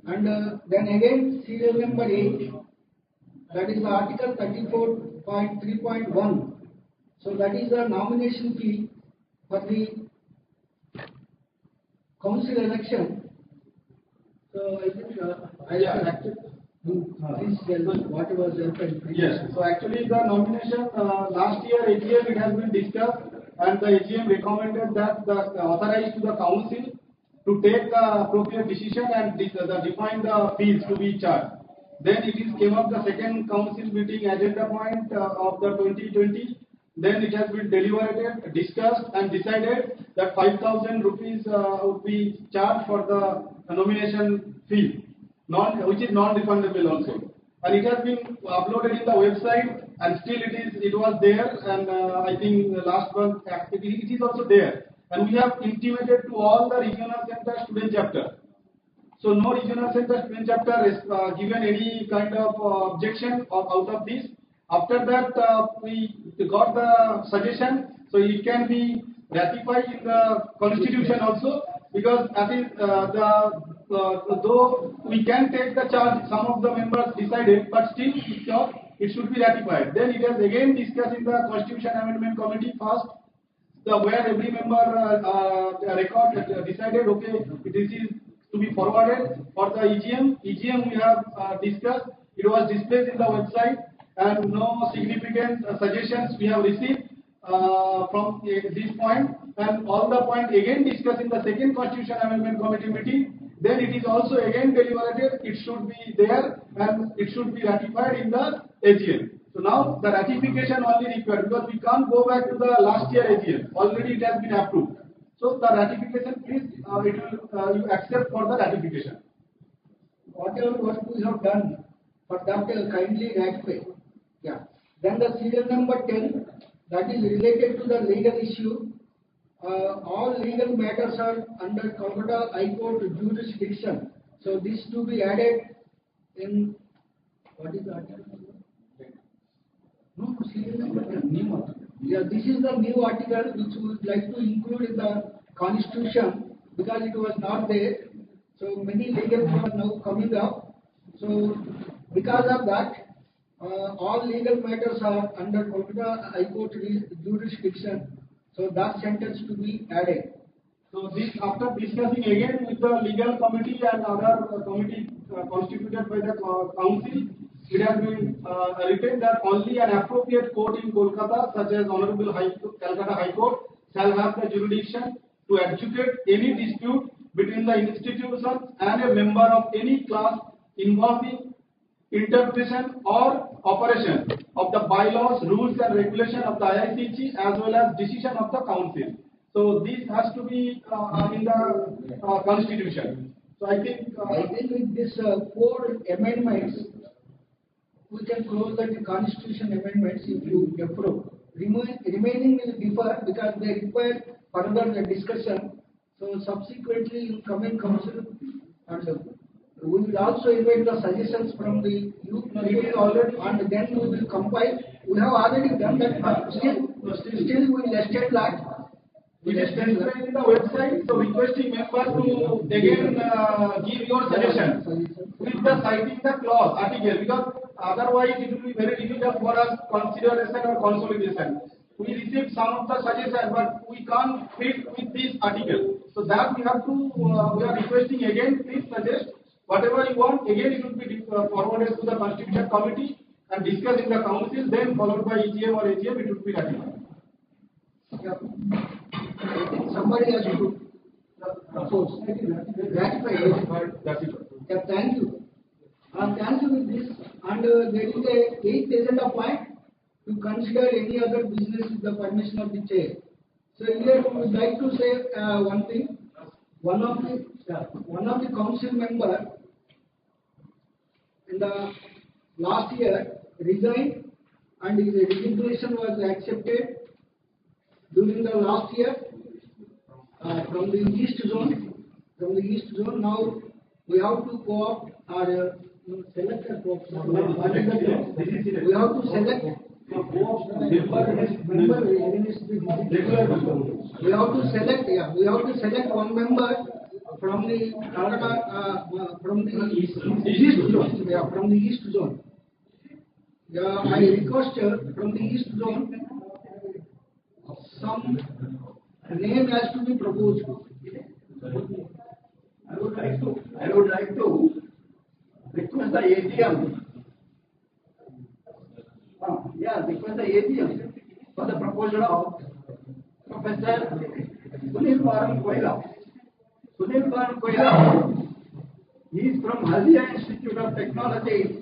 And then again serial number 8, that is the article 34.3.1. So that is the nomination fee for the council election. So I think please tell us what was happened. Yes. So actually the nomination last year AGM it has been discussed, and the AGM recommended that the authorized to the council to take the appropriate decision and define the fees to be charged. Then it is came up the second council meeting agenda point of the 2020. Then it has been deliberated, discussed, and decided that 5,000 rupees would be charged for the nomination fee, which is non-refundable also. And it has been uploaded in the website, and still it was there. And I think last month it is also there. And we have intimated to all the regional center student chapter. So no regional center student chapter has given any kind of objection out of this. After that, we got the suggestion, so it can be ratified in the Constitution also, because that is though we can take the charge, some of the members decided, but still it should be ratified. Then it has again discussed in the Constitution Amendment Committee first, where every member decided okay, this is to be forwarded for the EGM. EGM we have discussed. It was displayed in the website, and no significant suggestions we have received from this point, and all the point again discussed in the second Constitution Amendment Committee meeting. Then it is also again deliberated, it should be there and it should be ratified in the AGM. So now the ratification only required, because we can't go back to the last year AGM. Already it has been approved. So the ratification, please, you accept for the ratification. Whatever work we have done, for that kindly ratify. Yeah. Then the serial number 10, that is related to the legal issue. All legal matters are under Kolkata High Court jurisdiction. So this to be added in, what is the article? No, serial number 10, new article. Yeah, this is the new article which we would like to include in the Constitution, because it was not there. So many legal are now coming up. So because of that, all legal matters are under Kolkata High Court jurisdiction. So that sentence to be added. So this, after discussing again with the legal committee and other committee constituted by the council, it has been written that only an appropriate court in Kolkata, such as Honorable Calcutta High Court, shall have the jurisdiction to adjudicate any dispute between the institutions and a member of any class involving interpretation or operation of the bylaws, rules and regulation of the IICG as well as decision of the council. So this has to be in the constitution. So I think with this 4 amendments, we can close the constitution amendments if you approve. Remaining will differ because they require further discussion. So subsequently in coming council, we will also invite the suggestions from the youth already, and then we will compile. We have already done that, but still we will estate that. It is displayed in the website, so requesting members to again give your suggestions with the citing the clause article, because otherwise it will be very difficult for us consideration or consolidation. We received some of the suggestions, but we can't fit with this article. So that we have to, we are requesting again, please suggest whatever you want. Again, it will be forwarded to the Constitution Committee and discussed in the council, then followed by EGM or AGM, it will be ratified. I think somebody has to propose. Ratify. That's it. Yeah, thank you. Thank you with this. And there is a 8th agenda point to consider any other business with the permission of the chair. So here we would like to say one thing. One of the council member in the last year resigned, and his resignation was accepted during the last year from the east zone. Now we have to co-opt or select a co-op. We have to select member. We have to select. Yeah, we have to select one member from the from the east zone. Yeah, from the east zone. Yeah, I request from the east zone some name has to be proposed. I would like to request the AGM. Request the AGM for the proposal of Professor Sunil Koila. Sunil Koila, he is from Haldia Institute of Technology.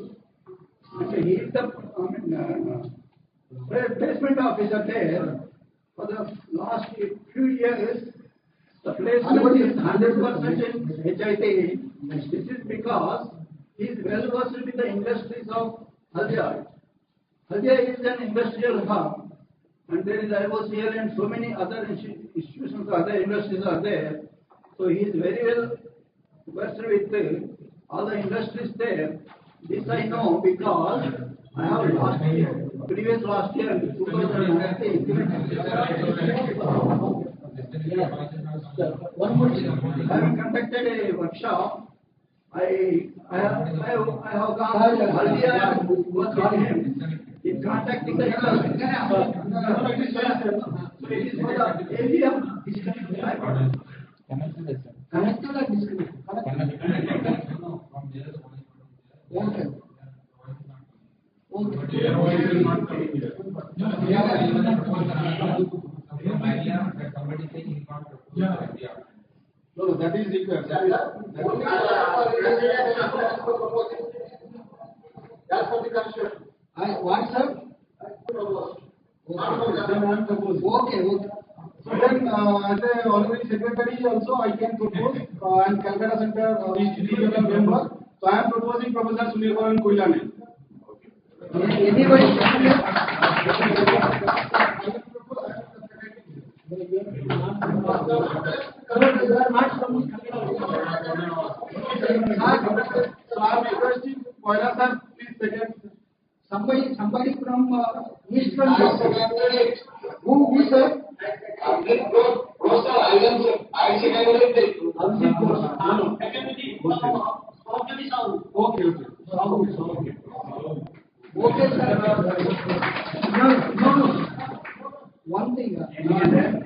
He is the placement officer there. For the last few years, the placement is 100% in HIT. This is because he is well versed in the industries of Haldia. Haldia is an industrial hub, and there is IOCL and so many other institutions, other industries are there. So he is very well versed with all the industries there. This I know because I have last year, 2019. One more thing. I have conducted a workshop. I have gone to Haldia and was with him in contacting the industry. So it is for the AGM disconnect. Connected or disconnected? Okay. No, that is required. That's for the constitution. What, sir? Then I am proposing. Okay. So then, as a honorary secretary also, I can propose, and Calcutta Center regional member. So I am proposing Professor Sunil Koila. Anybody? So I am requesting Koila sir, please second. Somebody from Eastern District. Who, sir? Okay, sir. No. One thing.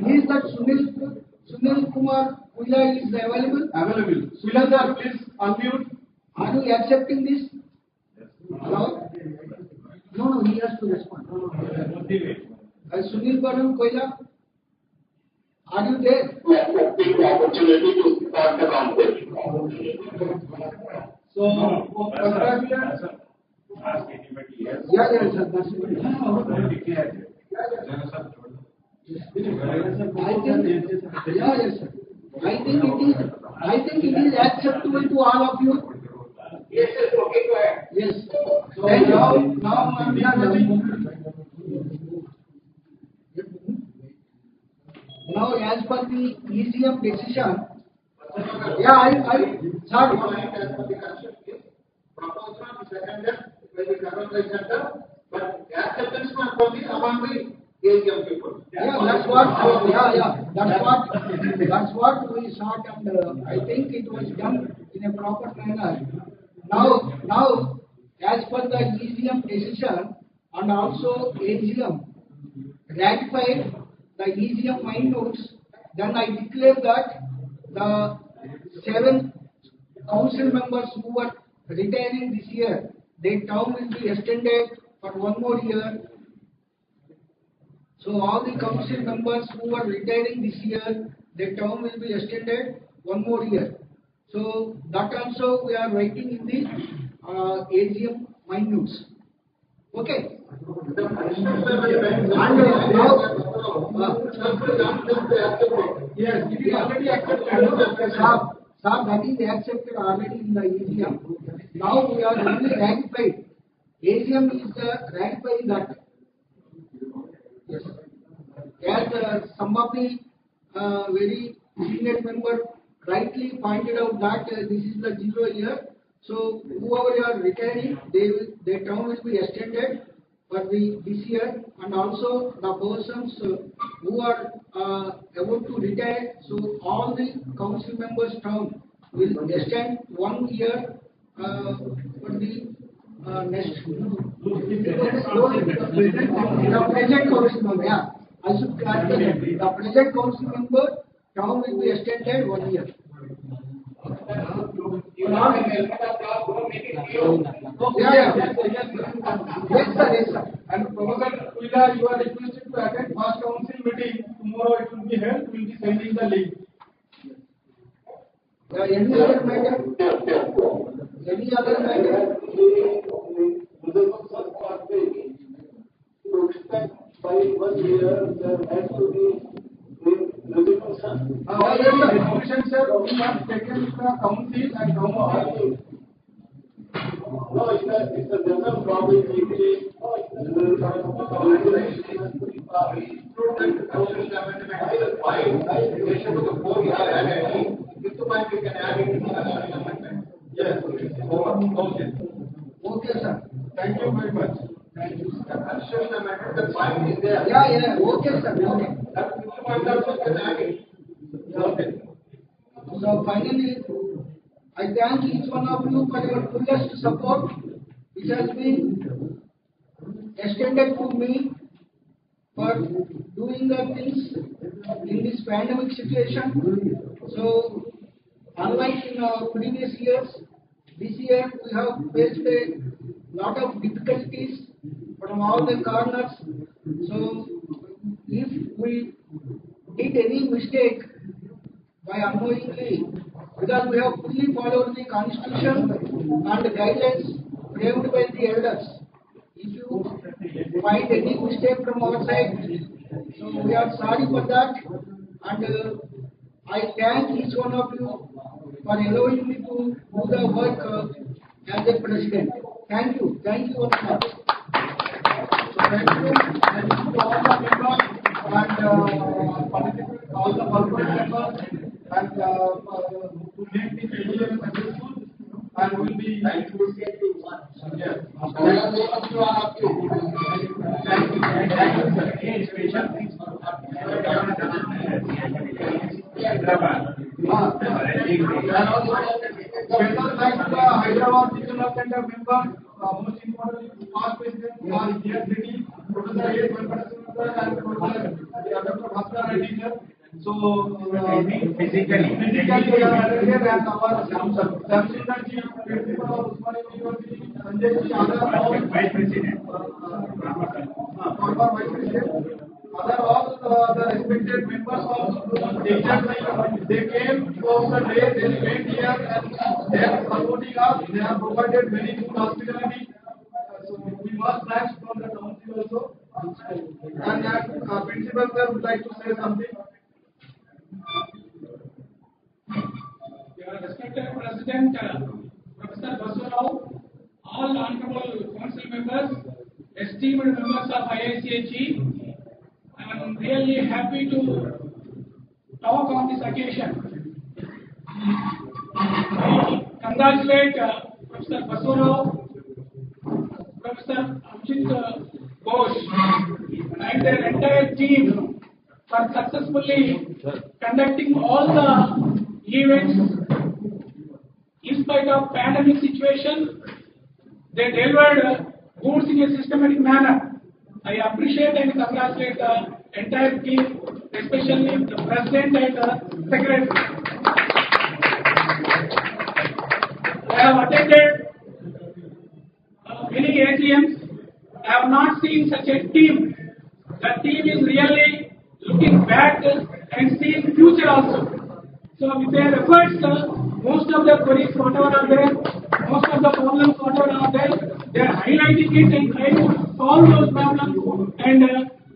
Is that Sunil Kumar Koila is available? Available. Sunil sir, please unmute. Are you accepting this? Hello? No, he has to respond. Sunil Koila, Are you there? Take the opportunity to start the council. So, congratulations. Ask anybody else. Yeah, sir. That's yes, sir. I think it is acceptable to all of you. Yes, yes, okay, go ahead. Yes. So now as per the ECM decision, sorry. Proposal seconded by the government center, but acceptance from the among the AGM people. That's what we sought, and I think it was done in a proper manner. Now, as per the ECM decision and also AGM ratified the ECM minutes, then I declare that the 7 council members who were retiring this year, their term will be extended for 1 more year. So all the council members who are retiring this year, their term will be extended 1 more year. So that also we are writing in the AGM minutes. Okay. Yes, it is already accepted. That is accepted already in the AGM. Now we are only ratified. AGM is ratifying that. Yes. As some of the very senior member rightly pointed out that this is the 0 year. So whoever are retiring, their term will be extended for this year, and also the persons who are about to retire. So all the council members' term will extend 1 year for the next. The present council member, yeah. I should clarify that. The present council member term will be extended 1 year. Yes, sir. And Professor Kuila, you are requested to attend first council meeting. Tomorrow it will be held. We will be sending the link. Any other matter? Any other matter? To extend by 1 year, there has to be resolution. Resolution, sir, we have taken the council and council. No, it's a general problem. Yes. Okay, sir. Thank you very much. Thank you, sir. The point is there. Yeah. Okay, sir. Okay. Okay. So finally, I thank each one of you for your fullest support, which has been extended to me for doing the things in this pandemic situation. So, unlike in previous years, this year we have faced a lot of difficulties from all the corners. So, if we did any mistake by unknowingly, because we have fully followed the constitution and the guidelines framed by the elders. If you find any mistake from our side, so we are sorry for that, and I thank each one of you for allowing me to do the work as a president. Thank you. Thank you very much. Thank you to all the members and all the corporate members and to make this AGM successful, and will be yes. Special thanks to the Hyderabad Regional Center members, most importantly, past president, who are here sitting, Professor A. Venkateswara and Professor Dr. Bhaskar Reddy sir. So, physically we are here, and our Samsudar ji, principal of Usmania University, Sanjay ji, other vice president, former vice president, other all the respected members of they came for the day, they remained here and they are supporting us, they have provided very good hospitality. So we must thank from the council also. And that principal sir would like to say something. Your respected President, Professor Basurao, all honorable council members, esteemed members of IICHE, I am really happy to talk on this occasion. I congratulate Professor Basurao, Professor Amjit Ghosh, and their entire team for successfully conducting all the events. In spite of pandemic situation, they delivered goods in a systematic manner. I appreciate and congratulate the entire team, especially the president and the secretary. I have attended many AGMs. I have not seen such a team. The team is really looking back and seeing future also. So with their efforts, most of the queries, whatever are there, most of the problems, whatever are there, they are highlighting it and trying to solve those problems and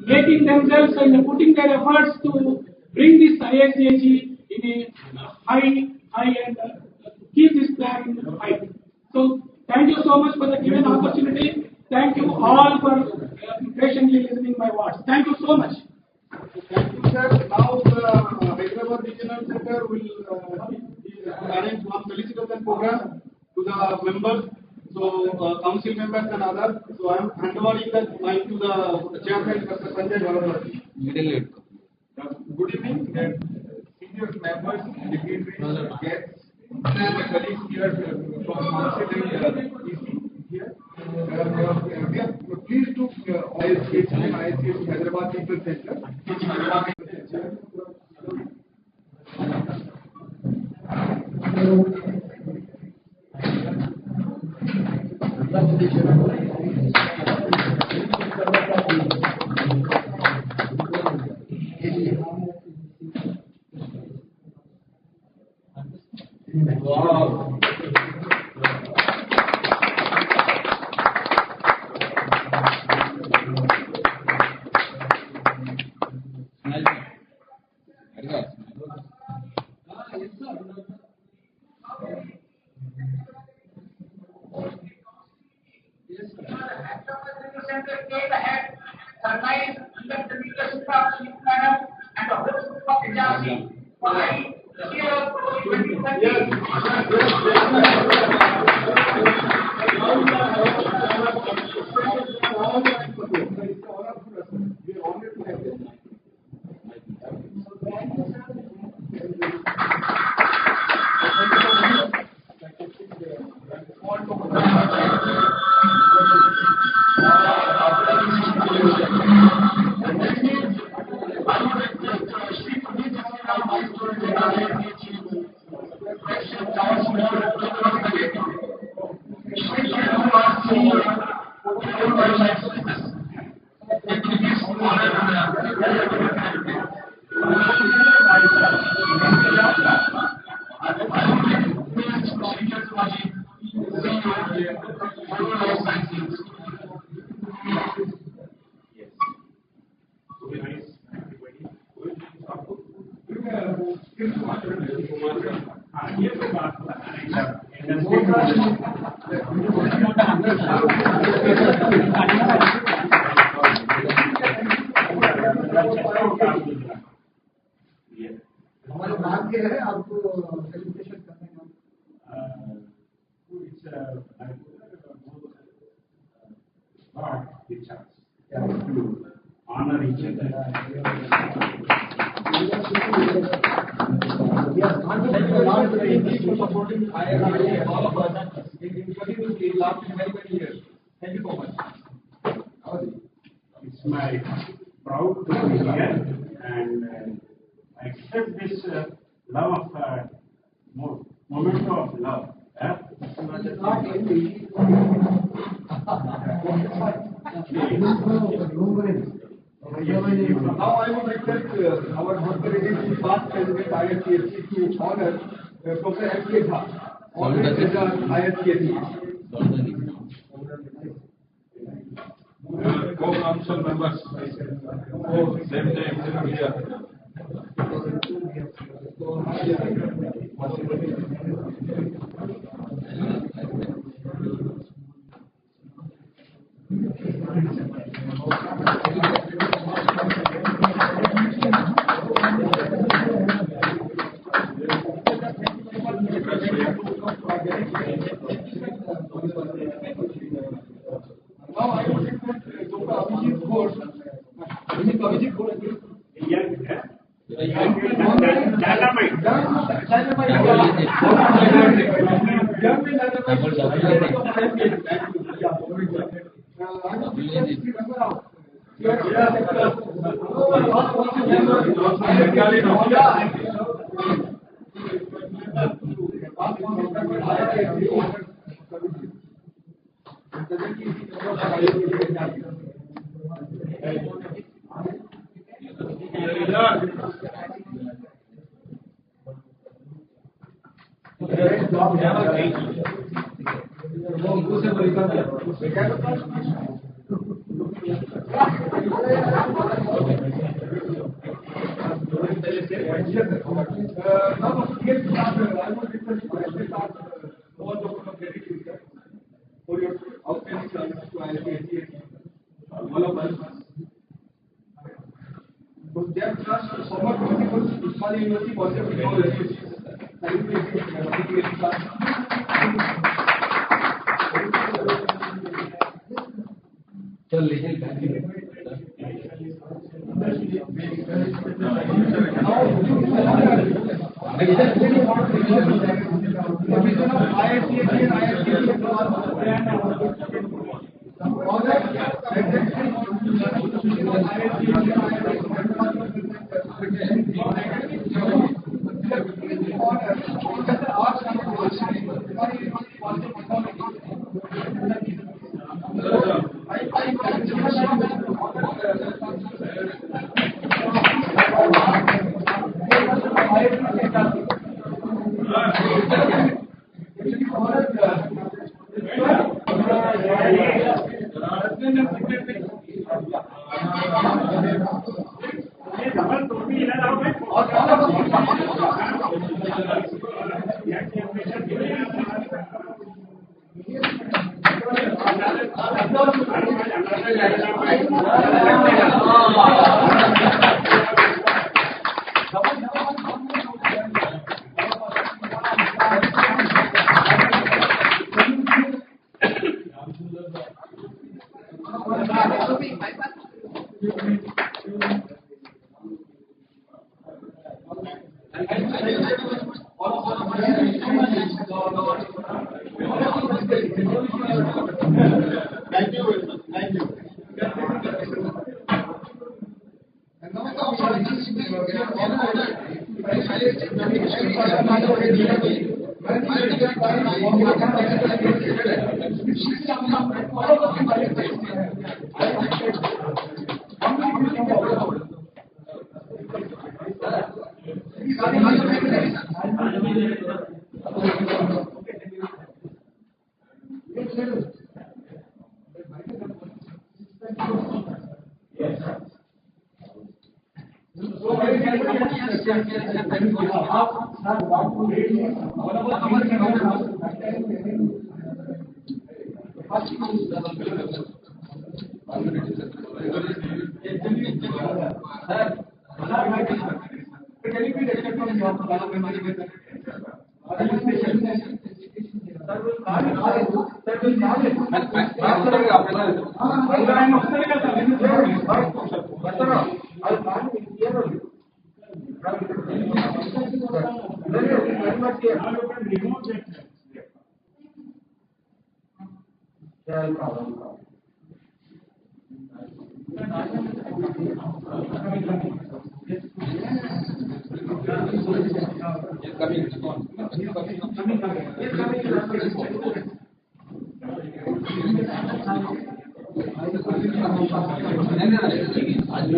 making themselves and putting their efforts to bring this IICHE in a high and keep this plan high. So thank you so much for the given opportunity. Thank you all for patiently listening my words. Thank you so much. Thank you, sir. Now the Hyderabad Regional Center will arrange one felicitation program to the members, so council members and others. So I am handovering the mic to the chairman, Mr. Sanjay Bharadwaj. Good evening, senior members, dignitaries, guests, my colleagues here from council and EC here. We are pleased to IICHE Hyderabad Regional Center. Wow. हमारे नाम के है आपको celebration करने का to honor each other. We are thanking a lot for supporting IICHE, all of us. Continuously last many years. Thank you so much. It's my proud to be here and I accept this love of moment of love. Now I would request our honorary past president ISCSC to honor Professor rknetha, always present ISCSC. Co-council members, same time here. Now I would request Dr. Abhijit Ghosh. Abhijit Ghosh. For your outstanding service to ISCSC, all of us. So they have trust so much principles, Usmania University also technology. Thank you very much. Thank you. And now We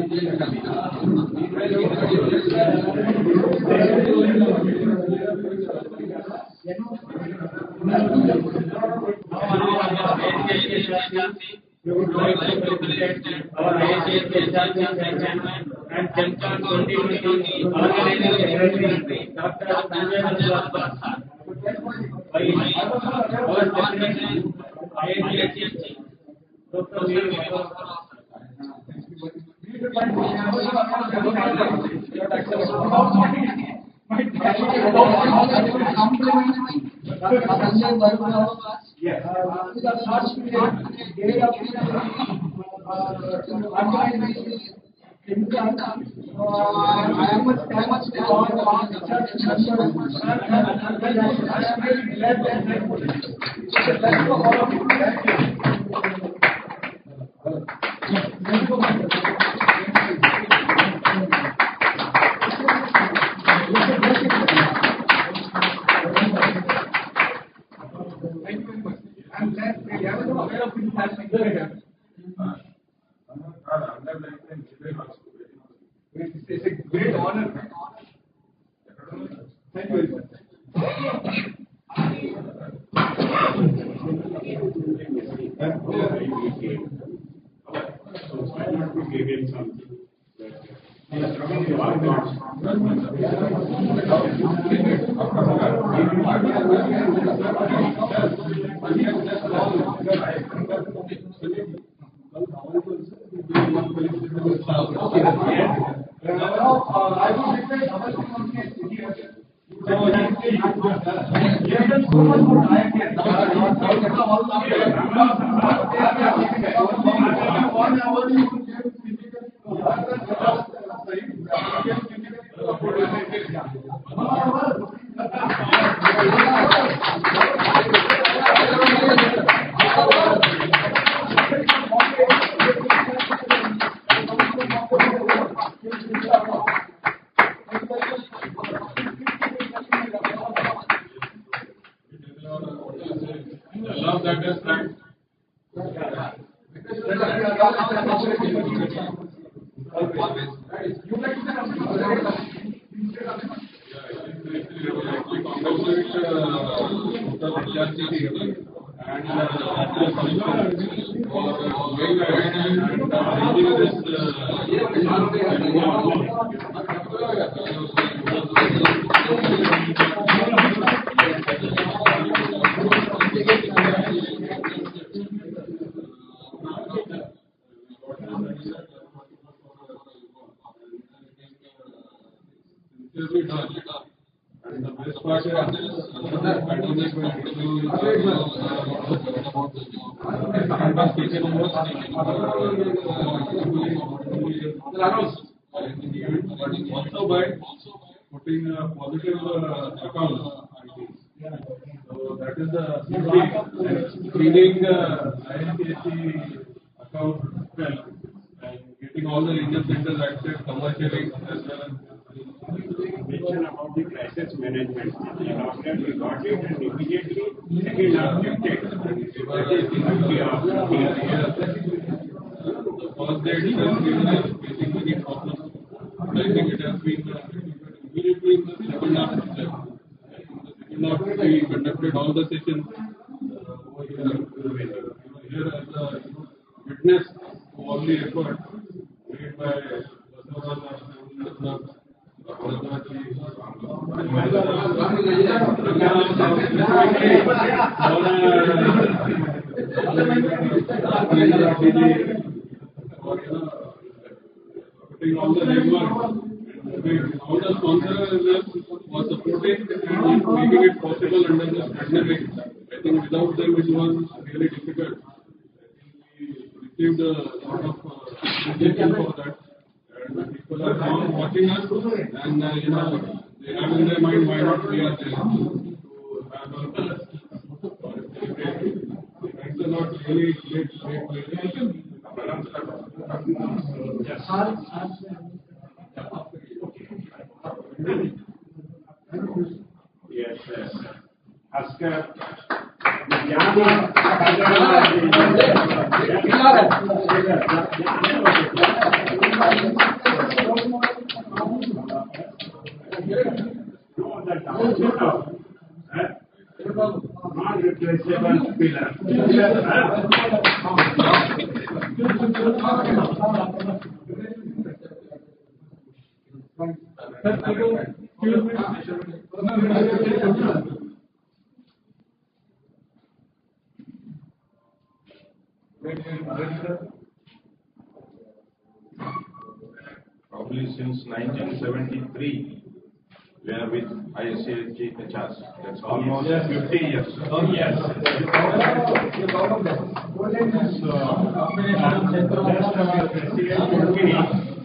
would like to congratulate our ICS chairman and Chemcon 2020 organizing secretary, Dr. Sanjay Bhatt sir. Our secretary, ICS, Dr. Yes. It's a great honor. Thank you very much. And the best part is also by putting a positive account. So that is the screening INTC account well and getting all the regional centers active commercially as well as mention about the crisis management. And after we got it and immediately second objective. That is the idea of the first day itself is facing many problems. I think it has been immediately in the second half itself. In the second half we conducted all the sessions over here as a witness to all the effort made by putting all the legwork, all the sponsors was supporting and making it possible under the pandemic. I think without them it was really difficult. I think we received a lot of appreciation for that. And people are now watching us and they have in their mind why not we are there to have a thanks a lot, really great. Yes. Asker Non-replaceable pillar. Probably since 1973, we are with ISAG HRs. That's almost 50 years. Oh, yes.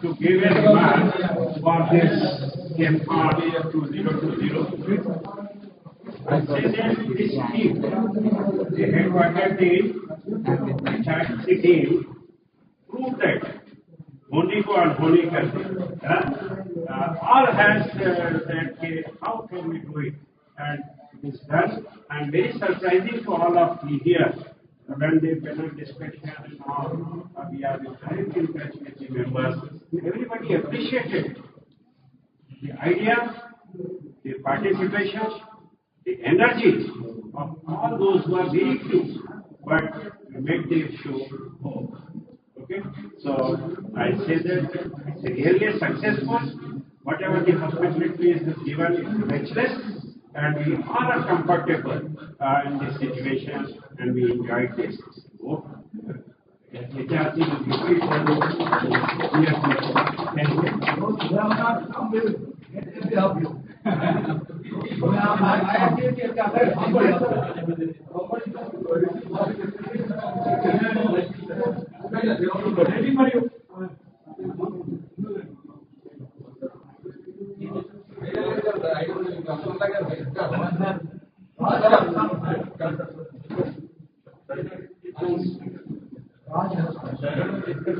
To give a remark for this game part 2020. I say that this team, the headquarter team, the charity team, proved that होने को अनहोनी करते all has that how can we do it, and it is done, and very surprising to all of you here when the panel discussion and all, we are very in touch with the members. Everybody appreciated the idea, the participation, the energy of all those who are very few, but make the show whole. Okay, so I say that it's really successful. Whatever the hospitality is given is matchless, and we all are comfortable in this situation, and we enjoyed this. We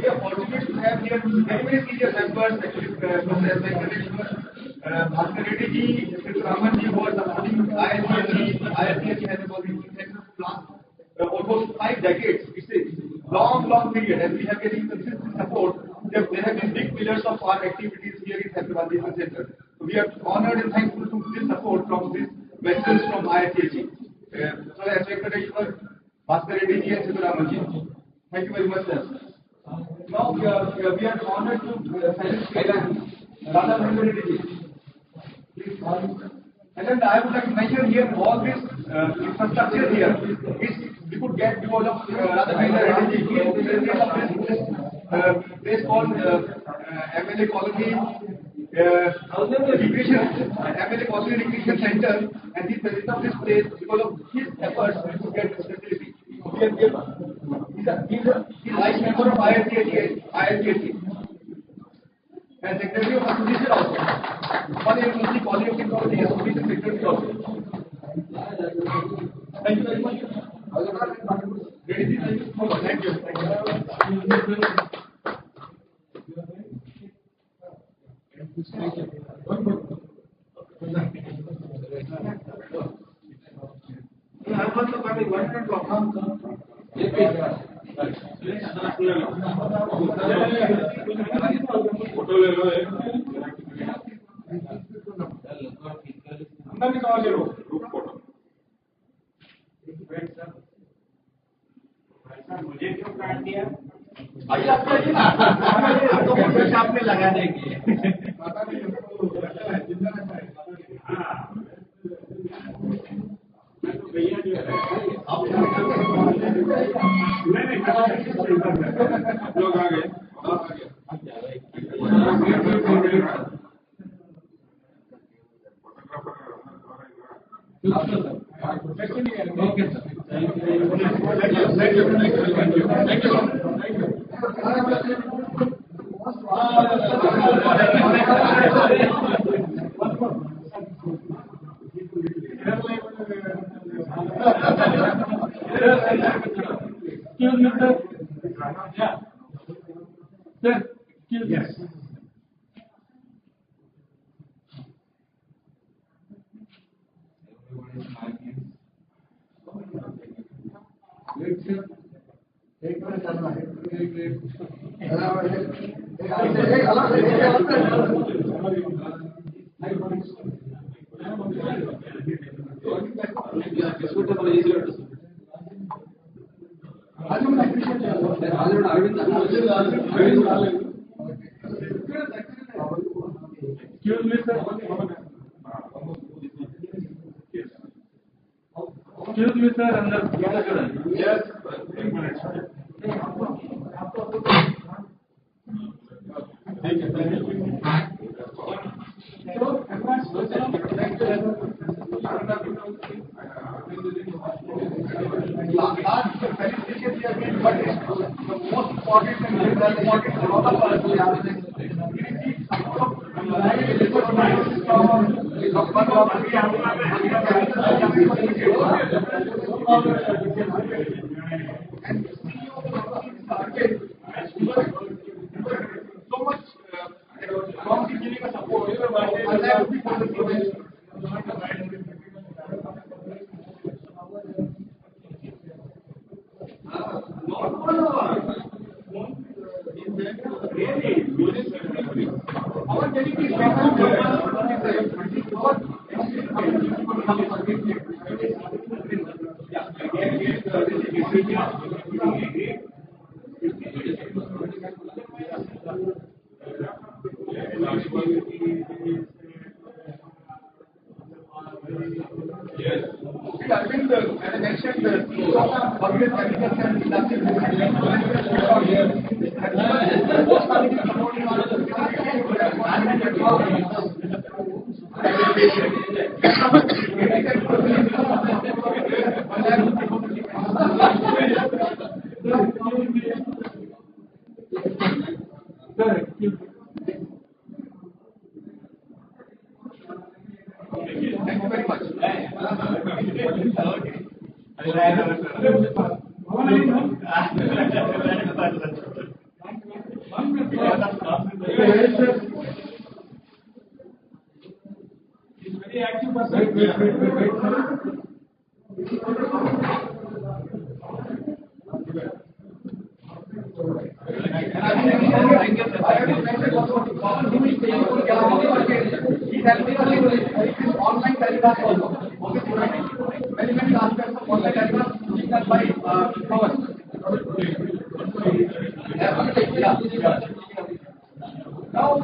are fortunate to have here very senior members, actually, Bhaskar Reddy ji, Mr. Raman ji was supporting ISAG has about last almost 5 decades. It's a long period, and we have getting consistent support. There have been big pillars of our activities here in Hyderabad Business Center. So we are honored and thankful to this support from these vessels from ISAG. So as Secretary Bhaskar Reddy ji and Mr. Raman ji. Thank you very much, sir. Now we are honored to Radha Reddy ji. And then I would like to mention here all this infrastructure here is we could get because of Radha Reddy ji. He is president of this place called MLA Colony MLA Colony Recreation Center, and he is president of this place because of his efforts to get this facility. He's vice member of ISAG and secretary of association also. One university college of technology association secretary also. Thank you very much. Thank you. I'm also coming 1 minute long. मुझे क्यों काट दिया? आपने लगा देंगे। भैया जो है लोग आ गए Okay, sir. Thank you. Yes. Excuse me, sir. Excuse me, sir. Yes. 3 minutes. Thank you. Most important and important for all of us so much from giving us support. Our Yes. See, I think as I mentioned, the public agriculture and industry Thank you very much. He's very active person. Online telegraph also. Many aspects of online telegraph is done by powers. Now,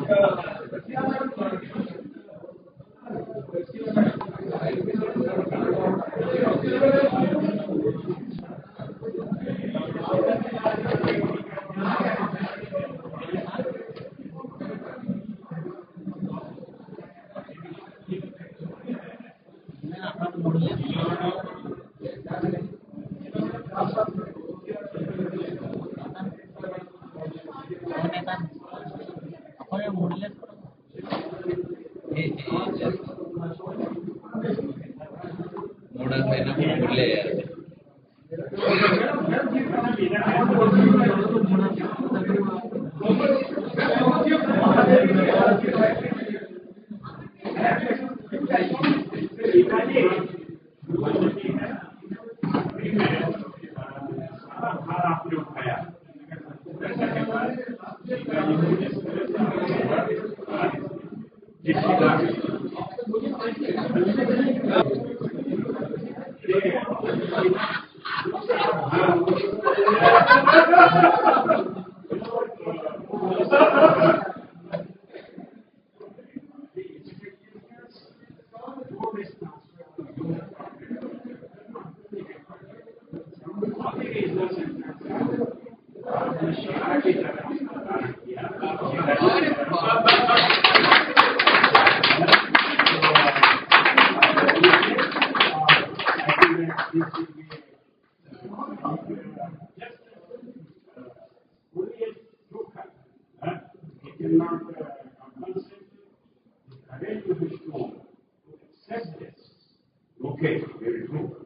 okay, very true.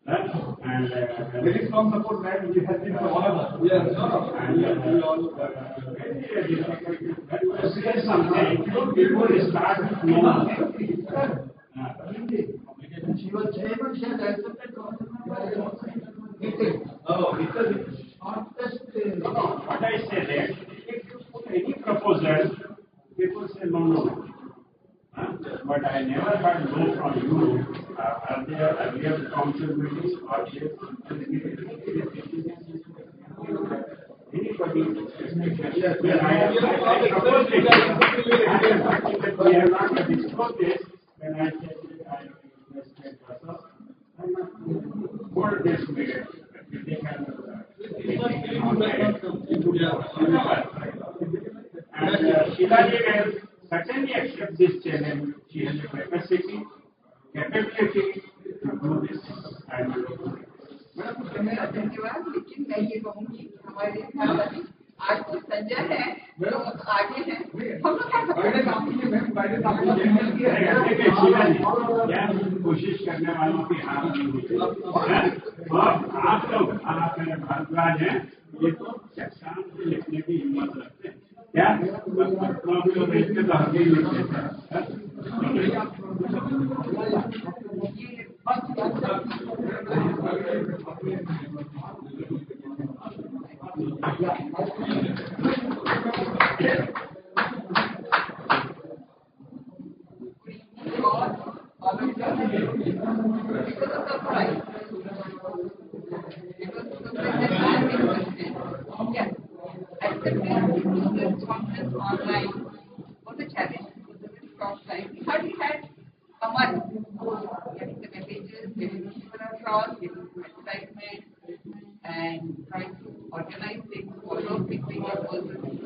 And very strong support that which has been for all of us. Yes. And we all say something before we start. She was chairman, she has accepted. Oh, Are there earlier council meetings? Are there anybody? Yes, we have not discussed this. When I said I invested myself, I'm not 4 days later. They can. And Sheila will certainly accept this challenge. She has the capacity to do this. And धन्यवाद, लेकिन मैं ये कहूँगी हमारे आज तो संजय है, आगे है, हम लोग क्या कोशिश करने वालों की हार नहीं होती और आप लोग भारद्वाज हैं, ये तो शाम से लिखने की हिम्मत रखते हैं क्या देखते तो हम ही लिखते conference online was a challenge. It was a very short time. We hardly had a month getting the messages, getting the people across, getting the advertisement, and trying to organize things, follow up with people personally.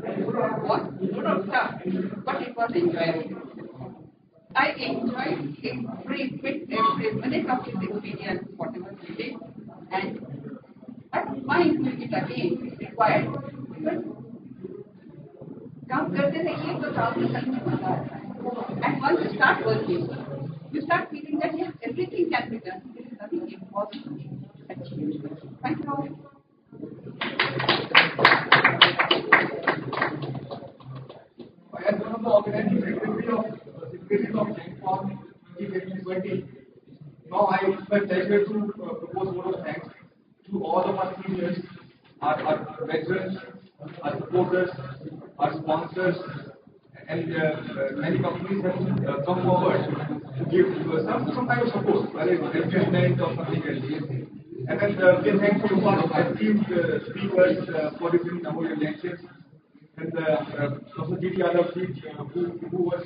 It was not tough, but it was enjoyable. I enjoyed every minute of this experience, whatever we did, and I don't mind doing it again if required. Because काम करते रहिए तो काम में करने मजा आता है. And once you start working, you start feeling that yes, everything can be done. There is nothing impossible to achieve. Thank you all. As one of the organizing secretary of GenCon 2020, now I it's my pleasure to propose a vote of thanks to all of our seniors, our veterans, our supporters, our sponsors, and many companies have come forward to give some kind of support, whether it's enent or something else. And then we thank you for esteemed speakers for different memorial lectures. And Professor G.T. Yadav who was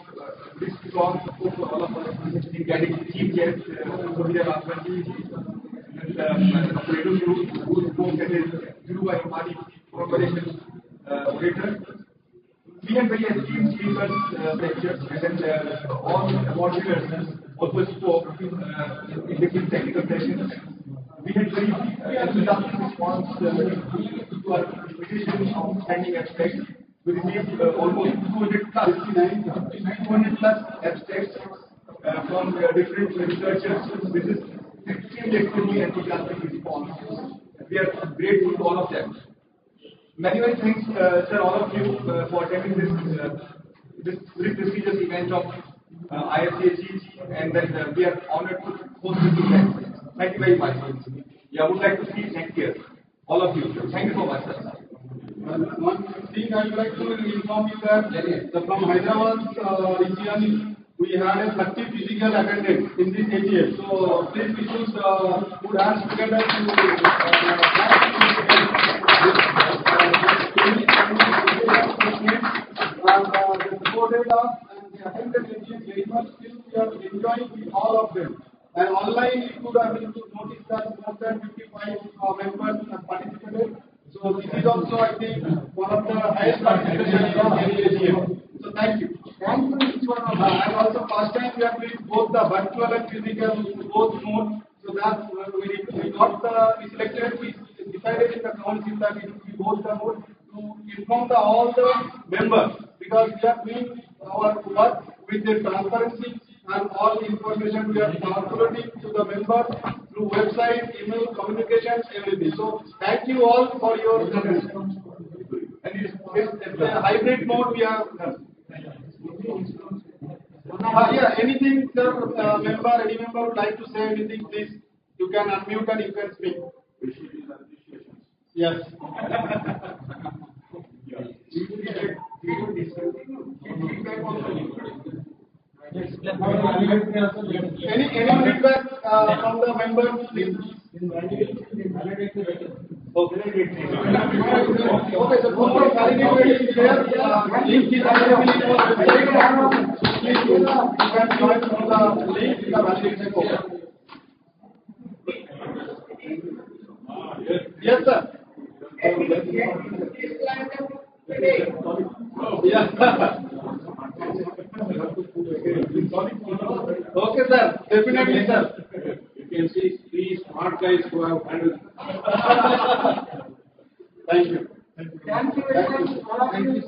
this strong support for all of us in getting chief guest, Sohira Raghavanji, and Dr. Edu who spoke at his Dhruva Yamani commemoration later. We had very esteemed speakers, lectures, and then all award winners also spoke in different technical sessions. We had very enthusiastic response to our invitation of standing abstracts. We received almost 200 plus abstracts from different researchers. This is extremely enthusiastic response. We are grateful to all of them. Many thanks, sir, all of you for attending this very prestigious event of ISCHE, and then we are honored to host this event. Thank you very much. Yeah, I would like to see next year, all of you. Thank you so much, sir. One thing I would like to inform you that from Hyderabad region we had a 30 physical attendance in this AGM. So please we should put hands together to supported us and they attended AGM very much. Still we are enjoying with all of them. And online you could have been to notice that more than 55 members have participated. So this is also, I think, one of the highest participation of any AGM. So thank you. Thank you each one of us. And also first time we have doing both the virtual and physical, both modes. So that we selected, we decided in the council that it will be both the mode to inform all the members, because we are doing our work with the transparency and all information we are circulating to the members through website, email, communications, everything. So thank you all for your attendance. And it's a hybrid mode we have done. Yeah, anything, sir, any member would like to say anything, please. You can unmute and you can speak. Yes. Any feedback from the members, please? Okay, so for validity is there. Link is available in our website. Please you can join from the link in the validation program. Yes, sir. Yeah. Okay, sir. Definitely, sir. You can see 3 smart guys who have handled. Thank you. Thank you very much, all of you.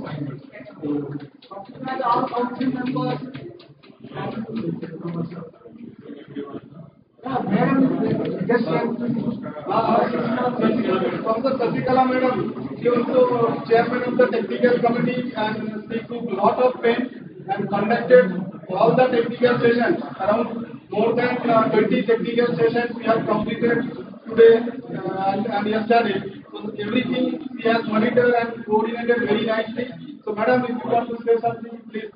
Particularly all council members. Madam, just from the Sasikala madam, she also chairman of the technical committee and she took lot of pain and conducted all the technical sessions. Around more than 20 technical sessions we have completed today and yesterday. So everything she has monitored and coordinated very nicely. So madam, if you want to say something, please.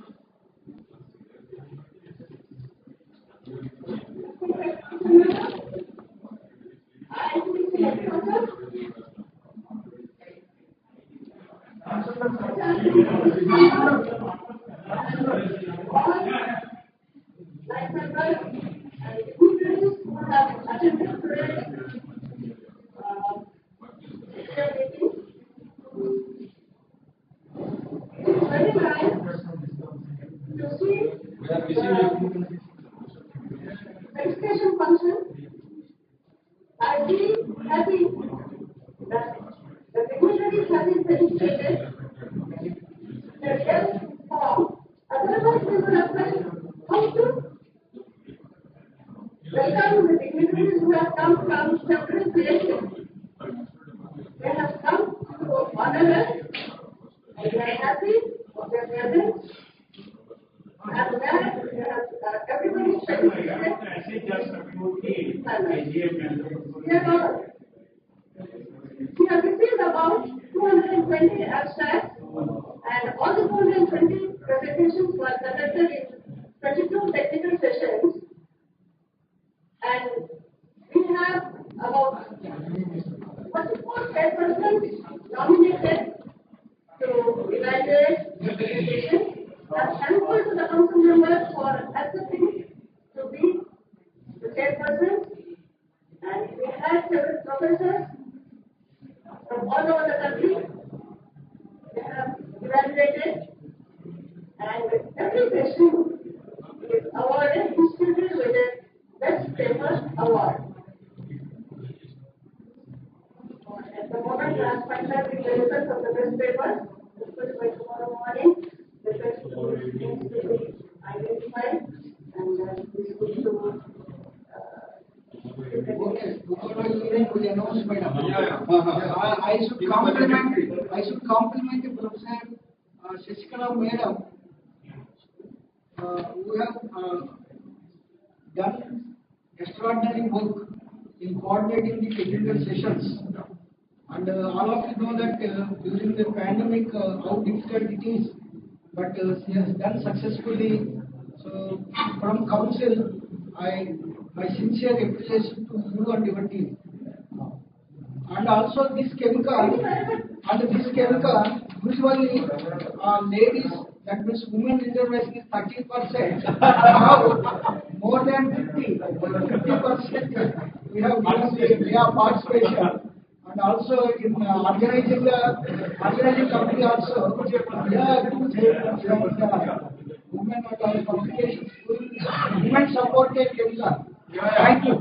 Registration function. I feel happy that the dignitaries have been felicitated. The real form. Otherwise, we would have felt how to welcome the dignitaries who have come from several places. They have come to honor us, and we are happy of their presence. And that everybody should be we have received about 220 abstracts, and all the 220 presentations were conducted in 22 technical sessions. And we have about 44 persons nominated to evaluate the presentation. I'm thankful to the council members for accepting to be the chairperson, and we had several professors from all over the country. They have evaluated, and every session is awarded distributed with a Best Paper Award. At the moment, we are finalizing the results of the best papers. Hopefully by tomorrow morning, the best papers needs to be identified, and we will do. Okay, before you will announce, madam. I should compliment Professor Sasikala madam, who have done extraordinary work in coordinating the technical sessions. And all of you know that during the pandemic, how difficult it is, but she has done successfully. So, from council, my sincere appreciation to you and your team. And also this chemical, usually ladies, that means women reservation is 30%. Now more than 50%. We have participation. And also in organizing committee also, we are women at our communication school, women supported chemical. Thank you.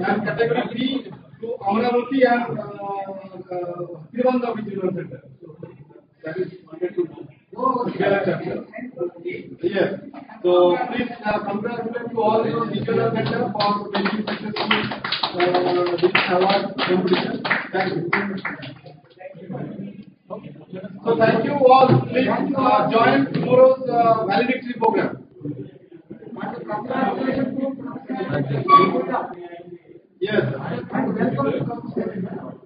And category 3 to Amravati and Trivandrum Regional Center. That is wanted to yes. So please congratulate to all your regional center for making successful this award competition. Thank you. So thank you all. Please join tomorrow's valedictory program. Yes. And welcome to